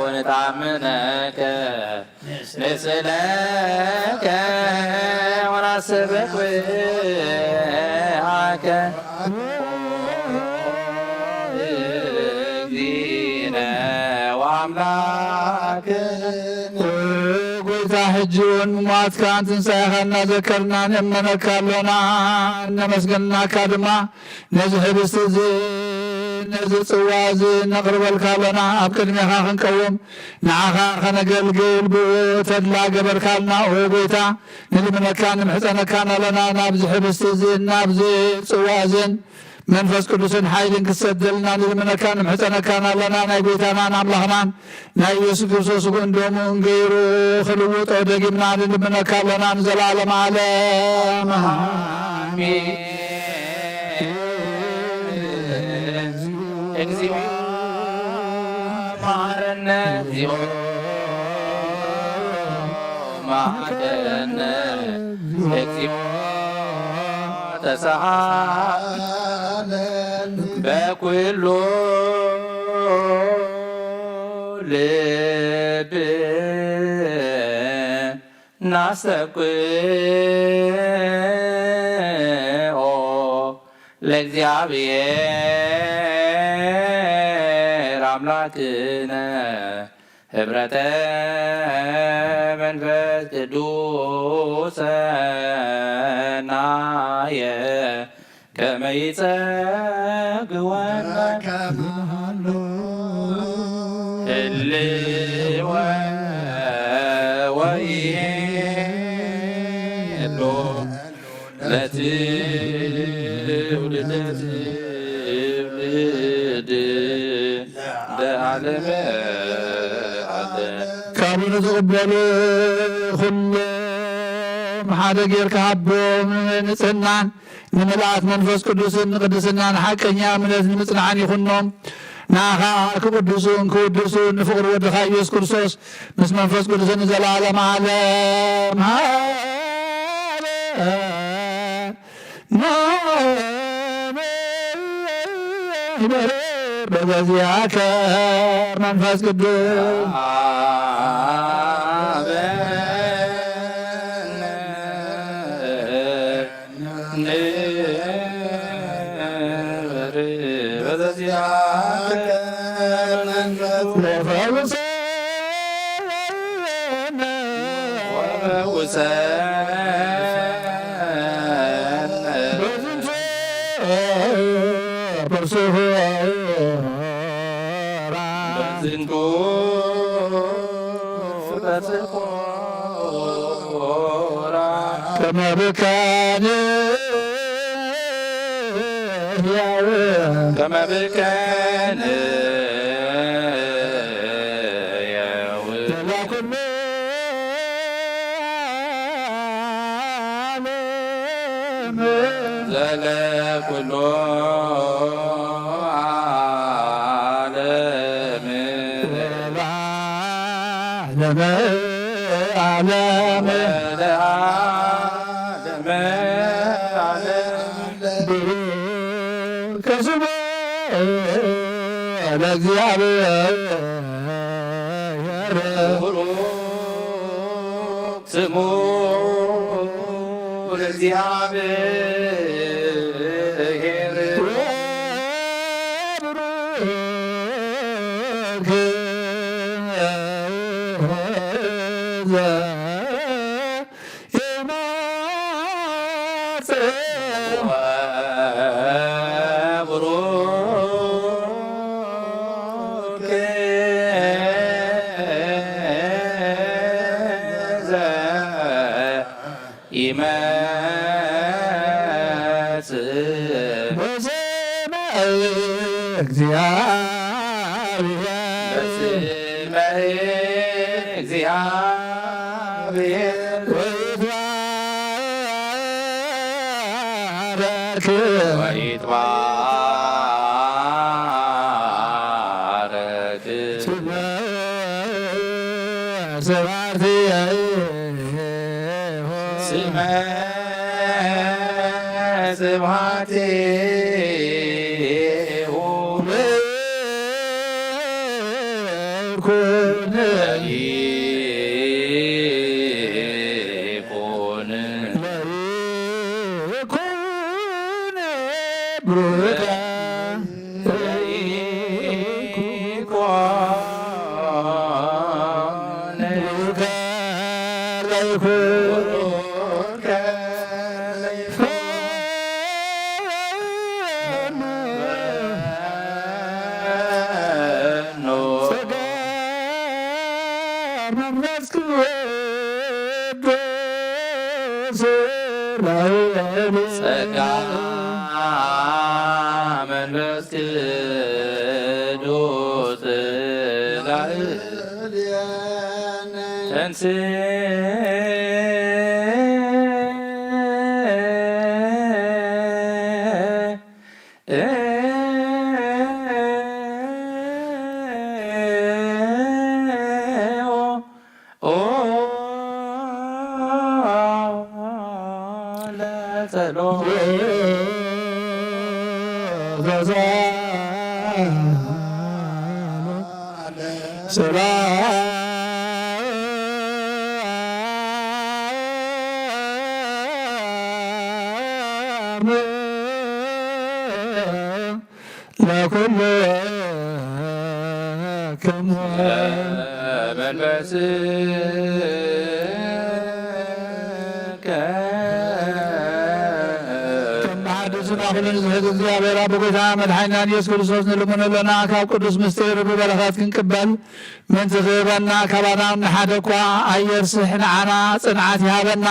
ወንታምነከ ንስእለከ ወናስብክ ውእአከ እግዚእነ ወአምላክነ ጎይታ ሕጂውን ሟትካን ትንሣኤኻ እናዘከርና ንእመነካሎና እነመስገንናካ ድማ ነዚ ህብስቲ እዚ ነዚ ጽዋ እዚ ነቕርበልካሎና ኣብ ቅድሜኻ ክንቀውም ንዓኻ ኸነገልግል ብኡ ተድላ ገበርካልና ኦ ጎይታ ንልምነካ ንምሕፀነካን ኣለና ናብዚ ህብስቲ እዚ ናብዚ ጽዋ እዝን መንፈስ ቅዱስን ሓይልን ክሰደልና ንልምነካ ንምሕፀነካን ኣለና ናይ ጎይታናን ኣምላኽናን ናይ ኢየሱስ ክርስቶስ ጎንደሙ እንገይሩ ክልውጦ ደጊምና ንልምነካ ኣለና ንዘለዓለም ዓለም አሜን። እግዚኦ መሐረነ እግዚኦ መሐረነ እግዚኦ ተሳሃለን በኩሉ ልብ ናስተብቅዖ ለእግዚአብሔር አምላክነ ኅብረተ መንፈስ ቅዱስ ናየ ከመ ይጸግወነ ህልወ ወይሄሎ ለትውልደ ትውልድ ለዓለመ ዓለም ካብኡ ንዝቕበሉ ኩሎም ሓደ ጌርካ ሃቦም ንጽህናን ንምልኣት መንፈስ ቅዱስን ንቅድስናን ሓቀኛ እምነት ንምጽናዕን ይኹኖም ንዓኻ ክቅዱሱን ክውድሱን ንፍቕሪ ወድኻ ኢየሱስ ክርስቶስ ምስ መንፈስ ቅዱስን ንዘለዓለም ዓለም በዚያከ መንፈስ ቅዱስ በዝንቱ በጽፎራ ከመብካን ከመብከን ዘለኩሎ ዓለም ዓለም ለዓለመ ዓለም ከስሙ ለእግዚአብሔር ቡሩክ ስሙ ለእግዚአብሔር እግዚአብሔር አብ ጌታ መድኃኒና ኢየሱስ ክርስቶስ ንልሙንለና ካብ ቅዱስ ምስጢር ብበረኸት ክንቅበል ምን ዝኽበና ካባና ሓደ እኳ ኣየርስሕ ንዓና ጽንዓት ይሃበና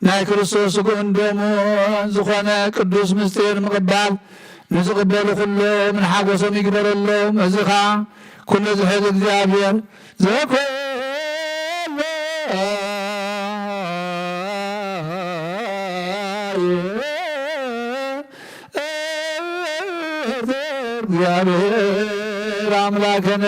ናይ ክርስቶስ ስጉእን ደሙን ዝኾነ ቅዱስ ምስጢር ምቕባል ንዝቕበሉ ኩሎም ንሓጎሶም ይግበረሎም። እዚ ኸ ኩሉ ዝሕዝ እግዚአብሔር ዘኮሎ እግዚአብሔር አምላክን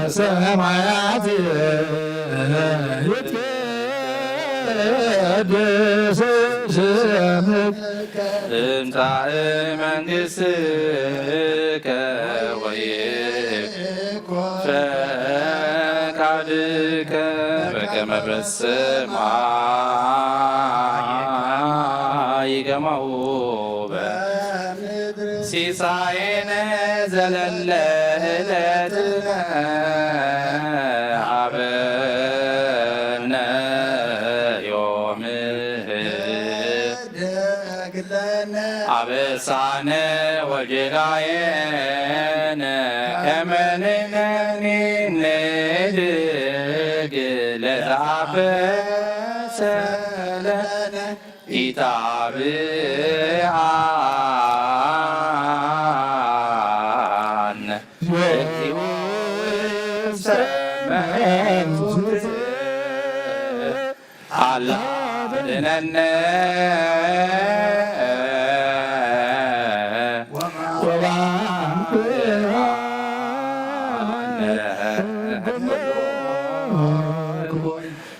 ሰማያት ይትቀደስ ስምከ ትምጻእ መንግሥትከ ወይኩን ፈቃድከ በከመ በሰማይ ከማሁ በምድር ሲሳየነ ዘለለ ዕለትነ ሀበነ ዮም አበሳነ ወጌጋየነ ከመ ንሕነኒ ንድግ ለዘአበሰ ለነ ኢታብአነ እግዚኦ ውስተ መንሱት አላ አድኅነነ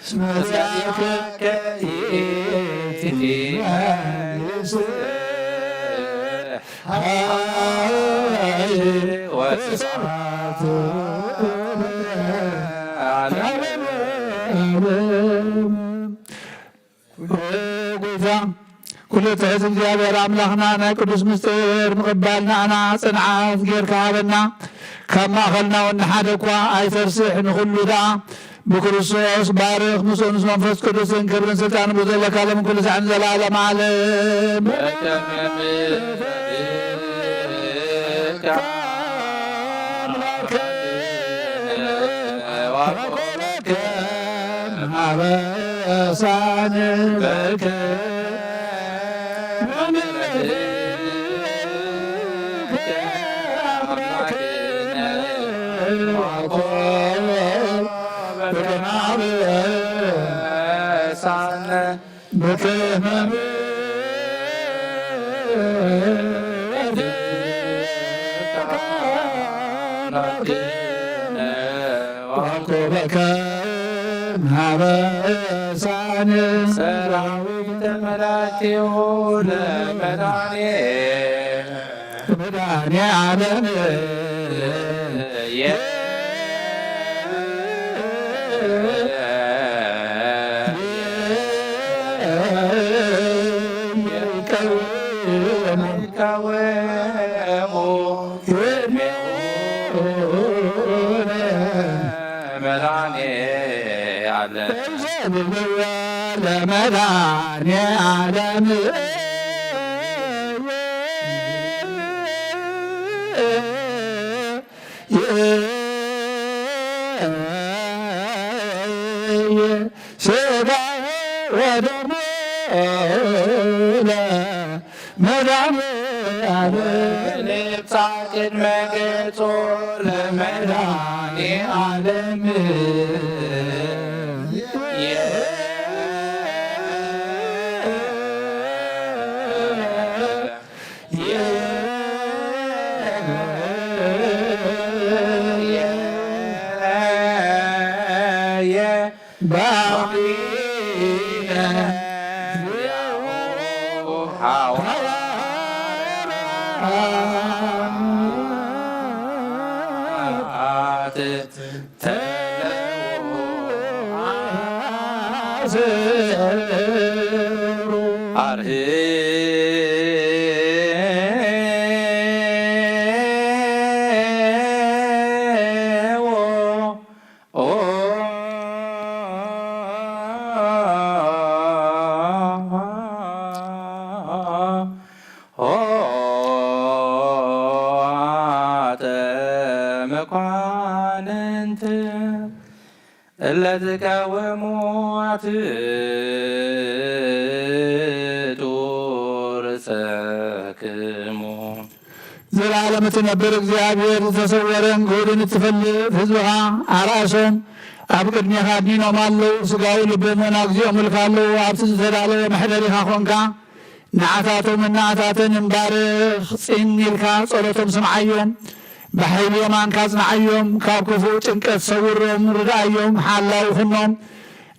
እስመ ወስብሐት ጎይታ ኩሉ ትሕት እግዚአብሔር ኣምላኽና ናይ ቅዱስ ምስጢር ምቕባል ንኣና ፅንዓት ጌርካ ሃበና ካብ ማእኸልና ወንሓደ እኳ ኣይተርስሕ ንኹሉ ደኣ ብክርስቶስ ባርኽ ምስኡ ምስ መንፈስ ቅዱስን ክብርን ስልጣን ብኡ ዘለካ ሎምን ኩሉ ሰዓትን ዘለዓለም ዓለም ሃበሳን በከ በከመ ዋኮበከ ሃበሳን ሰራዊተ መላእክቲሁ መድኃኔዓለም ለመድኃኔዓለም ሥጋ ወደሙ ለመድኃኔዓለም ልብሳ ቅድመ ገጾ ለመድኃኔዓለም መኳንንት እለትቃወሙ አትጡር ጸክሙ ዘላለም ትነብር እግዚአብሔር ዝተሰወረን ጉድን እትፈልጥ ህዝብኻ ኣርኣሶም ኣብ ቅድሜኻ ዲኖም ኣለዉ ስጋዊ ልቦምን ኣግዚኦም ምልካለዉ ኣብቲ ዝተዳለወ መሕደሪኻ ኮንካ ንዓታቶም እናኣታትን እምባርኽ ፂን ኢልካ ጸሎቶም ስምዓዮም ብሓይሊ የማንካ ጽንዓዮም ካብ ክፉእ ጭንቀት ሰውሮም ርዳእዮም ሓላዊ ኩኖም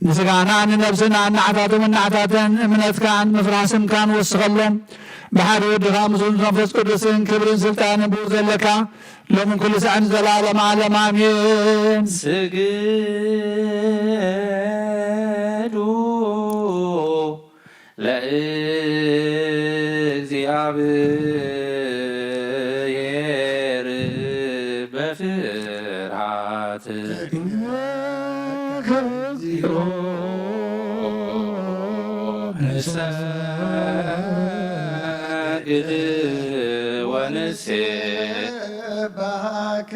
ንስጋና ንነብስና እናዓታቶም እናዓታተን እምነትካን ምፍራስምካን ወስኸሎም ብሓደ ወድኻ ምስኡ መንፈስ ቅዱስን ክብርን ስልጣንን ብኡ ዘለካ ሎምን ኩሉ ሰዓትን ዘለዓለም ዓለም ኣሜን። ስግዱ ለእግዚአብሔር በፍርሃት ንሰግድ ወንሴብሐከ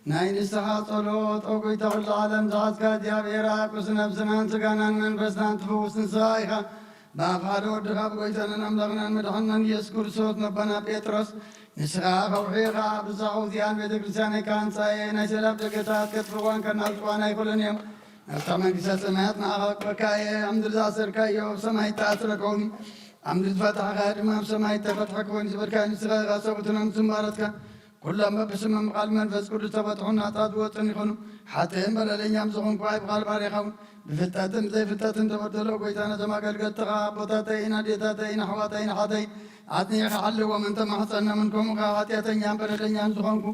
ናይ ንስሓ ጸሎት ኦ ጐይታ ኩሉ ዓለም ዝሓዝካ እግዚኣብሔር ቅዱስ ነብስናን ስጋናን መንፈስናን ትፍውስ ንስኻ ኢኻ ብኣብ ሓደ ወድኻ ብጐይታናን ኣምላኽናን መድሓኒናን ኢየሱስ ክርስቶስ መባና ጴጥሮስ ንስኻ ከውሒኻ ብዛዕባ እዚኣን ቤተ ክርስቲያን ካንፃየ ናይ ሰላም ደገታት ከጥፍዋን ከናውፅዋን ኣይኮለን እዮም ናብታ መንግስተ ሰማያት ንኣኻ ክበካየ ኣብ ምድሪ ዝኣሰርካዮ ኣብ ሰማይ ተኣስረከውኒ ኣብ ምድሪ ዝፈትሐኻ ድማ ኣብ ሰማይ ተፈትሐ ክኾን ዝበልካ ንስኻ ኢኻ ሰቡትኖም ዝምባረትካ ኩሎም በብስመ ቃል መንፈስ ቅዱስ ተፈትሑን ናታት ዝወፅን ይኾኑ ሓጥእን በደለኛም ዝኾንኩ ኣይብኻል ባሪኻውን بفتاتن زي فتاتن تبدلوا قويتانا زما قلقل تغا بوتاتين ديتاتين حواتين حاتين عطني حل ومن تم حصلنا منكم وقاتياتين يام بردن يام زخونكم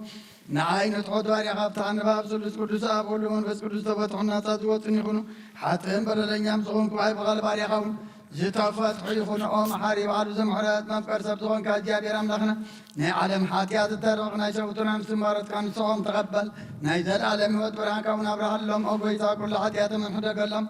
نعين تحوت واري غابتان باب سلس قدس أبول من بس قدس تبتحنا تدوت نخونو حاتين بردن يام زخونكم عيب غالب واري غاون زتافات حيخون أو محاري بعد زمحرات ما فكر سبتون كاجياب يرام لخنا نعلم حاتيات الترغ نايشوتنا مسمارت كان صوم تقبل نايزل عالم وتبرهان كون أبرح اللهم أبويتا كل حاتيات من حدا قلم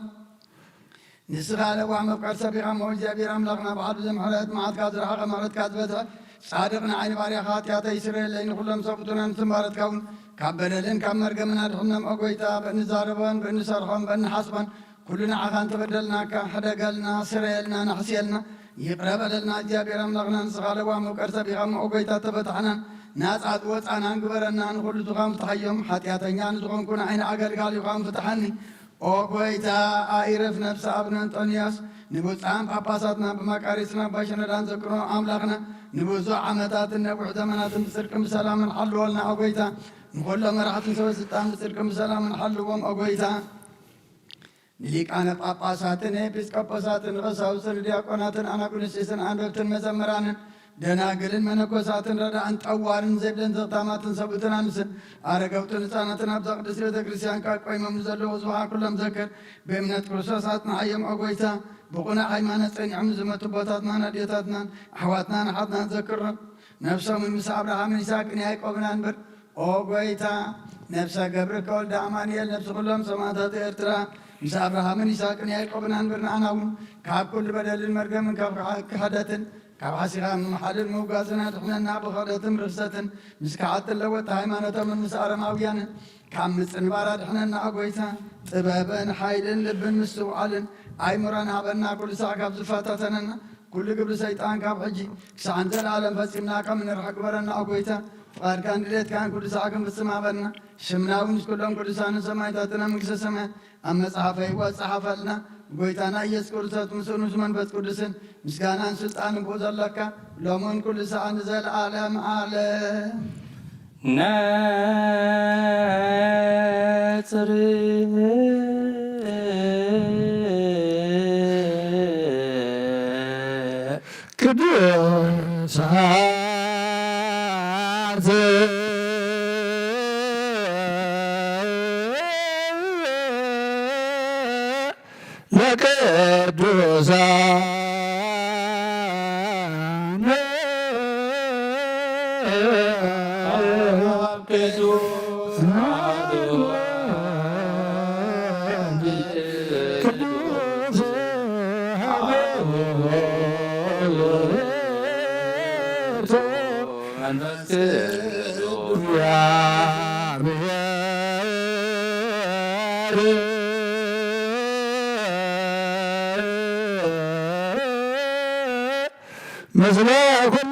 نسخة لوعم فكر سبيغا موجياب يرام لخنا بعد زمحرات ما عاد كازر حقا مرت كاذبتها صادقنا عين باري حاتيات يسرين لين كلهم سبتنا مسمارت كون كابللن كامر قمنا دحنم أبويتا بأن زاربان بأن سرحان بأن حسبان كلنا عغان تبدلنا كحدا قالنا سريلنا نحسيلنا يقرب لنا جابر ملغنا نسخال وامو كرسا بغم عقيتا تبتحنا ناس عاد وصعنا نقبرنا نقول زغام تحيم حتياتنا نزغم كنا عين عقل قال يغام فتحني عقيتا آئرف نفس ابن انطونياس نبوز عام باباساتنا بمكاريسنا باشنا دان ذكرنا عملاقنا نبوزو عمتات النبو حتمنات بسركم سلام حلو لنا عقيتا نقول لهم راحة سوى ستان بسركم سلام حلو وام عقيتا ليكانت ጳጳሳትን ኤጲስቆጶሳትን ቀሳውስትን ዲያቆናትን አናጉንስጢስን አንበብትን መዘምራንን ደናግልን መነኮሳትን ረዳእን ጠዋርን ዘብለን ዘግታማትን ሰቡትን አንስን አረጋውትን ሕፃናትን ኣብ ዘቅድስ ቤተ ክርስቲያን ቃቆይሞም ዘለዉ ዝውሃ ኩሎም ዘክር ብእምነት ክርስቶሳት ንዓዮም ኣጎይታ ብቑኑዕ ሃይማኖት ጸኒዖም ዝመቱ ቦታትናን ኣዴታትናን ኣሕዋትናን ሓትናን ዘክር ነፍሶምን ምስ ኣብርሃምን ይስሐቅን ያዕቆብን አንብር ኦ ጎይታ ነፍሰ ገብሪ ከወልደ ኣማንኤል ነፍሲ ኩሎም ሰማዕታት ኤርትራ ምስ ኣብርሃምን ይስሐቅን ያዕቆብን አንብርን ኣናውን ካብ ኩሉ በደልን መርገምን ካብ ክሕደትን ካብ ሓሲኻ ምምሓልን ምውጋዝን ኣድሕነና ብኽእለትን ርክሰትን ምስ ክዓትን ለወጥ ሃይማኖቶምን ምስ ኣረማውያንን ካብ ምፅንባር ኣድሕነና ኣጎይታ ጥበብን ሓይልን ልብን ምስ ትውዓልን ኣይሙረን ሃበና ኩሉ ሳዕ ካብ ዝፈታተነና ኩሉ ግብሪ ሰይጣን ካብ ሕጂ ክሳዕን ዘለዓለም ፈፂምና ከም ንርሕቅ ግበረና ኣጎይታ ፍቃድካን ድሌትካን ኩሉ ሳዕ ክንፍፅም ሃበና ሽምና እውን ምስ ኩሎም ቅዱሳንን ሰማዕታትን ኣብ መንግስተ ሰማያት ኣብ መጽሓፈ ሕይወት ጸሓፈልና ጎይታና ኢየሱስ ክርስቶስ ምስኡ ምስ መንፈስ ቅዱስን ምስጋናን ስልጣንን ብኡ ዘለካ ሎሙን ኩሉ ሰዓት ንዘለዓለም ዓለም ነጽር ቅዱሳት مثل كل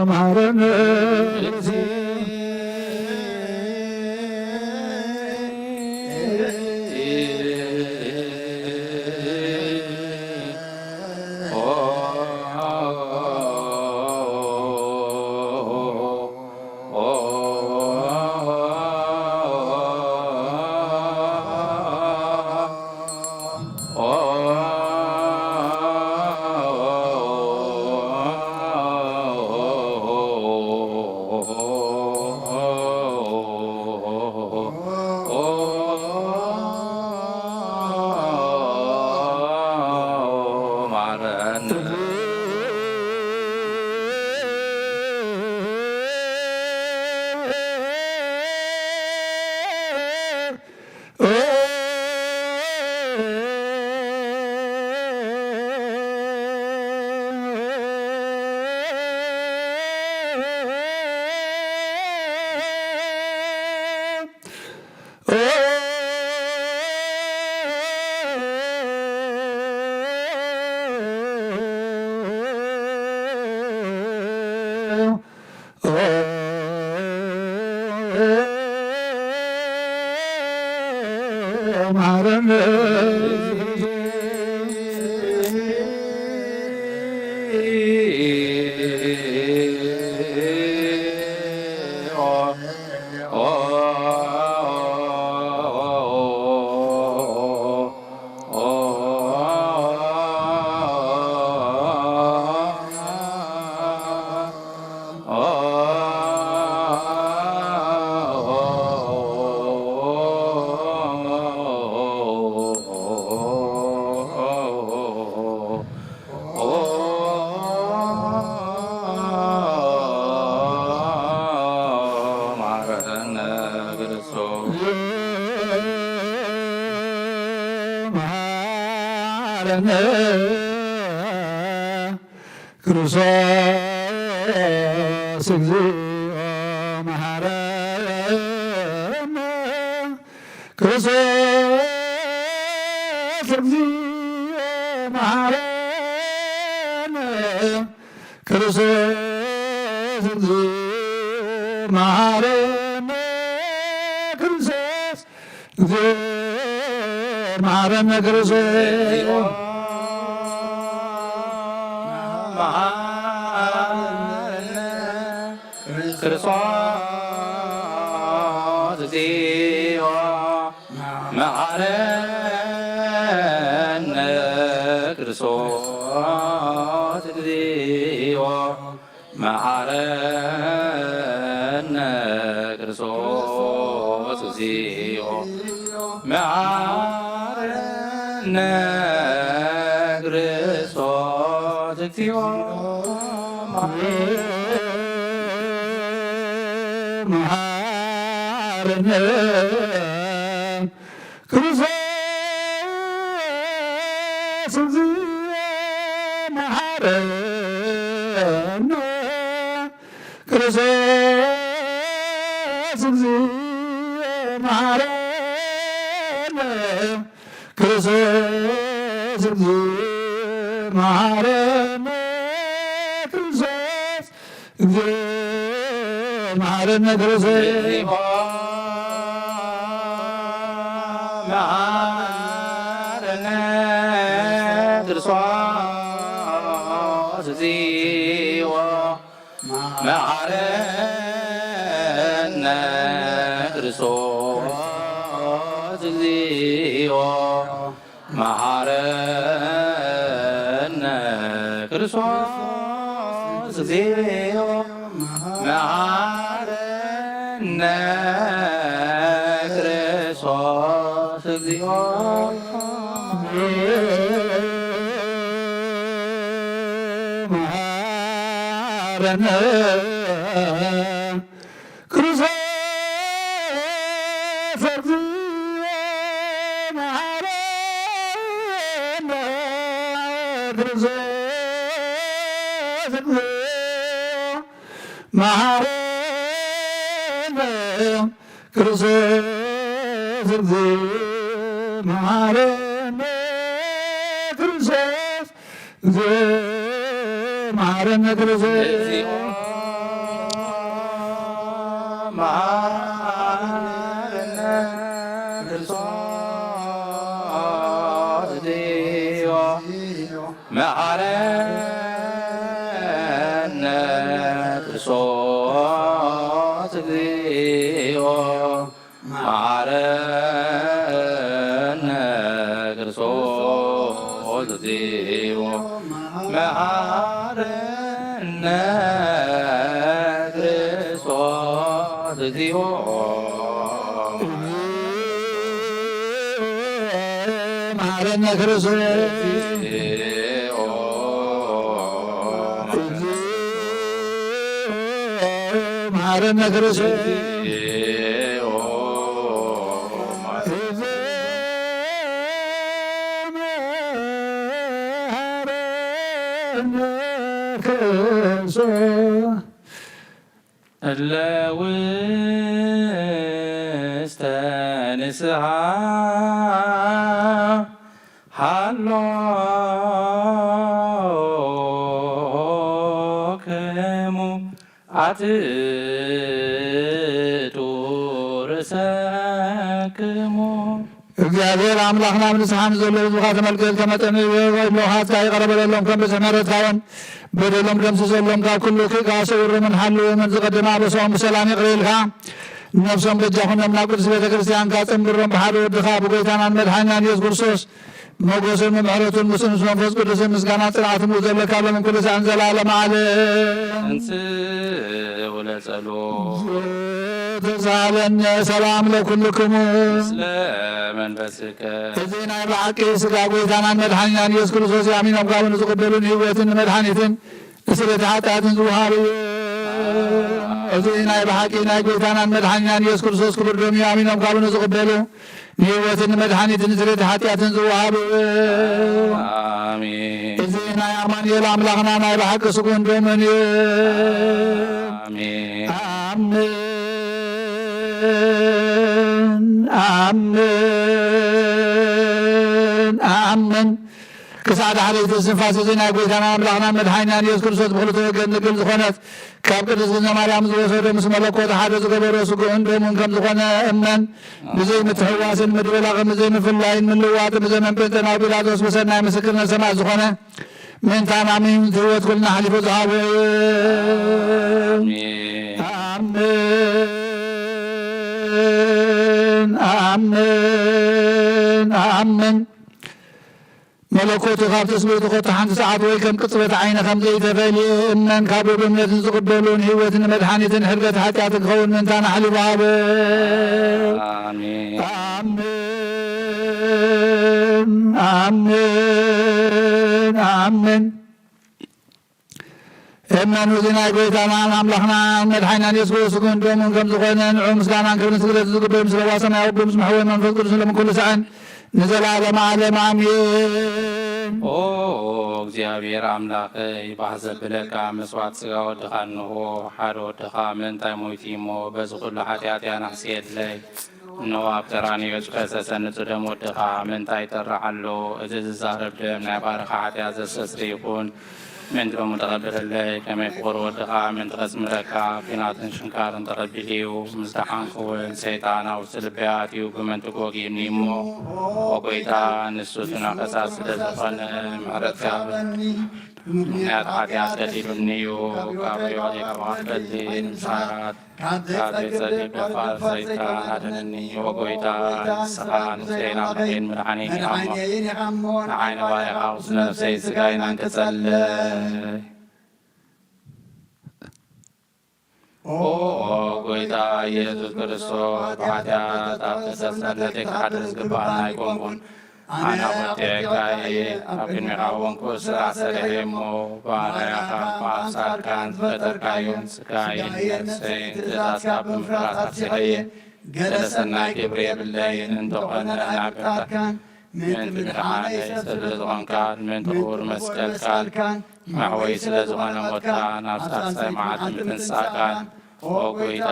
ማረነ ማረነ ማረነ ክርስቶስ እግዚኦ መሐረነ ክርስቶስ እግዚኦ መሐረነ ክርስቶስ እግዚኦ መሐረነ ክርስቶስ እግዚኦ መሐረነ ክርስቶስ ክርስቶስ እግዚኦ መሐረነ ክርስቶስ እግዚኦ መሐረነ ክርስቶስ እግዚኦ መሐረነ ክርስቶስ እግዚኦ መሐረነ ክርስቶስ እግዚኦ መሐረነ ክርስቶስ እግዚኦ መሐረነ ክርስቶስ እግዚኦ መሐረነ ክርስቶስ እግዚኦ መሐረነ ክርስቶስ መሐረነ ክርስቶስ እግዚኦ መሐረነ ክርስቶስ እግዚኦ መሐረነ ክርስቶስ እግዚኦ መሐረነ ክርስቶስ እግዚኦ መሐረነ ክርስቶስ እግዚኦ መሐረነ ክርስቶስ እግዚኦ መሐረነ ክርስቶስ እግዚኦ መሐረነ ክርስቶስ እግዚኦ መሐረነ ክርስቶስ እግዚኦ መሐረነ ክርስቶስ እግዚኦ መሐረነ ክርስቶስ እግዚኦ መሐረነ ክርስቶስ እግዚኦ መሐረነ ክርስቶስ እግዚኦ መሐረነ ክርስቶስ መሐረነ ክርስቶስ እለ ውስተ ንስሐ ሃሎክሙ አትቱ ርእሰክሙ እግዚአብሔር አምላክና ንስሐን ዘሎ ህዝብካ ተመልከት ከመጠን ለውሃትካ ይቀረበለሎም ከም በዝሕ ምሕረትካውን በደሎም ደምስሰሎም ካብ ኩሉ ክቃሰውርምን ሓልወምን ዝቀድማ በሶም ብሰላም ይቕሪልካ ነፍሶም ደጃኹኖም ናብ ቅዱስ ቤተ ክርስቲያን ካፀምብሮም ብሓደ ወድኻ ብጎይታናን መድሓኛን ኢየሱስ ክርስቶስ መጎስን ምሕረቱን ምስን መንፈስ ቅዱስን ምስጋና ጽንዓትን ዘለካ ለምን ኩሉ ሰዓን ዘለዓለመ ዓለም እንስእ ወለጸሎት ተሳለነ ሰላም ለኩልክሙ ምስለ መንፈስከ እዚ ናይ ብሓቂ ስጋ ጎይታናን መድሓኛን ኢየሱስ ክርስቶስ ያሚኖም ካብን ዝቕበሉን ህይወትን መድሓኒትን እስረቲ ሓጢኣትን ዝውሃብ እዩ እዚ ናይ ብሓቂ ናይ ጎይታናን መድሓኛን ኢየሱስ ክርስቶስ ክቡር ደሙ ያሚኖም ካብን ዝቕበሉ ንህይወትን መድሓኒትን እስረቲ ሓጢኣትን ዝውሃብ እዩ አሜን እዚ ናይ ኣማኑኤል ኣምላኽና ናይ ብሓቂ ስጉን ደሙን እዩ አሜን አሜን አሜን አሜን ክሳብ ሓደይቲ ስንፋስ እዚ ናይ ጎይታና ኣምላኽና መድሓኛን ኢየሱስ ክርስቶስ ብክልተ ወገን ንግል ዝኾነት ካብ ቅድስት ግዝነ ማርያም ዝወሰዶ ምስ መለኮት ሓደ ዝገበሮ ስጉዕን ደሙን ከም ዝኾነ እመን ብዘይ ምትሕዋስን ምድብላቕን ብዘይ ምፍላይን ምልዋጥን ብዘይ መንጴንጤናዊ ጲላጦስ ብሰናይ ምስክርነት ሰማዕ ዝኾነ ምንታን ኣሚን ህይወት ኩልና ሓሊፉ ዝሃቦ አሜን አሜን አሜን መለኮቱ ካብ ትስብእቱ ኮታ ሓንቲ ሰዓት ወይ ከም ቅፅበት ዓይነ ከም ዘይተፈልየ እመን ካብ ብእምነትን ዝቕበሉን ህይወትን መድሓኒትን ሕርገት ሓጢኣትን ክኸውን ምንታና ሓሊፉ ሃበ አሜን አሜን አሜን እመኑ እዚ ናይ ጎይታናን ኣምላኽናን መድሓኒናን ኢየሱስ ክርስቶስ ስጉን ደሙን ከም ዝኾነ ንዑ ምስጋናን ክብርን ስግደት ዝግበሩ ምስ ረዋ ሰማያዊ ምስ መሕወይ መንፈስ ቅዱስ ለምን ኩሉ ሰዓን ንዘላለመ ዓለም አሜን። ኦ እግዚአብሔር አምላኸይ ባህ ዘብለካ መስዋዕት ስጋ ወድኻ እንሆ ሓደ ወድኻ ምንታይ ሞይቲ እሞ በዚ ኩሉ ሓጢኣትያ ናሕስየለይ እንሆ ኣብ ቀራንዮ ዝፈሰሰ ንጹህ ደም ወድኻ ምንታይ ይጠርሕ ኣሎ እዚ ዝዛረብ ደም ናይ ባርኻ ሓጢኣት ዘስተስሪ ይኹን من دوم تقبللي كما يقول ودقا من تغزمرك فينات شنكار تقبليو مزدحان خوين سيطانا وسلبياتي وكمن تقوكي منيمو وقويتا نسوسنا قصاص لزفن محرتك نيات حاتيات تديرنيو كابيو عليك وحبتي نمسارات كابي صديق دفار سيطان هدنني وقويتا نسخان سينا بحين مرحاني نعمو نعين وايقا وسنة نفسي سقاين انك تسلي ኦ ጎይታ ኢየሱስ ክርስቶስ በኃጢአት አፍተሰሰለት የካድርስ ግባና አይቆምኩን አና ወቴካዬ አብንራ ወንኩስ ራሰሬሞ ባሪያኻ ጻድቃን ፈጠርካዮም ስጋዬን ነፍሴን ትእዛዝካ በመፍራት አትሲሐየ ገለሰናይ ክብሪ የብለይን እንተኾነ ናገርካን ምእንቲ ምድሓነይ ስለ ዝኾንካን ምእንቲ ክቡር መስቀልካን ማሕወይ ስለ ዝኾነ ሞትካ ናብ ሳልሳይ መዓልቲ ምትንሳእካን ኦ ጎይታ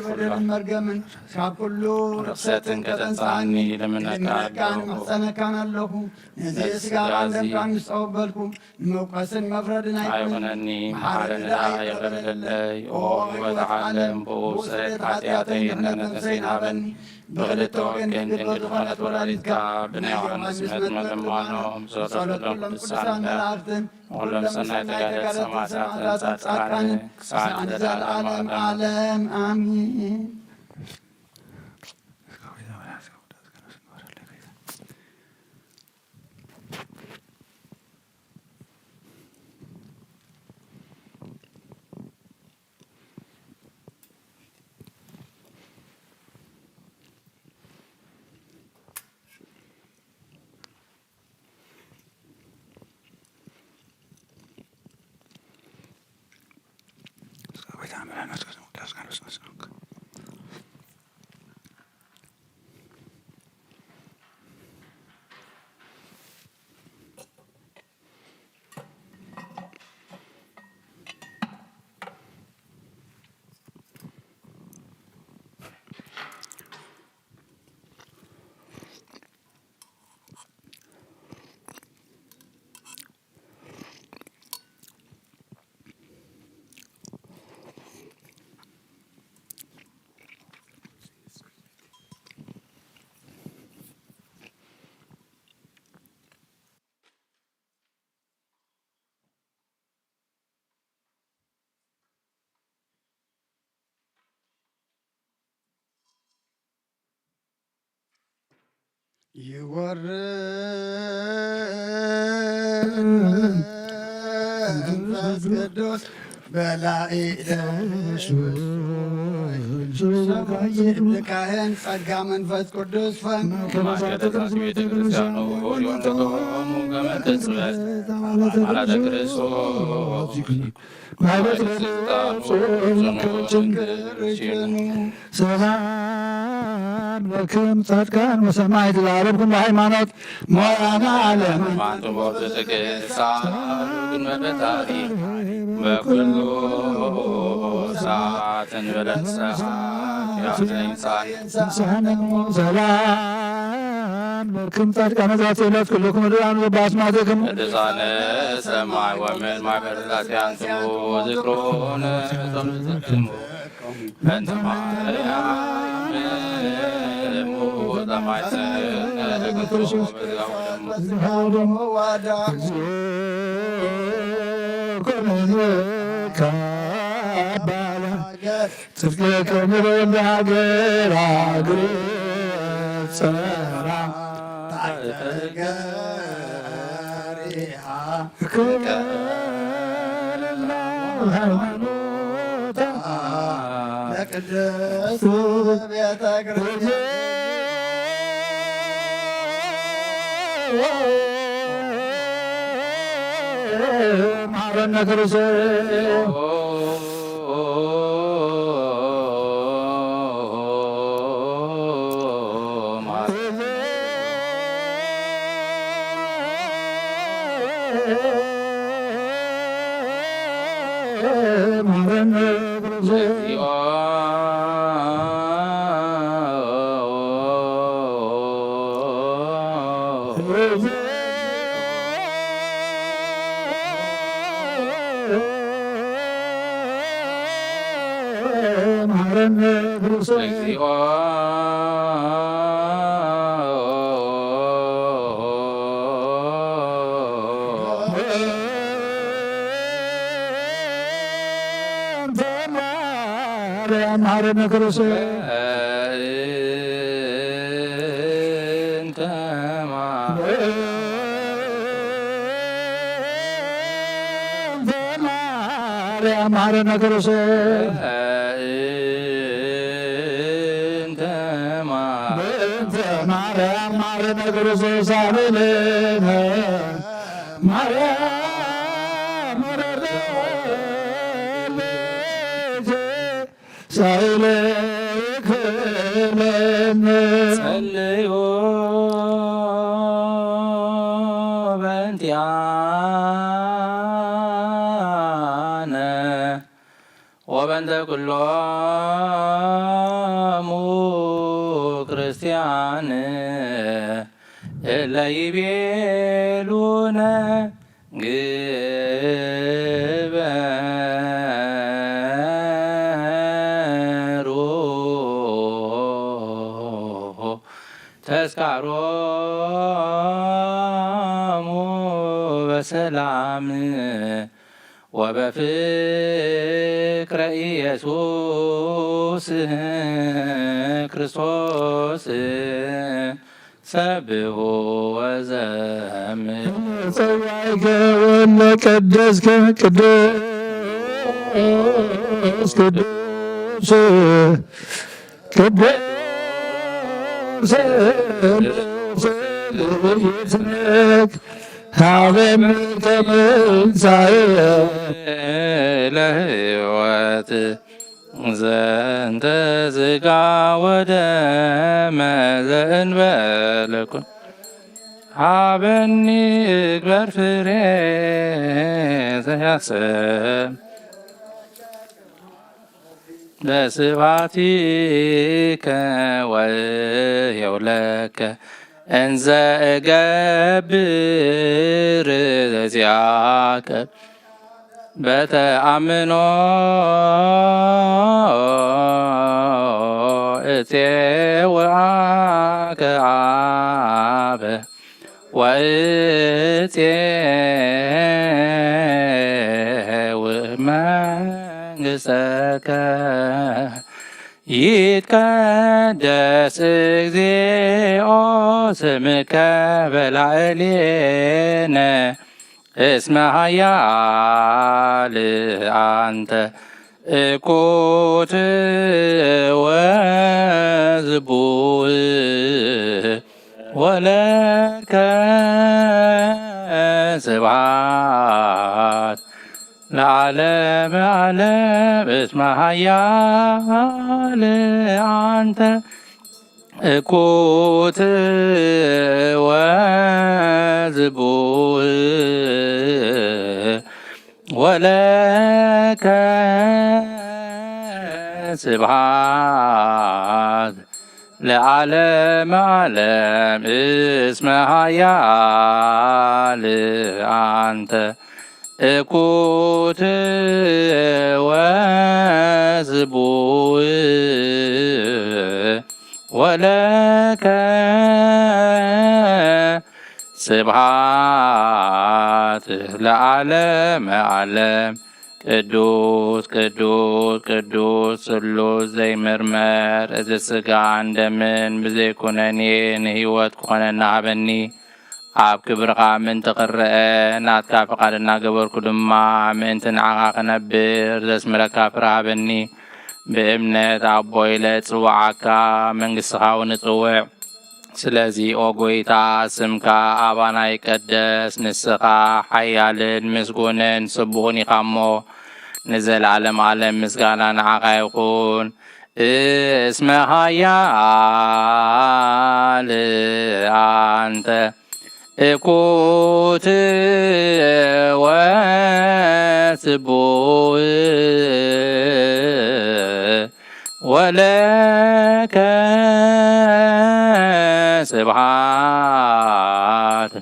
ኩለን መርገምን ካብ ኩሉ ርክሰትን ከተንጻእኒ ልምነካ መሕፀነካን ኣለኹ ነዚ ስጋ ደምካን ምስ ተቐበልኩ ንመውቀስን መፍረድን ኣይኮነኒ መሓረንዳ ይቕርልለይ ኦ ሕይወት ዓለም ብውፅት ሓጢኣተይ ነነፍሰይ ሃበኒ ብክልተ ወገን ድንግል ዝኾነት ወላዲትካ ብናይ ዮሃንስ መዘማኖም ዘረሎም ቅዱሳን መላእክትን ኩሎም ሰናይ ተጋደልቲ ሰማዕታትን ጻድቃንን ክሳብ ዘለዓለም ዓለም አሜን። ይወርድ መንፈስ ቅዱስ በላዕለ ይብልካህን ጸጋ መንፈስ ቅዱስ ፈን ማሽከተታት ቤተ ክርስቲያኑ ዮንተቆሙ ገመተጽበት አላተ ክርስቶስ ማለት ስልጣኑ ጽኑ ሰላም ለክም ጻድቃን ወሰማዕት ለዓለምኩም በሃይማኖት ሞያና ዓለም ማንቱ ቦርድ ትግሳ ግን መበታሪ በኩሉ ሰዓትን በለንሰኻ ያዘኝ ሰላም ለክም ጻድቃን ዘአትዕለት ኩልክሙ ድርአኑ በአስማትክሙ ቅዱሳነ ሰማይ ወምድር ማኅበረታትያንትሙ ዝክሮነ ተምዝክሙ በእንተ ማርያም ሙጠማይሰነ ለክርስቶስ በዝጋው ደሞ ዋዳ ካባላ ጽድቅከ እንደ ሀገር አገር ጸራ ታይተገሪሃ ክብርና ሃይማኖታ ለቅድስት ቤተ ክርስቲያን ማረነ ክርስቶስ ማረነ ክርስቶስ ማረነ ክርስቶስ ማረነ ክርስቶስ ማረነ ክርስቶስ ክርስቶስ ሳልልነ ማርያም ወረደልጅ ሳይለ ይክለነ ጸልዩ በእንቲአነ ወበእንተ ኩሎሙ ክርስቲያን እለ ይቤሉነ ግበሩ ተስካሮሙ በሰላም ወበፍቅረ ኢየሱስ ክርስቶስ ሰብሖ ወዘምር ጸዋዕከ ወለቀደስከ ቅዱስ ቅዱስ ቅዱስ ይትነክ ሀበ ምልከምንሳኤ ለሕይወት ዘንተ ሥጋ ወደመ ዘእንበለ ኩን ሀበኒ እግበር ፍሬ ዘያሰብ ለስብሐቲከ ወየውለከ እንዘ እገብር ዘዚአከ በተአምኖ እፄውዐከ አበ ወእፄውዕ መንግሥተከ ይትቀደስ እግዚኦ ስምከ በላዕሌነ እስመ ኃያል አንተ እኩት ወዝቡእ ወለከ ስብሐት ለዓለመ ዓለም እስመ ኃያል አንተ እኩት ወዝቡእ ወለከ ስብሐት ለዓለመ ዓለም እስመ ኃያል አንተ እኩት ወዝቡእ ወለከ ስብሐት ለዓለመ ዓለም ቅዱስ ቅዱስ ቅዱስ ስሉስ ዘይምርመር እዚ ሥጋ እንደምን ብዘይኩነኔ ንህይወት ኮነና ሃበኒ ኣብ ክብርኻ ምእንቲ ኽርአ ናትካ ፍቓድ እናገበርኩ ድማ ምእንቲ ንዓኻ ክነብር ዘስምረካ ፍረ ሃበኒ ብእምነት ኣቦ ኢለ ጽዋዓካ መንግሥትኻ እውን እጽውዕ ስለዚ ኦ ጐይታ ስምካ ኣባና ይቀደስ ንስኻ ሓያልን ምስጉንን ስቡሕን ኢኻ እሞ ንዘለዓለም ዓለም ምስጋና ንዓኻ ይኹን እስመ ኃያል አንተ እኩት ወስቡእ ወለከ ስብሐት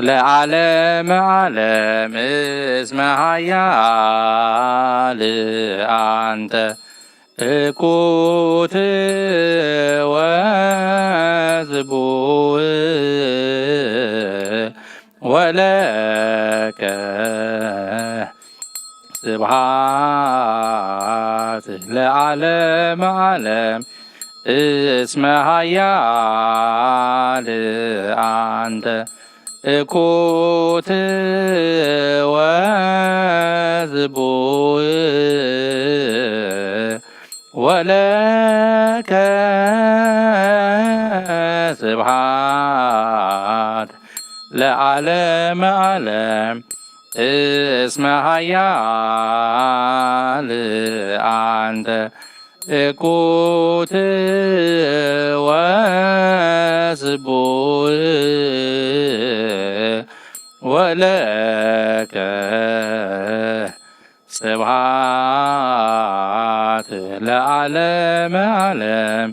ለዓለመ ዓለም እስመ ኃያል አንተ እኩት ወዝቡእ ወለከ ስብሐት ለዓለመ ዓለም እስመ ኃያል አንተ እኩት ወዝቡእ ወለከ ስብሐት ለዓለመ ዓለም እስመ ኃያል አንተ እኩት ወስቡዕ ወለከ ስብሐት ለዓለመ ዓለም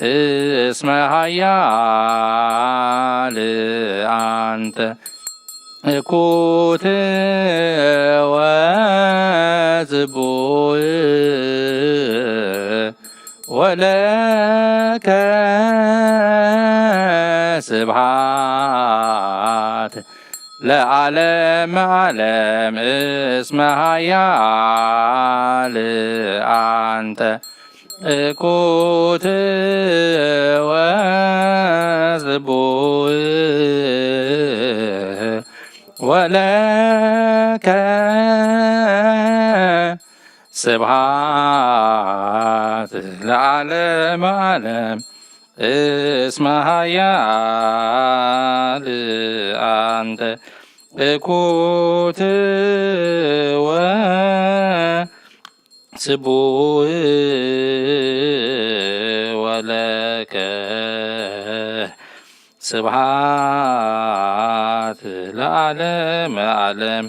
እስመ ኃያል አንተ እኩት ወስቡዕ ወለከ ስብሐት ለዓለመ ዓለም እስመ ኃያል አንተ እኩት ወስቡዕ ወለከ ስብሐት ለዓለመ ዓለም እስመ ኃያል አንተ እኩት ወስቡዕ ወለከ ስብሐት ለዓለመ ዓለም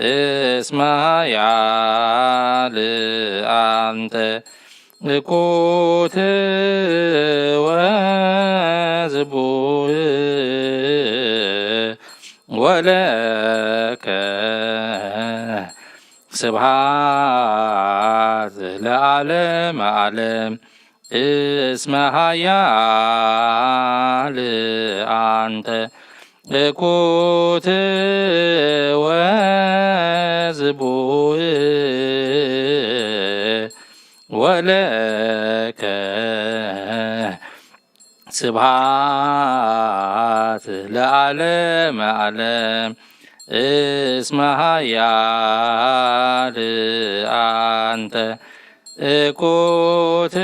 እስመ ኃያል አንተ እኩት ወስቡዕ ወለከ ስብሐት ለዓለመ ዓለም እስመ ኃያል አንተ እኩት ወስቡዕ ወለከ ስብሐት ለዓለመ ዓለም እስመ ኃያል አንተ እኩት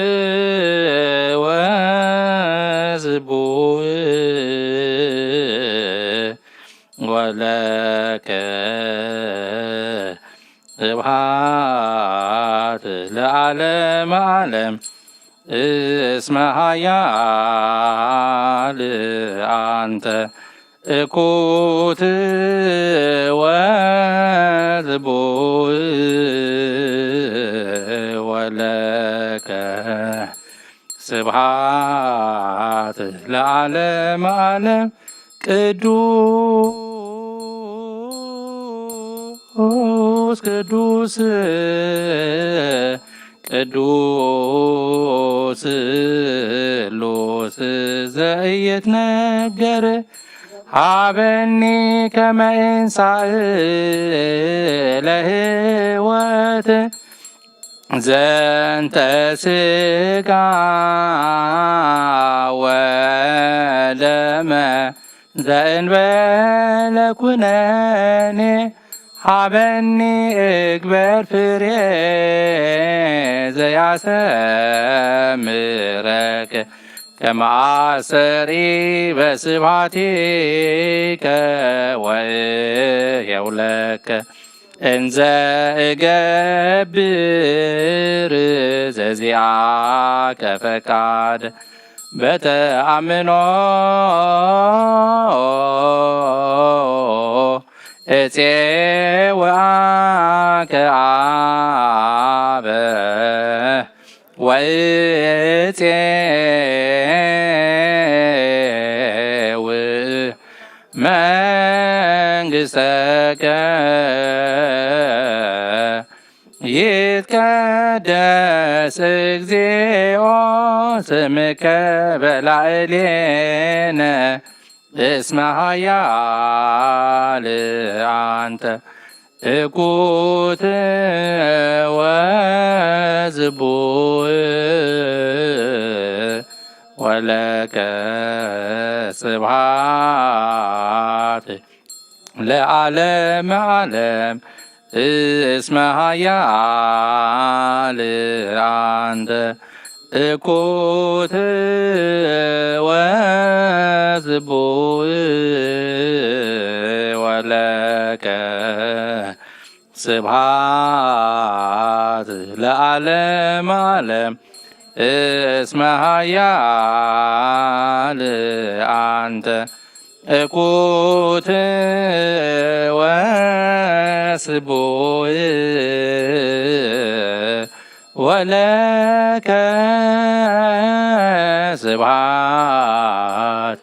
ወስቡዕ ወለከ ስብሐት ለዓለመ ዓለም እስመ ኃያል አንተ እኩት ወስቡዕ ወለከ ስብሐት ለዓለመ ዓለም ቅዱስ ቅዱስ ቅዱስ ስሉስ ዘኢይትነገር ሀበኒ ከመ እንሣእ ለሕይወት ዘንተ ሥጋ ወደመ ዘእንበለ ኩነኔ ሀበኒ እግበር ፍሬ ዘያሰምረከ ከመ አሰሪ በስብሐቲከ ወእየውለከ እንዘ እገብር ዘዚአከ ፈቃድ በተአምኖ እፄወአከ አበ ወእፄው መንግሥተከ ይትቀደስ እግዚኦ ስምከ በላዕሌነ እስመ ኃያል አንተ እኩት ወስቡዕ ወለከ ስብሐት ለዓለመ ዓለም እስመ ኃያል አንተ እኩት ወስቡዕ ስብሐት ለዓለመ ዓለም እስመ ኃያል አንተ እኩት ወስቡዕ ወለከ ስብሐት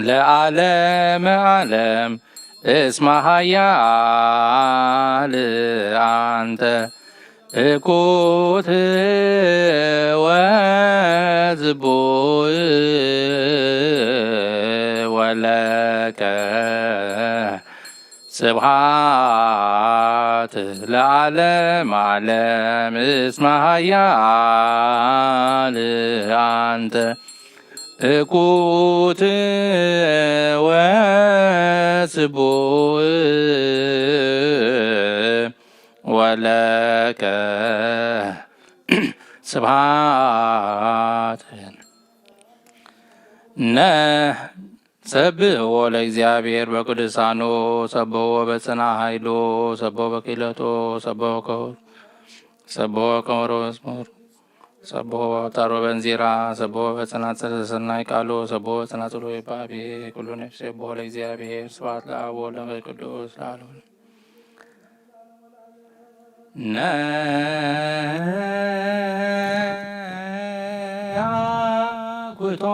ለዓለመ ዓለም እስመ ኃያል አንተ እኩት ወስቡዕ ወለከ ስብሐት ለዓለመ ዓለም እስመ ኃያል አንተ እኩት ወስቡዕ ወለከ ስብሐት ሰብሖ ለእግዚአብሔር በቅዱሳኑ ሰብሖ በጽና ኃይሉ ሰብሖ በክህለቱ ሰብሖ ከበሮ መዝሙር ሰብሖ በአውታሮ በእንዚራ ሰብሖ በጸናጽል ሰናይ ቃሉ ሰብሖ በጸናጽሉ ይባቤ ኩሉ ነፍስ ሰብሖ ለእግዚአብሔር ስብሐት ለአብ ወወልድ ወመንፈስ ቅዱስ ለዓለሙ ነአኩቶ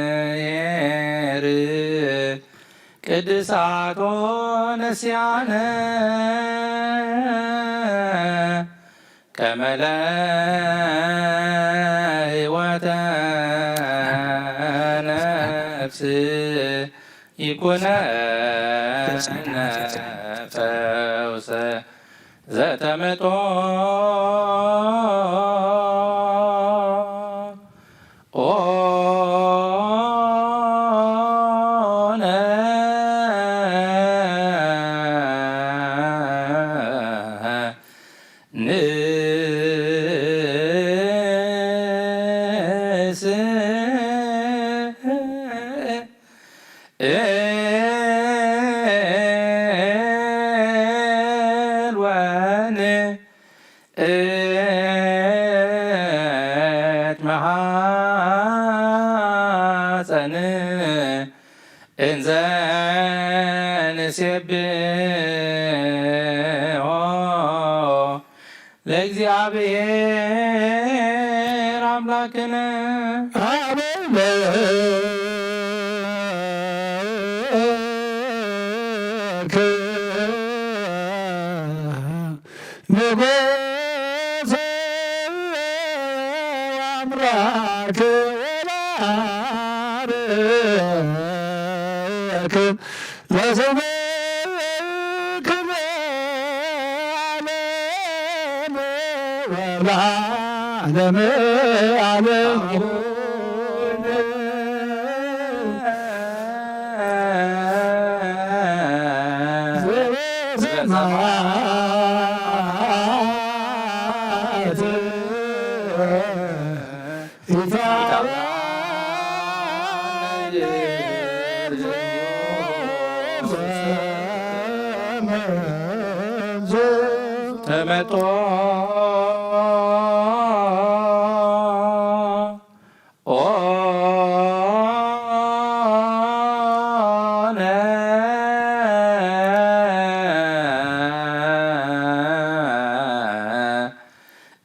ለእግዚአብሔር ቅድሳቶ ነስያነ ከመ ለሕይወተ ነፍስ ይኩነነ ፈውሰ ዘተመጦ መሐፀን እንዘ ንሴብሖ ለእግዚአብሔር አምላክነ ተመጦ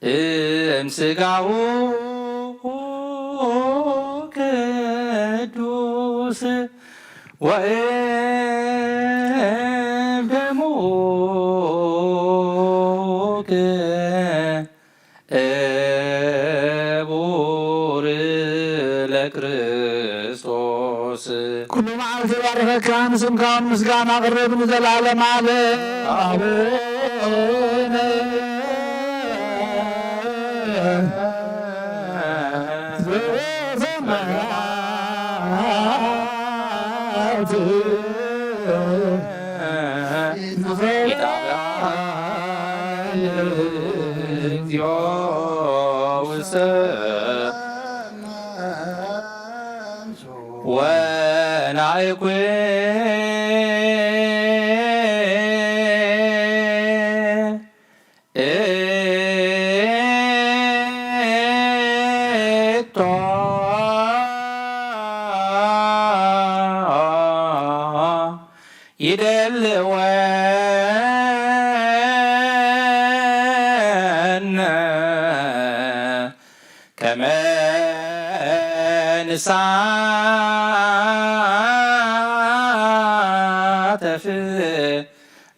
እምሥጋሁ ቅዱስ ወእምደሙ ክቡር ለክርስቶስ ኩሉ መዓልቲ ባርከካ ንስምካውን ምስጋና ቅርብ ንዘላለም አቡነ ዘበሰማያት እግዚኦ ውስተ ወናይኩ ይደልወነ ከመ ንሳተፍ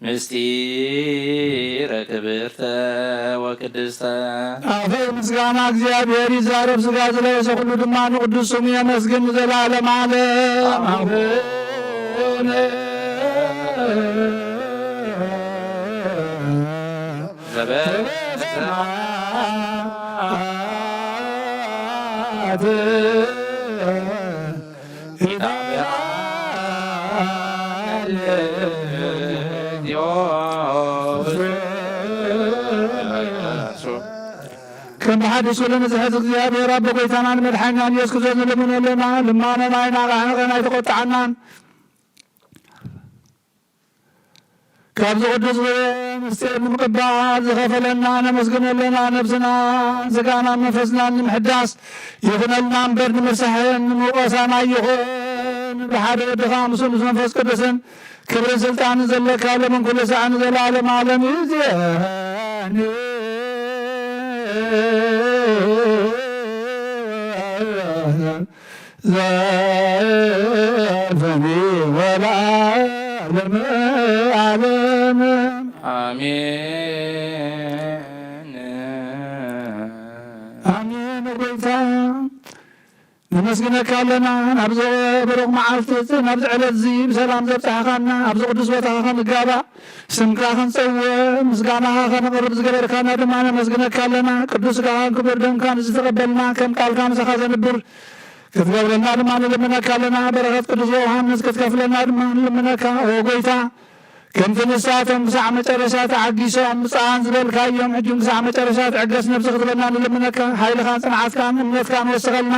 ምስጢረ ክብርተ ወቅድስተ አፈ ምስጋና እግዚአብሔር ይዛረብ ሥጋ ዝለበሰ ኩሉ ድማ ንቅዱስ ስሙ የመስግን ዘላለም ዓለም አቡነ ዘበሰማያት كم حدث لنا زحت እግዚአብሔር አብ በጎይታናን መድኃኒያን ኢየሱስ ክርስቶስ ለምንለና ለማነናይና ጋና የተቆጣናን ካብ ዝቅዱስ ምስጢር ንምቅባል ዝኸፈለና ነመስግነለና ነብስና ስጋና መንፈስና ንምሕዳስ ይኹነልና እምበር ንምርሳሕን ንምቆሳና ይኹን ብሓደ ወድኻ ምስ መንፈስ ቅዱስን ክብርን ስልጣንን ዘለካ ለምን ኩሉ ሰዓን ዘላለም ዓለም ይእዜኒ ዘልፈኒ ወለዓለመ ዓለም አሜን አሜን። ጎይታ ነመስግነካ ኣለና ናብዚ በረቕ መዓልቲ ናብዚ ዕለት እዚ ብሰላም ዘብፅሓኻና ኣብዚ ቅዱስ ቦታኻ ክንጋባእ ስምካ ክንፀውዕ ምስጋናኻ ከነቕርብ ዝገበርካና ድማ ነመስግነካ ኣለና። ቅዱስ ስጋኻን ክቡር ደምካን ዝተቐበልና ከም ቃልካ ምሳኻ ዘንብር ክትገብረና ድማ ንልምነካ ኣለና። በረኸት ቅዱስ ዮሃንስ ክትከፍለና ድማ ንልምነካ ኦ ጎይታ ከምቲ ንሳቶም ክሳዕ መጨረሻ ተዓጊሶም ምፅኣን ዝበልካዮም ሕጂም ክሳዕ መጨረሻ ትዕገስ ነብሲ ክትበልና ንልምነካ ሓይልኻን ፅንዓትካን እምነትካን ወስኸልና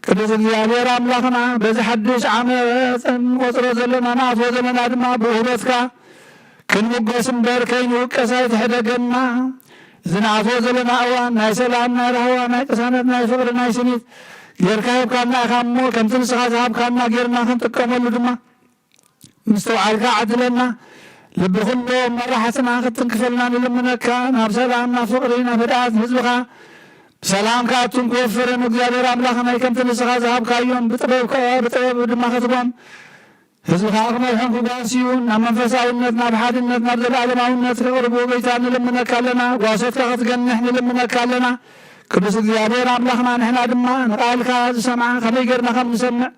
ቅዱስ እግዚአብሔር አምላኽና በዚ ሓድሽ ዓመት እንቆፅሮ ዘለና ንኣትዎ ዘለና ድማ ብውህበትካ ክንምጎስ እምበር ከይንውቀሳ ይትሕደገና እዚ ንኣትዎ ዘለና እዋን ናይ ሰላም ናይ ራህዋ ናይ ቅሳነት ናይ ፍቅሪ ናይ ስኒት ጌርካ ሂብካና ኢኻ እሞ ከምቲ ንስኻ ዝሃብካና ጌርና ክንጥቀመሉ ድማ ምስተውዓልካ ዓድለና ልቢ ኩሎም መራሕትና ክትንክፈልና ንልምነካ ናብ ሰላም ናብ ፍቅሪ ናብ ህድኣት ህዝብኻ ሰላም ካቱን ክወፍርን እግዚአብሔር አምላኽና ከምቲ ንስኻ ዝሃብካዮም ብጥበብ ድማ ክትቦም ህዝብኻ ክመርሖም ክጓስዩን ናብ መንፈሳውነት ናብ ሓድነት ናብ ዘለኣለማውነት ክቕርቡ ጎይታ ንልምነካ ኣለና። ጓሶትካ ክትገንሕ ንልምነካ ኣለና። ቅዱስ እግዚአብሔር አምላኽና ንሕና ድማ ንቃልካ ዝሰምዓ ከመይ ጌርና ከም ንሰምዕ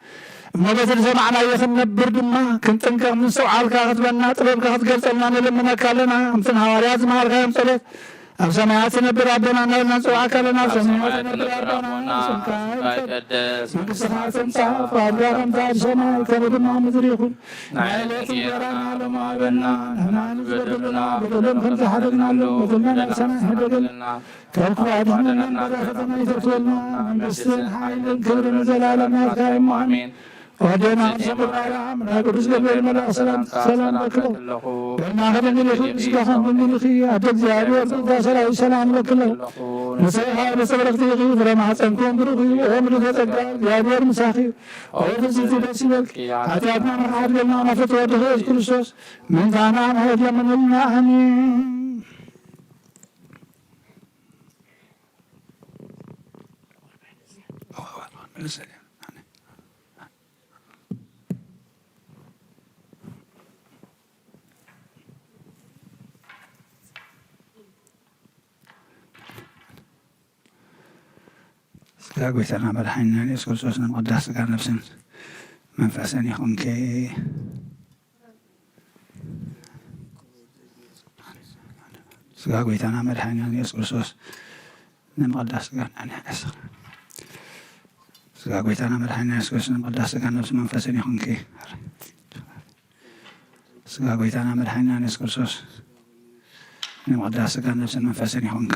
እመበቲ ዝሰማዕናዮ ክንነብር ድማ ክንጥንቀቕ ምንስተውዓልካ ክትበና ጥበብካ ክትገልፀልና ንልምነካ ኣለና። እምትን ሃዋርያት ዝመሃርካዮም ጸሎት ኣብ ሰማያት ነብር ኣቦና እናበልና ንፅዋዕካ ኣለና። ኣብ ሰማያት ነብር ኣቦና ስምካ ይትቀደስ መንግሥትኻ ትምጻእ ፈቃድካ ከምቲ ኣብ ሰማይ ከምኡ ድማ ምድሪ ይኹን ናይ ዕለት እንጀራና ሎሚ ሃበና ንሕና ንዝበደሉና በደሎም ከምዝሓደግናሉ በደልና ንዕሰና ይሕደገልና ካብ ክፉ ኣድሕነና እምበር ፈተና ይተርትወልና መንግስትን ሓይልን ክብርን ዘላለም ናትካ እሞ ኣሜን። ወደና ሰማራ ምና ቅዱስ ገብርኤል መልአክ ሰላም ለክለው በና ከደንግልኽ ስጋኻን ድንግልኺ ኣደ እግዚአብሔር ጥንታ ሰራዊት ሰላም ለክለው ንሰይኻ ንሰብረኽቲ ይኺ ፍረማሕፀንኩም ብሩኽ ኦምሪ ተጸጋ እግዚአብሔር ምሳኺ ኦትዝቲ ደስ ይበልክ ኃጢአትና መርሓት ገልና ናፈት ወድኽ ኢየሱስ ክርስቶስ ምንታና ምሕረት ለምንልና አሜን። ስጋ ጎይታና መድኃኒና ኢየሱስ ክርስቶስ ንምቅዳስ ስጋ ነፍስን መንፈስን ይኹንኪ ስጋ ጎይታና መድኃኒና ኢየሱስ ክርስቶስ ንምቅዳስ ስጋ ስጋ ጎይታና መድኃኒና ኢየሱስ ክርስቶስ ንምቅዳስ ስጋ ነፍስን መንፈስን ይኹንኪ ስጋ ጎይታና መድኃኒና ኢየሱስ ክርስቶስ مقدس ሥጋ ነፍስን መንፈስን ይሁንካ።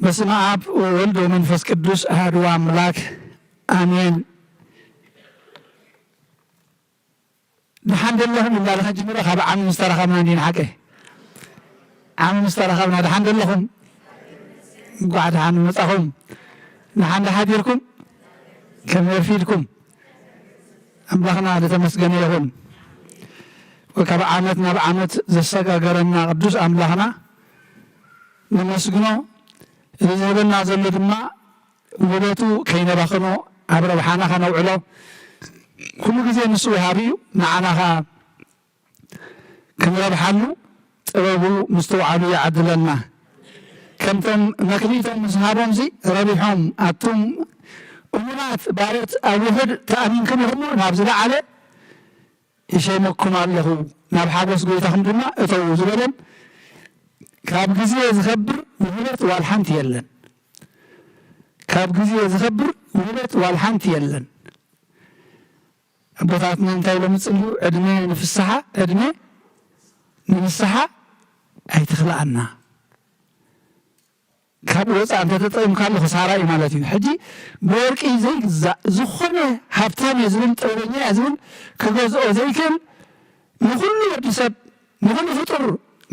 በስመ አብ ወወልድ ወመንፈስ ቅዱስ አሐዱ አምላክ አሜን። ድሓን ደለኹም እንዳለኸ ጅምሮ ካብ ዓሚ ምስ ተረኸብና እንዲና ሓቀ ዓሚ ምስ ተረኸብና ድሓን ደለኹም እንኳዕ ድሓን መጻኹም ድሓን ሓዲርኩም ከመይ ረፊድኩም ኣምላኽና ዝተመስገነ ይኹን። ወካብ ዓመት ናብ ዓመት ዘሰጋገረና ቅዱስ ኣምላኽና ነመስግኖ። እዚ ዝህበና ዘሎ ድማ ውበቱ ከይነባኽኖ ኣብ ረብሓና ኸነውዕሎ ኩሉ ግዜ ንሱ ወሃቢ እዩ። ንዓናኻ ክንረብሓሉ ጥበቡ ምስተውዓሉ ይዓድለና። ከምቶም መክሊቶም ምስ ሃቦም ረቢሖም ኣቱም እሙናት ባሮት ኣብ ውሕድ ተኣሚንኩም ኢኹሞ ናብ ዝለዓለ ይሸመኩም ኣለኹ ናብ ሓጎስ ጎይታኹም ድማ እተው ዝበለን ካብ ግዜ ዝኸብር ውህበት ዋልሓንቲ የለን። ካብ ግዜ ዝኸብር ውህበት ዋልሓንቲ የለን። ኣቦታትና እንታይ ኢሎም ይጽልዩ? ዕድሜ ንፍስሓ ዕድሜ ንምስሓ ኣይትኽልኣና። ካብ ወፃእ እንተተጠቂምካ ኣለኹ ሳራ እዩ ማለት እዩ። ሕጂ ብወርቂ ዘይግዛእ ዝኾነ ሃብታም እየ ዝብል ጥበበኛ እየ ዝብል ክገዝኦ ዘይክእል ንኹሉ ወዲ ሰብ ንኹሉ ፍጡር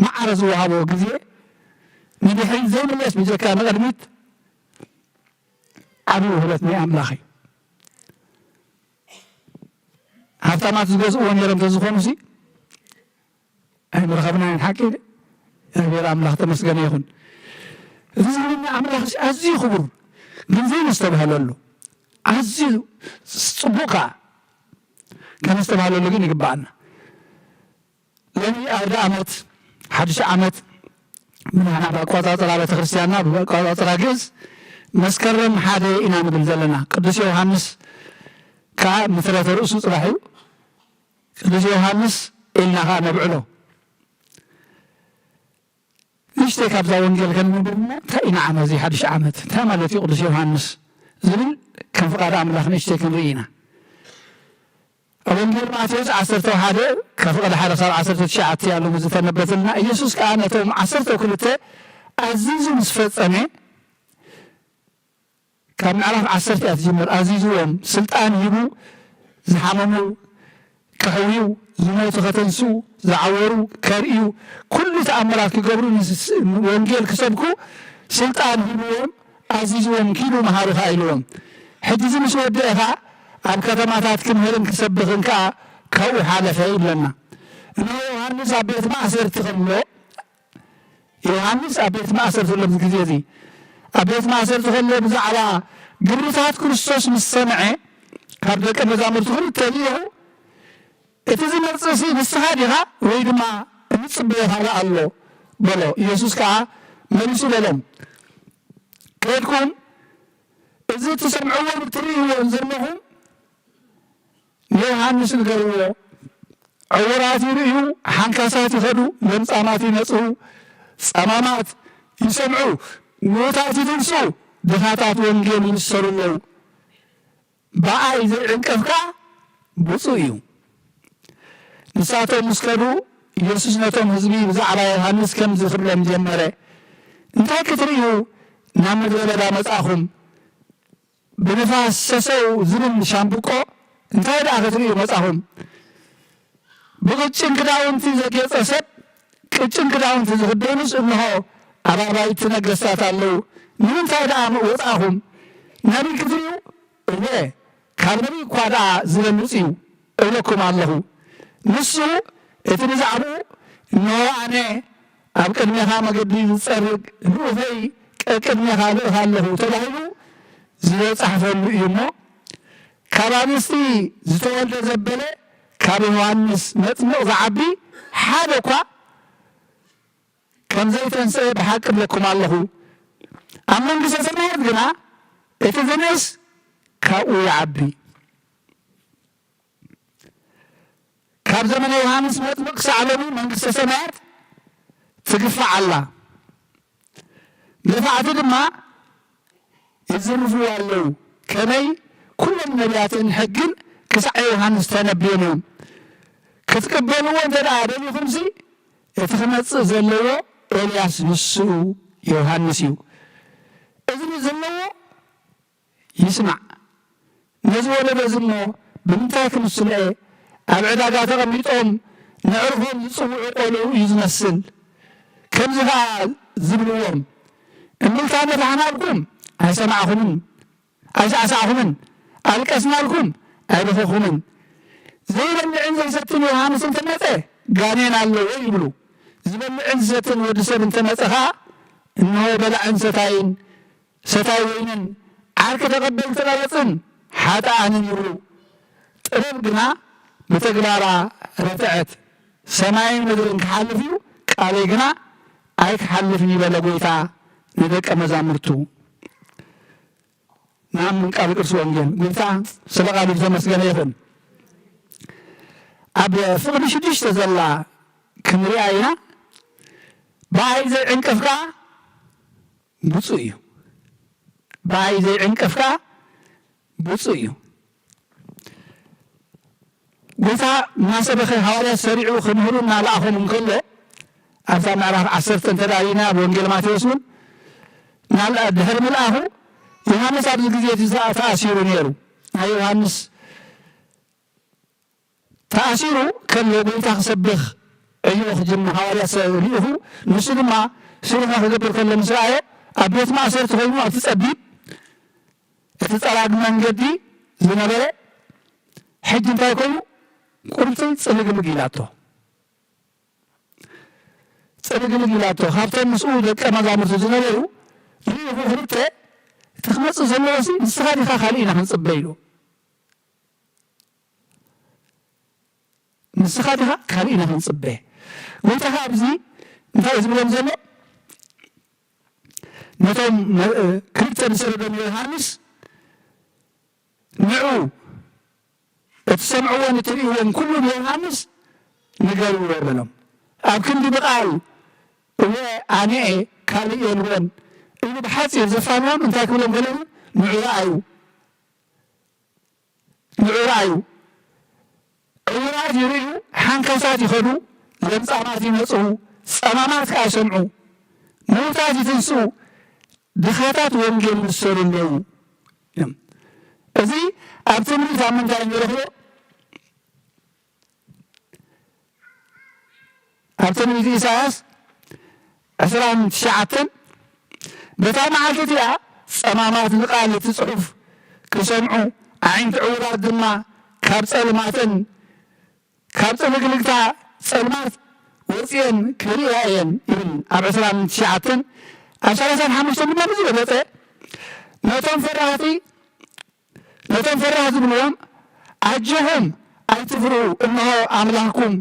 ማዕረ ዝወሃቦ ግዜ ንድሕሪት ዘይምለስ ብጀካ ንቕድሚት ዓብዪ ውህበት ናይ ኣምላኽ እዩ። ሃብታማት ዝገዝእዎ ነይሮም ተዝኾኑ ኣይምረኸብናን ሓቂ እግዚአብሔር ኣምላኽ ተመስገነ ይኹን። እዚ ዝብልና ኣምላኽ ኣዝዩ ክቡር ግን ዘይንዝተባህለሉ ኣዝዩ ፅቡቕ ከዓ ከነዝተባህለሉ ግን ይግባአና። ለኒ ኣውደ ዓመት ሓድሽ ዓመት ምናና ብኣቆፃፅራ ቤተ ክርስቲያንና ብኣቆፃፅራ ግእዝ መስከረም 1 ኢና ንብል ዘለና። ቅዱስ ዮሃንስ ከዓ ምትረተ ርእሱ ፅባሕ እዩ። ቅዱስ ዮሃንስ ኢልና ከዓ ነብዕሎ ንሽተይ ካብዛ ወንጌል ከንንብር እሞ እንታይ ኢና ዓመ እዚ ሓድሽ ዓመት እንታይ ማለት እዩ ቅዱስ ዮሃንስ ዝብል ከም ፍቓድ ኣምላኽ ንሽተይ ክንርኢ ኢና። ኣብ ወንጌል ማቴዎስ 11 ካብ ፍቕዲ 1 ክሳብ 19 ያሉ ዝተነበተልና ኢየሱስ ከዓ ነቶም 12 ኣዚዙ ምስ ፈጸመ ካብ ምዕራፍ 10 እያ ትጅምር። ኣዚዝዎም ስልጣን ሂቡ ዝሓመሙ ክሕውዩ ዝሞቱ ከተንሱ ዝዓወሩ ከርእዩ ኩሉ ተኣምራት ክገብሩ ወንጌል ክሰብኩ ስልጣን ሂብዎም ኣዚዝዎም ኪዱ መሃሩኻ ኢልዎም። ሕጂ እዚ ምስ ወድአ ከዓ ኣብ ከተማታት ክንሄድን ክሰብኽን ከዓ ካብኡ ሓለፈ ይብለና። እኖ ዮሃንስ ኣብ ቤት ማእሰርቲ ከሎ ዮሃንስ ኣብ ቤት ማእሰርቲ ሎ ግዜ እዚ ኣብ ቤት ማእሰርቲ ከሎ ብዛዕባ ግብርታት ክርስቶስ ምስ ሰምዐ ካብ ደቀ መዛሙርቱ ክልተ ልኢኹ እቲ ዝመርፅሲ ንስኻ ዲኻ ወይ ድማ እንፅበዮ ካልእ ኣሎ በሎ። ኢየሱስ ከዓ መሊሱ በሎም ከድኩም እዚ ትሰምዕዎን እትርእይዎን ዘለኹም ንዮሃንስ ንገርዎ። ዕውራት ይርእዩ፣ ሓንካሳት ይኸዱ፣ ለምጻማት ይነጽሁ፣ ጸማማት ይሰምዑ፣ ሞታት ይትንሱ፣ ድኻታት ወንጌል ይንሰሩ ኣለዉ። በኣይ ዘይዕንቀፍካ ብፁዕ እዩ። ንሳቶም ምስ ከዱ ኢየሱስ ነቶም ህዝቢ ብዛዕባ ዮሃንስ ከምዚ ክብሎም ጀመረ። እንታይ ክትርእዩ ናብ ምድረ በዳ መጻኹም? ብንፋስ ሰሰው ዝብል ሻምብቆ እንታይ ደኣ ክትርእዩ መጻኹም? ብቅጭን ክዳውንቲ ዘጌፀ ሰብ ቅጭን ክዳውንቲ ዝኽደኑስ እንሆ ኣባባይቲ ነገሥታት ኣለዉ። ንምንታይ ደኣ ወጻኹም? ነቢይ ክትርእዩ እወ ካብ ነቢይ እኳ ደኣ ዝበልፅ እዩ እብለኩም ኣለኹ። ንሱ እቲ ብዛዕባኡ እንሆ ኣነ ኣብ ቅድሜኻ መገዲ ዝፀርግ ንኡፈይ ቅድሜኻ ልእኻ ኣለኹ ተባሂሉ ዝበፃሕፈሉ እዩ እሞ ካብ ኣንስቲ ዝተወልደ ዘበለ ካብ ዮሃንስ መጥምቕ ዝዓቢ ሓደ እኳ ከም ዘይተንስአ ብሓቂ እብለኩም ኣለኹ። ኣብ መንግሥተ ሰማያት ግና እቲ ዝንእስ ካብኡ ይዓቢ። ካብ ዘመነ ዮሃንስ መጥምቕ ክሳዕ ሎሚ መንግሥተ ሰማያት ትግፋዕ ኣላ። ገፋዕቲ ድማ ይዝርፍዎ ኣለዉ። ከመይ ኩሎም ነቢያትን ሕግን ክሳዕ ዮሃንስ ተነቢዮም እዮም። ክትቅበልዎ እንተ ደኣ ደሊኹምሲ እቲ ክመጽእ ዘለዎ ኤልያስ ንሱ ዮሃንስ እዩ። እዝኒ ዘለዎ ይስማዕ ነዚ ወለዶ ዝሞ ብምንታይ ክምስልዐ ኣብ ዕዳጋ ተቐሚጦም ንዕርፎም ዝፅውዑ ቆልዑ እዩ ዝመስል ከምዚ ከዓ ዝብልዎም እምልታ ነታሕናልኩም ኣይሰማዕኹምን ኣይሳዕሳዕኹምን ኣልቀስናልኩም ኣይበኸኹምን ዘይበልዕን ዘይሰትን ዮሃንስ እንተመፀ ጋኔን ኣለዎ ይብሉ ዝበልዕን ዝሰትን ወዲ ሰብ እንተመፀ ከዓ እነሆ በላዕን ሰታይ ወይንን ዓርኪ ተቐበልቲ ቀረፅን ሓጣኣንን ይብሉ ጥበብ ግና ብተግባራ ረትዐት ሰማይን ምድርን ክሓልፍ እዩ ቃለይ ግና ኣይክሓልፍን ይበለ ጎይታ ንደቀ መዛሙርቱ ንኣምን ቃል ቅርሲ ወንጌል ጎይታ ስለ ቃሉ ተመስገነ ይኹን ኣብ ፍቕዲ 6 ዘላ ክንሪኣ ኢና በኣይ ዘይዕንቀፍካ ብፁዕ እዩ በኣይ ዘይዕንቀፍካ ብፁዕ እዩ ጎይታ እናሰበኸ ሃዋርያት ሰሪዑ ክምህሩ እናለኣኾም እንከሎ ኣብታ ምዕራፍ 10 እንተዳሪና ብወንጌል ማቴዎስ እውን ድሕሪ ምልኣኹ ዮሃንስ ኣብዚ ግዜ ተኣሲሩ ነይሩ ናይ ዮሃንስ ተኣሲሩ ከሎ ጎይታ ክሰብኽ ዕዮ ክጅምር ሃዋርያት ሰሪዑ ንሱ ድማ ስሩዕ ክገብር ከሎ ምስ ረኣዮ ኣብ ቤት ማእሰርቲ ኮይኑ ኣብቲ ፀቢብ እቲ ፀላግ መንገዲ ዝነበረ ሕጂ እንታይ ኮይኑ ቁርጢ ፅልግልግ ኢላቶ ካብቶም ምስኡ ደቀ መዛሙርቱ ዝነበሩ ርኢኹ ክልተ እቲ ክመፅእ ዘለዎሲ ንስኻ ዲኻ ካሊእ ኢና ክንፅበ ኢሉ ንስኻ ዲኻ ካሊእ ኢና ክንፅበ ጎይታ ከዓ ኣብዚ እንታይ እዩ ዝብሎም ዘሎ ነቶም ክልተ ዝሰረዶም ዮሃንስ ንዑ እትሰምዕዎን እትርእይዎን ኩሉ ዮሃንስ ንገርዎ በሎም ኣብ ክንዲ ብቓል እወ ኣነ ካሊእ የልዎን ኢሉ ብሓፂር ዘፋንዎም እንታይ ክብሎም ገለሉ ንዑ ረኣዩ ዕውራት ይርእዩ ሓንካሳት ይኸዱ ለምጻማት ይመጽኡ ጸማማት ከዓ ይሰምዑ ምዉታት ይትንስኡ ድኻታት ወንጌል ይብሰሩ ኣለዉ እዚ ኣብ ትንቢት ኣብ ምንታይ ንረኽቦ ኣብ ትንቢት ኢሳያስ 29 በታ መዓልቲ እቲኣ ጸማማት ንቓል እቲ ጽሑፍ ክሰምዑ ኣዒንቲ ዕውራት ድማ ካብ ጸልማትን ካብ ጽልግልግታ ጸልማት ወፂአን ክሪእያ እየን ይብል ኣብ 29 ኣብ 35 ድማ ብዝበለፀ ነቶም ፈራህቲ ዝብልዎም ኣጀኹም ኣይትፍርኡ እንሆ ኣምላኽኩም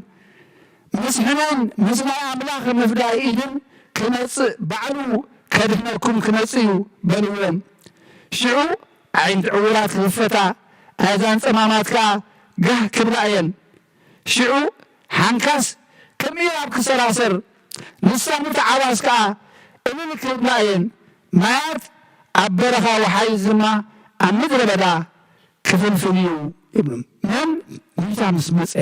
ምስ ሕመን ምስ ናይ ኣምላኽ ምፍዳይ ኢድን ክመጽእ ባዕሉ ከድሕነኩም ክመጽእ እዩ በልዎም ሽዑ ኣዒንቲ ዕውራት ክኽፈታ ኣእዛን ጸማማት ከዓ ጋህ ክብላ እየን ሽዑ ሓንካስ ከም ምዕራብ ክሰራሰር ልሳኑቲ ዓዋስ ከዓ እልል ክብላ እየን ማያት ኣብ በረኻ ወሓይዝ ድማ ኣብ ምድረ በዳ ክፍልፍል እዩ ይብሉ መን ጎይታ ምስ መፀ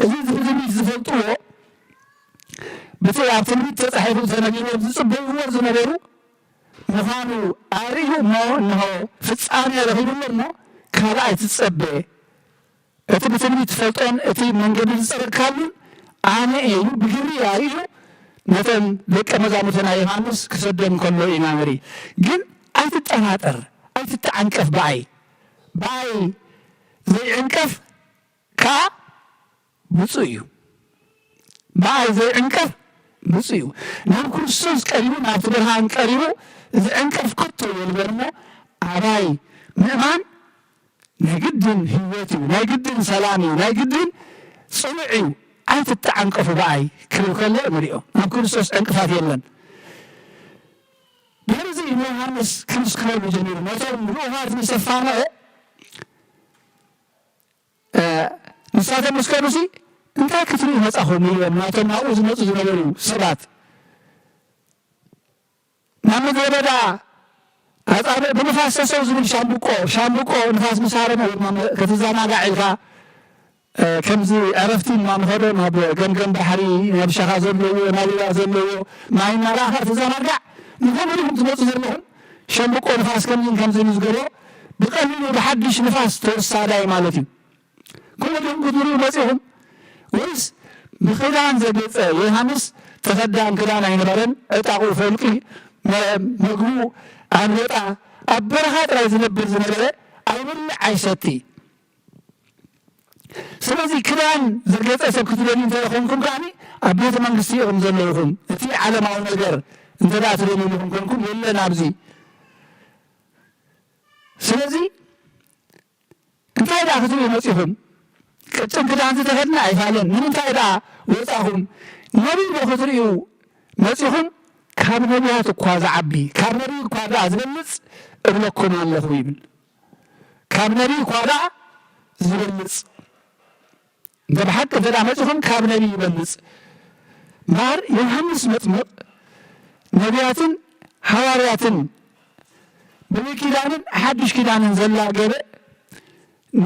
እዚ ትንቢት ዝፈልጥዎ በቲ ኣብ ትንቢት ተጻሒፉ ተነቢቦም ዝጽበይዎ ዝነበሩ ምዃኑ ኣርዩ እሞ እንሆ ፍጻሜ ረኺቡሎ እሞ ካልኣይ ትጸበ እቲ ብትንቢት ትፈልጦን እቲ መንገዲ ዝፀረግካሉን ኣነ እዩ ብግብሪ ኣርዩ ነቶም ደቀ መዛሙርቱ ናይ ዮሃንስ ክሰዶም ከሎ ኢና ንርኢ ግን ኣይትጠራጠር ኣይትተዓንቀፍ በኣይ ዘይዕንቀፍ ከዓ ብፁዕ እዩ በኣይ ዘይዕንቀፍ ብፁዕ እዩ ናብ ክርስቶስ ቀሪቡ ናብቲ ብርሃን ቀሪቡ ዝዕንቀፍ ከቶ የልበር እሞ ኣባይ ምእማን ናይ ግድን ህይወት እዩ ናይ ግድን ሰላም እዩ ናይ ግድን ጽኑዕ እዩ ኣይትተዓንቀፉ በኣይ ክብል ከሎ ንሪኦ ናብ ክርስቶስ ዕንቅፋት የለን ድሕሪ እዚ ዮሃንስ ክምስክረሉ ጀሚሩ ነቶም ልኡኻት ንሰፋንዐ ንሳቶም ምስከሩሲ እንታይ ክትሪኡ መጻኹም ኢሎም ናቶም ናብኡ ዝመፁ ዝነበሩ ሰባት ናብ ምድረ በዳ ኣጻብዕ ብንፋስ ተሰው ዝብል ሻምብቆ ንፋስ ምሳረመ ክትዘናጋዕ ኢልካ ከምዚ ዕረፍቲ ንኸዶ ናብ ገምገም ባሕሪ ናብ ሸኻ ዘለዎ ናብ ሪባ ዘለዎ ማይ እናረእኻ ትዘናጋዕ ንኸምኡ ዲኹም ትመፁ ዘለኹም ሸምቆ ንፋስ ከምዝን ዝገበሮ ብቀሊሉ ብሓድሽ ንፋስ ተወሳዳይ ማለት እዩ ኩሎም ክትብሉ መፂኹም ወይስ ብክዳን ዘገፀ ዮሃንስ ተኸዳን ክዳን ኣይነበረን ዕጣቁ ፈልቂ ምግቡ ኣንበጣ ኣብ በረኻ ጥራይ ዝነብር ዝነበረ ኣይበልዕ ኣይሰቲ ስለዚ ክዳን ዘገፀ ሰብ ክትደልዩ እንተኾንኩም ከዓኒ ኣብ ቤተ መንግስቲ ኢኹም ዘለኹም እቲ ዓለማዊ ነገር እንተዳ ትደልዩልኹም ኮንኩም የለን ኣብዚ ስለዚ እንታይ ዳ ክትሪኡ መፂኹም ቅጭን ክዳን ዝተኸድና ኣይፋለን ንምንታይ ዳ ወፃኹም ነቢይ ዶ ክትሪኡ መፂኹም ካብ ነቢያት እኳ ዝዓቢ ካብ ነቢይ እኳ ዳ ዝበልፅ እብለኩም ኣለኹ ይብል ካብ ነቢይ እኳ ዳ ዝበልፅ እንተ ብሓቂ እንተ ዳ መፂኹም ካብ ነቢይ ይበልፅ እምበር ዮሃንስ መጥምቕ ነቢያትን ሃዋርያትን ብሉይ ኪዳንን ሓድሽ ኪዳንን ዘላገበ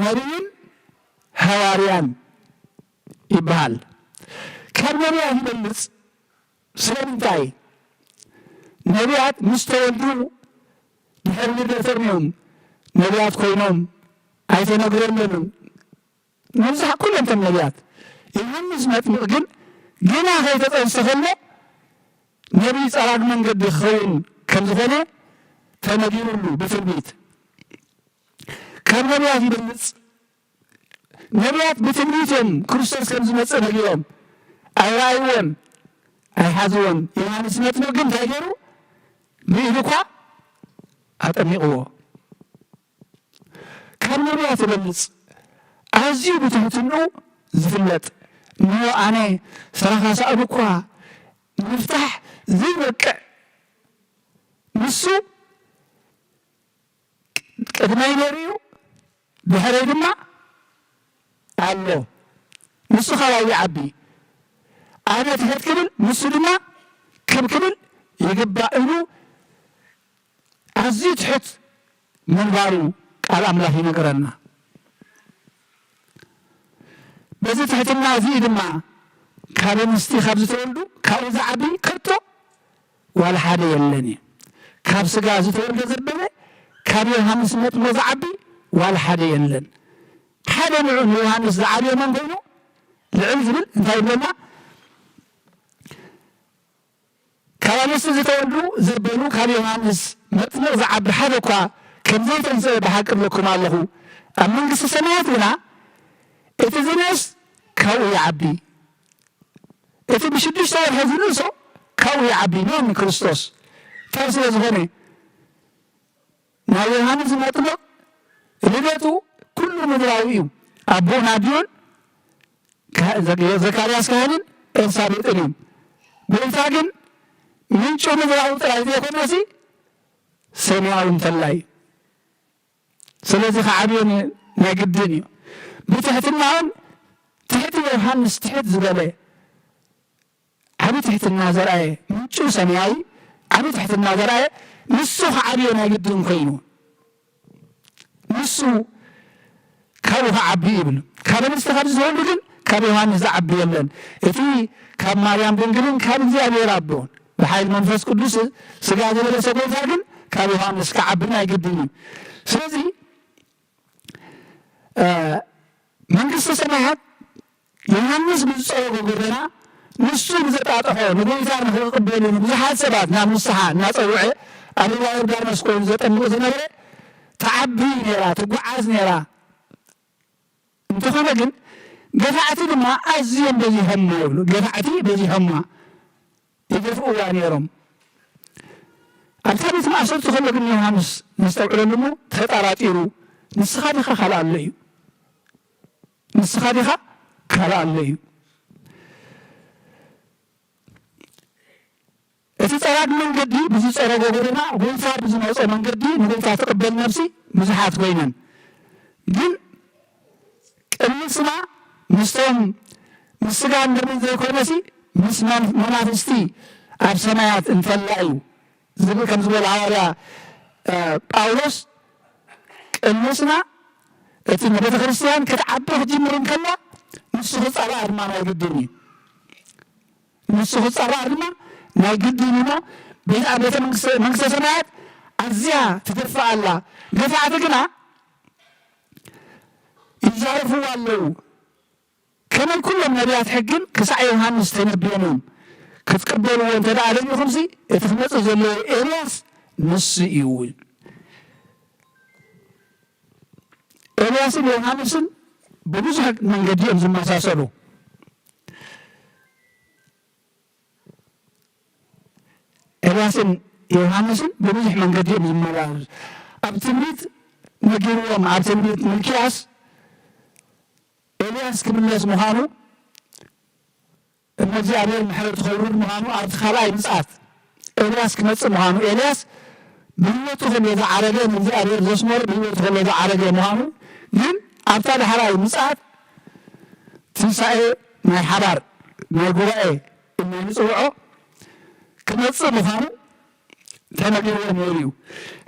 ነቢይን ሃዋርያን ይበሃል ካብ ነቢያት ይበልፅ ስለምንታይ ነቢያት ምስ ተወልዱ ድሕሪ ልደቶም እዮም ነቢያት ኮይኖም ኣይተነግረለንም መብዛሕ ኩሎም ቶም ነቢያት ዮሃንስ መጥምቕ ግን ገና ከይተፀንሰ ከሎ ነቢይ ፀራግ መንገዲ ክኸውን ከም ዝኾነ ተነጊሩሉ ብትንቢት ካብ ነቢያት ይበልፅ ነቢያት ብትንቢቶም ክርስቶስ ከም ዝመፅእ ነጊሮም ኣይረኣይዎን ኣይሓዝዎን ዮሃንስ መጥምቕ ግን እንታይ ገይሩ ብኢዱ እኳ ኣጠሚቕዎ ካብ ነቢያት ይበልፅ ኣዝዩ ብትሕትንኡ ዝፍለጥ እሞ ኣነ ሰራኻ ሳእሉ እኳ ምፍታሕ ዘይበቅዕ ንሱ ቅድመይ ነይሩ ድሕረይ ድማ ኣሎ ንሱ ከባቢ ይዓቢ ኣነ ትሕት ክብል ንሱ ድማ ክብል ይግባእ ኢሉ ኣዝዩ ትሕት ምንባሩ ቃል ኣምላኽ ይነግረና በዚ ትሕትና እዚ ድማ ካብ ኣንስቲ ካብ ዝተወልዱ ካብኡ ዝዓቢ ከቶ ዋላ ሓደ የለን እዩ ካብ ስጋ ዝተወልደ ዘበለ ካብ ዮሃንስ መጥምቕ ዝዓቢ ዋላ ሓደ የለን ሓደ ንዑ ንዮሃንስ ዝዓብየ መን ኮይኑ ልዕል ዝብል እንታይ ይብለና ካብ ኣንስቲ ዝተወልዱ ዘበሉ ካብ ዮሃንስ መጥምቕ ዝዓቢ ሓደ እኳ ከም ዘይተንስአ ብሓቂ እብለኩም ኣለኹ ኣብ መንግስቲ ሰማያት ግና እቲ ዝነስ ካብኡ ይዓቢ እቲ ብሽዱሽተ ወርሒ ዝንእሶ ካብኡ ይዓቢ ነን ክርስቶስ ካብ ስለ ዝኾነ ናይ ዮሃንስ መጥምቕ ልደቱ ኩሉ ምድራዊ እዩ ኣቦን ኣድዮን ዘካርያስ ካህንን ኤልሳቤጥን እዮም ጎይታ ግን ምንጩ ምድራዊ ጥራይ ዘይኮነሲ ሰማያዊ እንተላይ ስለዚ ከዓብዮ ናይ ግድን እዩ ብትሕትናውን ትሕቲ ዮሃንስ ትሕት ዝበለ ዓብ ትሕትና ዘርአየ ምንጩ ሰማያዊ ዓብ ትሕትና ዘርአየ ንሱ ከዓብዮ ናይ ግድን ኮይኑ ንሱ ካብኡ ከዓቢ ይብል ካብ ኣንስቲ ካብ ዝተወልዱ ግን ካብ ዮሃንስ ዝዓቢ የለን እቲ ካብ ማርያም ድንግልን ካብ እግዚኣብሔር ኣቦን ብሓይል መንፈስ ቅዱስ ስጋ ዘለበሰ ጎይታ ግን ካብ ዮሃንስ ከዓቢ ናይ ግድን እዩ ስለዚ መንግስቲ ሰማያት ዮሃንስ ብዝፀወጎ ጎደና ንሱ ብዘጣጠሖ ንጎይታ ንክቅበሉ ብዙሓት ሰባት ናብ ንስሓ እናፀውዐ ኣብ ሩባ ዮርዳኖስ ኮይኑ ዘጠምቁ ዝነበረ ተዓቢ ነራ ትጓዓዝ ነራ እንተኾነ ግን ገፋዕቲ ድማ ኣዝዮም በዚ ህማ ይብሉ ገፋዕቲ በዚ ህማ ይገፍእዋ ነይሮም ኣብ ታሪክ ማእሰርቲ ከሎ ግን ዮሃንስ ነስተውዕለሉ ሞ ተጠራጢሩ ንስኻ ዲኻ ካልእ ኣሎ እዩ ንስኻ ዲኻ ካልእ ኣሎ እዩ እቲ ፀራግ መንገዲ ብዝፀረጎ ጎደና ጎይታ ብዝመፀ መንገዲ ንጎይታ ትቕበል ነፍሲ ብዙሓት ኮይነን ግን ቅድሚስና ምስቶም ምስ ስጋ እንደምን ዘይኮነሲ ምስ መናፍስቲ ኣብ ሰማያት እንተላ እዩ ዝብል ከም ዝበለ ሃዋርያ ጳውሎስ ቅድሚስና እቲ ንቤተ ክርስቲያን ክትዓቢ ክትጅምር እንከላ ንሱ ክፀባእ ድማ ናይ ግድን እዩ ንሱ ክፀባእ ድማ ናይ ግድን እሞ ቤተ መንግስተ ሰማያት أزيا تدفع الله دفعتكنا يزارفوا والله كمان كلهم نبيات حقن كسعي يوحنس تنبينهم كتقبلوا وانت دا عليهم خمسي اتخمص زلو إلياس نص يقول إلياس يوحنس ببزح من قديم زي ما ساسلو إلياس يوحنس ببزح من قديم زي ما ساسلو أبتمريت نجيروهم أبتمريت ملكياس إلياس كملياس مهانو النجي عليه المحرر تخورون مهانو أرد خلاي مسعات إلياس كملياس مهانو إلياس بيوتو خلي ذا عرقه من ذي عليه الزسمر بيوتو خلي ذا عرقه مهانو جن أبتاد حراي مسعات تنسائي ما يحرر ما يقرأي إنه يسوعه كملياس مهانو تنقلوا موريو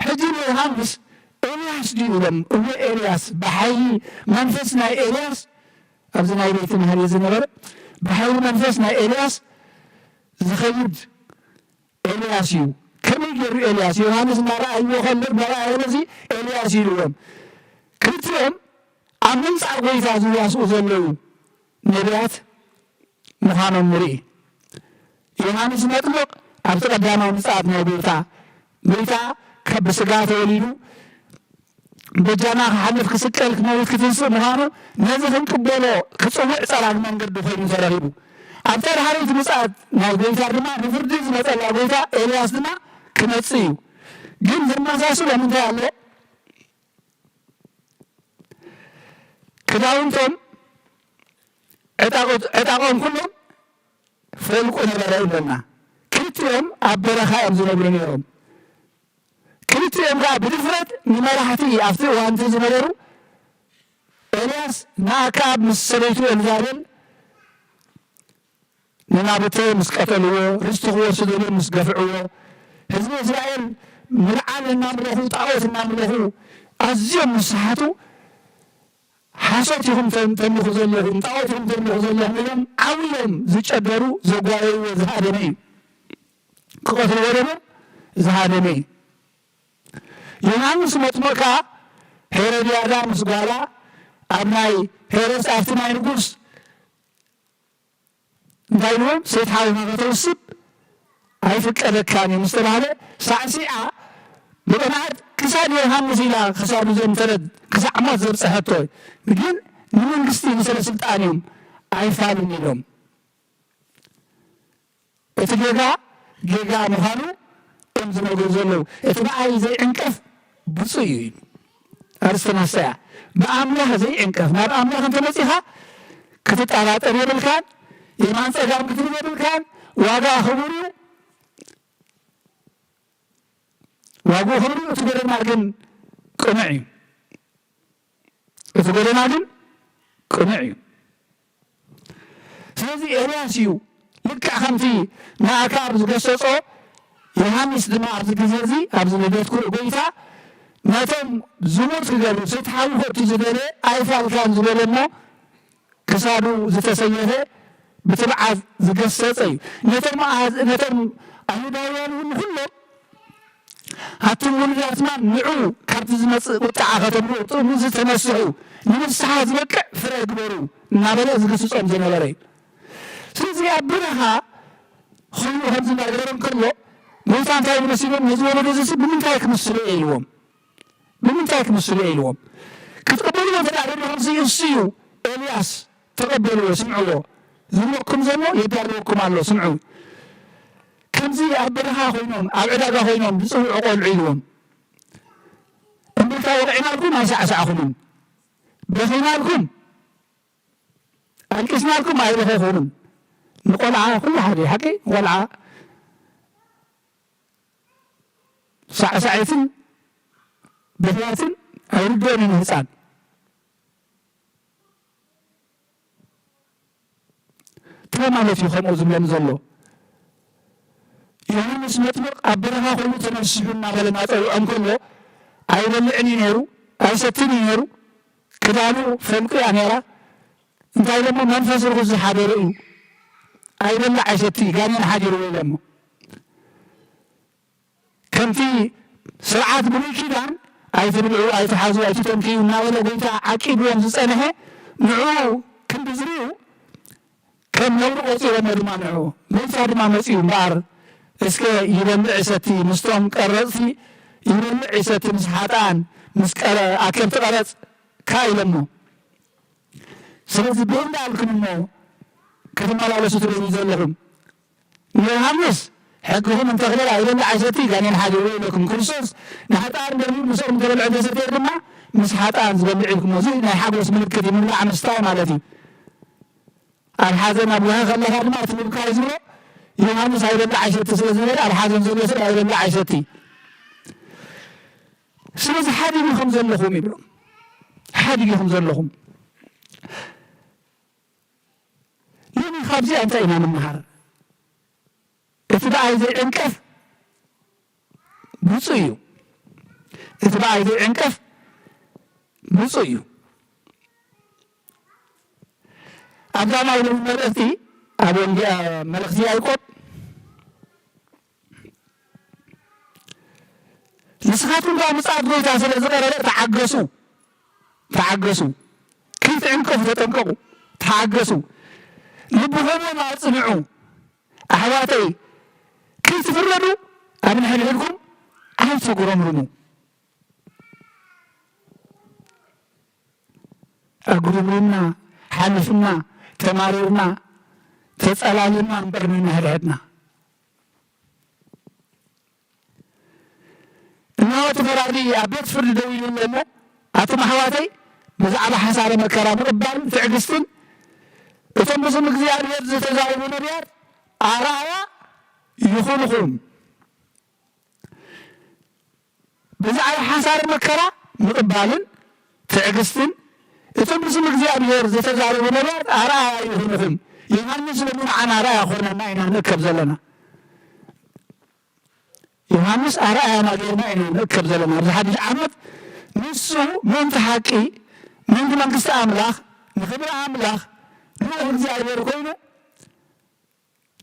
حجين يهامس إلياس ديولم هو إلياس بحي منفسنا إلياس أبزنا إليك من هذه الزنبرة بحي منفسنا إلياس زخيد إلياس يو كم يجري إلياس يوحنس ما رأي وخلق برأي ونزي إلياس يلوم كنتم عمن سأقوي فازوياس أزلو نبيات مخانا مري يوحنس مطلق أبتقى دانا ونساعدنا بيتا كبسقات وليدو بجانا حلف كسكالك موت كتنسو مهانو نزخن كبولو كصوح صلاة من قد خير سرهيبو أبتر حريت مساعد ناو بيتا رما بفردز مسألة بيتا إلياس دما كنتسيو جن زمان ساسو لمن تعالي كداونتم اتاقون كلهم فولكو نبراي لنا كنتهم أبرخا أمزو نبرنيرهم كنتهم قاعد بدفرت نمرحتي أفتي وأنت زمررو إلياس ناكاب مسليتو إلزابل ننابتو مسقتلو رستغو سدلو مسقفعو حزب إسرائيل ملعان النامرخو طاوت النامرخو أزيهم مسحاتو حاسوتهم تنمخو زلهم طاوتهم تنمخو زلهم إلهم عويهم زيشدرو زقوائي وزهادمي كقتل ورمو زهادمي يوحنس مطمقا هيروديادا مسقالا أبناي هيرس أفتناي نقوس دايلوم سيد حاول ما تتوسط هاي فكرة كاني مستبعدة ساعة بقناعد كساد يوحنس إلى خساد زين ترد كسا عمات زر صحتوي بجين نمون قستي مثل سلطانيهم أي فالني لهم اتجيغا مهانو أمزنا وقوزولو اتبعي زي عنكف بصيين أرستنا الساعة بأملها زي عنكف ما بأملها انت مسيحة كتتعرات أريد الكان إيمان سيقام كتريد الكان واقع خبوريو واقع خبوريو اتقرنا لكن قنعي اتقرنا لكن قنعي سلازي إلياسيو لكع خمتي ما أكاب زقصصو يوحنس دما أرض كزيزي أرض البيت كل بيتا ناتم زمور كجلو ستحاول فوتي زبالة أيفال كان زبالة مو كسادو زتسيئة بتبعث زقصصي ناتم أهدايان كله هاتم ولد أثمان نعو كارت زمس وتعاقتم طول زتمسعو نمسحا زبكع فرق برو نابلا زقصص أم زنبالي سلزي أبنها خلو همزنا غيرهم كله موسى تاي مسلم نزول الرزق بمن تايك مسلم بمن تايك مسلم كتقبلوا فلا لهم سيو إلياس تقبلوا سمعوا زموكم زمو يداركم الله سمعوا كم زي أبرها خوينهم أبعدها خوينهم بسوي عقول عينهم إن تاي وقعنا لكم ما سعخهم بخينا لكم أنكسنا لكم ما يبخيخونهم نقول كل حاجة حكي ولعا ساعتين بثلاثين أيردون الإنسان تمام في خموز من زلو يوحنس مطلق أبرها خلو تنسحنا غلما تقول أم كله أيبلعني نيرو أيستني نيرو كدانو فمكي أنيرا انتاي لما منفس الغز حاضرين أيبلع عيشتي قانين حاجر ويلمو كان في ስርዓት ብሉይ ኪዳን ኣይትብልዑ ኣይትሓዙ ኣይትተንክዩ እናበለ ጎይታ ዓቂብዎም ዝፀንሐ ንዑ ክንዲዝርኡ ከም ነብሪ ቆፂሮሞ ድማ ንዑ ጎይታ ድማ መፂኡ እምበኣር እስከ ይበልዕ ሰቲ ምስቶም ቀረፅቲ ይበልዕ ሰቲ ምስ ሓጣን ምስ ኣከምቲ ቀረፅ ካ ኢሎሞ ስለዚ ብእንዳልክን እሞ ክትመላለሱ ትደልዩ ዘለኹም ንዮሃንስ ሕግኹም እንተኽለል ኣይበልዕ ኣይሰቲ ጋኔን ሓዲሩ ኢለኩም ክርስቶስ ንሓጣን ደልዩ ምስኦም ተበልዑ እንተሰትየ ድማ ምስ ሓጣን ዝበልዕ ኢልኩም እዚ ናይ ሓጎስ ምልክት እዩ ምብላዕ ምስታይ ማለት እዩ ኣብ ሓዘን ኣብ ውሃ ከለካ ድማ እቲ ምብካይ ዝብሎ ዮሃንስ ኣይበልዕ ኣይሰቲ ስለ ዝበለ ኣብ ሓዘን ዘሎ ሰብ ኣይበልዕ ኣይሰቲ ስለዚ ሓዲግኹም ዘለኹም ይብሎ ሓዲግኹም ዘለኹም ሎሚ ካብዚኣ እንታይ ኢና ንምሃር እቲ በኣይ ዘይዕንቀፍ ብፁዕ እዩ እቲ በኣይ ዘይዕንቀፍ ብፁዕ እዩ ኣዳማይ ሎሚ መልእኽቲ ኣብ መልእኽቲ ያዕቆብ ንስኻትኩም ጋር ምጽአት ጎይታ ስለ ዝቀረበ ተዓገሱ ተዓገሱ ከይትዕንቀፉ ተጠንቀቁ ተዓገሱ ልብኹም ኣጽንዑ ኣሕዋተይ ከይትፍረዱ ኣብ ንሕድሕድኩም ኣይትጉረምርሙ ኣጉርምርምና ሓሊፍና ተማሪርና ተጸላሊና እምበር ንሕድሕድና እነሆ ተፈራዲ ኣብ ቤት ፍርዲ ደው ኢሉ እሞ ኣቶም ኣሕዋተይ ብዛዕባ ሓሳረ መከራ ምቕባልን ትዕግስትን እቶም ብስም እግዚኣብሔር ዝተዛረቡ ነቢያት ኣርኣያ ይኹንኹም ብዛዕባ ሓሳረ መከራ ምቕባልን ትዕግስትን እቶም ብስም እግዚኣብሔር ዝተዛረቡ ነቢያት ኣርኣያ ይኹንኹም ዮሃንስ ለምን ዓና ኣርኣያ ኮነና ኢና ንእከብ ዘለና ዮሃንስ ኣርኣያና ገይርና ኢና ንእከብ ዘለና ኣብዚ ሓድሽ ዓመት ንሱ ምእንቲ ሓቂ ምእንቲ መንግስቲ ኣምላኽ ንክብሪ ኣምላኽ ንዑ እግዚኣብሔር ኮይኑ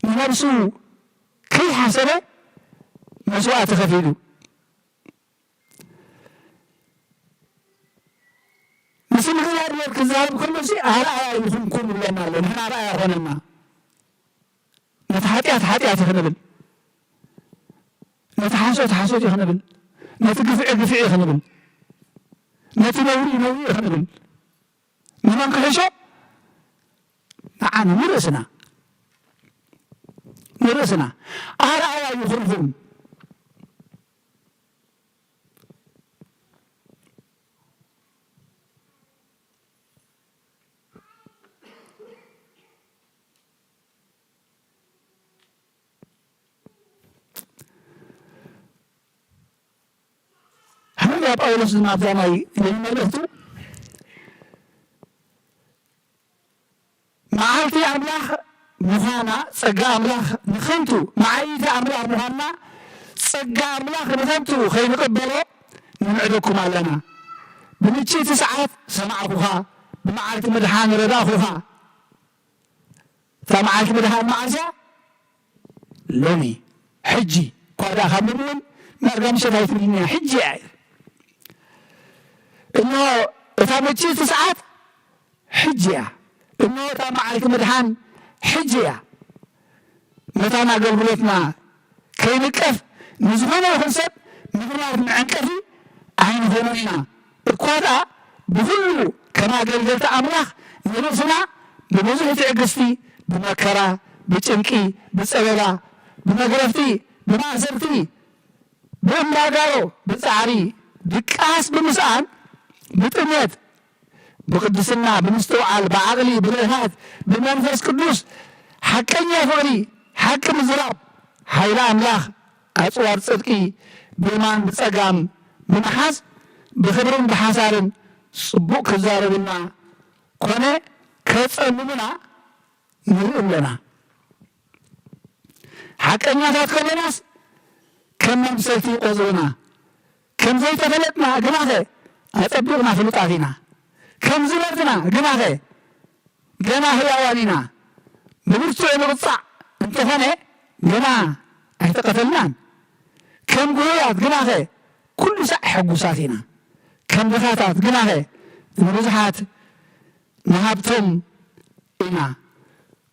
ንነብሱ ከይሓሰበ መስዋእቲ ከፊሉ ምስም እግዚኣብሔር ክዛረብ ከሎ ኣርኣያ ይኹንኩም ይብለና ኣሎ ንሕና ኣርኣያ ኮነና ነቲ ሓጢኣት ሓጢኣት ይኽንብል ነቲ ሓሶት ሓሶት ይኽንብል ነቲ ግፍዒ ግፍዒ ይኽንብል ነቲ ነውሪ ነውሪ ይኽንብል ንመን ክሕሾ ንዓነ ንርእስና ኣርኣያ ይኹንኩም ሐዋርያ ጳውሎስ ድማ ዛማይ መልእኽቱ መዓልቲ ኣምላኽ ምዃና ፀጋ ኣምላኽ ንኸንቱ መዓልቲ ኣምላኽ ምዃንና ፀጋ ኣምላኽ ንኸንቱ ከይንቅበሎ ንምዕደኩም ኣለና ብምችእቲ ሰዓት ሰማዕኩኻ ብመዓልቲ ምድሓን ረዳእኹኻ እታ መዓልቲ ምድሓን መዓልታ ሎሚ ሕጂ ኳዳ ካብ ምብልን መርጋምሸት ኣይትብልኛ ሕጂ እያ እነሆ እታ ምችእቲ ሰዓት ሕጂ እያ እነሆ እታ መዓልቲ ምድሓን ሕጂ እያ ነታን ኣገልግሎትና ከይንቀፍ ንዝኾነ ይኹን ሰብ ምክንያት መዐንቀፊ ኣይንኾኖ ኢና እኳ ደኣ ብኩሉ ከም ኣገልገልቲ ኣምላኽ ንርእስና ብብዙሕ ትዕግስቲ ብመከራ ብጭንቂ ብፀበባ ብመግረፍቲ ብማእሰርቲ ብእምባጋሮ ብፃዕሪ ድቃስ ብምስኣን ብጥሜት ብቅድስና ብምስትውዓል ብዓቕሊ ብርህሃት ብመንፈስ ቅዱስ ሓቀኛ ፍቕሪ ሓቂ ምዝራብ ሓይሊ ኣምላኽ ኣፅዋር ፅድቂ ብየማን ብፀጋም ብምሓዝ ብክብርን ብሓሳርን ፅቡቕ ክዛረብና ኮነ ከፀልሙና ንርኢ ኣለና ሓቀኛታት ከለናስ ከም መምሰልቲ ይቆፅሩና ከም ዘይተፈለጥና ግናኸ ኣፀቢቕና ፍሉጣት ኢና ከም ዝነበርና ግናኸ ገና ህያዋን ኢና ብብርቱዕ ንቕፃዕ እንተኾነ ገና ኣይተቐተልናን ከም ጉህያት ግናኸ حقوساتنا كم بخاتات قناها نبزحات نهابتهم إنا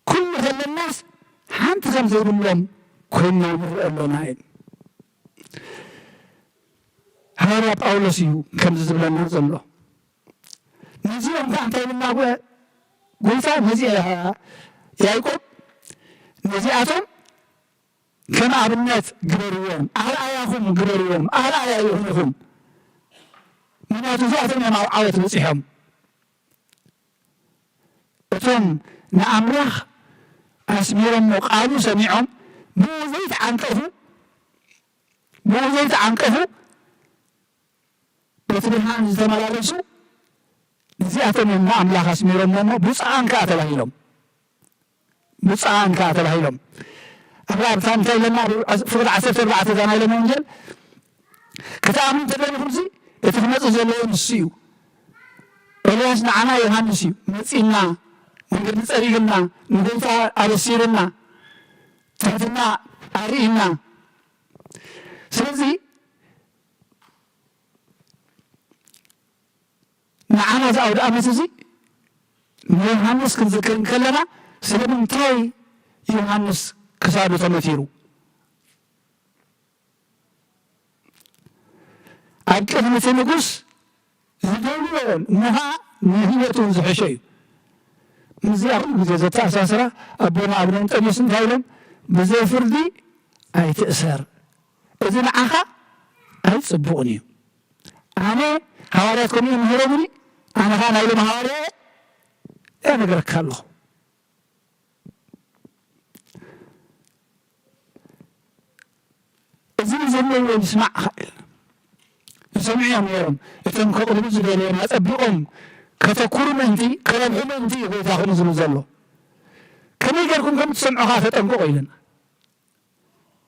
كل هذا الناس حانت خمسة لهم كنا مرأة لنا هذا بأولسيو كم زبلنا زلوا نزيهم كان تقولنا قلت نزيها يعقوب نزياتهم كما أبنات قرريهم على آياهم قرريهم على آياهم من أتفاعتهم مع عوية مسيحهم أتم نأمرخ أسميرهم وقالوا سميعهم بوزيت عنكفوا بتبهان زملالسو نزياتهم نأمرخ أسميرهم بوصعان كاتلهيلهم أبرار ثاني لنا فقط 14 زمان إلى منجل كتامن تبين خمسي يتفنط زلوا نسيو إلياس نعنا يوحنسيو نسينا نقدر نسألنا نقدر أرسيرنا تحتنا أرينا سلزي نعنا زاود أمسزي يوحنس كنذكر كلنا سلم تاي يوحنس كسادو تمثيرو أكيد مثل نقص زدولون نها نهيتون زحشي مزيار مزيزة أساسرة أبونا أبنان تنسن تايلم بزي فردي أي تأسر إذن عخا أي تصبوني أنا هوارياتكم يمهروني أنا كان أيلم هواري أنا قرأك الله إذن زلوا يسمع خائل سمعهم يرم إذن كقلب زبالين أتبقهم كتكورم أنتي كربهم أنتي ويتاخذ زلوا كما يقولكم كم تسمعوا خافت أنكو قيلنا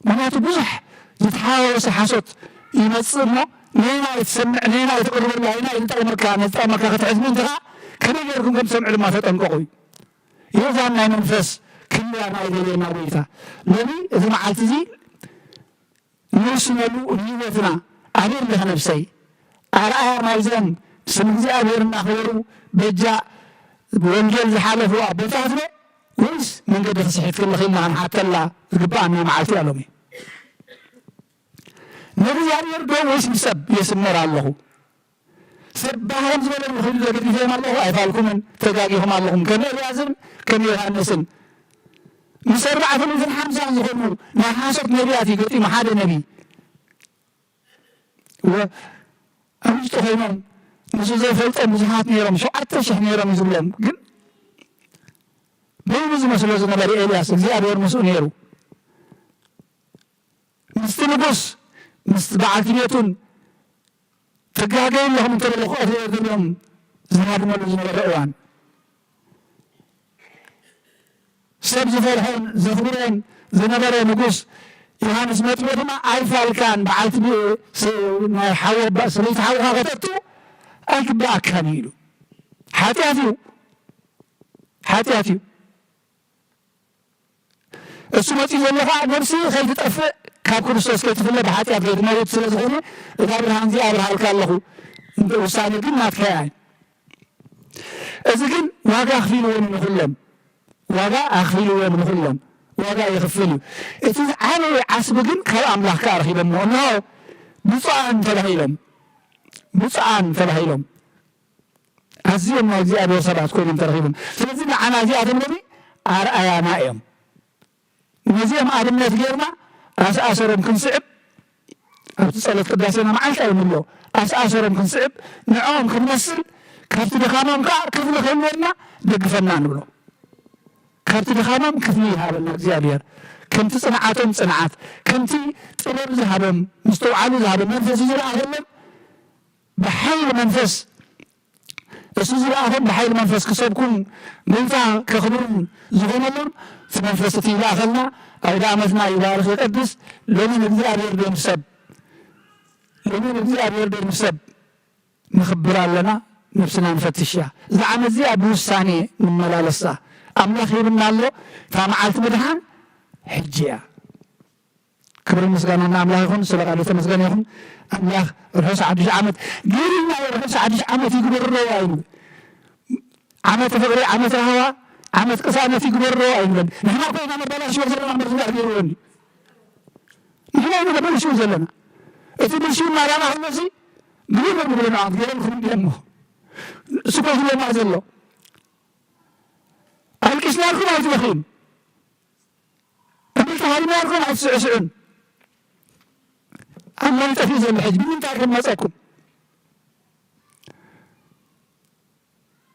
مناتو بزح يتحاول سحاسوت يمصرنا نينا يتسمع نينا يتقرب الله نينا ينتقل مكان كتعز من تغا كما يقولكم كم تسمع لما فت أنكو قيل يوضعنا منفس كل أنا إلينا ويتا لذي إذا معلت زي نسملو نيوتنا أبير لها نفسي أرأى مايزن سمزي أبير نخبرو بجاء بونجل زحالفوا بتاعتنا ويس من قد تصحيت كل خيمة عن حتى الله ربعنا معلتي ألومي نبي أبير دو ويس مسب يسمر الله سبهم زبالة مخلو لقد فيهم الله أيفالكم من تقاقيهم اللهم كم يلازم كم يهانسن مسرعة في الحمزة زخنو نحاسب نبياتي قلت ما حدا نبي وأمشت خيمون نسو زي فلت مزحات نيرم شو أتشح نيرم زلم قل بيوز مسلو زنبري إلياس زي أبير مسو نيرو مستنبس مستبعاتيتون تقاقين لهم تبلغوا أثير دلهم زناد مولو زنبري إيوان سب زفرحون زفرين زنبري نقص يوحنس مطلوبنا عارفة كان بعد ما يحاول بس اللي يتحاول غلطته أكبر كانيلو حاتياتيو السماتي زلفا نفسي خلت تطفئ كاب كريستوس كيتفلى بحاتيات غير ما يتسلزغني إذا برهان زي أبرها الكالله انت وصاني كن ما تكاين إذا كن واقع أخفينه ومن خلم واقع أخفينه ومن خلم واقع يخفلو إذا أنا عصبكن كلام الله كارخي لما أنه بصعان تلهيلهم أزيهم ما زي أبو سبعة كلهم ترغيبهم سلزنا عنا زي أدم نبي أرأيا نائم نزيهم أدم نتغيرنا أسأسرهم كنسعب أبتصلت قداسنا معلت أي مليو أسأسرهم كنسعب نعوم كنمثل كابت دخانهم كفل خلونا دقفنا نبلو كابت دخانهم كفلي هذا زيادير كنت صنعاتهم صنعات كنت طلب ذهبهم مستوعب ذهبهم منفس زرعهم بحيل منفس زرعهم بحيل منفس كسبكم بنتا كخبرهم زغنهم في منفستي لا أخلنا أو دامتنا يبارك القدس لمن እግዚአብሔር በምሰብ لمن እግዚአብሔር በምሰብ نخبر لنا نفسنا نفتشها زعم زي أبو الثاني من ملالسة أملاك يبنى له فمعلت مدهان حجية ክብሪ ምስጋና ንኣምላኽ ይኹን ስለ ቃሉ ተመስገነ ይኹን ኣምላኽ ርሑስ 10 ዓመት ገይርና ርሑስ 10 ዓመት ይግበሮ ኣይኑ ዓመት ፍቅሪ ዓመት ረሃባ ዓመት ቅሳነት ይግበሮ ኣይንበል ንሕና ኮይና መበላሽዎ ዘለና ምርዝጋዕ ገይርዎኒ ንሕና ኢና መበላሽዎ ዘለና እቲ ብልሽውና ዓላማ ህሎሲ ግብር ንብለና ገይረልኩም እሞ እሱ ኮ ዝብለና ዘሎ ኣልቂስናልኩም ኣይትበኺም እምልተሃልናልኩም ኣይትስዕስዑን ኣብ መንጠፍ እዩ ዘሎ ሕጂ ብምንታይ ክመፀኩም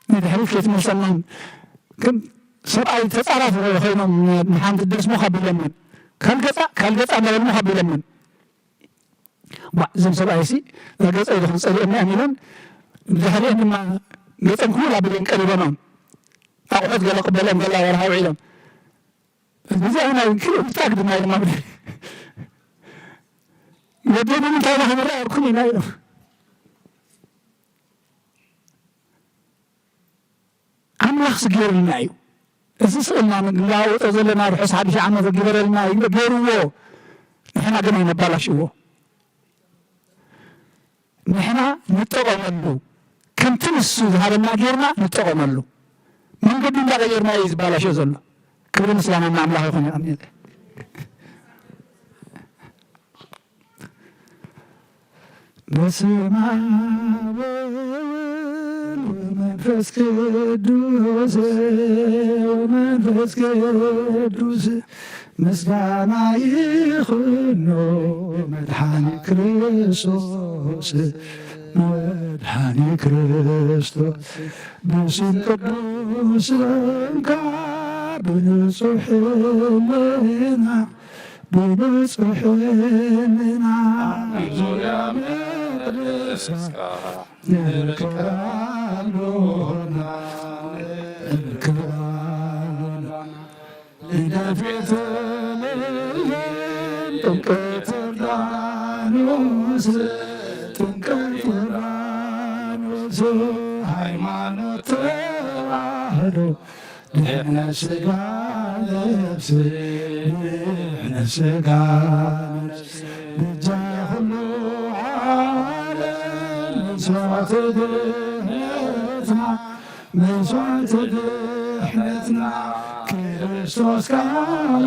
ንድሕሪት ከይትመልሰናን ከም ሰብኣይ ተፃራፍ ኮይኖም ንሓንቲ ደስሞ ካቢለምን ካልገፃ እንዳበልሞ ካቢለምን እዞም ሰብኣይሲ ገፀ ኢልኩም ፀሊኦም ኣሚኖም ድሕሪኦም ድማ ገፀም ክቡል ኣቢለን ቀሪቦኖም ኣቑሑት ገለ ቅበሎም ገላ ወርሃ ውዒሎም እዚ ናይ ክልብታግ ድማ ድማ ወደይ ብምንታይ ና ክንረአብኩም ኢና ኢሎም ኣምላኽ ስገይሩልና እዩ እዚ ስእልና ንላውጦ ዘለና ርሑስ 10 ዓመት ገበረልና ገይርዎ ንሕና ግን ኣይነባላሽዎ ንሕና ንጠቐመሉ ከምቲ ንሱ ዝሃበና ጌርና ንጠቐመሉ መንገዲ እንዳቀየርና እዩ ዝባላሾ ዘሎ ክብሪ ምስጋና ንኣምላኽ ይኹን ኣሜን በስመ አብ ወወልድ ወመንፈስ ቅዱስ ምስጋና ይኹኖ መድኃኒ ክርስቶስ መድኃኒ ክርስቶስ ብስም ቅዱስ በንካ ብንጹሕ ሕሊና ብንጹሕ ሕሊና ዙሪያ መቅደስካ ንርክባሎና ልደት ጥምቀት ዮርዳኖስ ጥምቀት ዮርዳኖስ ሃይማኖት ተዋህዶ ድሕነ ሥጋ ነፍስ ድሕነ ሥጋ ነፍስ ብጃ ኩሉ ዓለም መስዋዕት ድሕነትና መስዋዕት ድሕነትና ክርስቶስ ካለ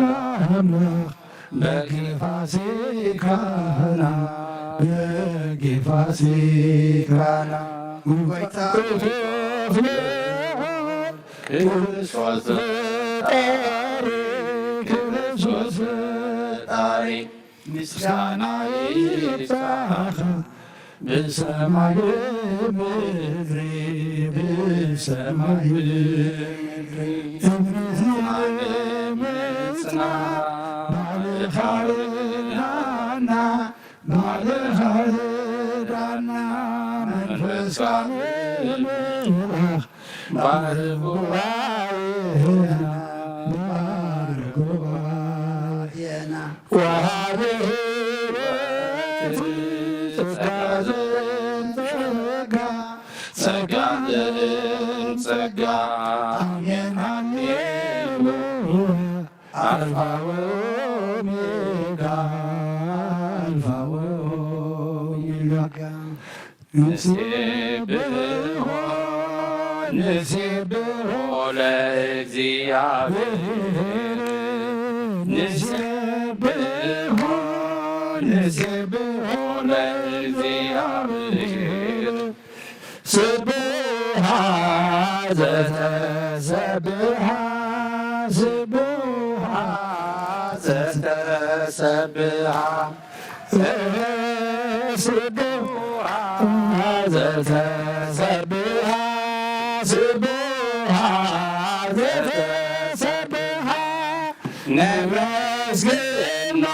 አምላክ በጌፋሲካና በጌፋሲካና ክርስቶስ ፈጣሪ ክርስቶስ ፈጣሪ ምስጋና ይብዛኻ በሰማይ ምድሪ በሰማይ ምድሪ እምነትና ለመጽና ባዕልኻ ርዳና ባዕልኻ ርዳና መንፈስካ ምልኣኽ ባርክ ጉባኤና ባርክ ጉባኤና ወሃብ ሕይወት ጸጋ ጸጋ ጸጋ አሜን ሃሌሉያ አልፋ ወኦሜጋ አልፋ ወኦሜጋ ንሴብሖ ንሴብሖ ለእግዚአብሔር ንሴብሖ ንሴብሖ ለእግዚአብሔር ስቡሃ ዘተሰብሐ ስቡሃ ዘተሰብሐ ስቡሃ ዘተሰብሐ ስቡሃ ዘተሰብሐ ነመስግኖ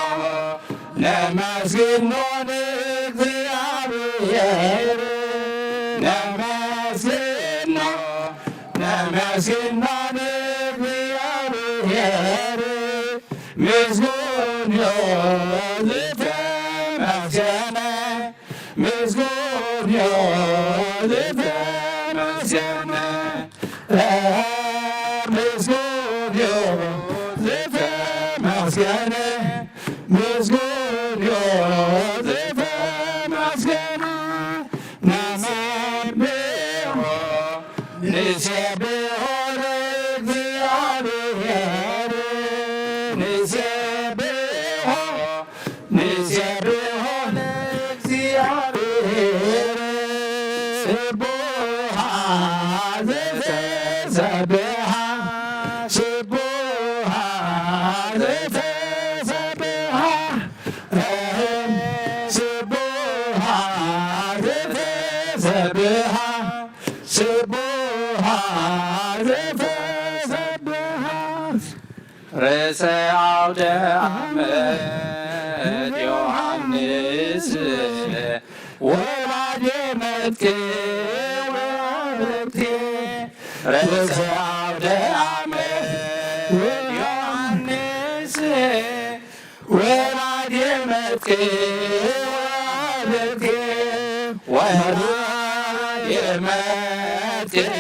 ነመስግኖ ለእግዚአብሔር ነመስግኖ ነመስግኖ ለእግዚአብሔር ምስጉን ዝተመስገነ ምስጉን ዝተመስገነ ምስጉን ዝተመስገነ ምስጉን ንሴብሖ ንሴብሖ ለእግዚአብሔር ስቡሃ ዘተሰብሐ ስቡሃ ዘተሰብሐ ስቡሃ ዘተሰብሐ ስቡሃ ዘተሰብሐ ርእሰ አውደ ዓመት ዮሐንስ ወላዴ መጥቅዕ ወወልድቴ ርእሰ አውደ ዓመት ዮሐንስ ወላዴ መጥቅዕ ወወልድቴ ወላዴ መጥቅዕ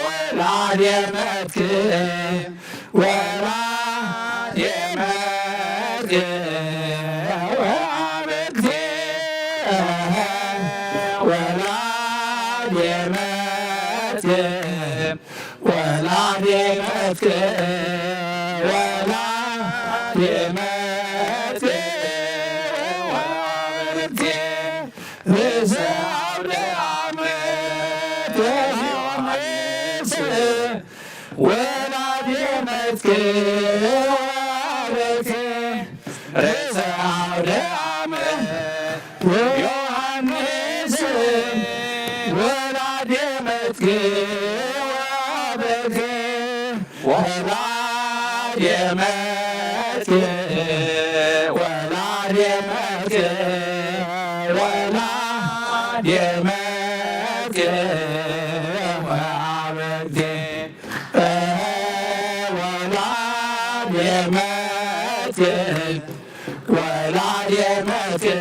ወላዴ መጥቅዕ ወላዴ መጥቅዕ ወወልድቴ ወላዴ መጥቅዕ ወላዴ መጥቅዕ ወላዴ መጥቅዕ ወወልድቴ ርእሰ አውደ ዓመት ዮሐንስ ወላዴ መጥቅዕ ወወልድቴ ርእሰ አውደ ዓመት ዮሐንስ ወላዴ መጥቅዕ ወወልድቴ ወላዴ መጥቅዕ ወላዴ መጥቅዕ ወላዴ መጥቅዕ ወወልድቴ ወላዴ መጥቅዕ ወላዴ መጥቅዕ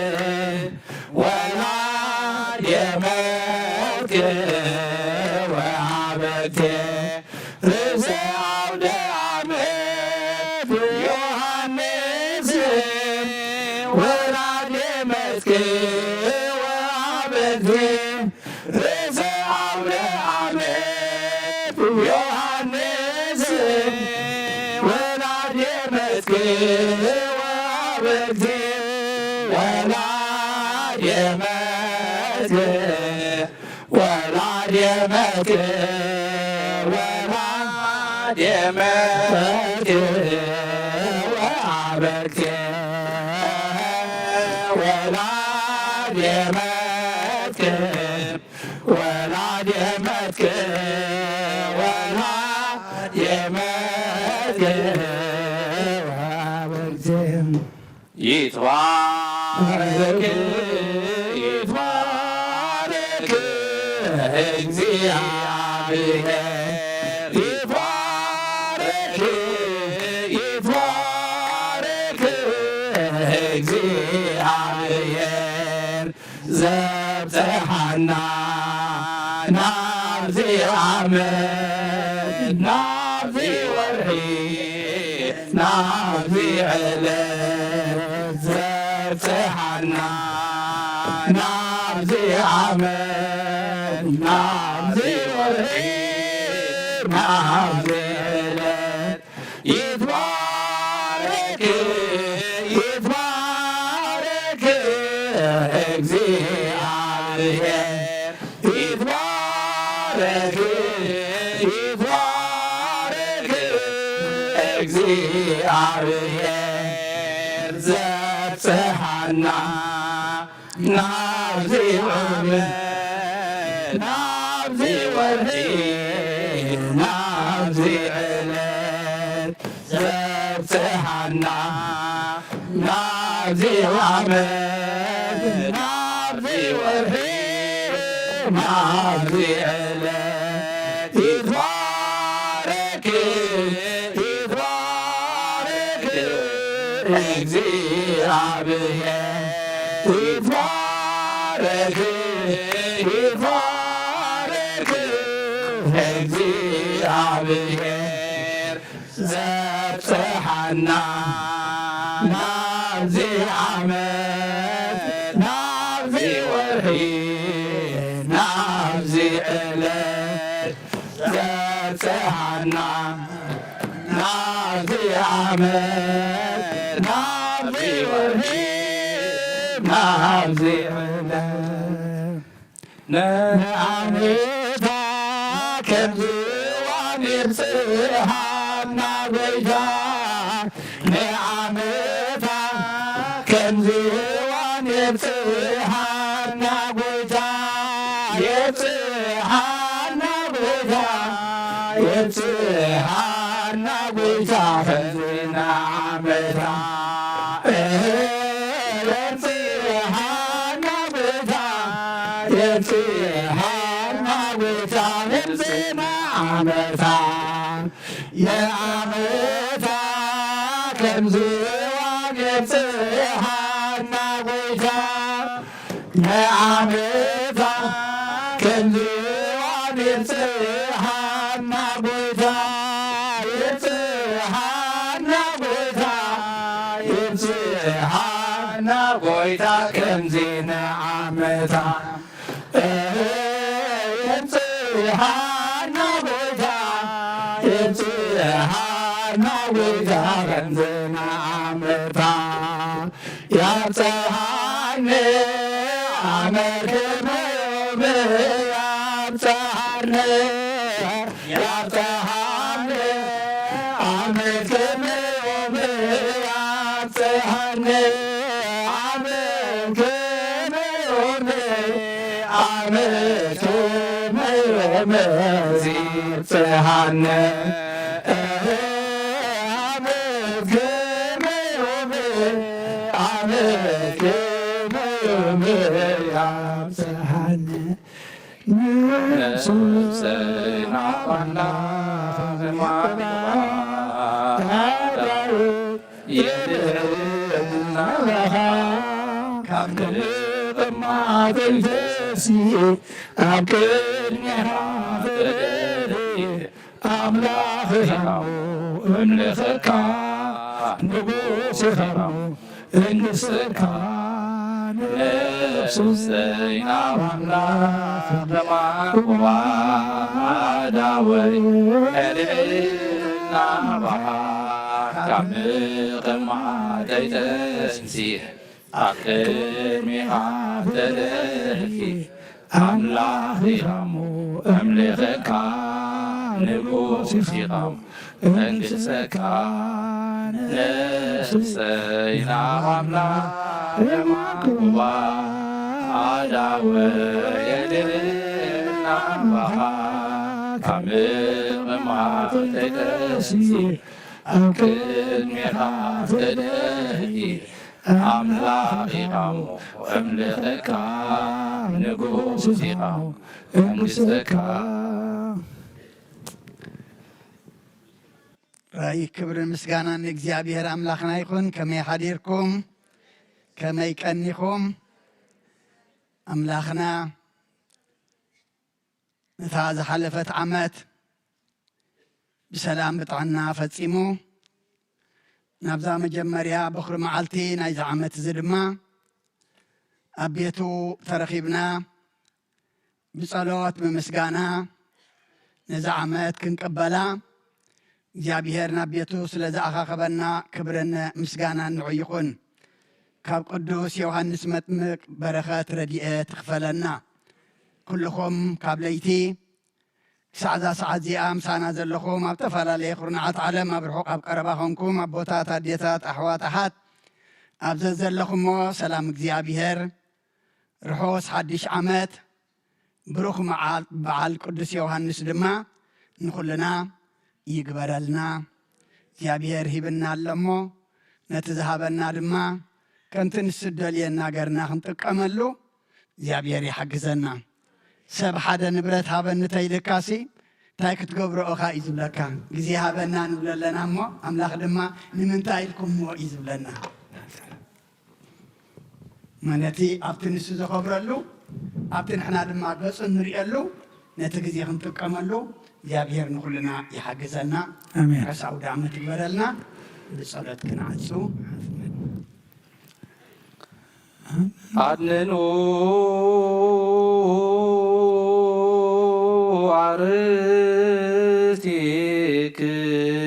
ወላዴ መጥቅዕ ወወልድቴ ርእሰ አውደ ዓመት ዮሐንስ ወላዴ መጥቅዕ ወወልድቴ ርእሰ አውደ ዓመት ዮሐንስ ወላዴ መጥቅዕ ወወልድቴ ወላዴ መጥቅዕ ወላዴ መጥቅዕ ወላዴ መጥቅዕ ወወልድቴ ወላዴ መጥቅዕ ወላዴ መጥቅዕ ወላዴ መጥቅዕ ወወልድቴ ይትባረክ ይትባረክ እግዚአብሔር ይትባረክ ይትባረክ እግዚአብሔር ዘብጽሐና ናብዚ ዓመት ናብዚ ወርሒ ናብዚ ዕለት ዘብጽሐና ናብዚ ዓመት ናብዚ ወርሒ ናብዚ ዕለት ይትባረክ ይትባረክ እግዚአብሔር ይትባረክ ይትባረክ እግዚአብሔር ዘብጽሐና ናብዚ ዓመት ናብዚ ወርሒ ናብዚ ዕለት ዘብጽሐና ናብዚ ዓመት ናብዚ ወርሒ ናብዚ ዕለት ይትባረክ ይትባረክ እግዚአብሔር ይትባረክ ይትባረክ እግዚአብሔር ዘብጽሐና ናብዚ ዓመት ናብዚ ወርሒ ናብዚ ዕለት ዘብጽሐና ናብዚ ዓመት ናብዚ ወርሒ ናብዚ ዕለት ንዓመታ ከምዝዋን የብፅሓና ጎይታ ንዓመታ ከምዝዋን የብፅሓና ጎይታ የብፅሓና ጎይታ የብፅሓና ጎይታ ከምዝና ዓመታ የብፅሓና ጎይታ የብፅሓና ጎይታ ከምዝና ዓመታ የዓመታ ከምዝዋን የብፅሓና ጎይታ የዓመታ ከምዝዋን የብፅሓና ጎይታ የብፅሓና ጎይታ የብፅሓና ጎይታ ከምዚና ዓመታ የብፅሓና ጎይታ የብፅሓና ጎይታ ከምዚና ዓመታ ያብፅሓኒ አመልክነ ያብፅሓኒ ያብፅሓኒ አመልክነ ያብፅሓኒ አመልክነ አመልክነ ይብፅሓኒ ነፍሰይና ዋላ የድህና ካብ ቅድማተይተሲ ኣብ ቅድሚኻ ተደልየ ኣምላኽ ኢኻሞ እምልኸካ ንጉስ ኢኻሞ እንስካ ነፍሰይና ዋላ ለማቁባ ዳወይ ኤልና ባሃ ካብ ቅድማተይተሲ ኣብ ቅድሚኻ ተደልየ ኣምላኽ ኢኻሞ እምልኸካ ንጉስ ኢኻሞ መንግሥተካ ነፍሰይና ዋላ ለማቁባ አዳወይ ኤልና ባሃ ካብ ቅድማተይተሲ ኣብ ቅድሚኻ ተደልየ ኣምላኽ ኢኻሞ እምልኸካ ንጉስ ኢኻሞ መንግሥተካ ራእይ ክብርን ምስጋናን እግዚአብሔር አምላኽና ይኹን። ከመይ ሓዲርኩም ከመይ ቀኒኹም አምላኽና ነታ ዝሓለፈት ዓመት ብሰላም ብጥዕና ፈጺሙ ናብዛ መጀመርያ በኹሪ መዓልቲ ናይዚ ዓመት እዚ ድማ ኣብ ቤቱ ተረኺብና ብጸሎት ብምስጋና ነዛ ዓመት ክንቅበላ እግዚአብሔር ናብ ቤቱ ስለ ዝኣኻኸበና ክብርን ምስጋናን ንዑ ይኹን። ካብ ቅዱስ ዮሐንስ መጥምቅ በረኸት ረድኤት ትኽፈለና። ኩልኹም ካብ ለይቲ ክሳዕ እዛ ሰዓት እዚኣ ምሳና ዘለኹም ኣብ ዝተፈላለየ ኩርናዓት ዓለም ኣብ ርሑቕ ኣብ ቀረባ ኾንኩም ኣቦታት ኣዴታት ኣሕዋት ኣሓት ኣብ ዘለኹሞ ሰላም እግዚአብሔር ርሑስ ሓድሽ ዓመት ብሩኽ በዓል ቅዱስ ዮሐንስ ድማ ንኹልና ይግበረልና። እግዚአብሔር ሂብና ኣለሞ ነቲ ዝሃበና ድማ ከምቲ ንስደልየና ገርና ክንጥቀመሉ እግዚአብሔር ይሓግዘና። ሰብ ሓደ ንብረት ሃበኒ ተይልካሲ እንታይ ክትገብሮ ኢኻ እዩ ዝብለካ። ግዜ ሃበና ንብሎ ኣለና እሞ ኣምላኽ ድማ ንምንታይ ኢልኩምዎ እዩ ዝብለና። ነቲ ኣብቲ ንሱ ዘኸብረሉ ኣብቲ ንሕና ድማ ገፁ ንሪአሉ ነቲ ግዜ ክንጥቀመሉ እግዚአብሔር ንኹልና ይሓግዘና። ሕሳው ዳመት ይግበረልና። ብጸሎት ክንዓፁ አድንኑ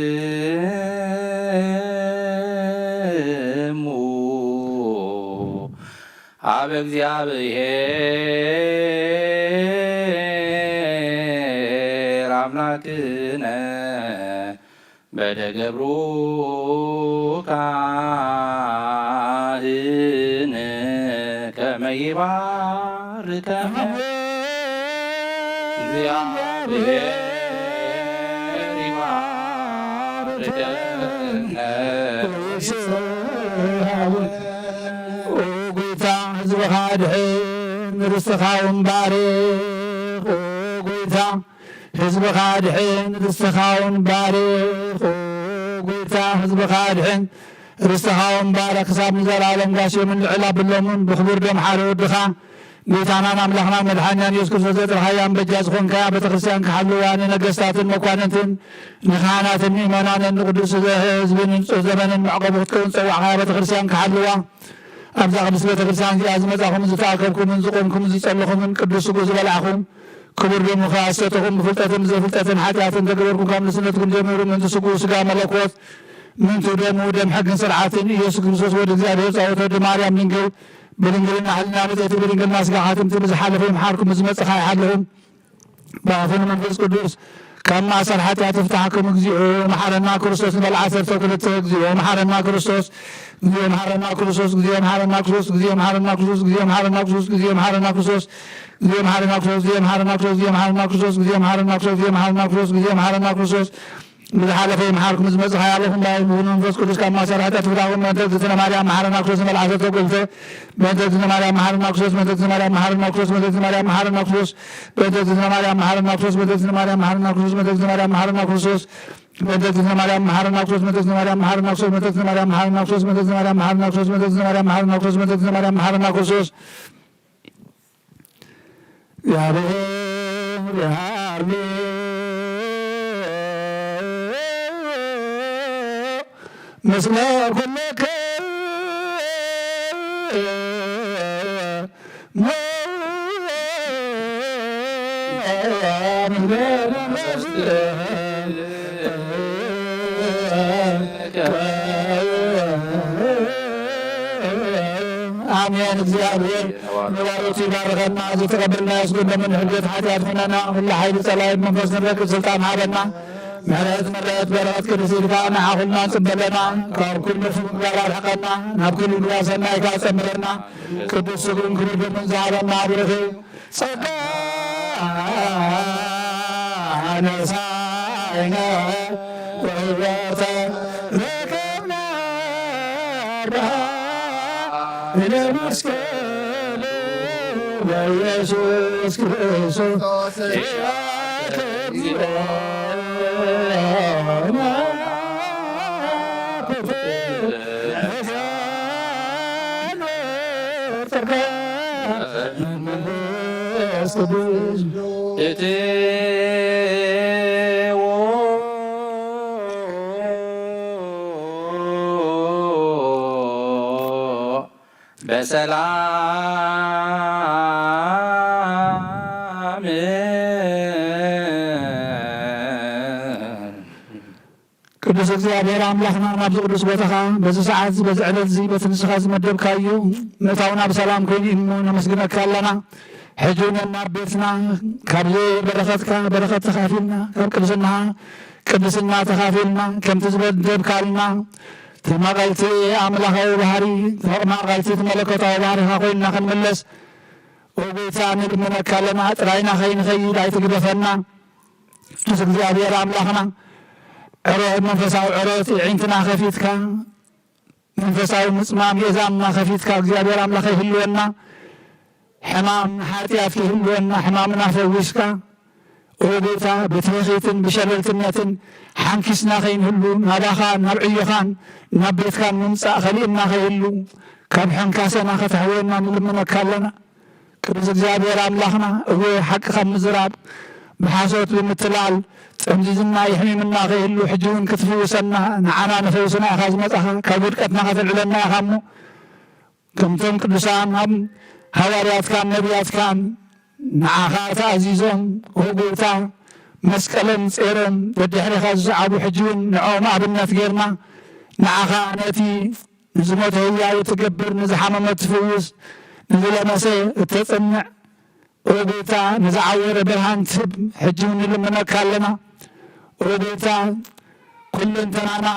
አርቲክን ሀበ እግዚአብሔር አምላክነ በደገብሩ ካህን ከመ ይባርከነ እግዚአብሔር ይባርከነ። ጎይታ ህዝብኻ ድሕን ርስትኻ እውን ባርኽ። ጎይታ ህዝብኻ ድሕን ርስትኻ እውን ባርኽ። ጎይታ ህዝብኻ ድሕን ርስትኻ እውን ባርኽ። ክሳብ ንዘላለም ጋሾምን ልዕል ኣቢሎምን ብክቡር ደም ሓደ ወድኻ ጌታናን ኣምላኽናን መድሓኒያን ኢየሱስ ክርስቶስ ዘጥርሓያን በጃ ዝኾንካያ ቤተክርስትያን ክሓልዋ ንነገስታትን መኳንንትን ንካህናትን ምእመናንን ንቅዱስ ህዝብን ንፁህ ዘመንን መዕቆቢ ክትከውን ፀዋዕካያ ቤተክርስትያን ክሓልዋ ኣብዛ ቅዱስ ቤተክርስትያን እዚኣ ዝመፃኹም ዝተኣከብኩምን ዝቆምኩምን ዝፀለኹምን ቅዱስ ስጉእ ዝበልዓኹም ክቡር ደሙ ከኣሰተኹም ብፍልጠትን ዘይፍልጠትን ሓጢኣትን ተገበርኩም ካብ ንስነትኩም ጀሚሩ ምንቲ ስጉእ ስጋ መለኮት ምንቱ ደሙ ደም ሕግን ስርዓትን ኢየሱስ ክርስቶስ ወዲ እግዚኣብሔር ፃወተ ወዲ ማርያም ድንግል ብድንግልና ሕልና ንፅሕቲ ብድንግልና ስጋ ሓትምቲ ብዝሓለፈ ይምሓርኩም ብዝመፅኻ ይሓለኹም ብኣኹን መንፈስ ቅዱስ ካብ ማእሰር ሓጢኣት ይፍታሕኩም። እግዚኦ መሓረና ክርስቶስ ንበል 12 እግዚኦ መሓረና ክርስቶስ እግዚኦ መሓረና ክርስቶስ እግዚኦ መሓረና ክርስቶስ እግዚኦ መሓረና ክርስቶስ እግዚኦ መሓረና ክርስቶስ እግዚኦ መሓረና ክርስቶስ እግዚኦ መሓረና ክርስቶስ እግዚኦ መሓረና ክርስቶስ እግዚኦ መሓረና ክርስቶስ እግዚኦ መሓረና ክርስቶስ እግዚኦ መሓረና ክርስቶስ እግዚኦ መሓረና ክርስቶስ ብዝሓለፈ ይምሓርኩም ዝመፅኻ ያለኹም ላይ መንፈስ ቅዱስ ካብ ማእሰር ሓጢኣት ይፍታሕኩም። በእንተ እግዝእትነ ማርያም መሓረና ክርስቶስ ንበል 12 በእንተ እግዝእትነ ማርያም መሓረና ክርስቶስ በእንተ እግዝእትነ ማርያም መሓረና ክርስቶስ በእንተ እግዝእትነ ማርያም መሓረና ክርስቶስ በእንተ እግዝእትነ ማርያም መሓረና ክርስቶስ በእንተ እግዝእትነ ማርያም መሓረና ክርስቶስ በእንተ እግዝእትነ ማርያም መሓረና ክርስቶስ በእንተ እግዝእትነ ማርያም መሓረና ክርስቶስ በእንተ እግዝእትነ ማርያም መሓረና ክርስቶስ በእንተ እግዝእትነ ማርያም መሓረና ክርስቶስ በእንተ እግዝእትነ ማርያም መሓረና ክርስቶስ በእንተ እግዝእትነ ማርያም መሓረና ክርስቶስ በእንተ እግዝእትነ ማርያም መሓረና ክርስቶስ ያብሔር ምስለ ኩልከ አሜን። እግዚአብሔር ንባሮቱ ይባርከና ዝተቀበልና ያስጉን ለምን ሕገት ሓጢአት ሆነና ሁሉ ሓይሊ ጸላኢ መንፈስ ንረክብ ስልጣን ሃበና ምሕረት መለአት በረኸት ቅዱስ ኢልካ ንዓኹልና ንፅበለና ካብ ኩሉ ምግባር ኣርሕቐና ናብ ኩሉ ምግባር ሰናይካ ፀምረና ቅዱስ ስጉን ክቡር ደሙን ዝሃበና ብርኺ ጸጋ ነሳይነ ወሕይወተ ረከብና ኢለ መስቀሉ በኢየሱስ ክርስቶስ ሕይወት እግዚኦ በሰላም ቅዱስ እግዚአብሔር አምላኽና ናብዚ ቅዱስ ቦታኻ በዚ ሰዓት በዚ ዕለት እዚ በቲ ንስኻ ዝመደብካዩ ምእታውና ብሰላም ኮይኑ እሞ ነመስግነካ ኣለና። ሕጂ እውን ናብ ቤትና ካብዚ በረኸትካ በረኸት ተኻፊልና ካብ ቅድስናኻ ቅድስና ተኻፊልና ከምቲ ዝመደብካልና ተመቐልቲ ኣምላኻዊ ባህሪ ተመቐልቲ መለኮታዊ ባህሪኻ ኮይንና ክንምለስ ወጎይታ ንልምነካ ኣለና። ጥራይና ከይንኸይድ ኣይትግደፈና። ቅዱስ እግዚአብሔር ኣምላኽና ዕሮት መንፈሳዊ ዕሮት ዒንትና ከፊትካ መንፈሳዊ ምፅማም የዛምና ከፊትካ እግዚአብሔር ኣምላኸ ይህልወና። ሕማም ሓጢአት ይህልወና። ሕማምና ፈዊስካ ወጎይታ ብትበኺትን ብሸለልትነትን ሓንኪስና ከይንህሉ ናባኻ ናብ ዕዮኻን ናብ ቤትካን ምምፃእ ከሊእና ከይህሉ ካብ ሕንካሰና ከተሕወና ንልምነካ ኣለና። ቅዱስ እግዚአብሔር ኣምላኽና እወ ሓቂ ካብ ምዝራብ ብሓሶት ብምትላል ጥምዚዝና ይሕሚምና ከይህሉ ሕጂ እውን ክትፍውሰና ንዓና ንፈውስና ኢኻ ዝመፃኻ ካብ ውድቀትና ከተልዕለና ኢኻ እሞ ከምቶም ቅዱሳን ኣብ ሃዋርያትካን ነቢያትካን ንዓኻ ተኣዚዞም ወጎይታ መስቀለን ፄሮም ደድሕሪኻ ዝሰዓቡ ሕጂ እውን ንዖም ኣብነት ጌርና ንዓኻ ነቲ ንዝሞተ ህያው ትገብር ንዝሓመመ ትፍውስ ንዝለመሰ እተጸንዕ ኦጎታ ንዝዓወረ ብርሃን ትህብ ሕጂ እውን ንልምነካ ኣለና ኦጎታ ኩለንተናና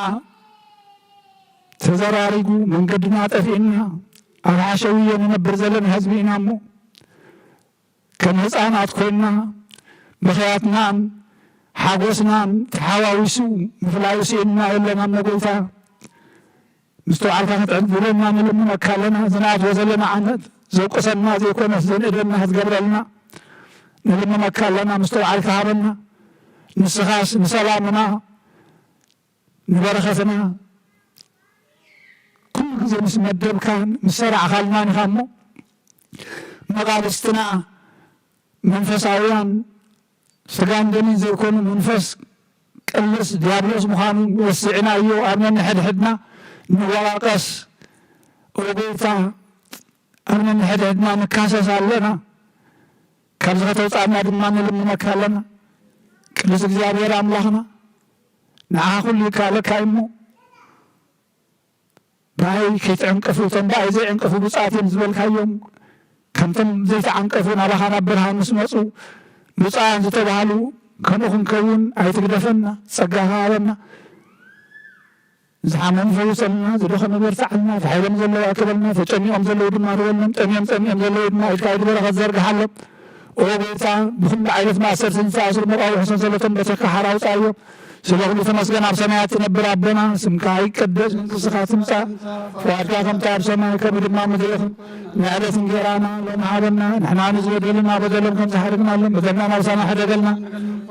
ተዘራሪጉ መንገድና ጠፊእና ኣብ ሓሸውየ ንነብር ዘለና ህዝቢ ኢና እሞ ከም ህፃናት ኮይና ብኽያትናን ሓጎስናን ተሓዋዊሱ ምፍላዩ ስኢንና የለና እመጎይታ ምስተውዓልካ ክትዕብረና ንልምነካ ኣለና ዝነኣትዎ ዘለና ዓመት ዘውቅሰና ዘይኮነስ ዘንእደና ክትገብረልና ንልምነካ ኣለና ምስተውዓልካ ሃበና ንስኻስ ንሰላምና ንበረኸትና ኩሉ ግዜ ምስ መደብካ ምስ ሰራዕኻልናን ኢኻ እሞ መቃልስትና መንፈሳውያን ስጋን ደምን ዘይኮኑ መንፈስ ቅልስ ዲያብሎስ ምዃኑ ወሲዕና እዩ ኣብ ነንሕድሕድና ንዋቀስ ኦጎይታ ኣብ ነንሕድሕድና ንካሰስ ኣለና ካብዚ ከተውፃእና ድማ ንልምነካ ኣለና ቅዱስ እግዚኣብሔር ኣምላኽና ንዓኻ ኩሉ ይካለካ እሞ ባይ ከይትዕንቅፉ እቶም ባይ ዘይዕንቅፉ ብፅዓት እዮም ዝበልካዮም ከምቶም ዘይተዓንቀፉ ናባኻ ናብ ብርሃን ምስ መፁ ብፅዓን ዝተባሃሉ ከምኡ ክንከውን ኣይትግደፈና ፀጋኻ ሃበና ዝሓመሙ ፈውሰልና ዝደኸመ በርታዓልና ተሓይሎም ዘለዉ ኣክበልና ተጨኒቖም ዘለዉ ድማ ንበሎም ጠሚዮም ፀሚኦም ዘለዉ ድማ ኢድካ ኢድ በረኸት ዘርግሓሎም ኦ ጎይታ ብኩሉ ዓይነት ማእሰርቲ ዝተኣስሩ መቃውሒ ሰንሰለቶም በትርካ ሓር ኣውፃእዮም ስለ ኩሉ ተመስገን ኣብ ሰማያት ትነብር ኣቦና ስምካ ይቀደስ መንግስትኻ ትምፃእ ፈቃድካ ከምቲ ኣብ ሰማይ ከምኡ ድማ ምድሪ ይኹን ንዕለት እንጀራና ሎሚ ሃበና ንሕና ንዝበደሉና በደሎም ከም ዝሓርግናሎም በደልና ናብሳና ሕደገልና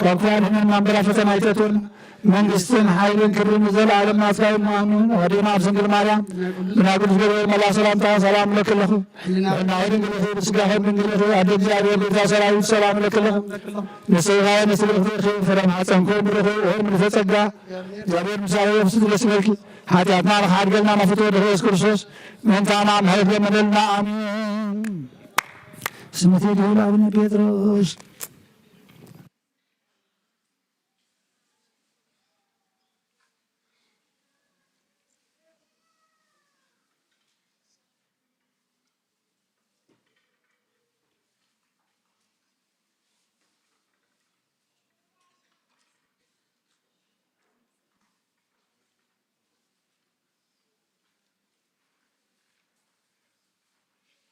ካብ ክያድሕነና እምበራ ፈተና ኣይተትወና መንግስትን ሓይልን ክብርን ዘለዓለም ናትካ ይማኑን ወዲና ኣብ ስንግል ማርያም ብናቅዱስ ገብርኤል መልአክ ሰላምታ ሰላም ለክለኹ ብናይ ድንግልኹ ብስጋኸን ድንግልኹ ኣደ እግዚኣብሔር ጌታ ሰራዊት ሰላም ለክለኹ ንስኻየ ንስልኽትኺ ፍረ ማሕፀንኮ ብርኹ ወር ምልተ ጸጋ እግዚኣብሔር ምሳሌ ፍስት ደስ ይበልኪ ሓጢኣትና ንኽሓድገልና ናፍትወ ድኹ የሱስ ክርስቶስ ምእንታና ምሕረት ለመለልና ኣሚን ስምቲ ድሁል ኣብነ ጴጥሮስ